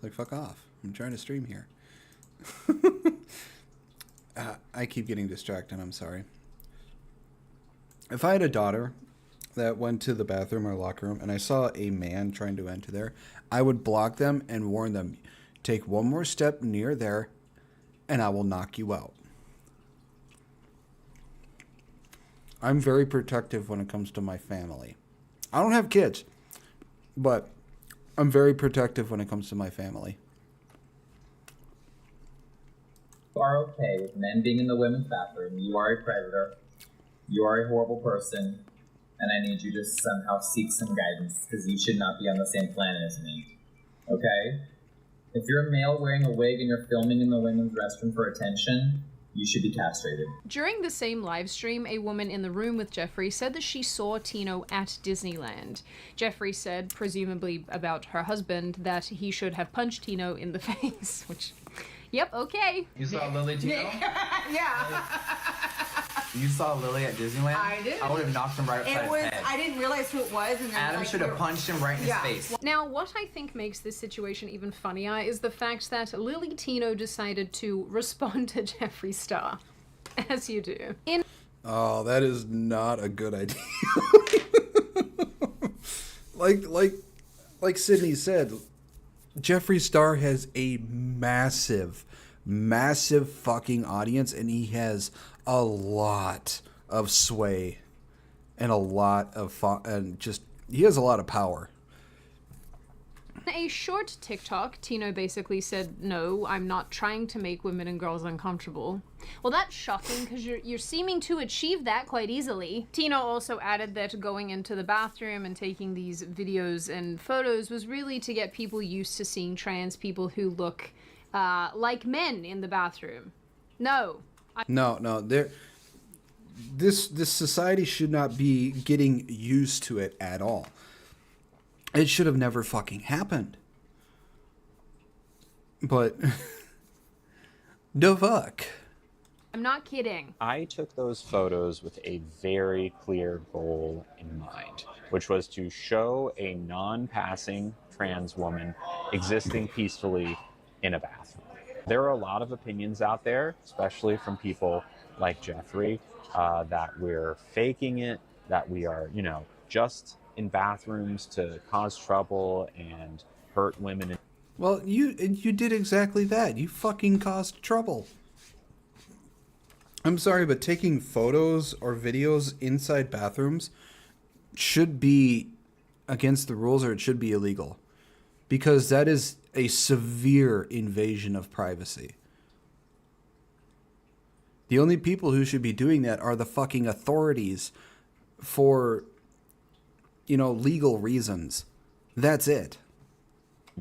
Like, fuck off. I'm trying to stream here. I keep getting distracted. I'm sorry. If I had a daughter that went to the bathroom or locker room and I saw a man trying to enter there, I would block them and warn them, take one more step near there and I will knock you out. I'm very protective when it comes to my family. I don't have kids, but I'm very protective when it comes to my family. You are okay with men being in the women's bathroom, you are a predator, you are a horrible person, and I need you to somehow seek some guidance, because you should not be on the same planet as me. Okay? If you're a male wearing a wig and you're filming in the women's restroom for attention, you should be castrated. During the same live stream, a woman in the room with Jeffrey said that she saw Tino at Disneyland. Jeffrey said, presumably about her husband, that he should have punched Tino in the face, which... Yep, okay. You saw Lily Tino? Yeah. You saw Lily at Disneyland? I did. I would have knocked him right upside his head. I didn't realize who it was. And Adam should have punched him right in his face. Now, what I think makes this situation even funnier is the fact that Lily Tino decided to respond to Jeffree Star, as you do. Oh, that is not a good idea. like Sydney said, Jeffree Star has a massive fucking audience, and he has a lot of sway and a lot of he has a lot of power. In a short TikTok, Tino basically said, "No, I'm not trying to make women and girls uncomfortable." Well, that's shocking because you're seeming to achieve that quite easily. Tino also added that going into the bathroom and taking these videos and photos was really to get people used to seeing trans people who look like men in the bathroom. No. No. This society should not be getting used to it at all. It should have never fucking happened. But the fuck. I'm not kidding. I took those photos with a very clear goal in mind, which was to show a non-passing trans woman existing peacefully in a bathroom. There are a lot of opinions out there, especially from people like Jeffrey, that we're faking it, that we are, just in bathrooms to cause trouble and hurt women. Well, you did exactly that. You fucking caused trouble. I'm sorry, but taking photos or videos inside bathrooms should be against the rules, or it should be illegal. Because that is a severe invasion of privacy. The only people who should be doing that are the fucking authorities for, legal reasons. That's it.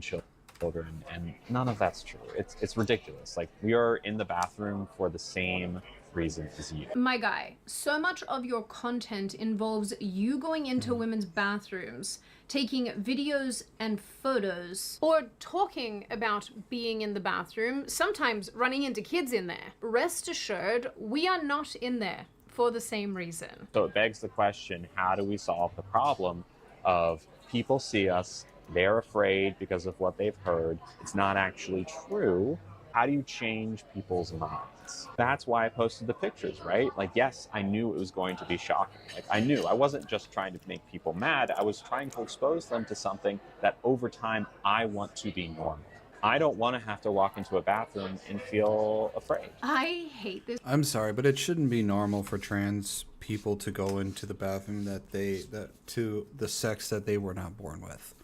Children, and none of that's true. It's ridiculous. Like, we are in the bathroom for the same reason as you. My guy, so much of your content involves you going into women's bathrooms, taking videos and photos, or talking about being in the bathroom, sometimes running into kids in there. Rest assured, we are not in there for the same reason. So it begs the question, how do we solve the problem of people see us, they're afraid because of what they've heard, it's not actually true? How do you change people's minds? That's why I posted the pictures, right? Like, yes, I knew it was going to be shocking. Like, I knew. I wasn't just trying to make people mad. I was trying to expose them to something that over time I want to be normal. I don't want to have to walk into a bathroom and feel afraid. I hate this. I'm sorry, but it shouldn't be normal for trans people to go into the bathroom to the sex that they were not born with.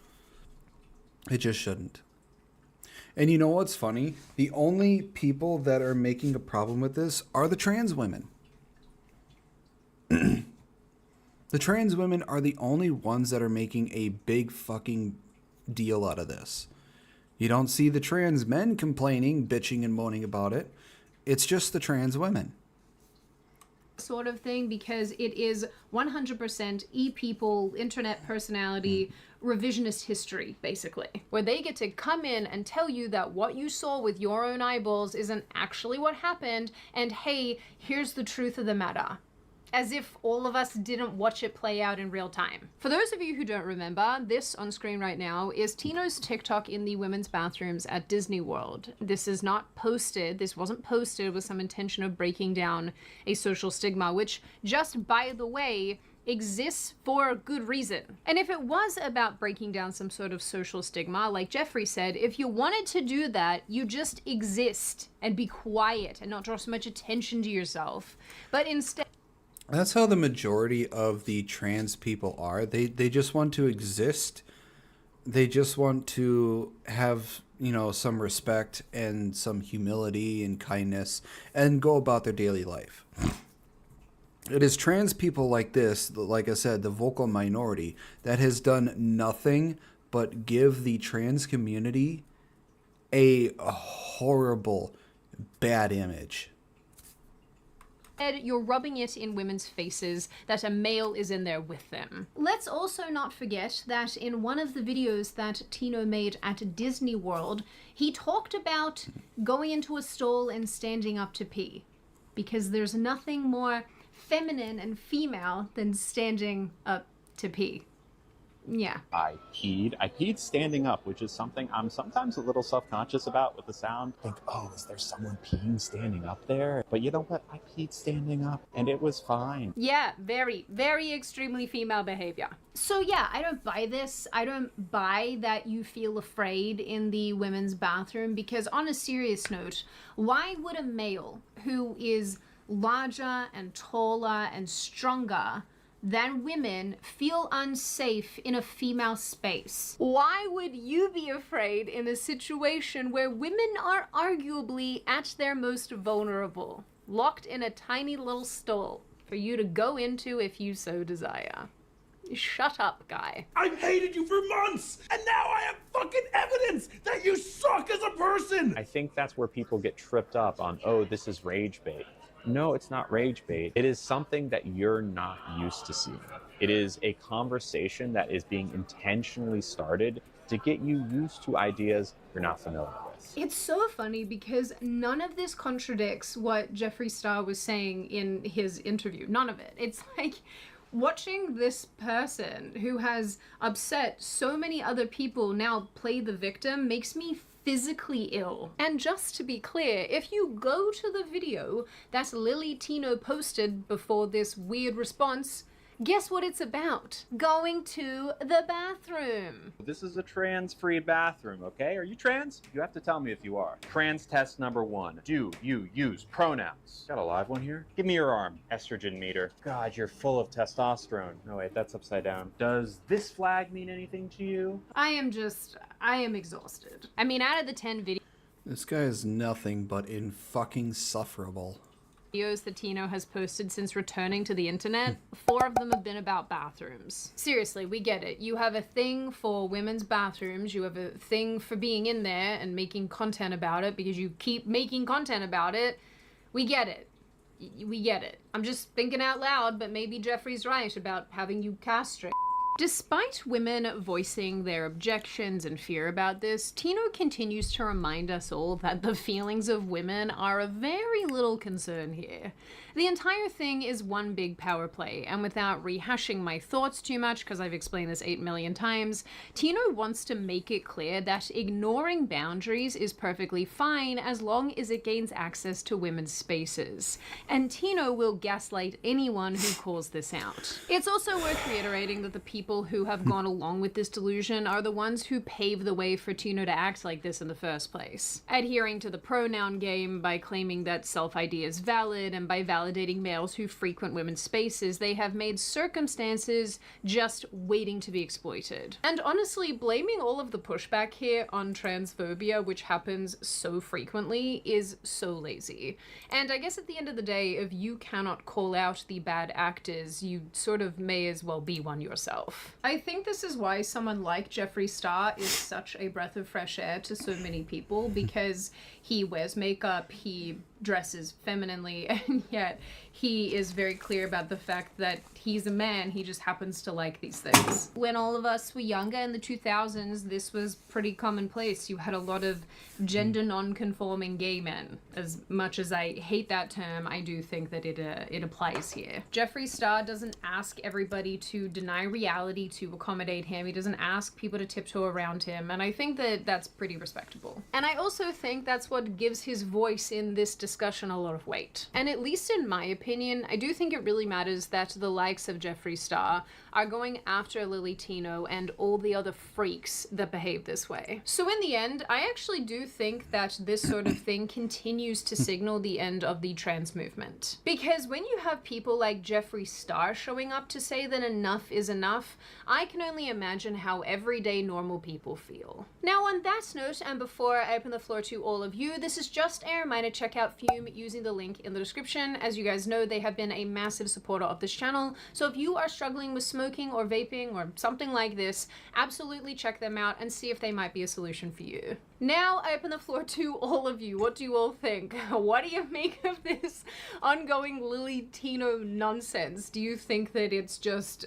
It just shouldn't. And you know what's funny? The only people that are making a problem with this are the trans women. The trans women are the only ones that are making a big fucking deal out of this. You don't see the trans men complaining, bitching, and moaning about it. It's just the trans women. Sort of thing, because it is 100% e-people, internet personality, revisionist history, basically. Where they get to come in and tell you that what you saw with your own eyeballs isn't actually what happened, and hey, here's the truth of the matter. As if all of us didn't watch it play out in real time. For those of you who don't remember, this on screen right now is Tino's TikTok in the women's bathrooms at Disney World. This is not posted, this wasn't posted with some intention of breaking down a social stigma, which, just by the way, exists for a good reason. And if it was about breaking down some sort of social stigma, like Jeffrey said, if you wanted to do that, you just exist and be quiet and not draw so much attention to yourself. But instead, that's how the majority of the trans people are. They just want to exist. They just want to have, you know, some respect and some humility and kindness and go about their daily life. It is trans people like this, like I said, the vocal minority, that has done nothing but give the trans community a horrible, bad image. you're rubbing it in women's faces that a male is in there with them. Let's also not forget that in one of the videos that Tino made at Disney World, he talked about going into a stall and standing up to pee. Because there's nothing more feminine and female than standing up to pee. Yeah. I peed standing up, which is something I'm sometimes a little self-conscious about with the sound. Think, oh, is there someone peeing standing up there? But you know what? I peed standing up and it was fine. Yeah, very, very extremely female behavior. So yeah, I don't buy this. I don't buy that you feel afraid in the women's bathroom, because on a serious note, why would a male who is larger and taller and stronger than women feel unsafe in a female space? Why would you be afraid in a situation where women are arguably at their most vulnerable, locked in a tiny little stall for you to go into if you so desire? Shut up, guy. I've hated you for months, and now I have fucking evidence that you suck as a person! I think that's where people get tripped up on, oh, this is rage bait. No, it's not rage bait. It is something that you're not used to seeing. It is a conversation that is being intentionally started to get you used to ideas you're not familiar with. It's so funny because none of this contradicts what Jeffree Star was saying in his interview. None of it. It's like watching this person who has upset so many other people now play the victim makes me physically ill. And just to be clear, if you go to the video that Lily Tino posted before this weird response, guess what it's about? Going to the bathroom. This is a trans-free bathroom, okay? Are you trans? You have to tell me if you are. Trans test number 1. Do you use pronouns? Got a live one here? Give me your arm. Estrogen meter. God, you're full of testosterone. No, wait, that's upside down. Does this flag mean anything to you? I am exhausted. I mean, out of the 10 videos This guy is nothing but insufferable. that Tino has posted since returning to the internet, 4 of them have been about bathrooms. Seriously, we get it. You have a thing for women's bathrooms, you have a thing for being in there and making content about it because you keep making content about it. We get it. We get it. I'm just thinking out loud, but maybe Jeffrey's right about having you castrate. Despite women voicing their objections and fear about this, Tino continues to remind us all that the feelings of women are of very little concern here. The entire thing is one big power play, and without rehashing my thoughts too much, because I've explained this 8 million times, Tino wants to make it clear that ignoring boundaries is perfectly fine as long as it gains access to women's spaces. And Tino will gaslight anyone who calls this out. It's also worth reiterating that the people people who have gone along with this delusion are the ones who pave the way for Tino to act like this in the first place. Adhering to the pronoun game by claiming that self-ID is valid and by validating males who frequent women's spaces, they have made circumstances just waiting to be exploited. And honestly, blaming all of the pushback here on transphobia, which happens so frequently, is so lazy. And I guess at the end of the day, if you cannot call out the bad actors, you sort of may as well be one yourself. I think this is why someone like Jeffree Star is such a breath of fresh air to so many people, because he wears makeup, he dresses femininely, and yet he is very clear about the fact that he's a man, he just happens to like these things. When all of us were younger in the 2000s, this was pretty commonplace. You had a lot of gender non-conforming gay men. As much as I hate that term, I do think that it applies here. Jeffree Star doesn't ask everybody to deny reality to accommodate him. He doesn't ask people to tiptoe around him, and I think that that's pretty respectable. And I also think that's what gives his voice in this discussion a lot of weight. And at least in my opinion, I do think it really matters that the likes of Jeffree Star are going after Lily Tino and all the other freaks that behave this way. So in the end, I actually do think that this sort of thing continues to signal the end of the trans movement. Because when you have people like Jeffree Star showing up to say that enough is enough, I can only imagine how everyday normal people feel. Now on that note, and before I open the floor to all of you, this is just a reminder to check out Fume using the link in the description. As you guys know, they have been a massive supporter of this channel, so if you are struggling with smoking or vaping or something like this, absolutely check them out and see if they might be a solution for you. Now I open the floor to all of you. What do you all think? What do you make of this ongoing Lily Tino nonsense? Do you think that it's just,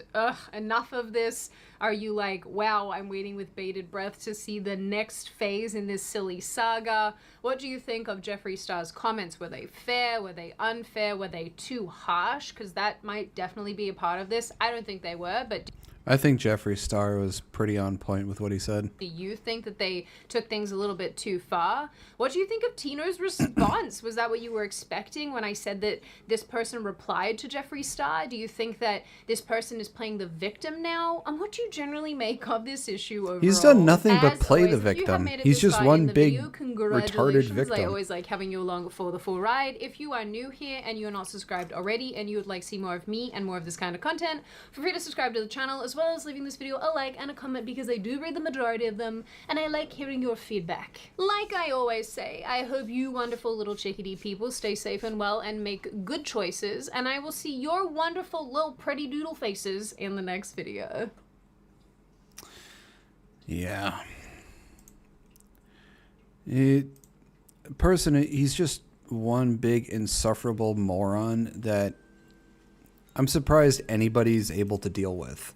enough of this? Are you like, wow, I'm waiting with bated breath to see the next phase in this silly saga? What do you think of Jeffree Star's comments? Were they fair? Were they unfair? Were they too harsh? Because that might definitely be a part of this. I don't think they were, but I think Jeffree Star was pretty on point with what he said. do you think that they took things a little bit too far? What do you think of Tino's response? Was that what you were expecting when I said that this person replied to Jeffree Star? Do you think that this person is playing the victim now? And what do you generally make of this issue overall? He's done nothing but As play always, the if you have victim. made it He's this just far one in the big video, retarded congratulations. I victim. always like having you along for the full ride. If you are new here and you're not subscribed already and you would like to see more of me and more of this kind of content, feel free to subscribe to the channel, as well as leaving this video a like and a comment, because I do read the majority of them and I like hearing your feedback. Like I always say, I hope you wonderful little chickadee people stay safe and well and make good choices, and I will see your wonderful little pretty doodle faces in the next video. Yeah. He's just one big insufferable moron that I'm surprised anybody's able to deal with.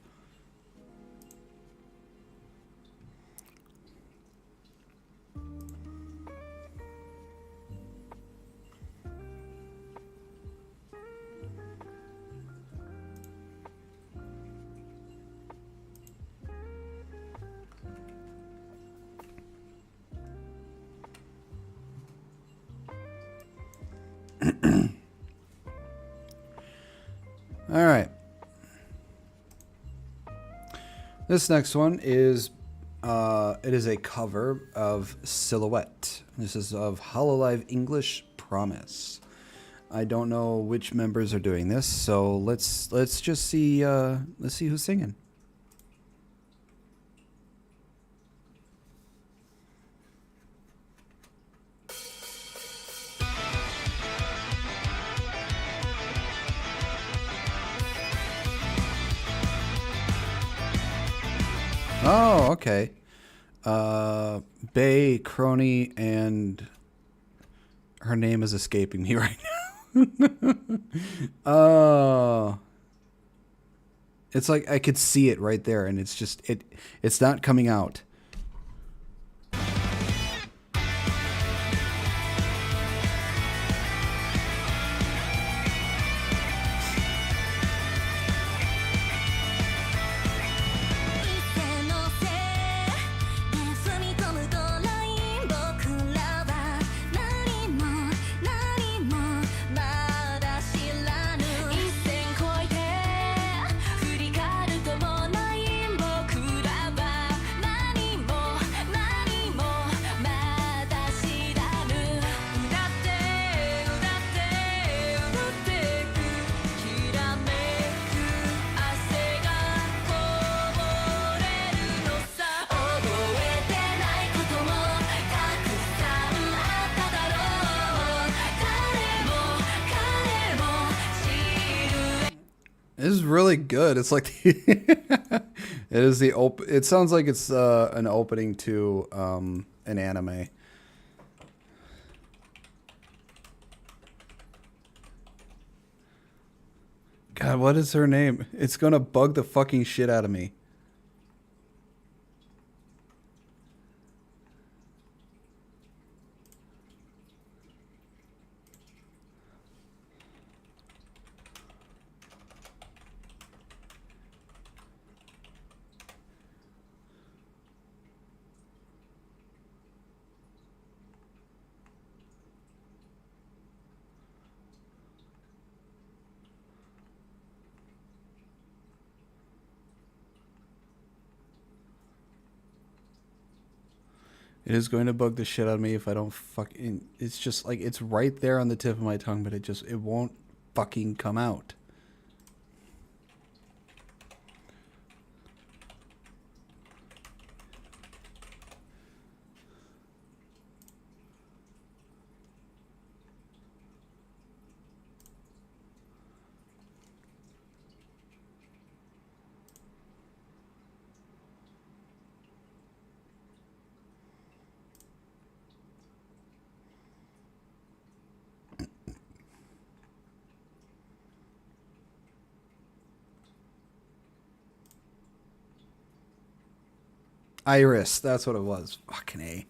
All right. This next one is it is a cover of Silhouette. This is of Hololive English Promise. I don't know which members are doing this, so let's just see let's see who's singing. Oh, okay. Bay, Crony, and her name is escaping me right now. Oh. It's like I could see it right there, and it's just it's not coming out. It is really good. It's like it is the It sounds like it's an opening to an anime. God, what is her name? It's gonna bug the fucking shit out of me. It is going to bug the shit out of me if I don't fucking... It's just like, it's right there on the tip of my tongue, but it won't fucking come out. Iris, that's what it was. Fucking A.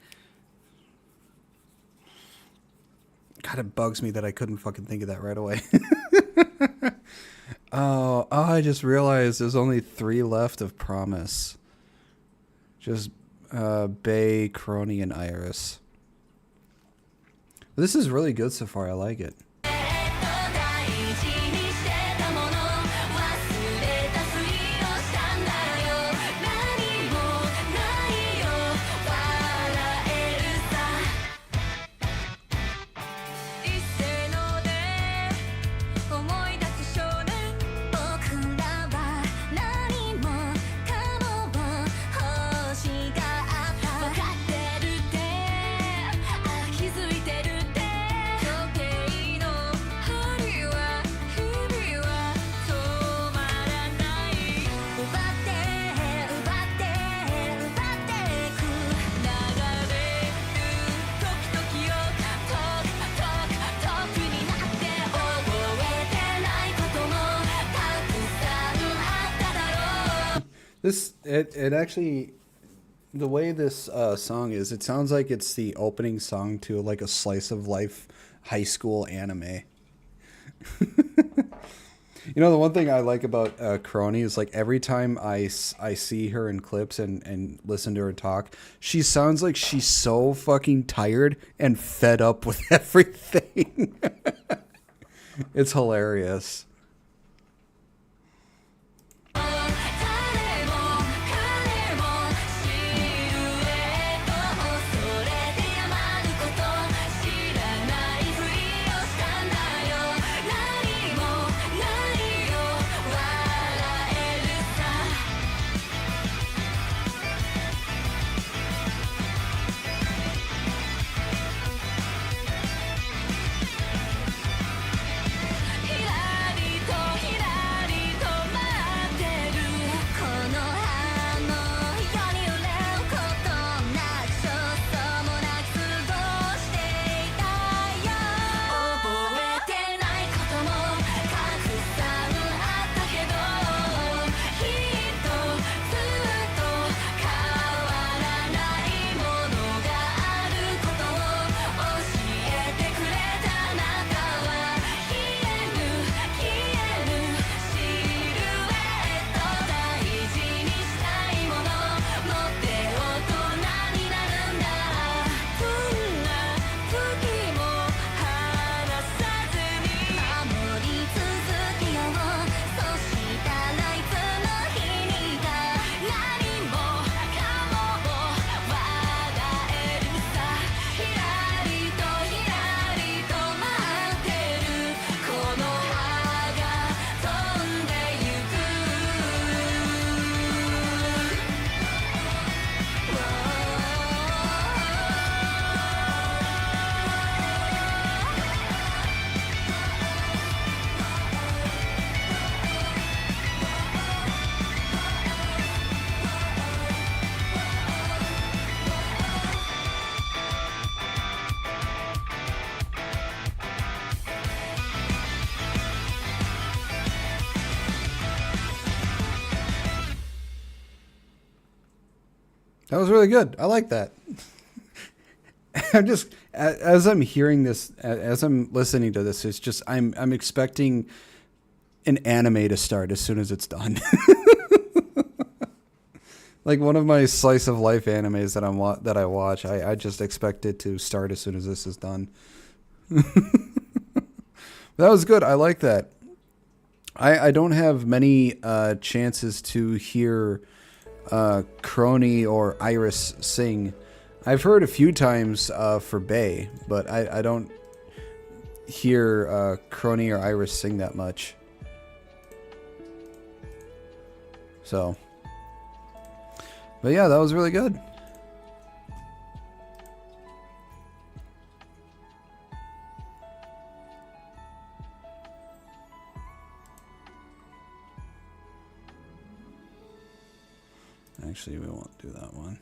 God, it bugs me that I couldn't fucking think of that right away. Oh, I just realized there's only 3 left of Promise. Just Bay, Crony, and Iris. This is really good so far. I like it. It actually, the way this song is, it sounds like it's the opening song to like a slice of life high school anime. You know, the one thing I like about Crony is like every time I see her in clips and listen to her talk, she sounds like she's so fucking tired and fed up with everything. It's hilarious. That was really good. I like that. I'm just as I'm hearing this, as I'm listening to this, it's just I'm expecting an anime to start as soon as it's done. Like one of my slice of life animes that I watch, I just expect it to start as soon as this is done. That was good. I like that. I don't have many chances to hear Crony or Iris sing. I've heard a few times for Bay, but I don't hear Crony or Iris sing that much. So, but yeah, that was really good. Actually, we won't do that one.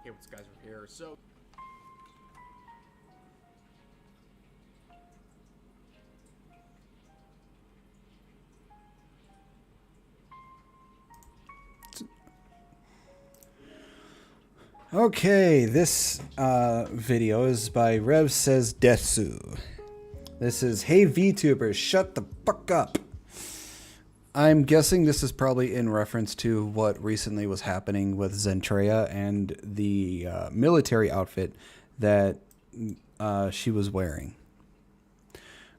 Hey, what's guys from here? So. Okay, this video is by Rev Says Desu. This is, hey VTubers, shut the fuck up. I'm guessing this is probably in reference to what recently was happening with Zentreya and the military outfit that she was wearing.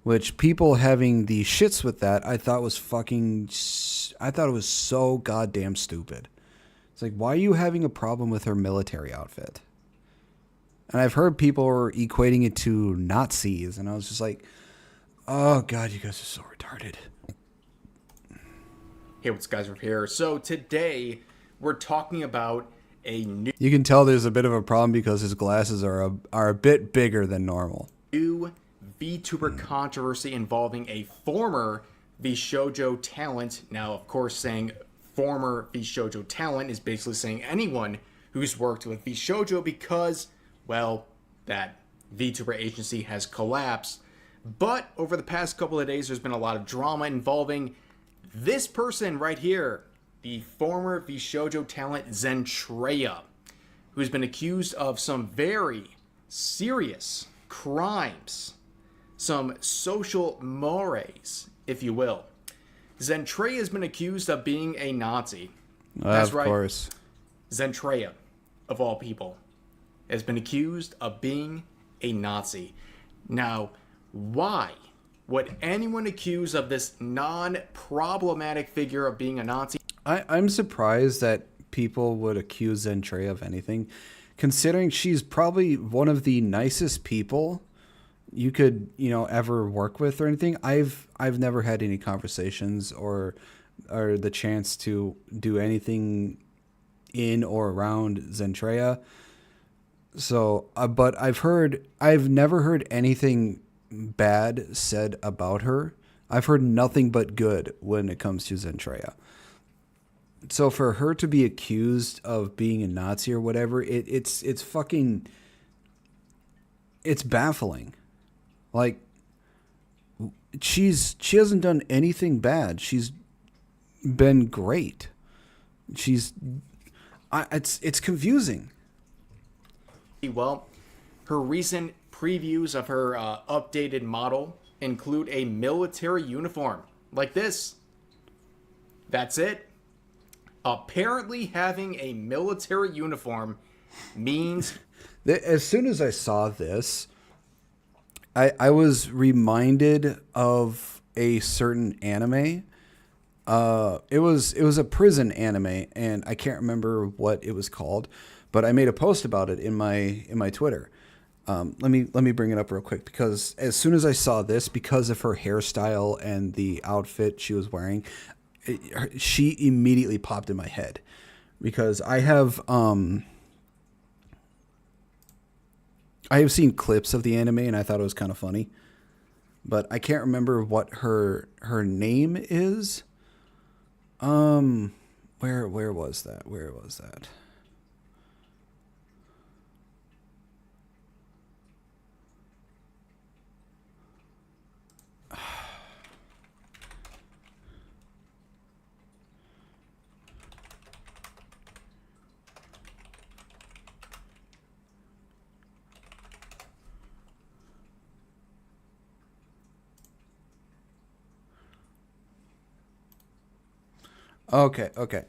Which people having the shits with that, I thought was I thought it was so goddamn stupid. It's like, why are you having a problem with her military outfit? And I've heard people are equating it to Nazis, and I was just like, oh god, you guys are so retarded. Hey, what's guys from here? So today we're talking about a new You can tell there's a bit of a problem because his glasses are a bit bigger than normal. VTuber controversy involving a former VShojo talent. Now, of course, saying former VShojo talent is basically saying anyone who's worked with VShojo because, well, that VTuber agency has collapsed. But over the past couple of days, there's been a lot of drama involving this person right here, the former VShojo talent Zentreya, who's been accused of some very serious crimes, some social mores, if you will. Zentreya has been accused of being a Nazi. That's right. Of course. Zentreya, of all people, has been accused of being a Nazi. Now, why would anyone accuse of this non-problematic figure of being a Nazi? I'm surprised that people would accuse Zentreya of anything, considering she's probably one of the nicest people you could, ever work with or anything. I've never had any conversations or the chance to do anything in or around Zentreya. So, but I've never heard anything bad said about her. I've heard nothing but good when it comes to Zentreya. So for her to be accused of being a Nazi or whatever, it's baffling. Like, she hasn't done anything bad. She's been great. It's confusing. Well, her recent previews of her updated model include a military uniform like this. That's it. Apparently having a military uniform means... As soon as I saw this, I was reminded of a certain anime. It was a prison anime, and I can't remember what it was called, but I made a post about it in my Twitter. Let me bring it up real quick, because as soon as I saw this, because of her hairstyle and the outfit she was wearing, she immediately popped in my head, because I have seen clips of the anime and I thought it was kind of funny, but I can't remember what her name is. Where was that? Where was that? Okay. Okay.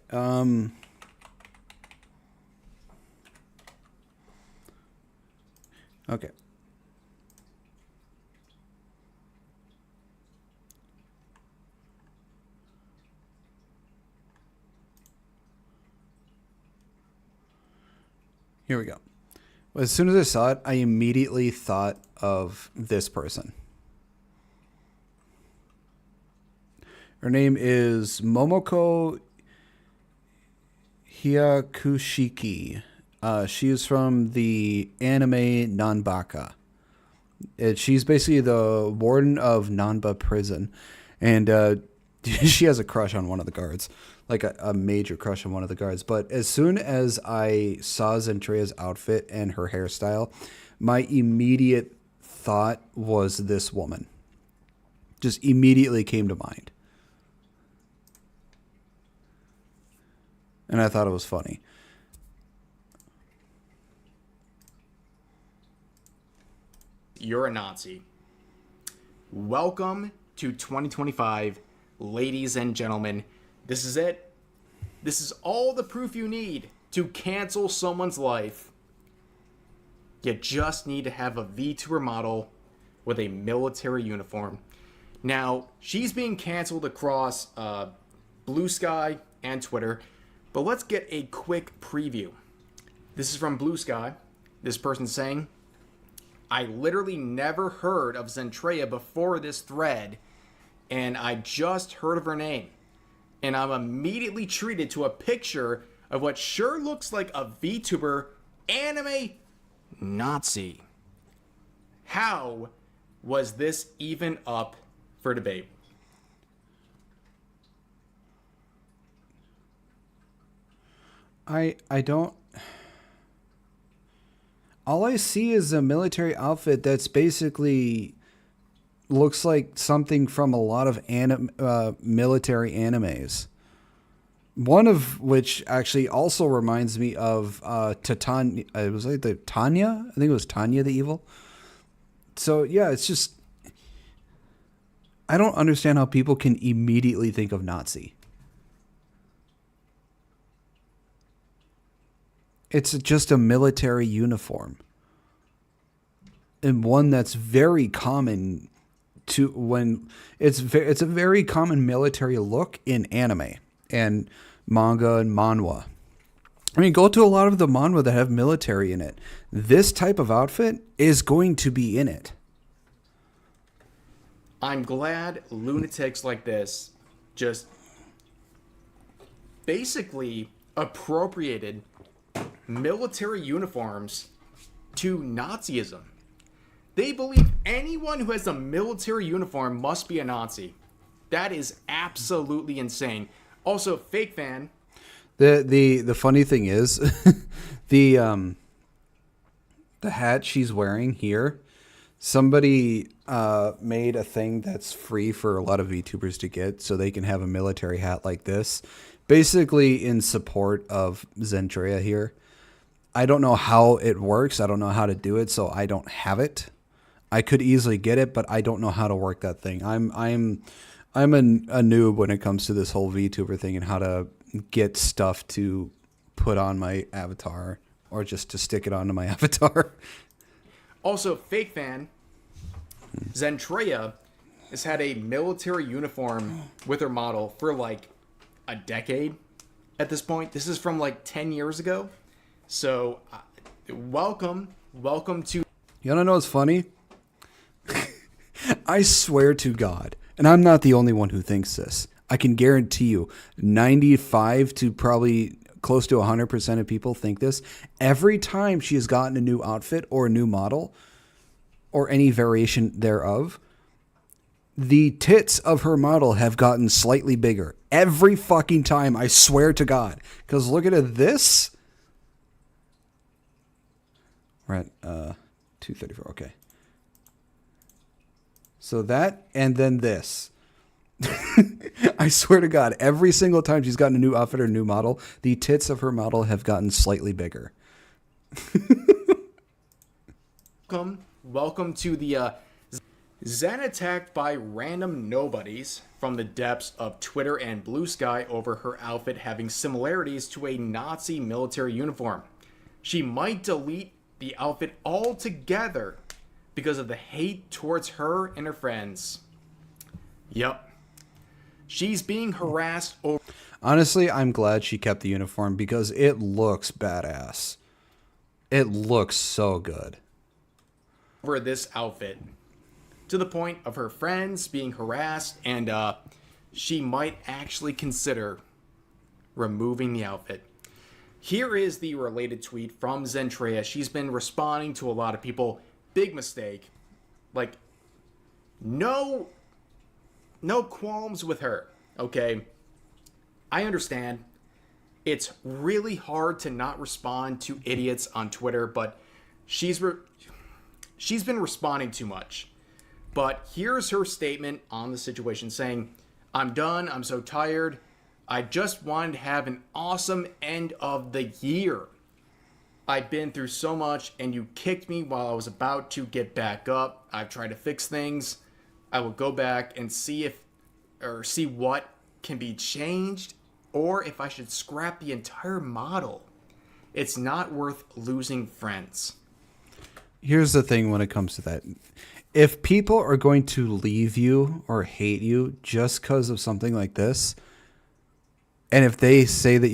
Here we go. As soon as I saw it, I immediately thought of this person. Her name is Momoko Hyakushiki. She is from the anime Nanbaka. She's basically the warden of Nanba Prison. And she has a crush on one of the guards. Like a major crush on one of the guards. But as soon as I saw Zentrea's outfit and her hairstyle, my immediate thought was this woman. Just immediately came to mind. And I thought it was funny. You're a Nazi. Welcome to 2025, ladies and gentlemen. This is it. This is all the proof you need to cancel someone's life. You just need to have a VTuber model with a military uniform. Now, she's being canceled across Blue Sky and Twitter, but let's get a quick preview. This is from Blue Sky. This person saying, I literally never heard of Zentrea before this thread, and I just heard of her name. And I'm immediately treated to a picture of what sure looks like a VTuber anime Nazi. How was this even up for debate? I don't... All I see is a military outfit that's basically looks like something from a lot of military animes. One of which actually also reminds me of Titania. It was like the Tanya. I think it was Tanya the Evil. So yeah, it's just I don't understand how people can immediately think of Nazi. It's just a military uniform. And one that's very common to when it's a very common military look in anime and manga and manhwa. I mean, go to a lot of the manhwa that have military in it. This type of outfit is going to be in it. I'm glad lunatics like this just basically appropriated military uniforms to Nazism. They believe anyone who has a military uniform must be a Nazi. That is absolutely insane. Also, fake fan. The funny thing is, the hat she's wearing here, somebody made a thing that's free for a lot of VTubers to get, so they can have a military hat like this, basically in support of Zentrea here. I don't know how it works. I don't know how to do it, so I don't have it. I could easily get it, but I don't know how to work that thing. I'm a noob when it comes to this whole VTuber thing and how to get stuff to put on my avatar or just to stick it onto my avatar. Also, fake fan, Zentrea has had a military uniform with her model for like a decade at this point. This is from like 10 years ago. So, welcome to... You wanna know what's funny? I swear to God, and I'm not the only one who thinks this, I can guarantee you 95 to probably close to 100% of people think this. Every time she has gotten a new outfit or a new model or any variation thereof, the tits of her model have gotten slightly bigger. Every fucking time, I swear to God. Because look at this. We're at 234, okay. So that, and then this. I swear to God, every single time she's gotten a new outfit or a new model, the tits of her model have gotten slightly bigger. Welcome to the Zen attacked by random nobodies from the depths of Twitter and Blue Sky over her outfit having similarities to a Nazi military uniform. She might delete the outfit altogether because of the hate towards her and her friends. Yup. She's being harassed over... Honestly, I'm glad she kept the uniform because it looks badass. It looks so good. ...over this outfit. To the point of her friends being harassed, and she might actually consider removing the outfit. Here is the related tweet from Zentrea. She's been responding to a lot of people. Big mistake. Like, no qualms with her, okay? I understand. It's really hard to not respond to idiots on Twitter, but she's been responding too much. But here's her statement on the situation saying, "I'm done. I'm so tired. I just wanted to have an awesome end of the year. I've been through so much and you kicked me while I was about to get back up. I've tried to fix things. I will go back and see what can be changed or if I should scrap the entire model. It's not worth losing friends." Here's the thing when it comes to that. If people are going to leave you or hate you just because of something like this, and if they say that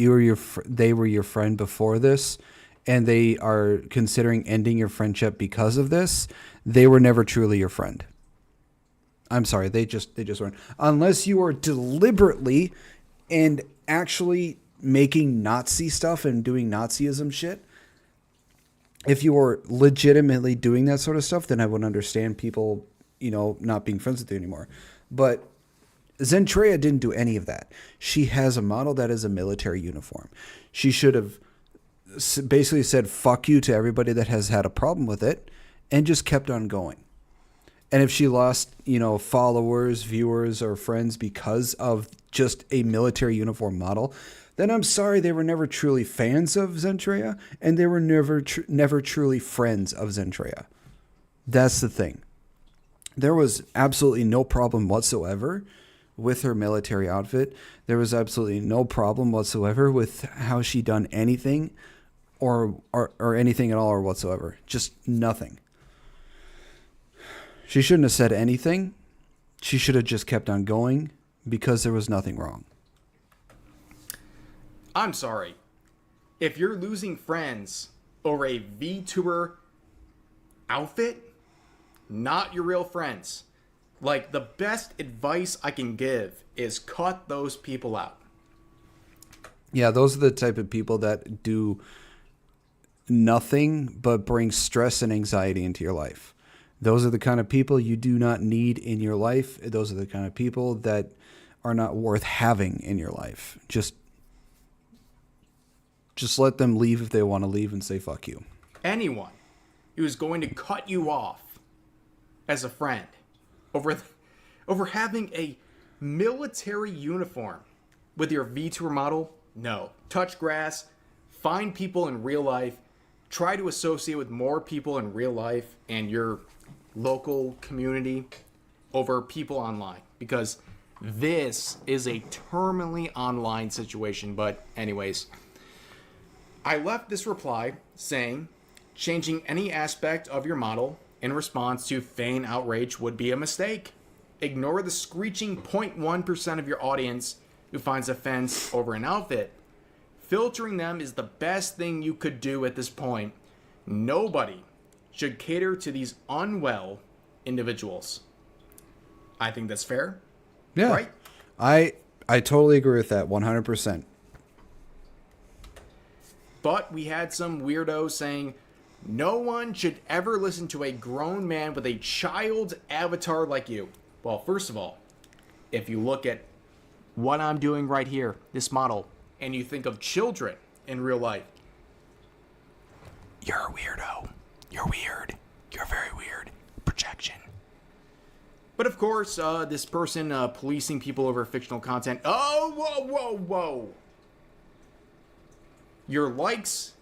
they were your friend before this, and they are considering ending your friendship because of this, they were never truly your friend. I'm sorry, they just weren't. Unless you are deliberately and actually making Nazi stuff and doing Nazism shit. If you were legitimately doing that sort of stuff, then I would understand people, not being friends with you anymore. But Zentrea didn't do any of that. She has a model that is a military uniform. She should have basically said fuck you to everybody that has had a problem with it and just kept on going. And if she lost, followers, viewers, or friends because of just a military uniform model, then I'm sorry they were never truly fans of Zentrea, and they were never truly friends of Zentrea. That's the thing. There was absolutely no problem whatsoever with her military outfit. There was absolutely no problem whatsoever with how she done anything or anything at all or whatsoever. Just nothing. She shouldn't have said anything. She should have just kept on going because there was nothing wrong. I'm sorry. If you're losing friends over a VTuber outfit, not your real friends. Like, the best advice I can give is cut those people out. Yeah, those are the type of people that do nothing but bring stress and anxiety into your life. Those are the kind of people you do not need in your life. Those are the kind of people that are not worth having in your life. Just let them leave if they want to leave and say fuck you. Anyone who is going to cut you off as a friend over having a military uniform with your VTuber model, no. Touch grass, find people in real life, try to associate with more people in real life and your local community over people online, because this is a terminally online situation. But anyways, I left this reply saying, changing any aspect of your model in response to feign outrage would be a mistake. Ignore the screeching 0.1% of your audience who finds offense over an outfit. Filtering them is the best thing you could do at this point. Nobody should cater to these unwell individuals. I think that's fair. Yeah. Right? I totally agree with that 100%. But we had some weirdos saying, no one should ever listen to a grown man with a child avatar like you. Well, first of all, if you look at what I'm doing right here, this model, and you think of children in real life, you're a weirdo. You're weird. You're very weird. Projection. But of course, this person policing people over fictional content. Oh, whoa, whoa, whoa. Your likes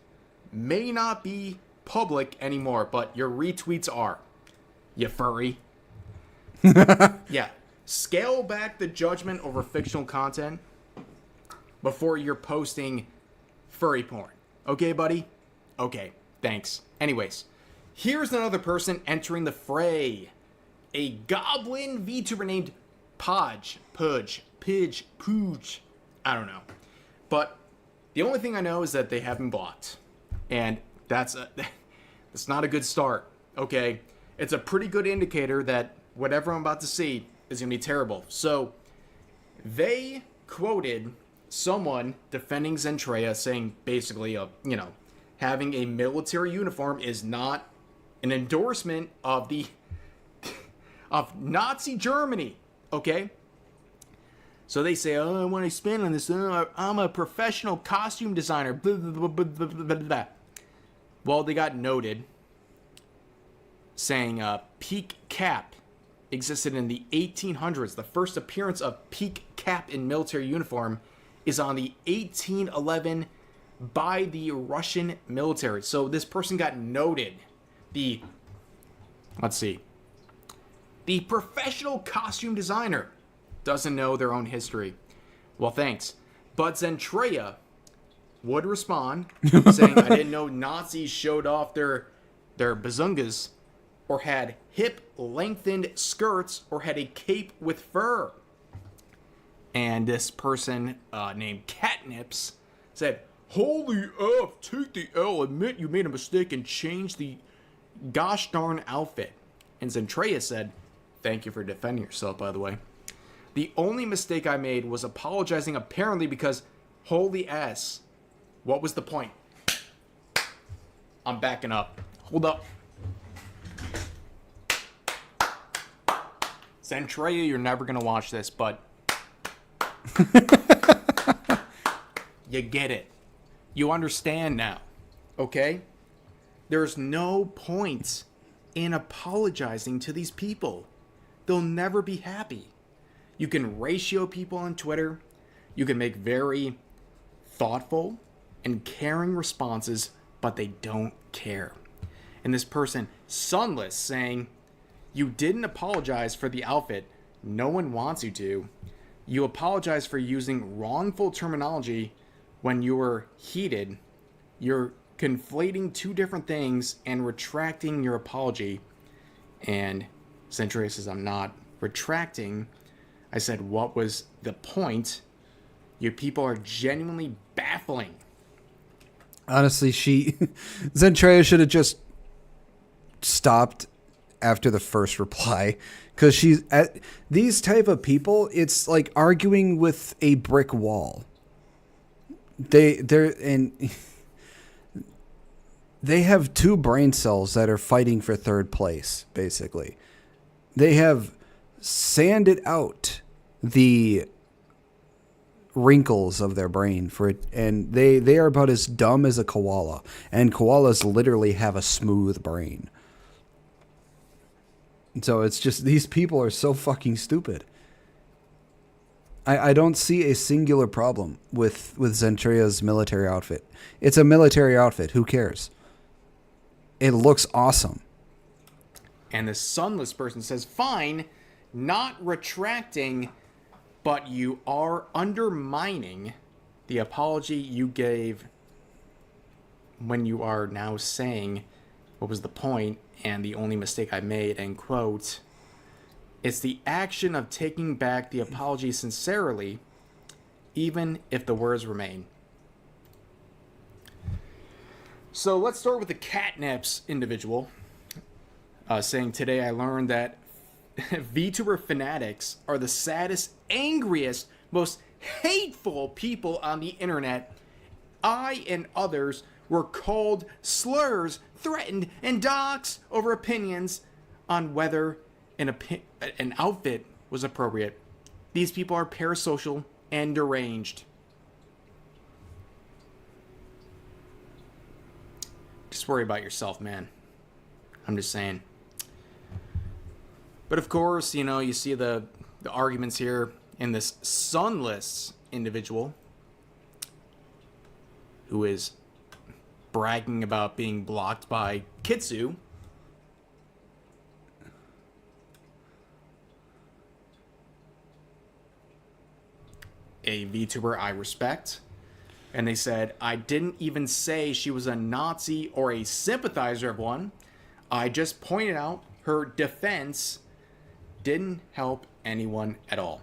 may not be public anymore, but your retweets are. You furry. Yeah. Scale back the judgment over fictional content before you're posting furry porn. Okay, buddy? Okay, thanks. Anyways, here's another person entering the fray. A goblin VTuber named Pudge. I don't know. But the only thing I know is that they have been blocked. And that's not a good start, okay? It's a pretty good indicator that whatever I'm about to see is going to be terrible. So, they quoted someone defending Zentrea saying basically, having a military uniform is not an endorsement of of Nazi Germany, okay? So they say, I want to spin on this. I'm a professional costume designer. Blah, blah, blah, blah, blah, blah. Well, they got noted saying peak cap existed in the 1800s. The first appearance of peak cap in military uniform is on the 1811 by the Russian military. So this person got noted. The professional costume designer doesn't know their own history. Well, thanks. But Zentrea would respond saying, I didn't know Nazis showed off their bazungas or had hip-lengthened skirts or had a cape with fur. And this person named Catnips said, holy F, take the L, admit you made a mistake and change the gosh darn outfit. And Zentrea said, thank you for defending yourself, by the way. The only mistake I made was apologizing apparently because, holy S, what was the point? I'm backing up. Hold up. Zentrea, you're never going to watch this, but you get it. You understand now, okay? There's no point in apologizing to these people. They'll never be happy. You can ratio people on Twitter. You can make very thoughtful and caring responses, but they don't care. And this person, Sunless, saying, you didn't apologize for the outfit. No one wants you to. You apologize for using wrongful terminology when you were heated. You're conflating two different things and retracting your apology. And Zentrea says, I'm not retracting. I said, what was the point? You people are genuinely baffling. Honestly, Zentrea should have just stopped after the first reply, because these type of people, it's like arguing with a brick wall. They have two brain cells that are fighting for third place, basically. They have sanded out the wrinkles of their brain for it, and they are about as dumb as a koala, and koalas literally have a smooth brain. So it's just, these people are so fucking stupid. I don't see a singular problem with Zentrea's military outfit. It's a military outfit. Who cares? It looks awesome. And the Sunless person says, fine, not retracting, but you are undermining the apology you gave when you are now saying what was the point and the only mistake I made, end quote. It's the action of taking back the apology sincerely, even if the words remain. So let's start with the Catnips individual, saying, today I learned that VTuber fanatics are the saddest, angriest, most hateful people on the internet. I and others were called slurs, threatened, and doxxed over opinions on whether an outfit was appropriate. These people are parasocial and deranged. Just worry about yourself, man. I'm just saying. But of course, you see the arguments here in this Sunless individual who is bragging about being blocked by Kitsu. a VTuber I respect. And they said, I didn't even say she was a Nazi or a sympathizer of one. I just pointed out her defense didn't help anyone at all.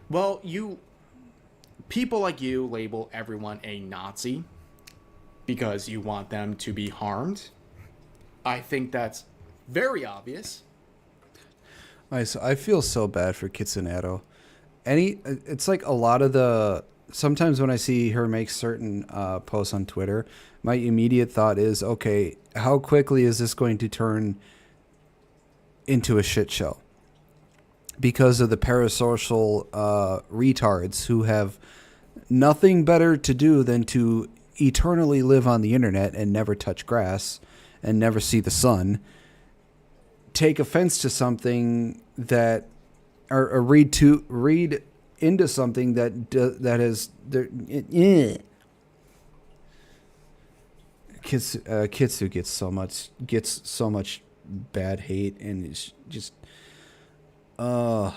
Well, people like you label everyone a Nazi because you want them to be harmed. I think that's very obvious. I feel so bad for Kitsunato. It's like a lot of sometimes when I see her make certain posts on Twitter, my immediate thought is, okay, how quickly is this going to turn into a shit show? Because of the parasocial retards who have nothing better to do than to eternally live on the internet and never touch grass and never see the sun, take offense to something that, or read into something that is Kitsu gets so much bad hate, and it's just I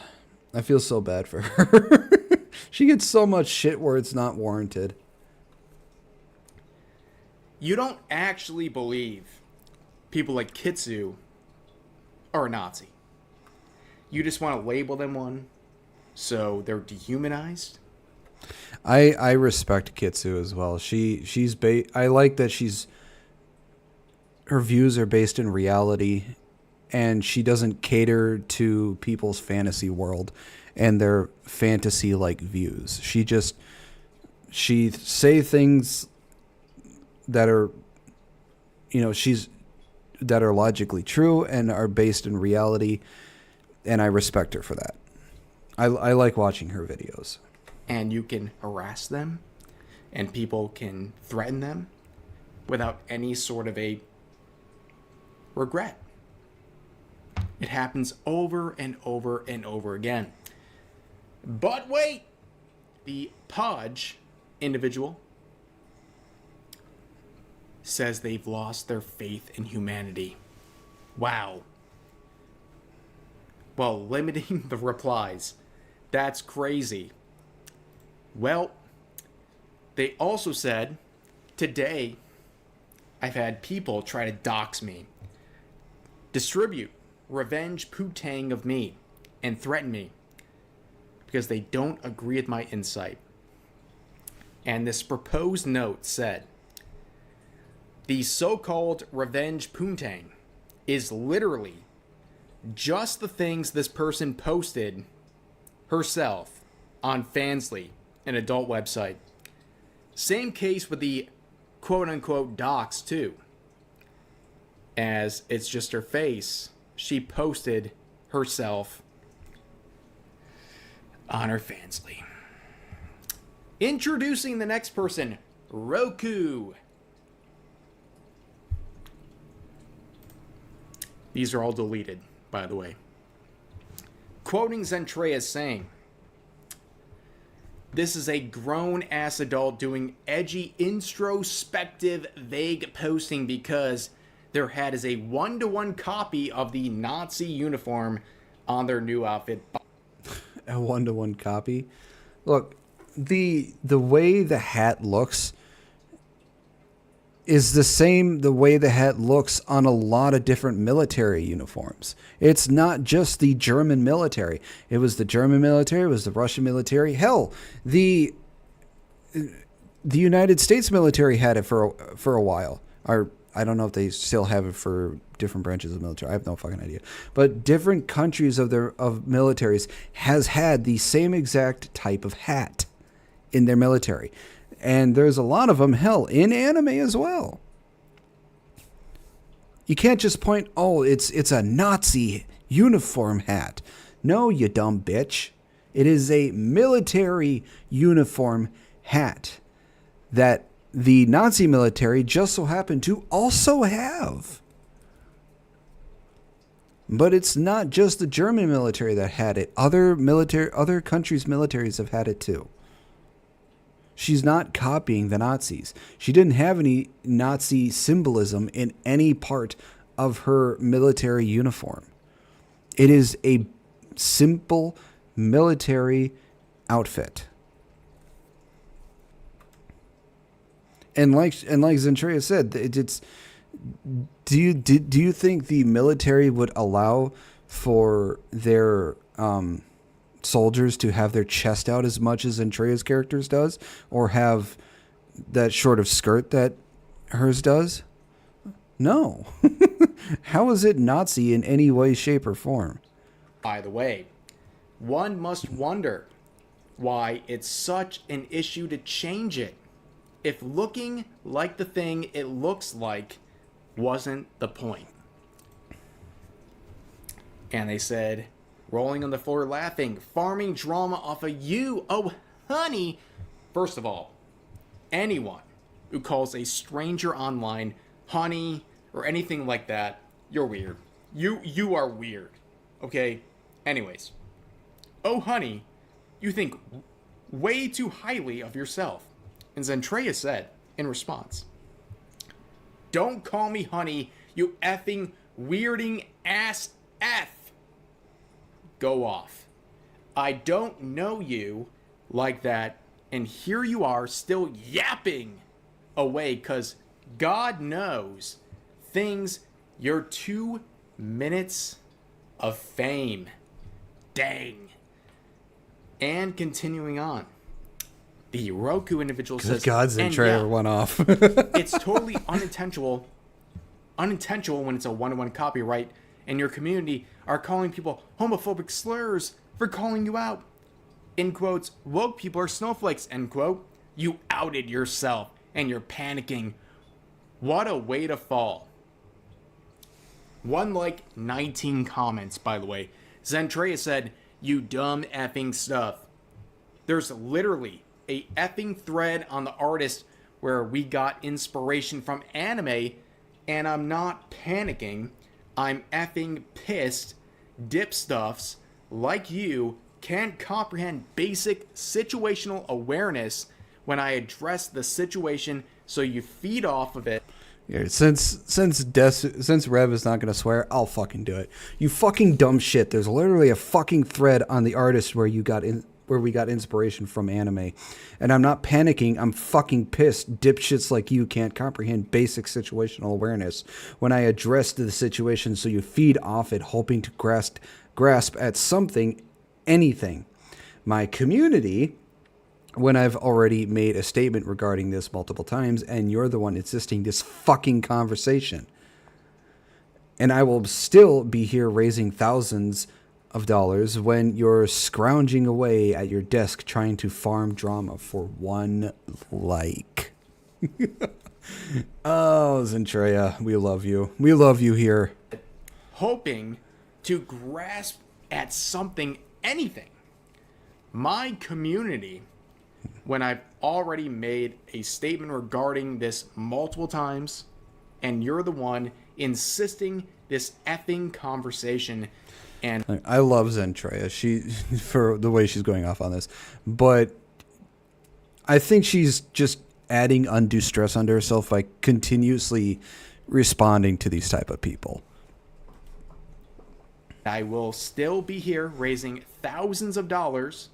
feel so bad for her. She gets so much shit where it's not warranted. You don't actually believe people like Kitsu are a Nazi. You just want to label them one, so they're dehumanized. I respect Kitsu as well. I like that her views are based in reality, and she doesn't cater to people's fantasy world and their fantasy like views. She say things that are, that are logically true and are based in reality, and I respect her for that. I like watching her videos. And you can harass them, and people can threaten them without any sort of a regret. It happens over and over and over again. But wait! The Podge individual says they've lost their faith in humanity. Wow. Well, limiting the replies. That's crazy. Well, they also said, today, I've had people try to dox me, distribute revenge poo-tang of me, and threaten me because they don't agree with my insight. And this proposed note said, the so-called revenge poontang is literally just the things this person posted herself on Fansly, an adult website. Same case with the quote-unquote docs too. As it's just her face, she posted herself on her Fansly. Introducing the next person, Roku. These are all deleted, by the way. Quoting Zentreya saying, this is a grown-ass adult doing edgy, introspective, vague posting because their hat is a one-to-one copy of the Nazi uniform on their new outfit. A one-to-one copy? Look, the way the hat looks is the way the hat looks on a lot of different military uniforms. It's not just the German military. It was the German military, it was the Russian military. Hell, the United States military had it for a while. Or I don't know if they still have it for different branches of the military. I have no fucking idea. But different countries of militaries has had the same exact type of hat in their military. And there's a lot of them, hell, in anime as well. You can't just point, oh, it's a Nazi uniform hat. No, you dumb bitch. It is a military uniform hat that the Nazi military just so happened to also have. But it's not just the German military that had it. Other countries' militaries have had it too. She's not copying the Nazis. She didn't have any Nazi symbolism in any part of her military uniform. It is a simple military outfit. And like Zentrea said, it's do you think the military would allow for their soldiers to have their chest out as much as Zentrea's characters does, or have that short of skirt that hers does? No. How is it Nazi in any way, shape, or form? By the way, one must wonder why it's such an issue to change it, if looking like the thing it looks like wasn't the point. And they said, rolling on the floor laughing, farming drama off of you. Oh, honey. First of all, anyone who calls a stranger online honey or anything like that, you're weird. You are weird. Okay? Anyways. Oh, honey, you think way too highly of yourself. And Zentrea said, in response, don't call me honey, you effing weirding ass F. Go off. I don't know you like that, and here you are still yapping away because God knows things your 2 minutes of fame. Dang. And continuing on. The Roku individual says, God's Zentrea went off. It's totally unintentional when it's a one-to-one copyright, and your community are calling people homophobic slurs for calling you out. In quotes, woke people are snowflakes, end quote. You outed yourself, and you're panicking. What a way to fall. 19 comments, by the way. Zentrea said, you dumb effing stuff. There's literally a effing thread on the artist where we got inspiration from anime, and I'm not panicking. I'm effing pissed. Dipstuffs like you can't comprehend basic situational awareness when I address the situation, so you feed off of it. Yeah, since Rev is not going to swear, I'll fucking do it. You fucking dumb shit. There's literally a fucking thread on the artist where we got inspiration from anime. And I'm not panicking. I'm fucking pissed. Dipshits like you can't comprehend basic situational awareness when I address the situation, so you feed off it, hoping to grasp at something, anything. My community, when I've already made a statement regarding this multiple times, and you're the one insisting this fucking conversation. And I will still be here raising thousands of dollars when you're scrounging away at your desk trying to farm drama for one like. Oh, Zentrea, we love you. We love you here. Hoping to grasp at something, anything. My community, when I've already made a statement regarding this multiple times, and you're the one insisting this effing conversation. And I love Zentrea. She, for the way she's going off on this, but I think she's just adding undue stress onto herself by continuously responding to these type of people. I will still be here raising thousands of dollars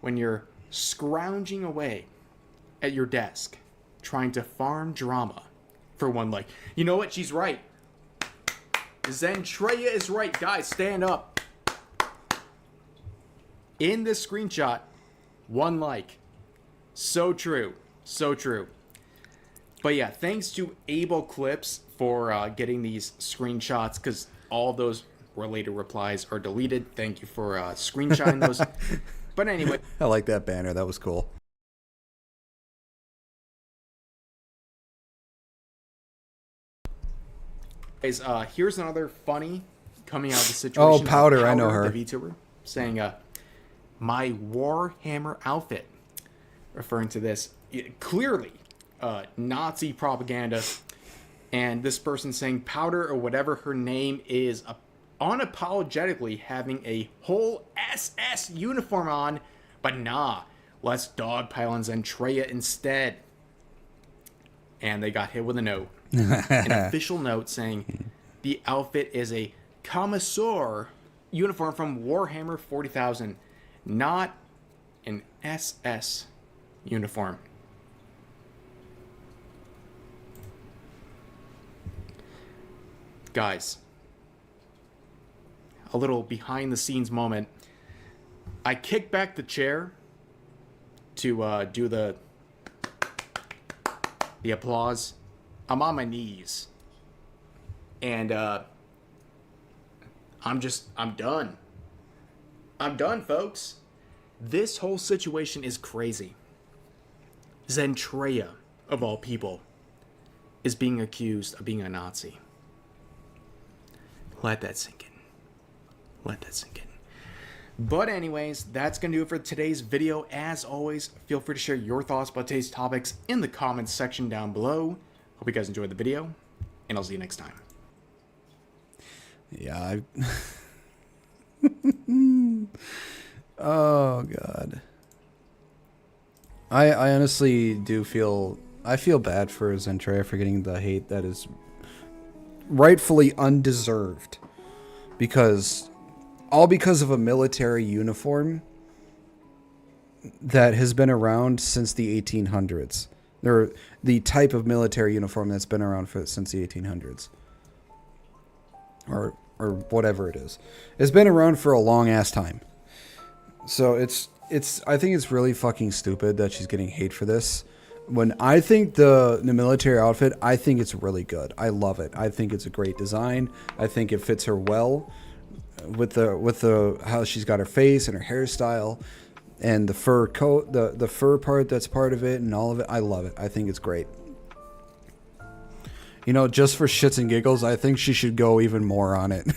when you're scrounging away at your desk trying to farm drama for one like. You know what? She's right. Zentrea is right. Guys, stand up. In this screenshot, one like. So true. So true. But yeah, thanks to Able Clips for getting these screenshots, because all those related replies are deleted. Thank you for screenshotting those. But anyway. I like that banner. That was cool. Guys, here's another funny coming out of the situation. Oh, Powder, I know her. The Vtuber, saying, my Warhammer outfit. Referring to this. Clearly, Nazi propaganda. And this person saying Powder, or whatever her name is, unapologetically having a whole SS uniform on. But nah, let's dogpile on Zentrea instead. And they got hit with a note. An official note saying the outfit is a Commissar uniform from Warhammer 40,000, not an SS uniform. Guys, a little behind the scenes moment. I kicked back the chair to do the applause. I'm on my knees. And I'm done. I'm done, folks. This whole situation is crazy. Zentrea, of all people, is being accused of being a Nazi. Let that sink in. Let that sink in. But anyways, that's going to do it for today's video. As always, feel free to share your thoughts about today's topics in the comments section down below. Hope you guys enjoyed the video, and I'll see you next time. Yeah, oh God. I honestly do feel bad for Zentrea for getting the hate that is rightfully undeserved, because of a military uniform that has been around since the 1800s. Or the type of military uniform that's been around since the 1800s. Or whatever it is. It's been around for a long ass time. So I think it's really fucking stupid that she's getting hate for this. When I think the military outfit, I think it's really good. I love it. I think it's a great design. I think it fits her well with the how she's got her face and her hairstyle and the fur coat, the fur part that's part of it and all of it. I love it. I think it's great. You know, just for shits and giggles, I think she should go even more on it.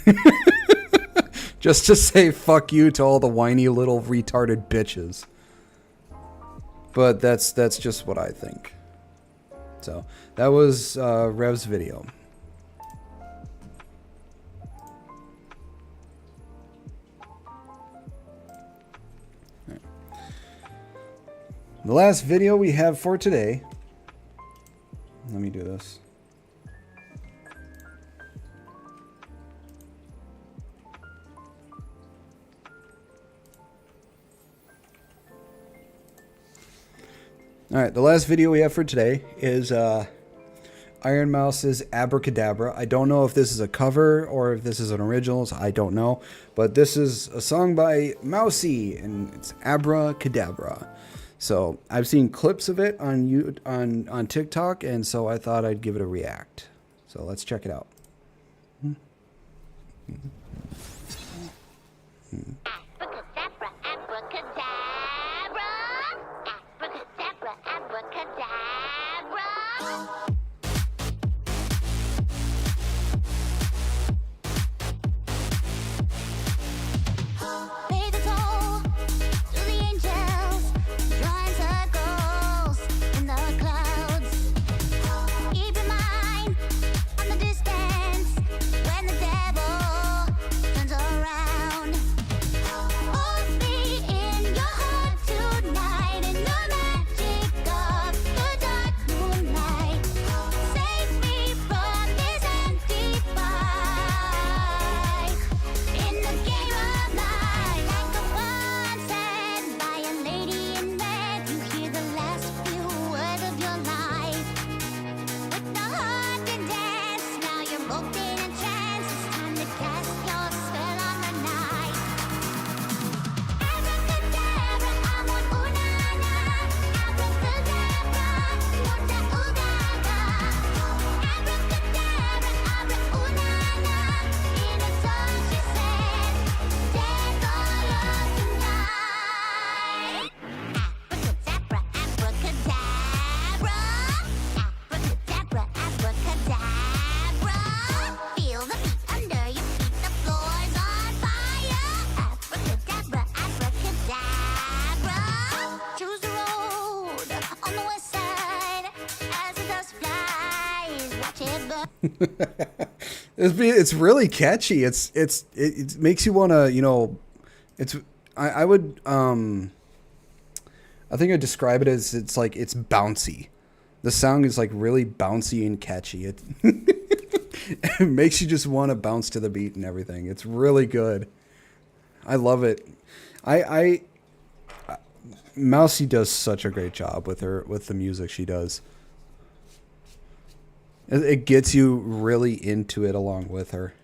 Just to say fuck you to all the whiny little retarded bitches. But that's just what I think. So, that was Rev's video. Right. The last video we have for today. Let me do this. Alright, the last video we have for today is Iron Mouse's Abracadabra. I don't know if this is a cover or if this is an original, so I don't know. But this is a song by Mousy, and it's Abracadabra. So, I've seen clips of it on TikTok, and so I thought I'd give it a react. So, let's check it out. Abracadabra, abracadabra. Abracadabra, abracadabra. Pay the toll to the angels, drawing circles in the clouds. Keep your mind on the distance when the devil turns around. Hold me in your heart tonight in the magic of the dark moonlight. Save me from this empty fight in the game of life. Like a one said by a lady in red, you hear the last few words of your life. With the heart to dance, now you're both in a trance. It's time to cast your spell on the night. Abracadabra, amor unana. Abracadabra, mucha ugaga. Abracadabra, abra unana. In a song she said, take all of tonight. Abracadabra, abracadabra. Abracadabra, abracadabra. Feel the beat under your feet, the floor's on fire. Abracadabra, abracadabra. Choose the road on the west side as the dust flies. Watch it burn. It's really catchy. It makes you want to, you know, I would I think I'd describe it as it's bouncy. The sound is like really bouncy and catchy. It makes you just want to bounce to the beat and everything. It's really good. I love it. Mousy does such a great job with the music she does. It gets you really into it along with her.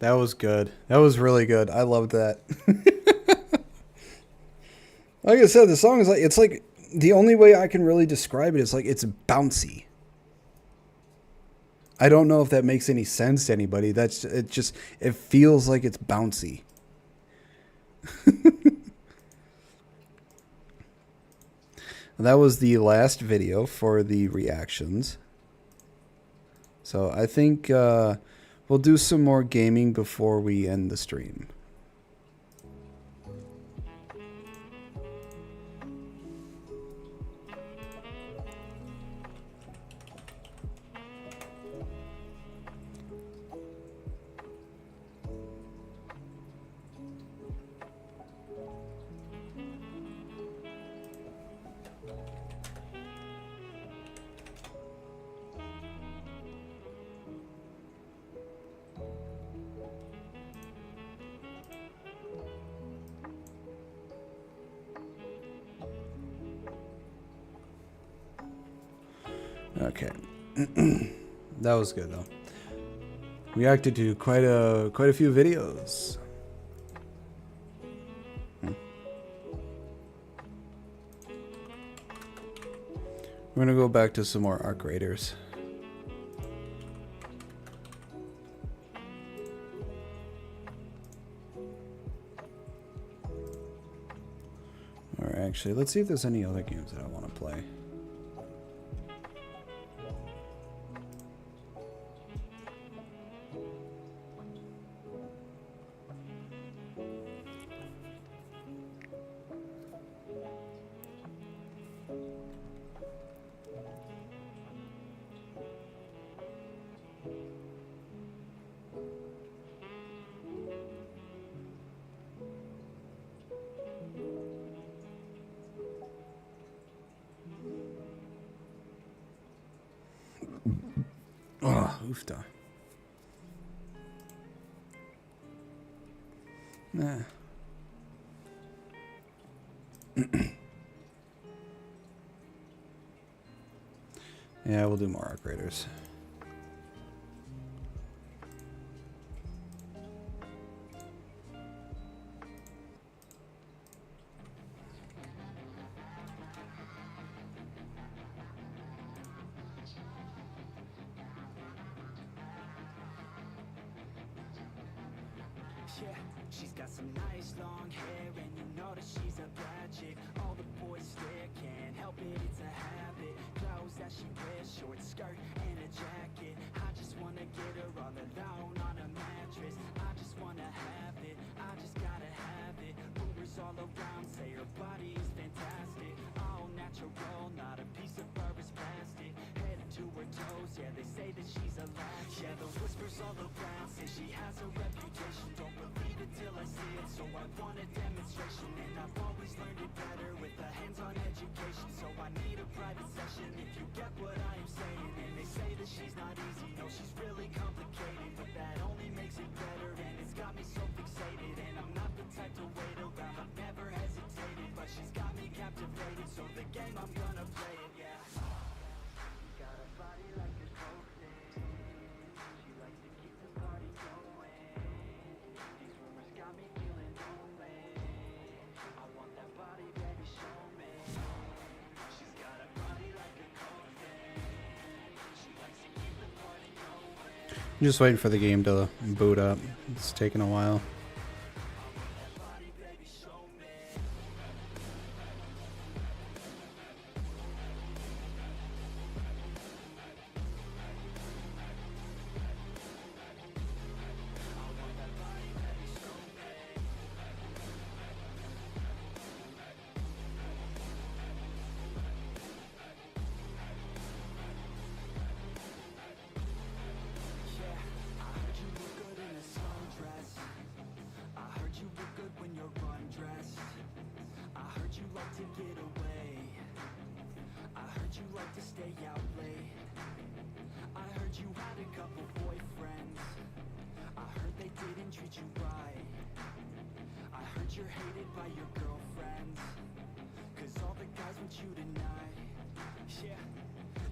That was good. That was really good. I loved that. Like I said, the song is like, it's like, the only way I can really describe it is like, it's bouncy. I don't know if that makes any sense to anybody. It feels like it's bouncy. That was the last video for the reactions. So I think we'll do some more gaming before we end the stream. Okay. That was good though. Reacted to quite a few videos. We're gonna go back to some more Arc Raiders. Or actually, let's see if there's any other games that I want to play. Oh, oofta. Nah. Yeah, we'll do more Arc Raiders. She's got some nice long hair, and you know that she's a bad chick. All the boys stare, can't help it, it's a habit. Clothes that she wears, short skirt and a jacket. I just wanna get her all alone on a mattress. I just wanna have it, I just gotta have it. Rumors all around say her body is fantastic. All natural, not a piece of fur is plastic. Head to her toes, yeah, they say that she's a latch. Yeah, the whispers all around say she has a reputation. Don't believe it till I see it, so I want a demonstration. And I've always learned it better with a hands-on education. So I need a private session if you get what I am saying. And they say that she's not easy, no, she's really complicated. But that only makes it better, and it's got me so fixated. And I'm not the type to wait around, I've never hesitated. But she's got me captivated, so the game, I'm gonna play it, yeah. Got a body like a cocaine. She likes to keep the party going. These rumors got me feeling lonely. I want that body, baby, show me. She's got a body like a cocaine. She likes to keep the party going. I'm just waiting for the game to boot up. It's taking a while. You're hated by your girlfriends, 'cause all the guys want you tonight. Yeah,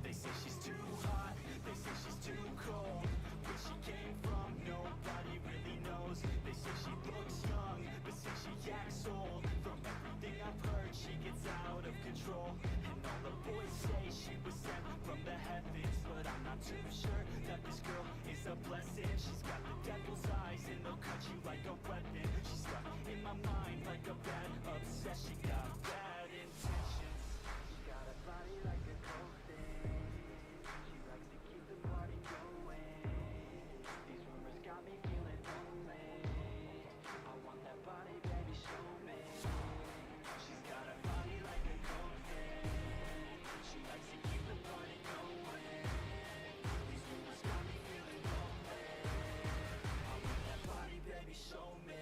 they say she's too hot, they say she's too cold. Where she came from, nobody really knows. They say she looks young, but say she acts old. From everything I've heard, she gets out of control. And all the boys say she was sent from the heavens, but I'm not too sure that this girl is a blessing. She's got the devil's eyes, and they'll cut you like a weapon. She's stuck in my mind like a bad obsession. Got bad intentions. She got a body like a cocaine. She likes to keep the party going. These rumors got me feeling lonely. I want that body, baby, show me. She's got a body like a cocaine. She likes to keep the party going. These rumors got me feeling lonely. I want that body, baby, show me.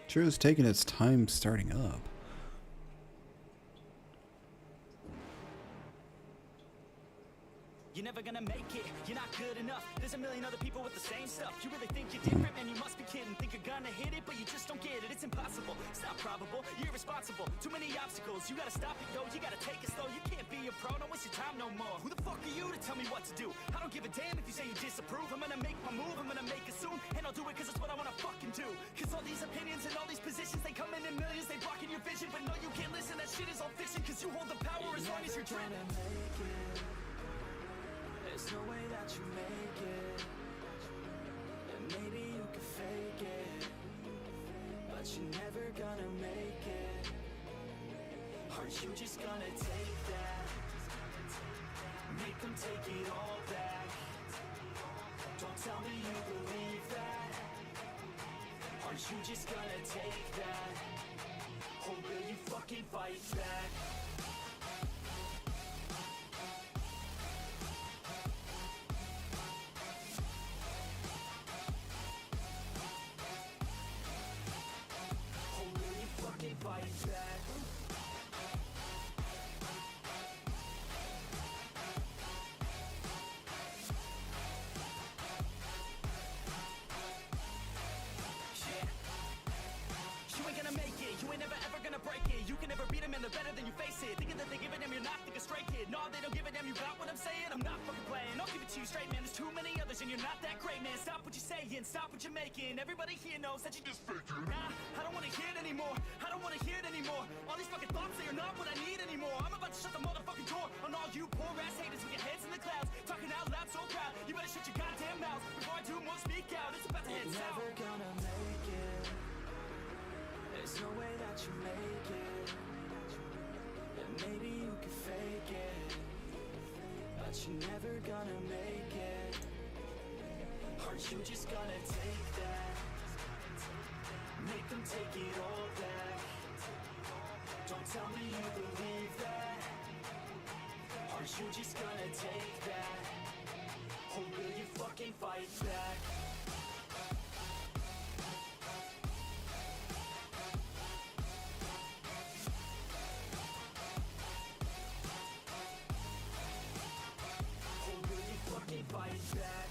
Sure is taking its time starting up. You're never gonna make it, you're not good enough. There's a million other people with the same stuff. You really think you're different, man, you must be kidding. Think you're gonna hit it, but you just don't get it. It's impossible, it's not probable, you're irresponsible. Too many obstacles, you gotta stop it, yo. You gotta take it slow, you can't be a pro. Don't waste your time no more. Who the fuck are you to tell me what to do? I don't give a damn if you say you disapprove. I'm gonna make my move, I'm gonna make it soon. And I'll do it cause it's what I wanna fucking do. Cause all these opinions and all these positions, they come in millions. They blocking your vision, but no, you can't listen. That shit is all fiction, cause you hold the power as long as you're dreaming. There's no way that you make it. And maybe you can fake it, but you're never gonna make it. Aren't you just gonna take that? Make them take it all back. Don't tell me you believe that. Aren't you just gonna take that? Or will you fucking fight back? saying, stop what you're making. Everybody here knows that you just faking. Nah, I don't wanna hear it anymore. I don't wanna hear it anymore. All these fucking thoughts, they are not what I need anymore. I'm about to shut the motherfucking door on all you poor ass haters with your heads in the clouds, talking out loud so proud. You better shut your goddamn mouth before I do more. Speak out. It's about to head south. Never gonna make it. There's no way that you make it. And maybe you can fake it, but you're never gonna make it. Aren't you just gonna take that? Make them take it all back. Don't tell me you believe that. Aren't you just gonna take that? Or will you fucking fight back? Or will you fucking fight back?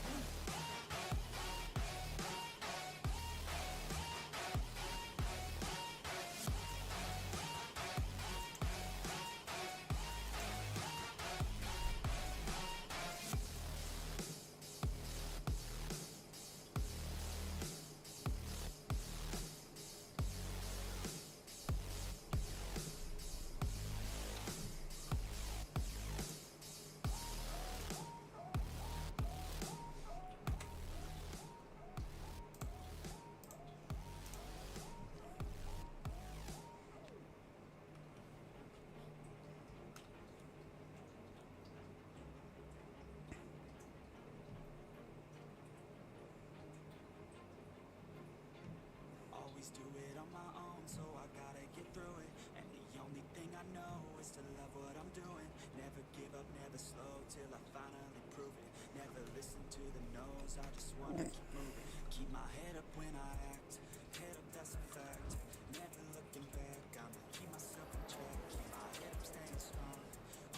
Always do it on my own, so I gotta get through it. And the only thing I know is to love what I'm doing. Never give up, never slow, till I finally prove it. Never listen to the no's, I just wanna keep moving. Keep my head up when I act, head up, that's a fact. Never looking back, I'ma keep myself in check. Keep my head up, staying strong,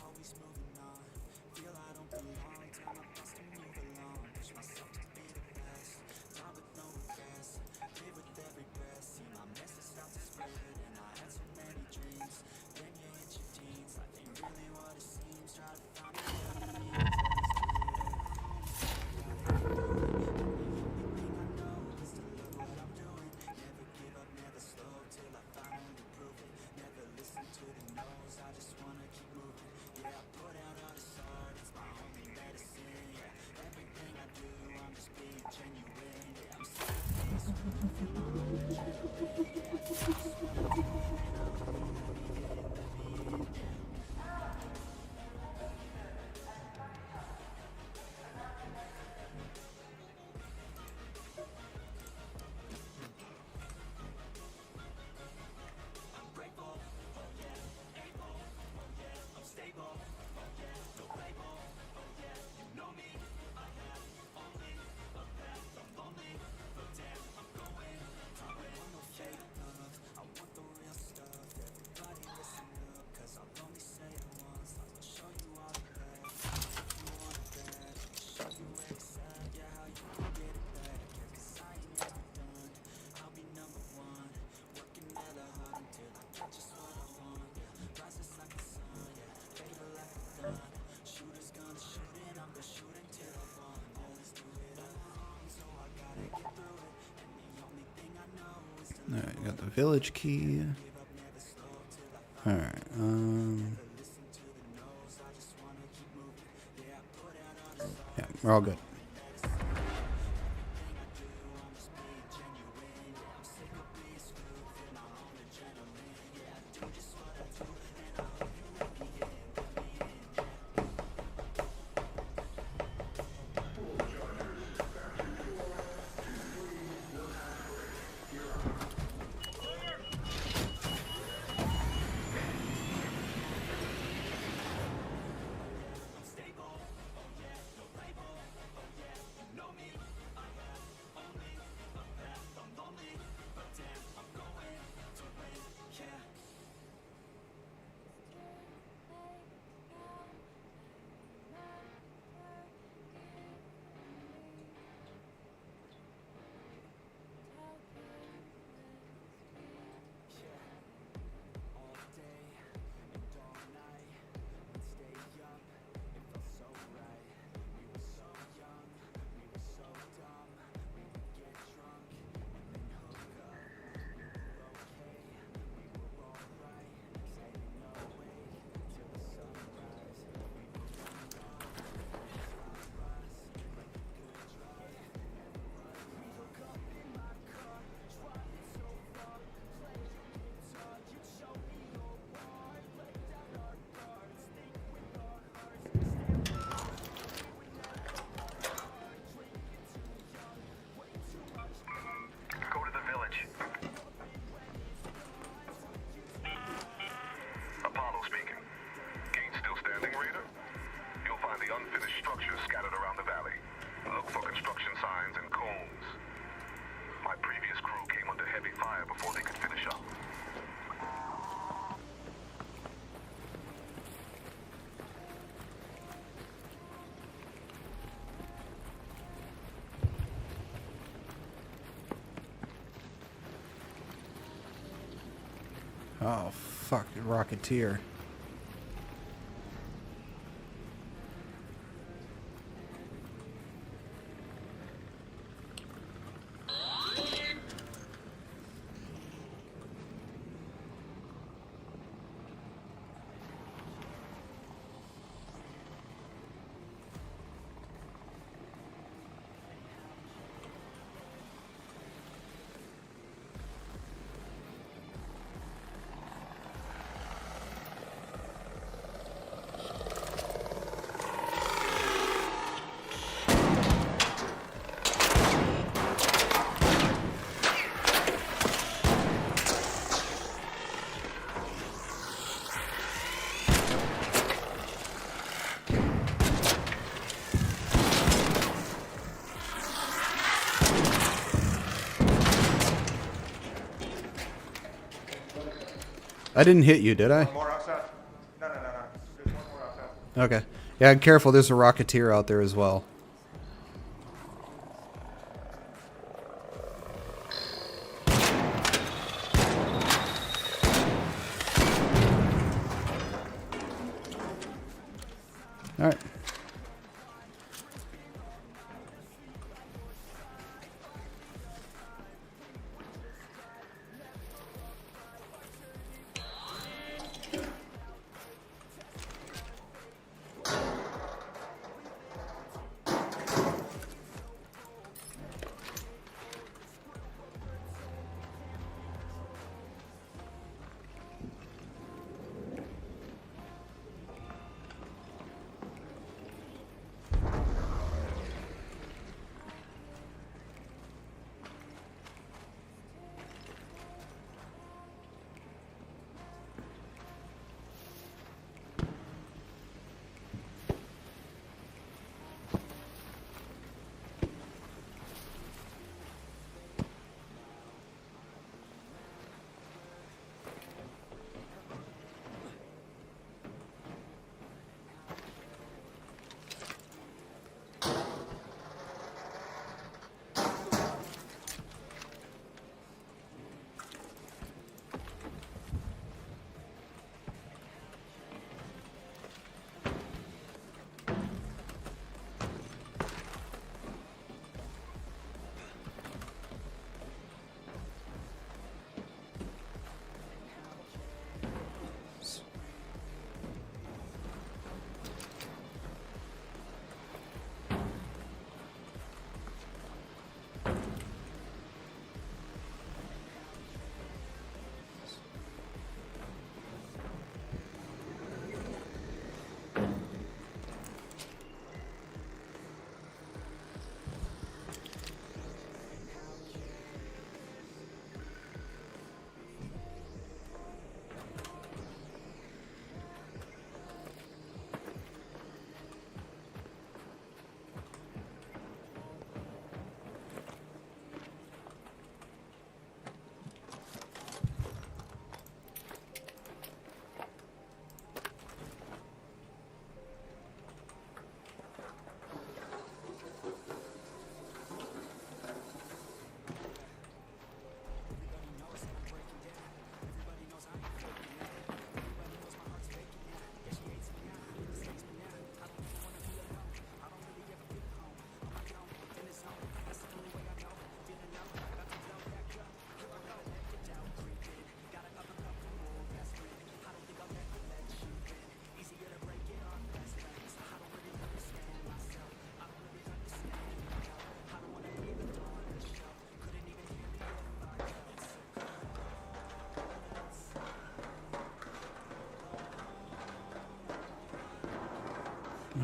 always moving on. Feel I don't belong, tell my best to move along. Push myself to be the best, time with no regrets. Live with every breath, see my message start to spread. And I had so many dreams, then you hit your teens. Life ain't really what it seems, try to find me what it means. Never give up, never slow, till I finally prove it. Never listen to the no's, I just wanna keep moving. Yeah, I put out all this art, it's my only medicine. Yeah, everything I do, I'm just being genuine. Yeah, I'm sick of being screwed, feel my own adrenaline. Yeah, I just wanna do it, and I believe that we did it, let me in. I'm grateful, oh yeah, able, oh yeah, I'm stable, oh yeah, no label, oh yeah, you know me, I have only a path, I'm lonely, but damn, I'm going through it. I want no fake love, I want the real stuff. Everybody listen up, cause I'll only say it once. I'll show you all the bad, if you want it bad. Show you where it's at, yeah, how you can get it back. Yeah, cause I ain't never done, I'll be number one. Working hella hard until I get just what I want. Yeah, rises like the sun, yeah, fatal like a gun. Shooters gonna shoot and I'm gonna shoot until I want. Yeah, let's do it on my own, so I gotta get through it. And the only thing I know is to Alright, got the village key. Alright, yeah, we're all good. Oh, fuck, Rocketeer. I didn't hit you, did I? One more outside. No. There's one more outside. Okay. Yeah, careful. There's a Rocketeer out there as well. All right.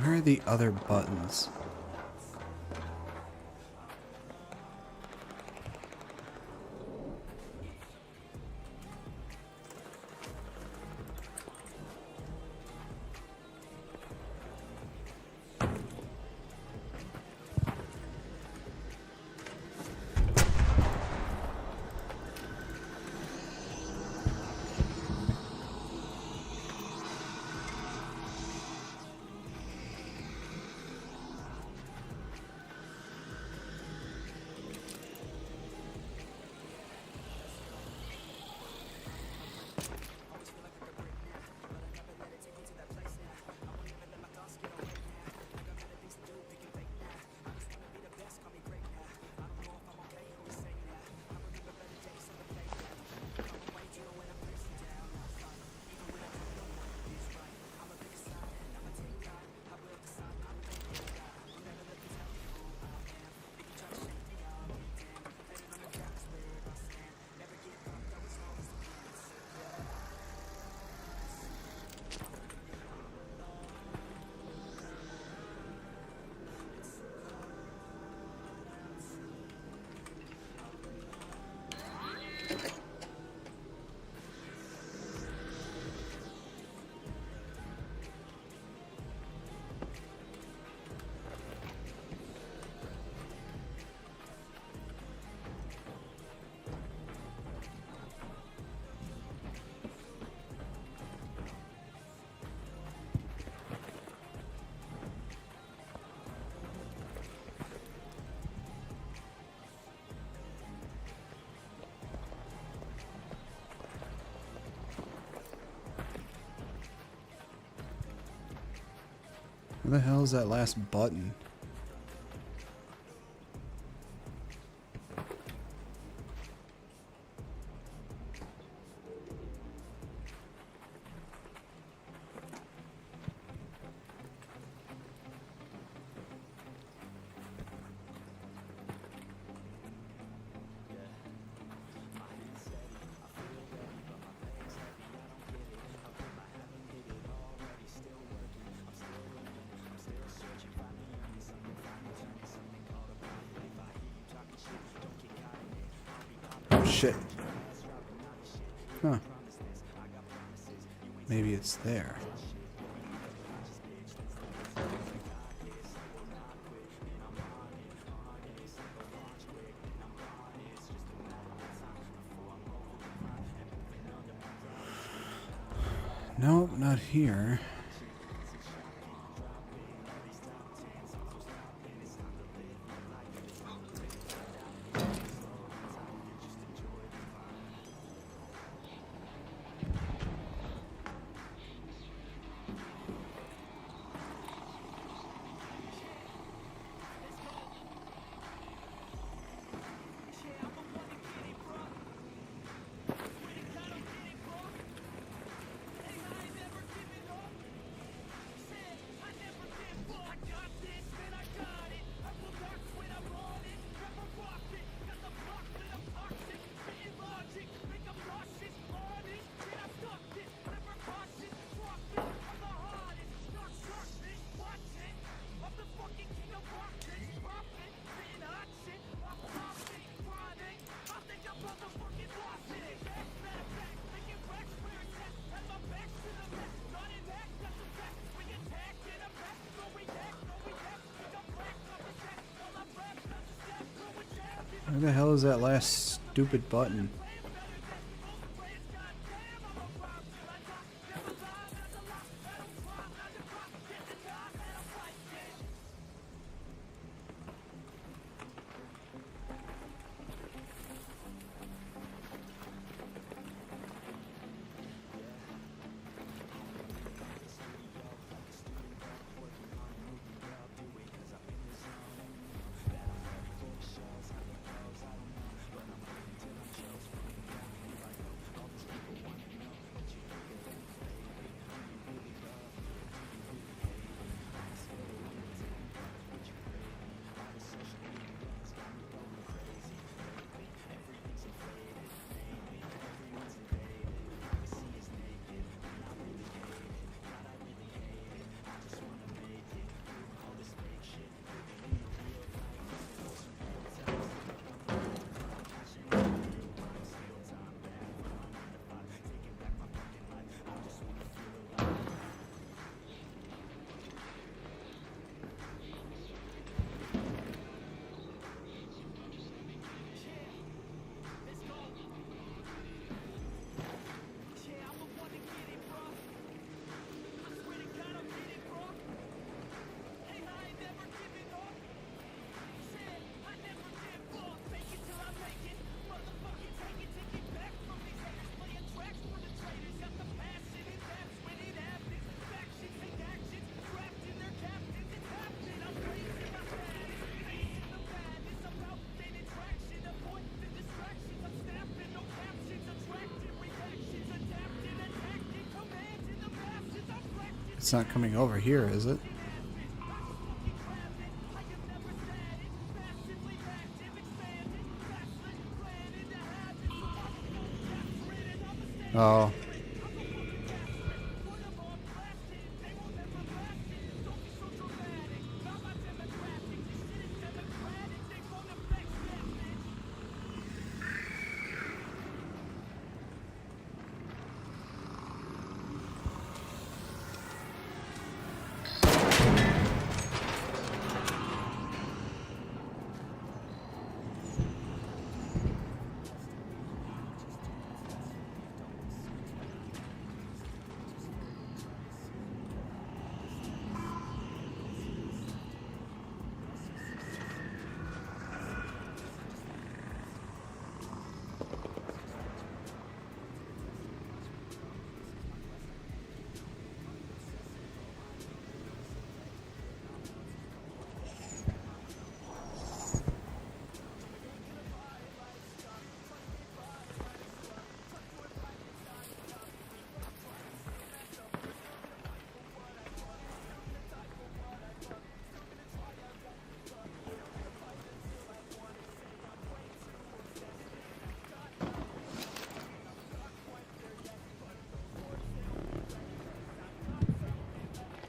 Where are the other buttons? Where the hell is that last button? Oh shit. Huh. Maybe it's there. Nope, not here. Where the hell is that last stupid button? It's not coming over here, is it? Oh.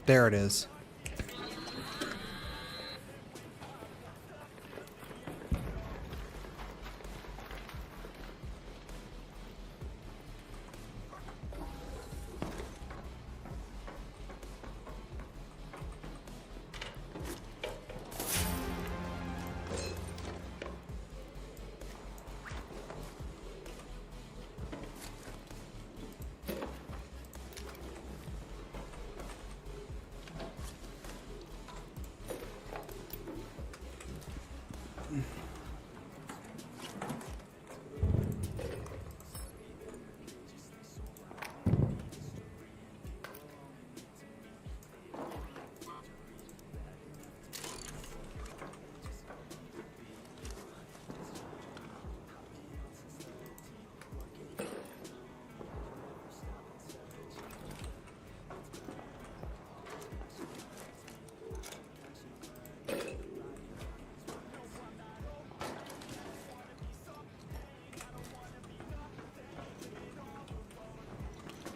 There it is.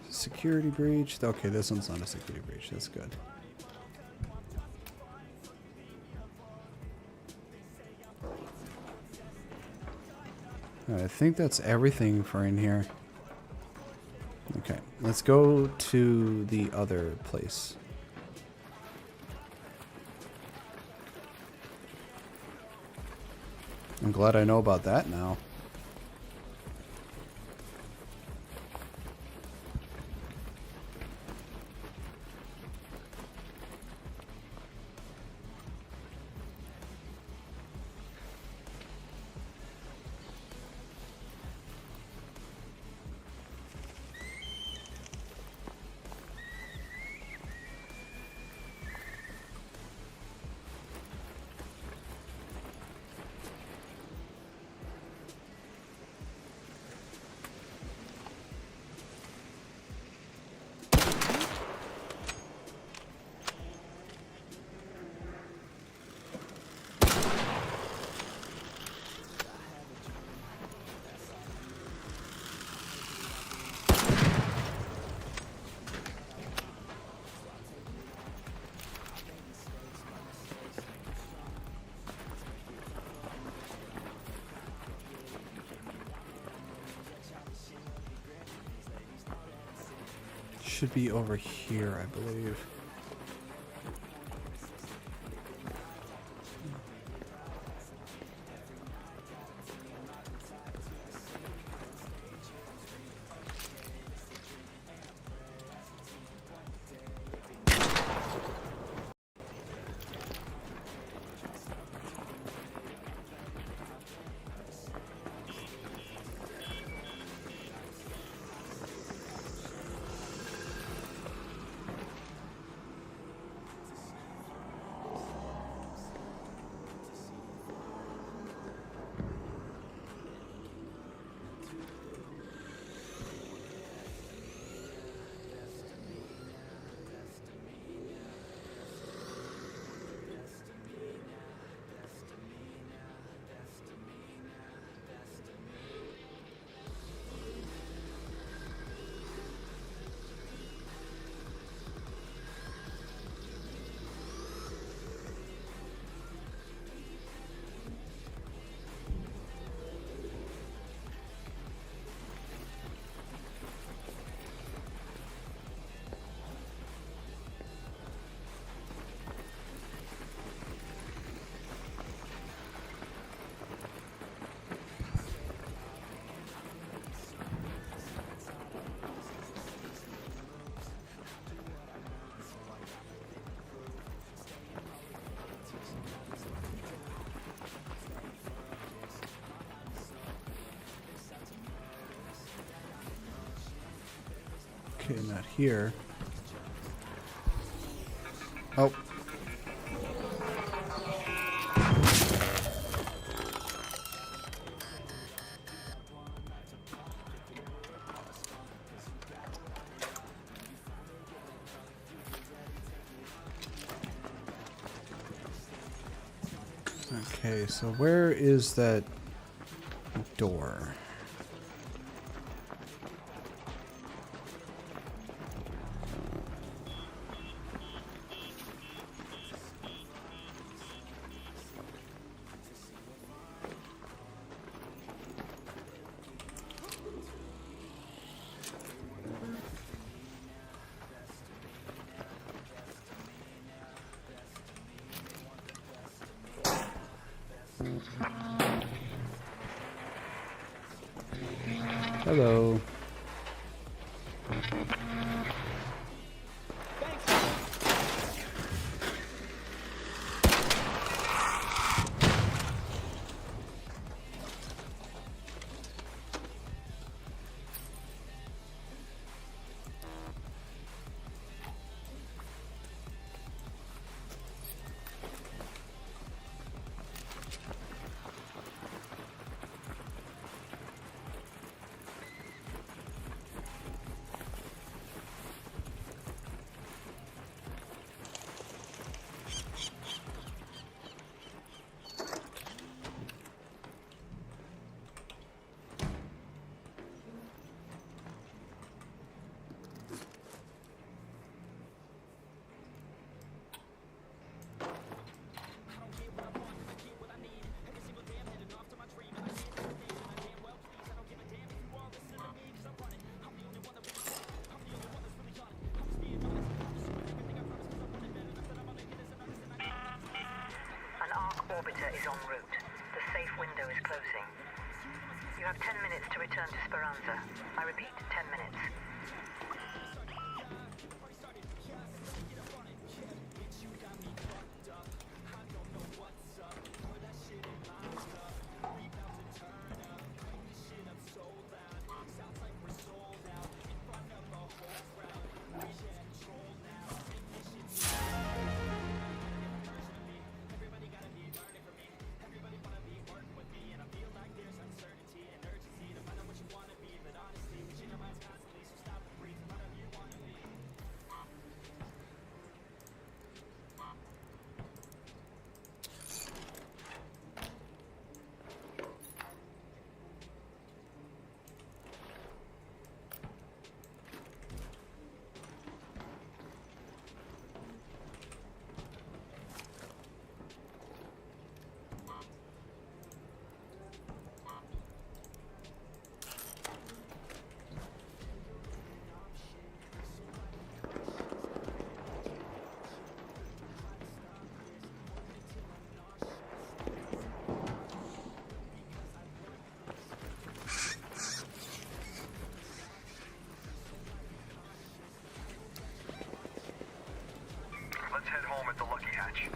Security breach. Okay, this one's not a security breach. That's good. I think that's everything for in here. Okay, let's go to the other place. I'm glad I know about that now. Should be over here, I believe. Okay, not here. Oh. Okay, so where is that door? Hello. An arc orbiter is en route. The safe window is closing. You have 10 minutes to return to Speranza. I repeat, 10 minutes. Let's head home at the Lucky Hatch.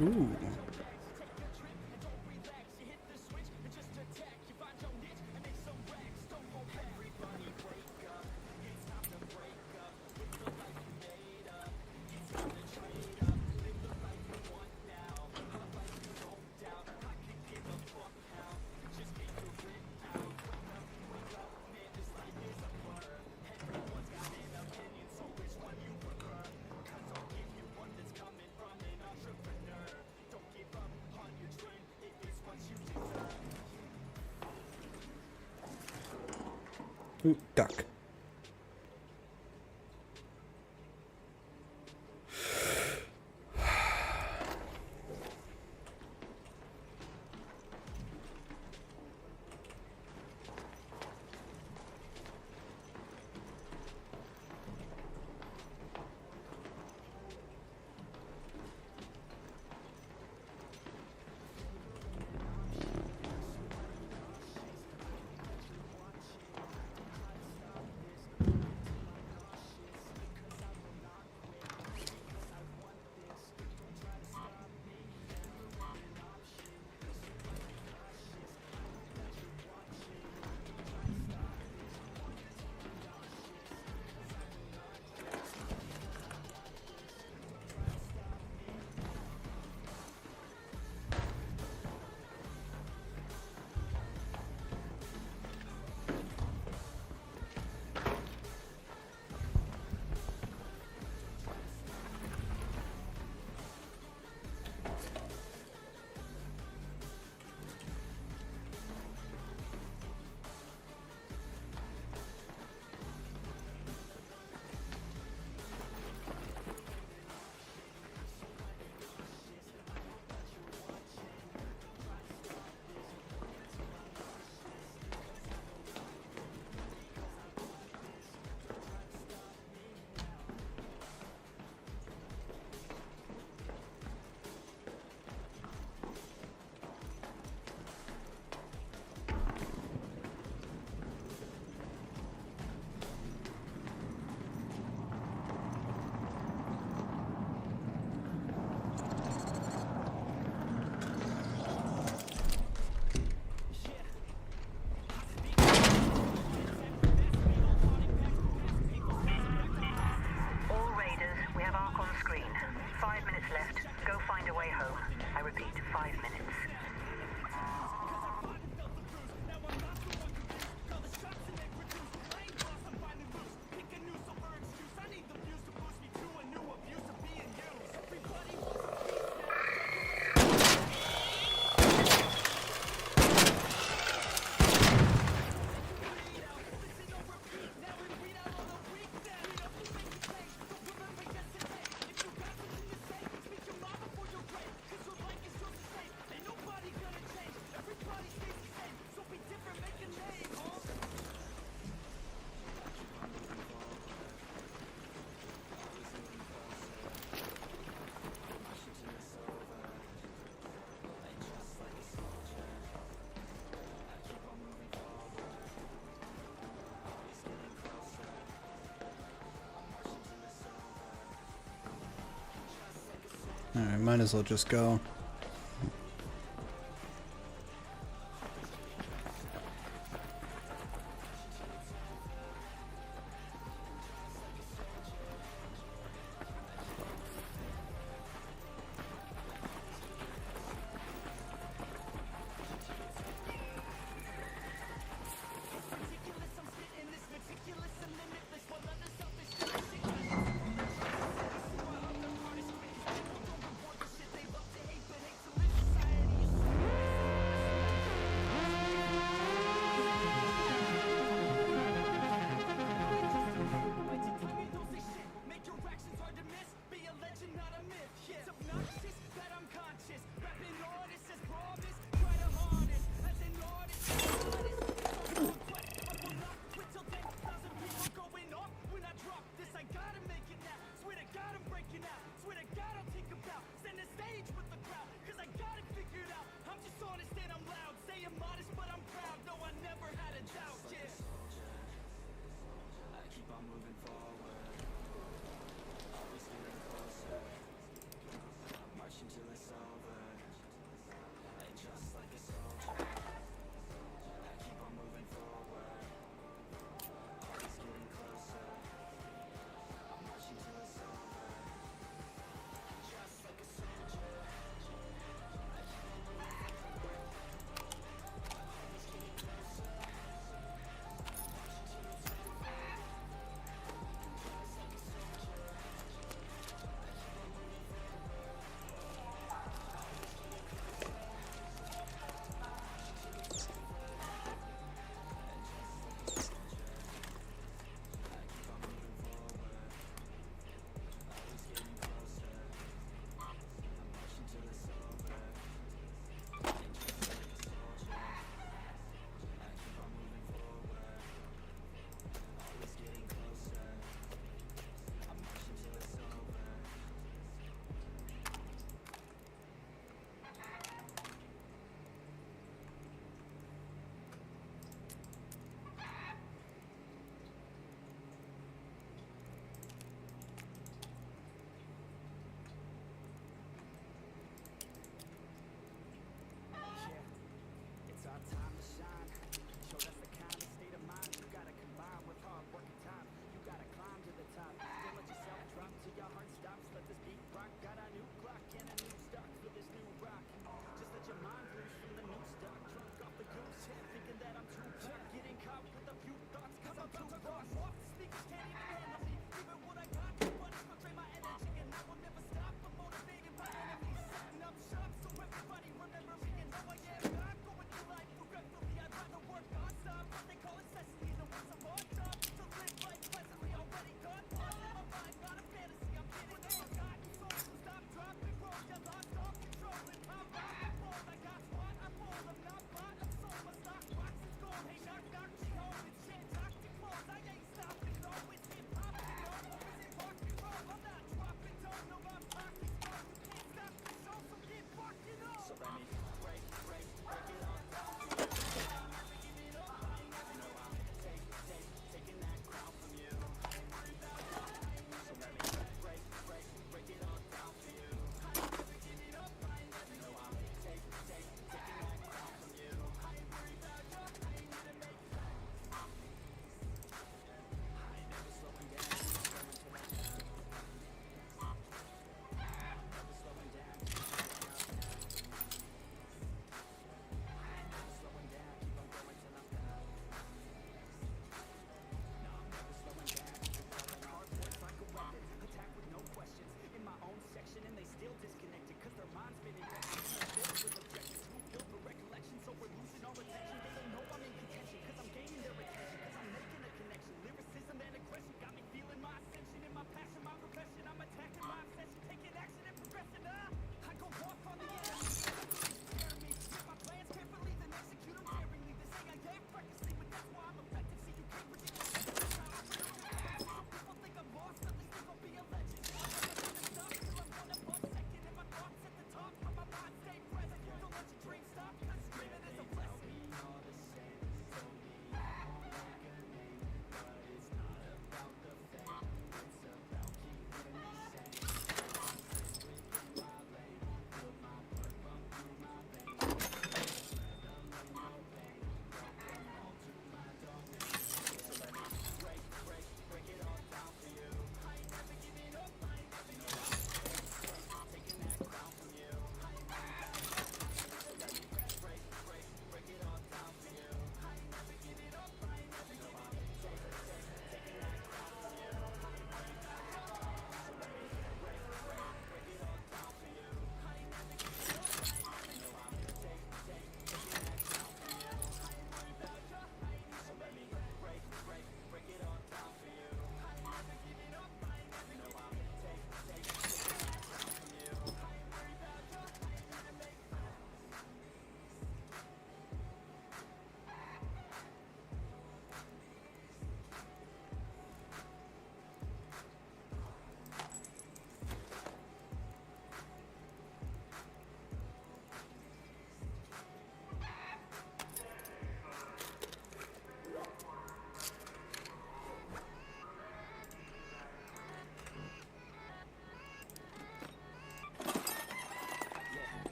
Ooh. Ooh, duck. way home. I repeat, 5 minutes. Alright, might as well just go.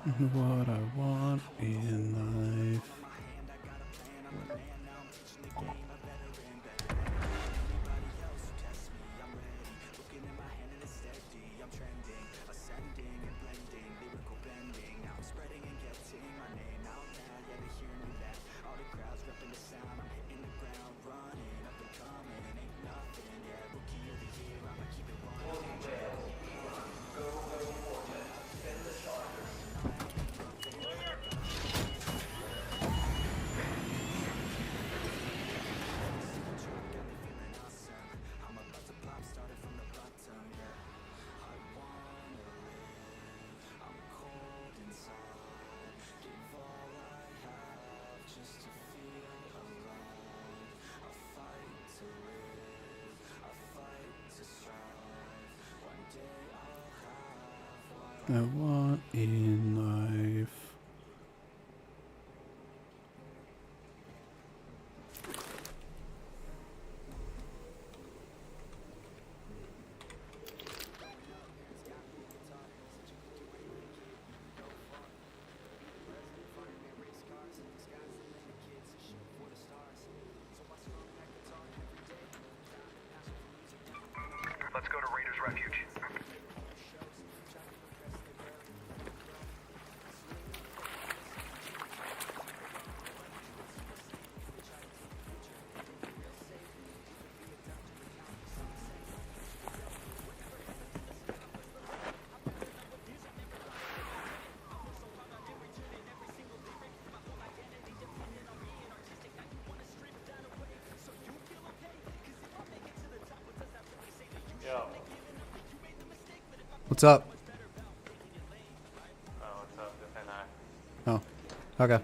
What I want in life. I want in life. Let's go to Raiders Refuge. What's up? Oh, what's up? This ain't I. Oh, okay.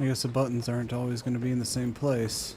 I guess the buttons aren't always going to be in the same place.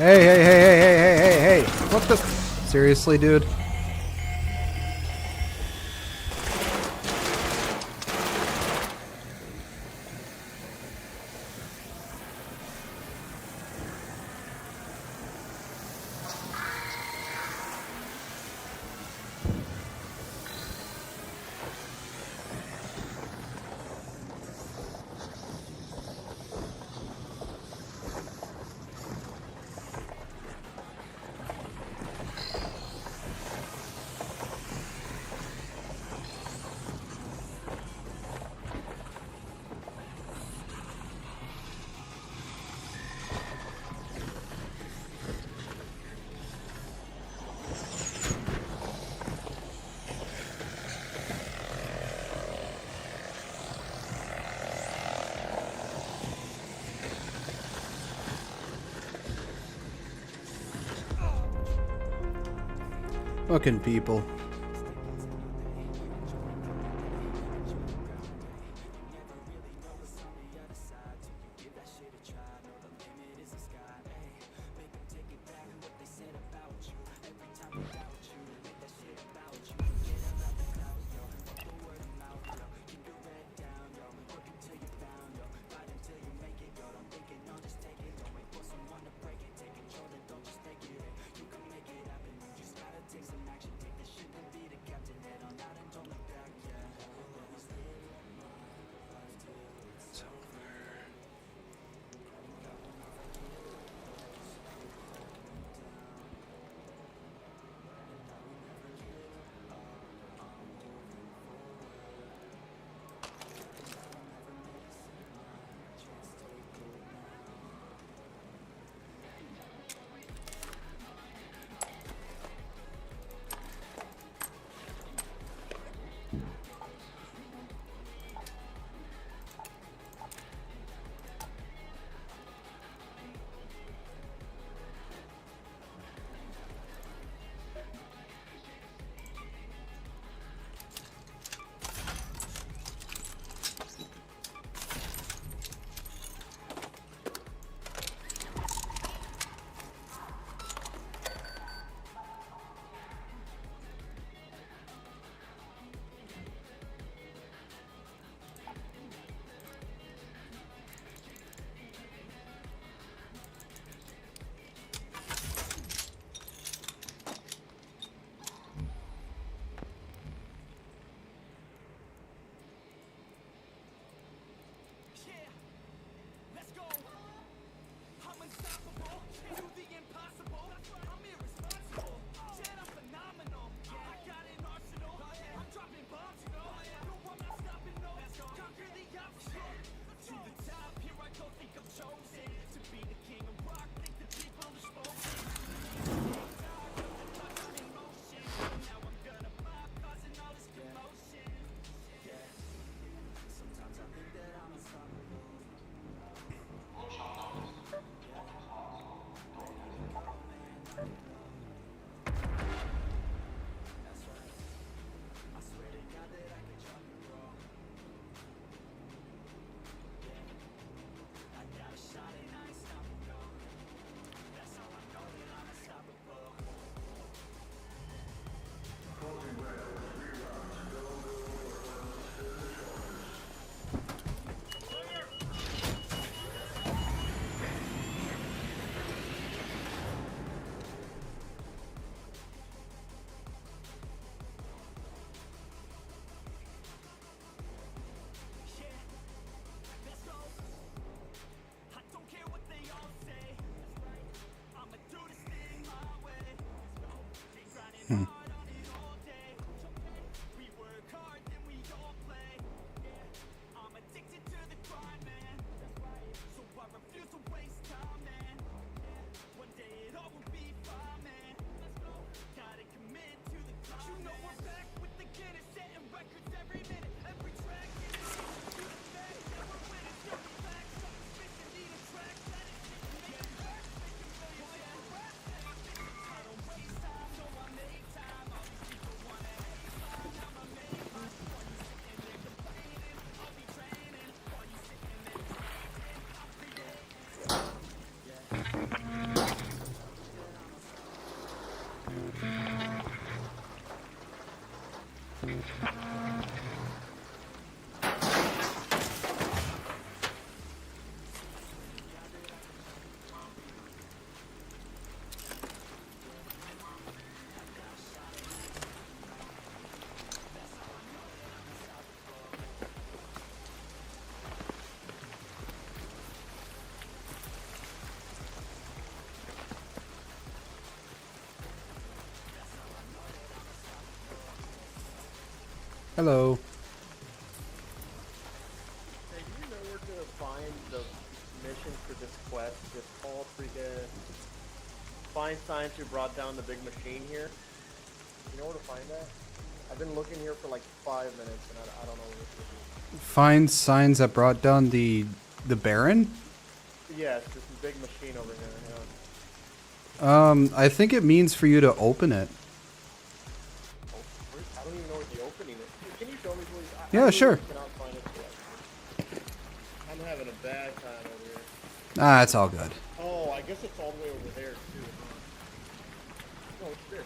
Hey, hey, hey, hey, hey, hey, hey, hey. What the? Seriously, dude? Fucking people. Hello. Hey, do you know where to find the mission for this quest? It's called freaking find science who brought down the big machine here. You know where to find that? I've been looking here for like 5 minutes and I don't know where it is. Find signs that brought down the Baron? Yes, this big machine over here. Yeah. I think it means for you to open it. I don't even know what the opening is. Can you show me, please? Yeah, sure. Cannot find it yet. I'm having a bad time over here. Ah, it's all good. Oh, I guess it's all the way over there too. Oh, it's this,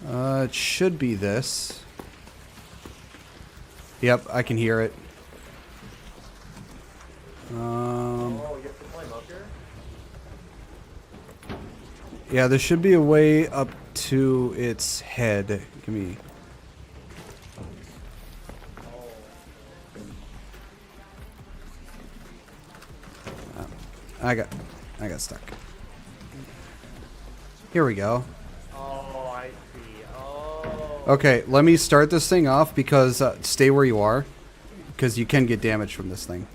right? It should be this. Yep, I can hear it. Oh, you have to climb up here? Yeah, there should be a way up to its head. Give me. I got stuck. Here we go. Oh, I see. Oh. Okay, let me start this thing off because stay where you are, because you can get damage from this thing.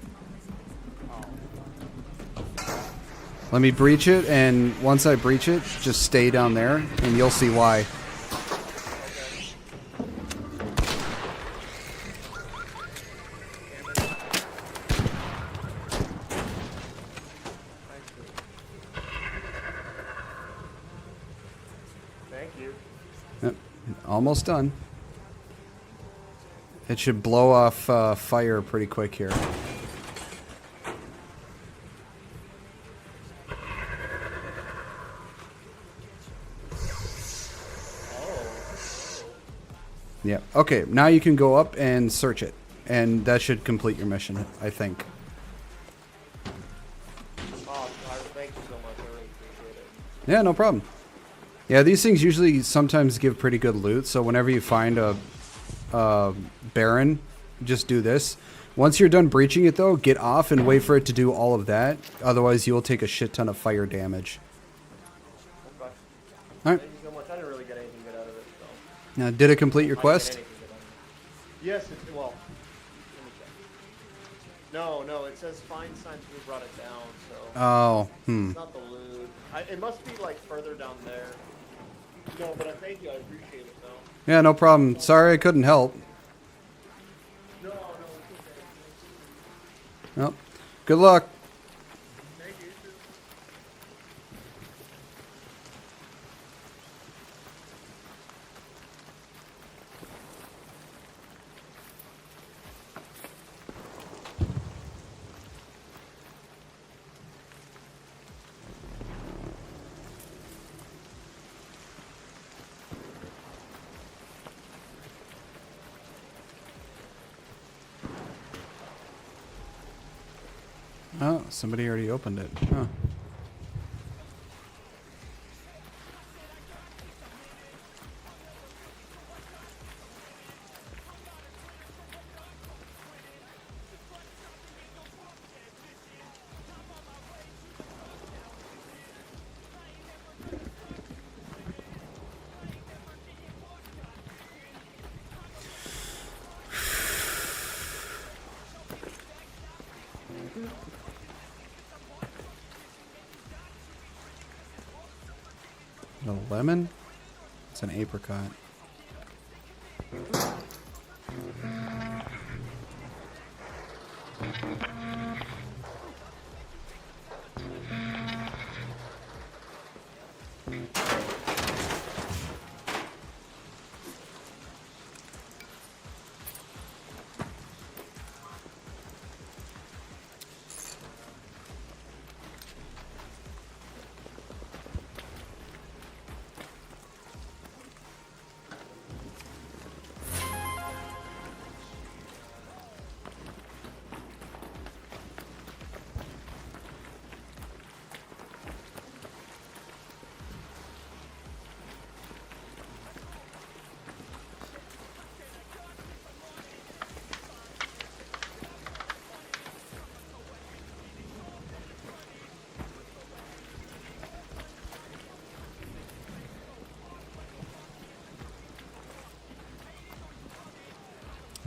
Let me breach it, and once I breach it, just stay down there, and you'll see why. Thank you. Yep, almost done. It should blow off fire pretty quick here. Yeah. Okay, now you can go up and search it. And that should complete your mission, I think. Oh, thank you so much. I really appreciate it. Yeah, no problem. Yeah, these things usually sometimes give pretty good loot, so whenever you find a Baron, just do this. Once you're done breaching it, though, get off and wait for it to do all of that. Otherwise, you'll take a shit ton of fire damage. Okay. Alright. Thank you so much. I didn't really get anything good out of it, so. Now, did it complete your I didn't quest? get anything good out of it. Yes, well, let me check. No, it says find signs who brought it down, so. Oh, It's not the loot. It must be like further down there. No, but I thank you. I appreciate it, though. Yeah, no problem. Sorry I couldn't help. No, it's okay. Well, good luck. Thank you. Too. Oh, somebody already opened it. Huh. A lemon? It's an apricot.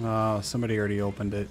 Oh, somebody already opened it.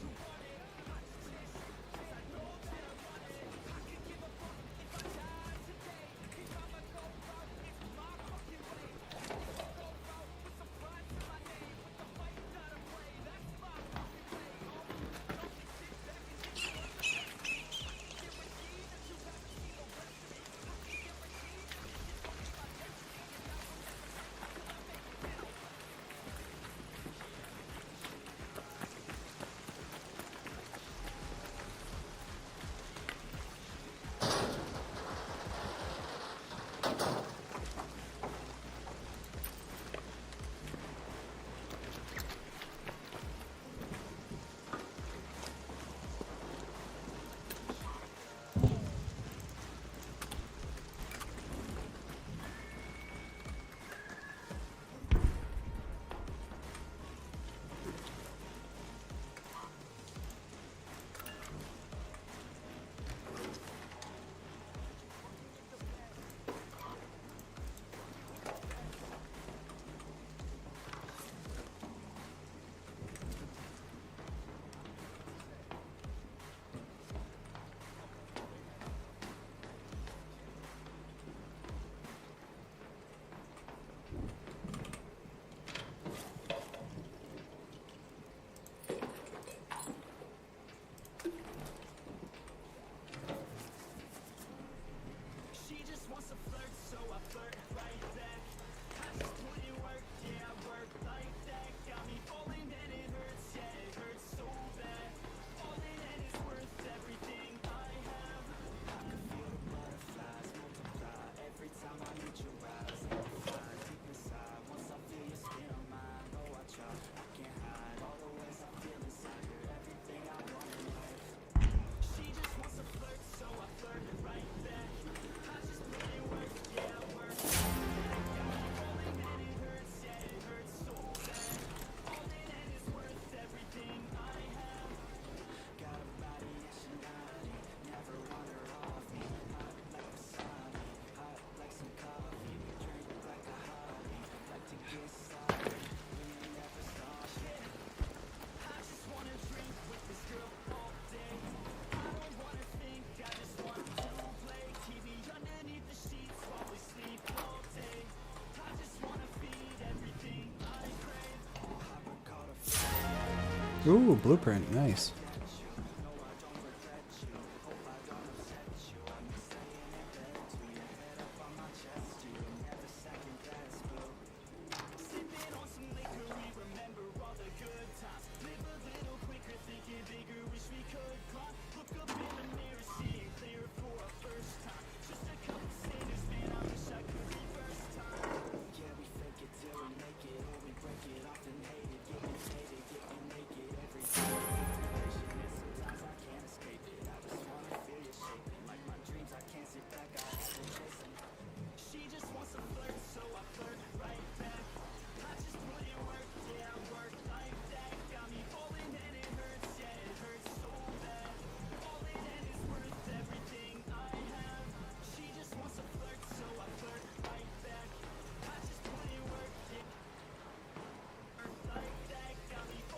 Ooh, blueprint, nice.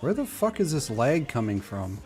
Where the fuck is this lag coming from?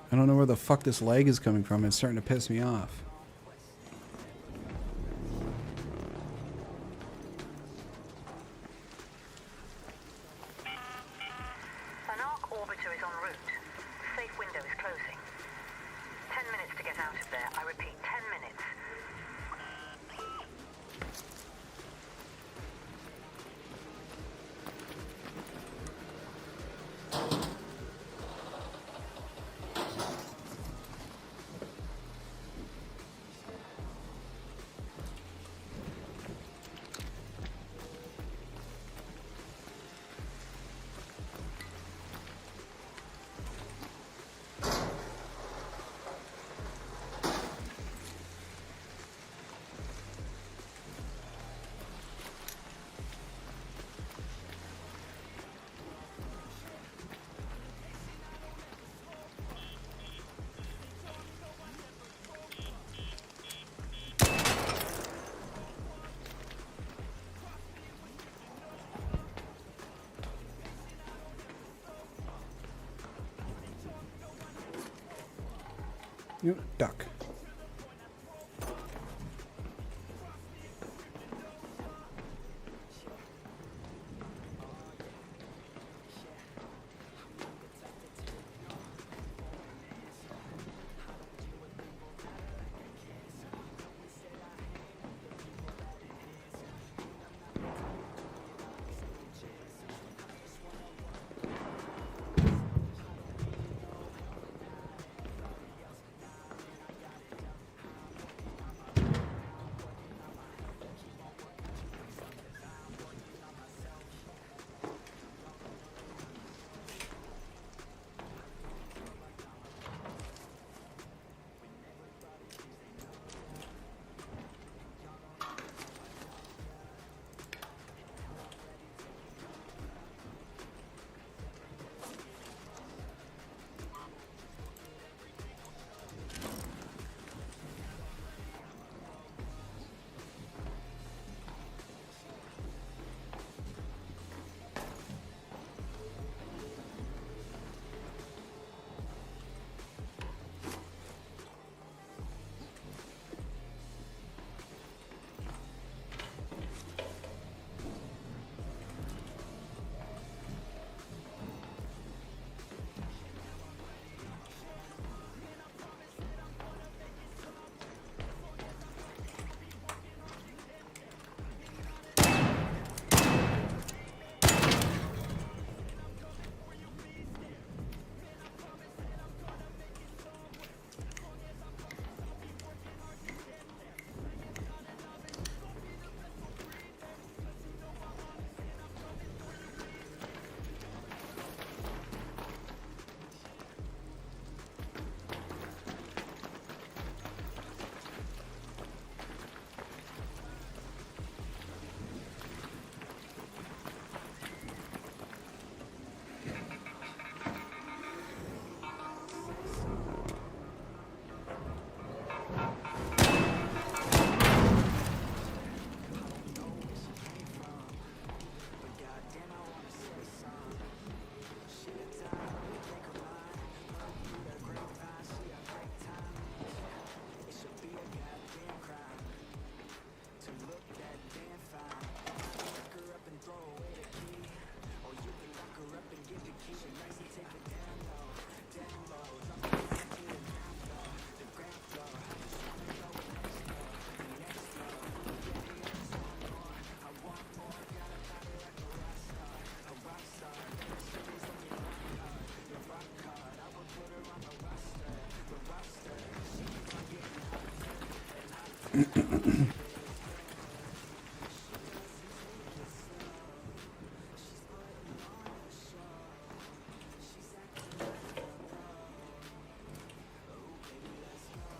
I don't know where the fuck this lag is coming from. It's starting to piss me off. An arc orbiter is en route. The safe window is closing. 10 minutes to get out of there. I repeat, 10 minutes. Duck.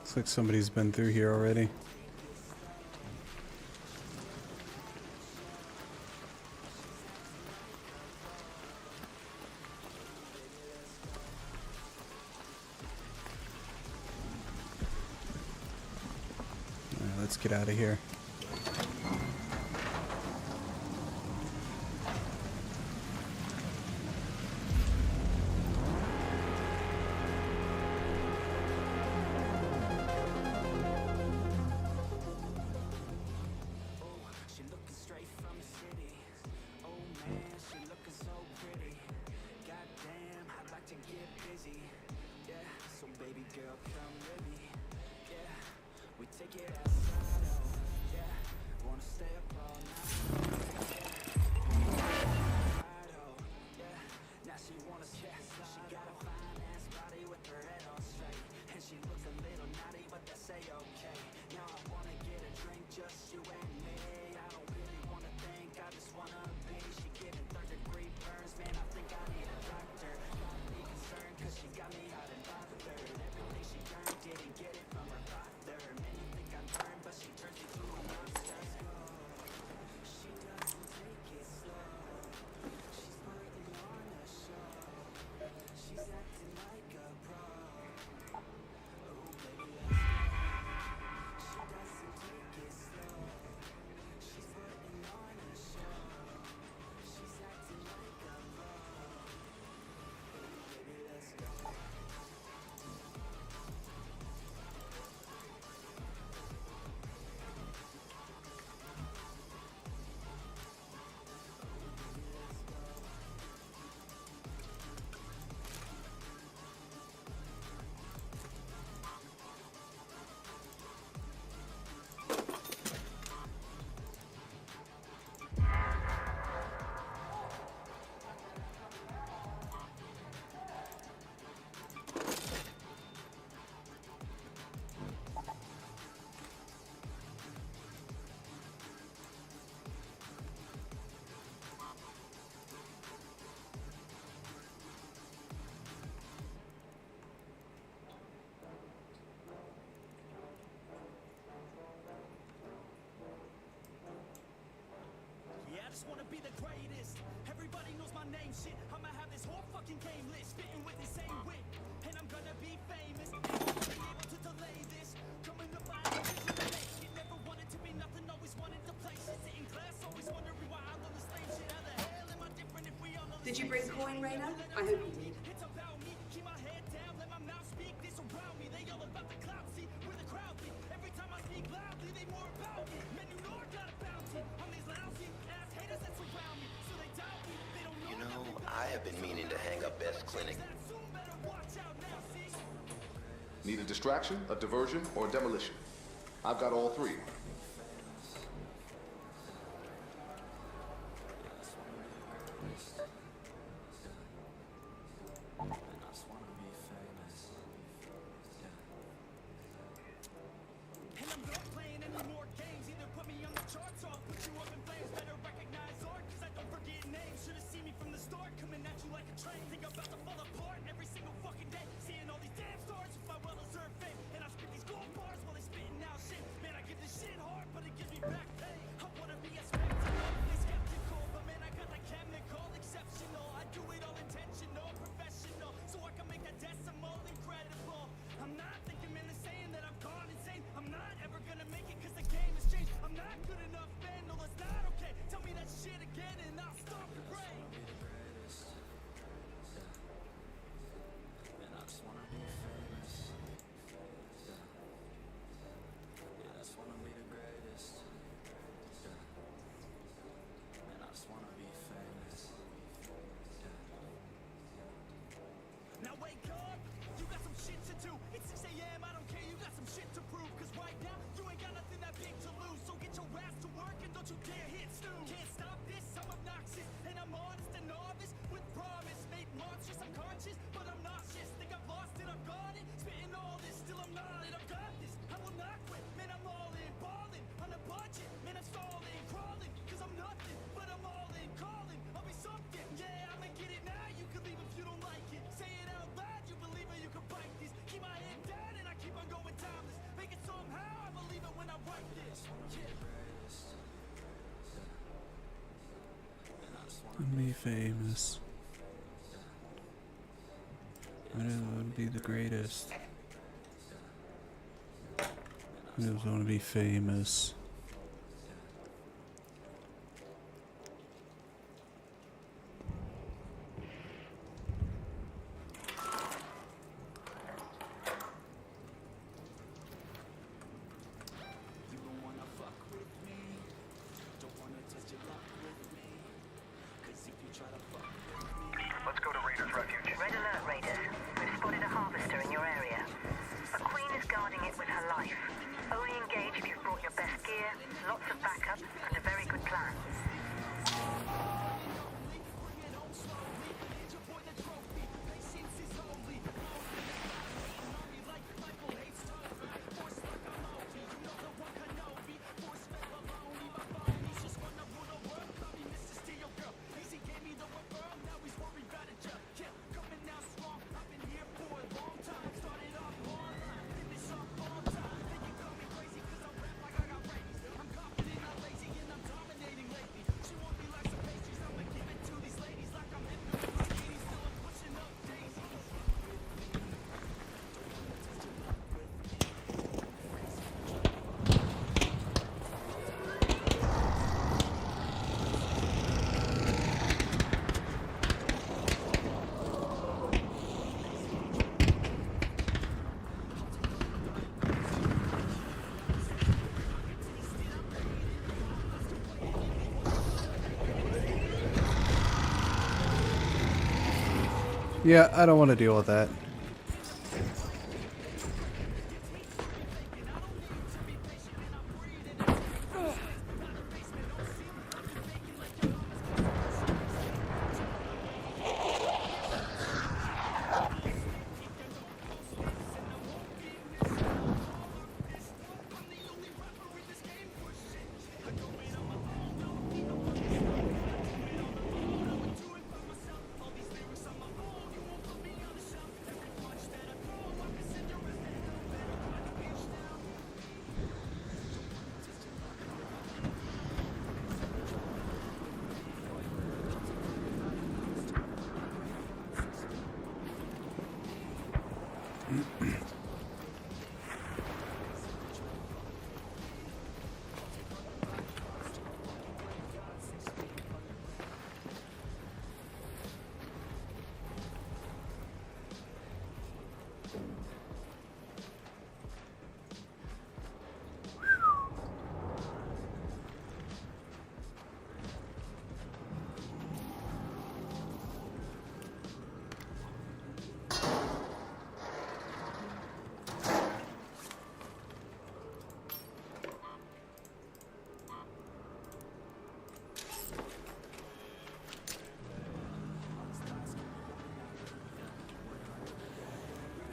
Looks like somebody's been through here already. Alright, let's get out of here. just wanna be the greatest. Everybody knows my name, shit. I'ma have this whole fucking game list, spitting with the same wit, and I'm gonna be famous. Be able to delay this. Coming up, I had a vision to make it. Never wanted to be nothing, always wanted to play shit. Sit in class, always wondering why I love the same shit. How the hell am I different if we all know the Did you same bring shit? coin, Raina? I hope you did. It's about me. Keep my head down, let my mouth speak. They surround me. They all about the clout. See where the crowd be. Every time I speak loudly, they more about me. Man, you know I got a bounty on these lousy ass haters that surround me. So they doubt me. They don't know. You know, I have been meaning to hang up Best Clinic. Need a distraction, a diversion, or a demolition? I've got all three. And I'm not playing any more games. Either put me on the charts or I'll put you up in flames. Better recognize art, cause I don't forget names. Should've seen me from the start, coming at you like a train. Think I'm about to fall apart every single fucking day. Seeing all these damn stars with my well-deserved fame. And I spit these gold bars while they spitting out shit. Man, I give this shit hard, but it gives me back pay. I wanna be a spectacle, play skeptical. But man, I got the chemical, exceptional. I do it all intentional, professional. So I can make that decimal incredible. I'm not thinking, man, the saying that I've gone insane. I'm not ever gonna make it cause the game has changed. I'm not good enough, man, no that's not okay. Tell me that shit again and I'll stop the brain. And I just wanna be famous. Yeah, I just wanna be the greatest. And I just wanna be famous. Now wake up, you got some shit to do. It's 6 a.m., I don't care, you got some shit to prove. Cause right now, you ain't got nothing that big to lose. So get your ass to work and don't you dare hit snooze. Can't stop this, I'm obnoxious. And I'm honest and novice with promise. Made monstrous, I'm conscious, but I'm nauseous. Think I've lost it, I've got it. Spitting all this, still I'm not it. I've got this, I will not quit. Man, I'm all in, balling on a budget. Man, I'm stalling, crawling, cause I'm nothing. But I'm all in, calling, I'll be something. Yeah, I'ma get it now, you can leave if you don't like it. Say it out loud, you believe it, you can fight this. Keep my head down and I keep on going timeless. Make it somehow, I believe it when I write this. And be famous. I just want to be the greatest. I just want to be famous. You don't wanna fuck with me. Don't wanna touch your luck with me. Cause if you try to fuck with me. Let's go to Raiders Refuge. Red alert, Raiders. We've spotted a harvester in your area. A queen is guarding it with her life. Only engage if you've brought your best gear, lots of backup, and a very good plan. Yeah, I don't want to deal with that.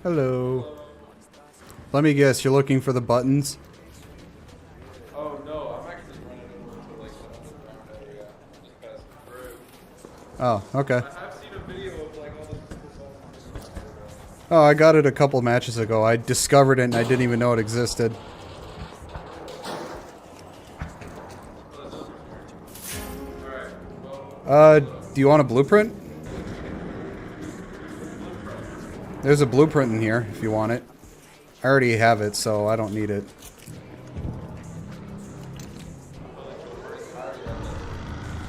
Hello. Let me guess, you're looking for the buttons? Oh no, I'm actually running over to like the underground area. Just passing through. Oh, okay. I've seen a video of like all the people. Oh, I got it a couple matches ago. I discovered it and I didn't even know it existed. Do you want a blueprint? There's a blueprint in here if you want it. I already have it, so I don't need it.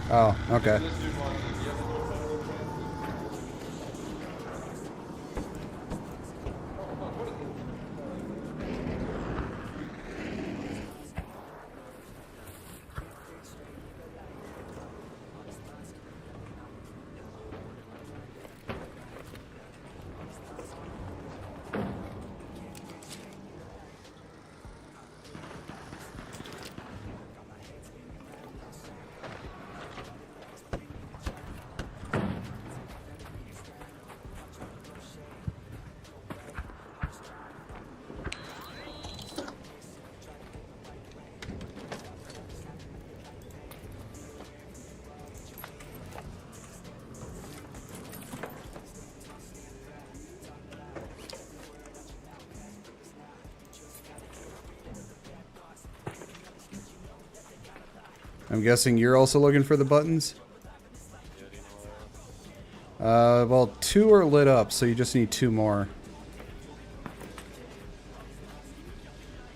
Oh, okay. I'm guessing you're also looking for the buttons? Well, 2 are lit up, so you just need 2 more.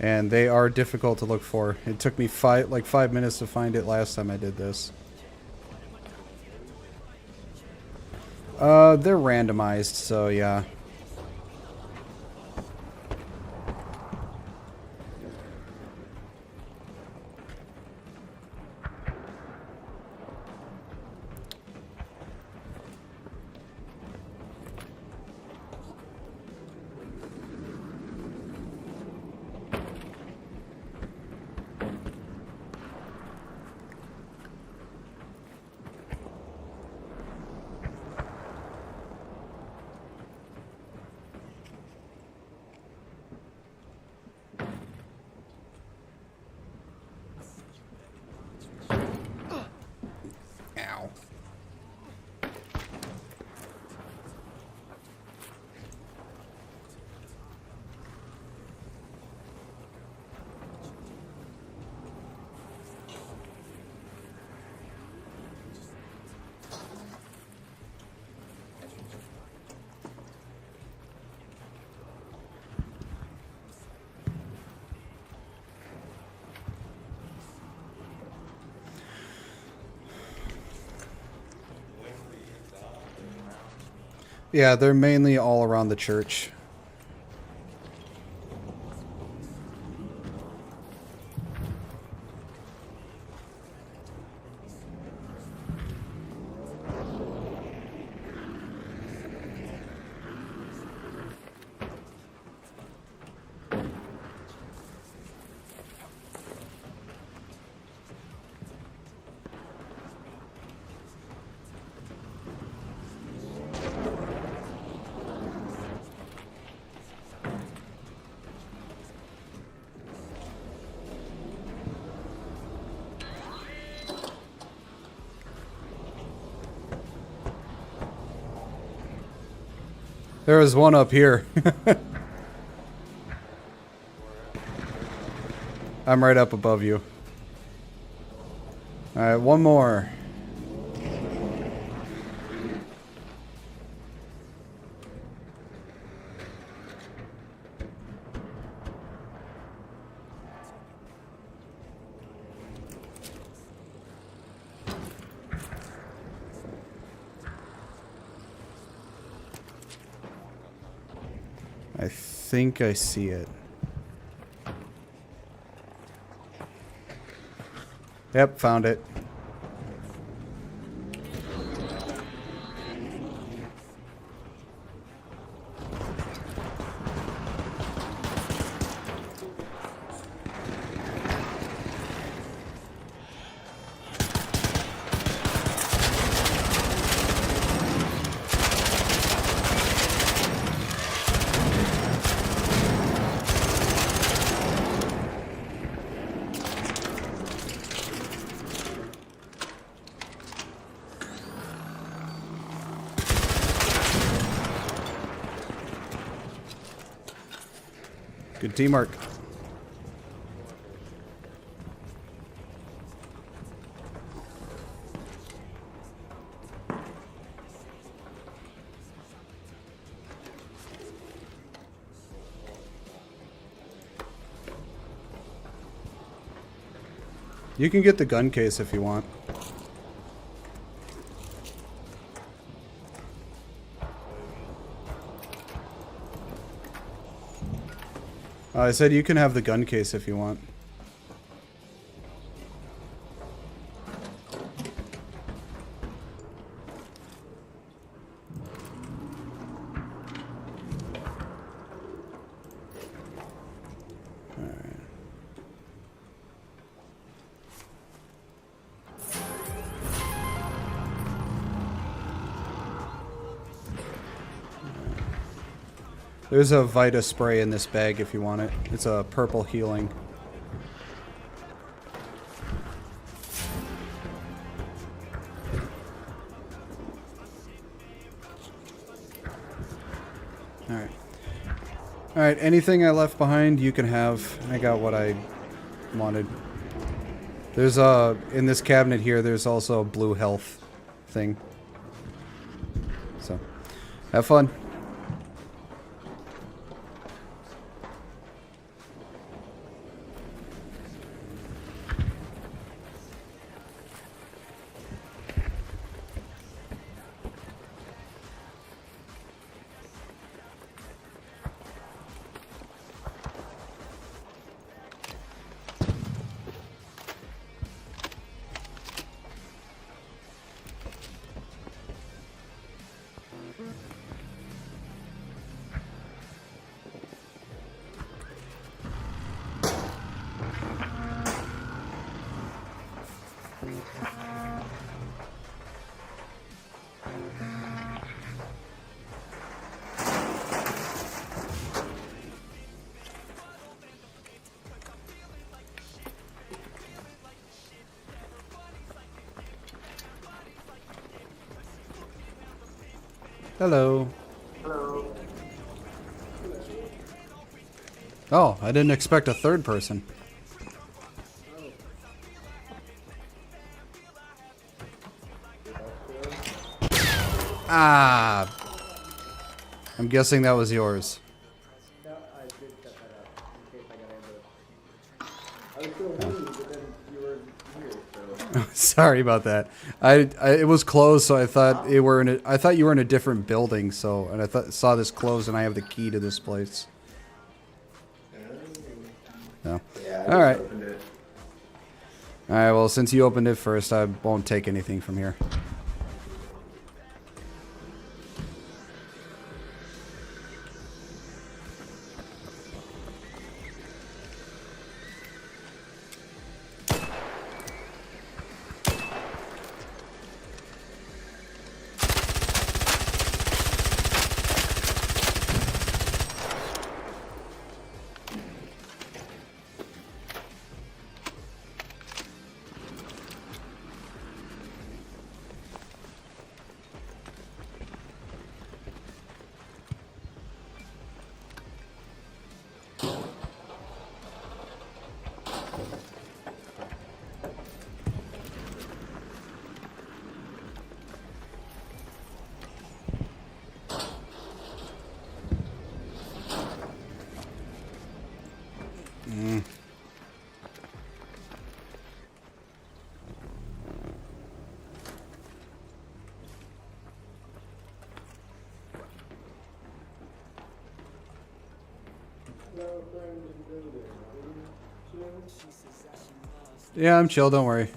And they are difficult to look for. It took me 5 minutes to find it last time I did this. They're randomized, so yeah. Ow. Yeah, they're mainly all around the church. There was one up here. I'm right up above you. Alright, one more. I think I see it. Yep, found it. Good teamwork. You can get the gun case if you want. I said you can have the gun case if you want. There's a Vita spray in this bag if you want it. It's a purple healing. Alright. Alright, anything I left behind you can have. I got what I wanted. There's in this cabinet here, there's also a blue health thing. So, have fun. Hello. Hello. Oh, I didn't expect a third person. Ah. I'm guessing that was yours. No, I did set that up in case I got ambushed. I was still moving, but then you were here, so. Sorry about that. It was closed, so I thought you were in a different building. So, and I saw this closed, and I have the key to this place. No. Yeah, All right. All right. Well, since you opened it first, I won't take anything from here. Yeah, I'm chill, don't worry.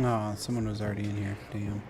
Oh, someone was already in here. Damn.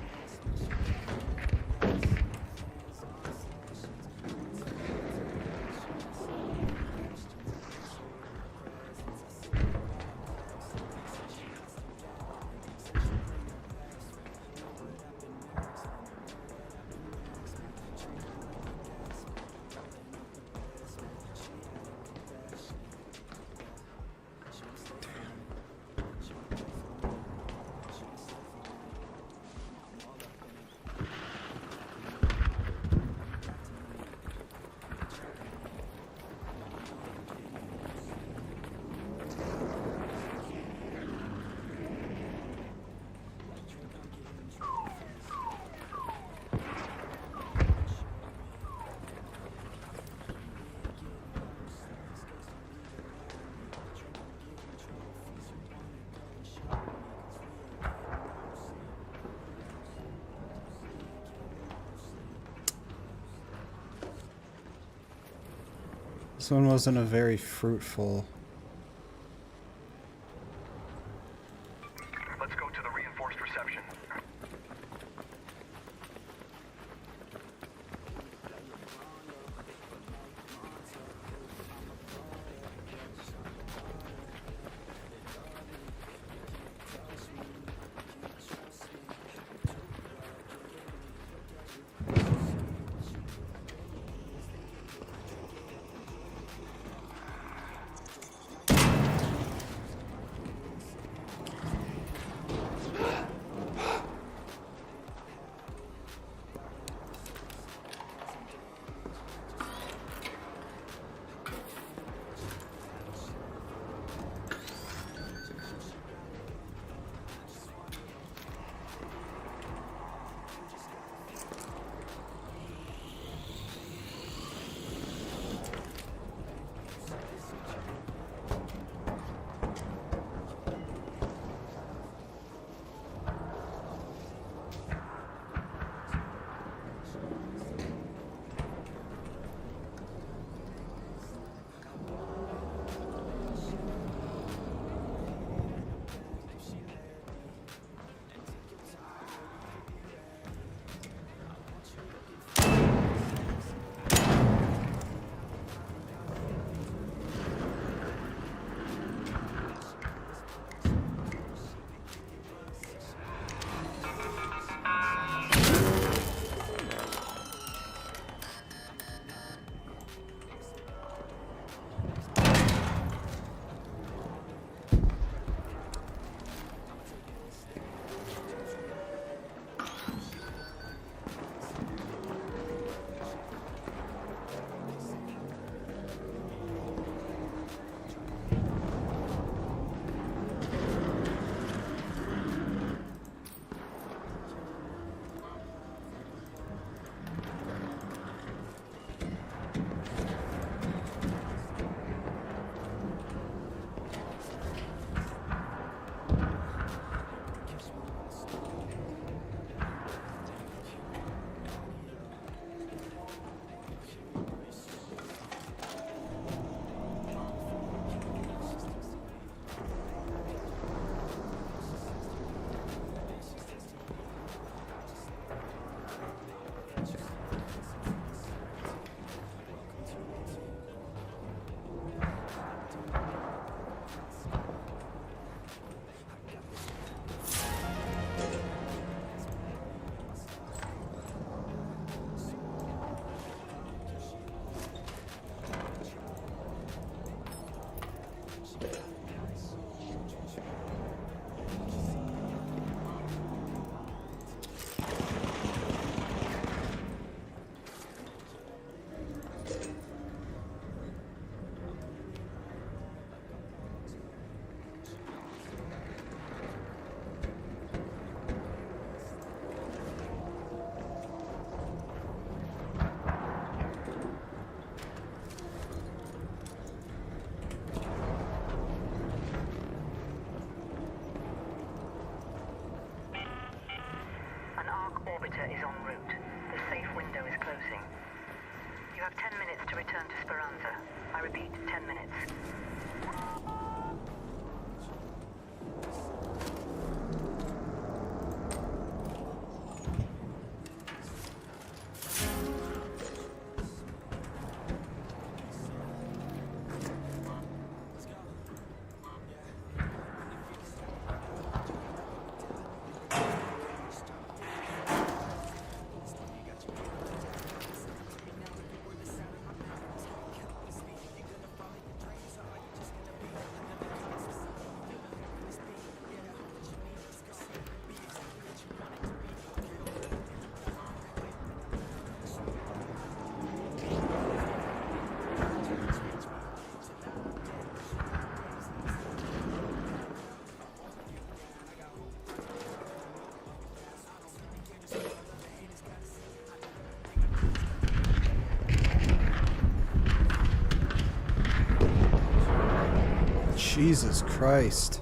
This one wasn't a very fruitful. Let's go to the reinforced reception. Rock orbiter is en route. The safe window is closing. You have 10 minutes to return to Speranza. I repeat, 10 minutes. Jesus Christ.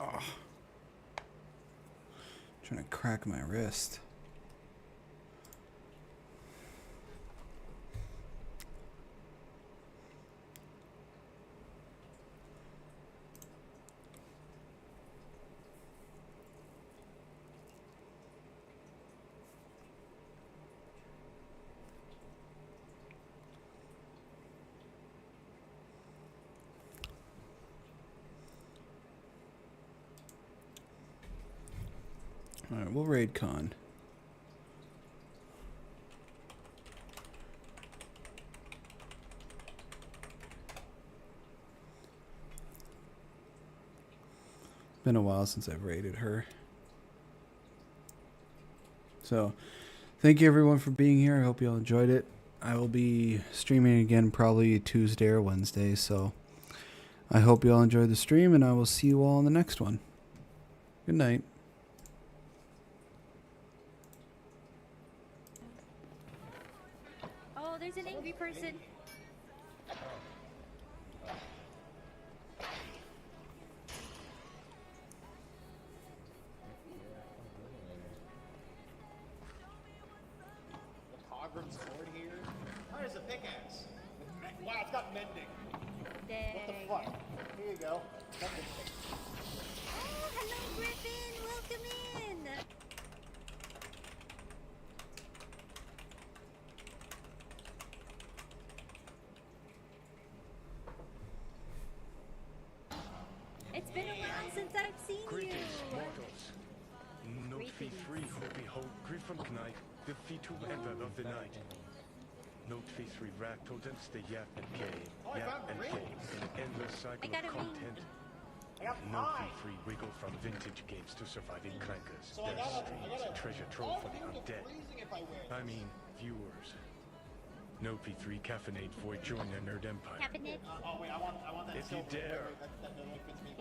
Oh. Trying to crack my wrist. Alright, we'll raid con. Been a while since I've raided her. So, thank you everyone for being here. I hope you all enjoyed it. I will be streaming again probably Tuesday or Wednesday, so I hope you all enjoyed the stream, and I will see you all in the next one. Good night. Oh, there's an angry person. Pogram's sword here. Where's a pickaxe? Wow, it's got mending. What the fuck? Here you go. Mending. Oh, hello, Griffin. Welcome in. It's been a while since I've seen Greetings, you. mortals. Note V3 who behold Griffin Knight, the Vtuber Emperor of the Night. Note V3 totems the Yap and Game, Yap and Game, an endless cycle of content. Note V3 wiggle from vintage games to surviving clankers, their streams, treasure trove for the undead. I mean, viewers. Note V3 caffeinate for join the nerd empire. Cabinet. If you dare. If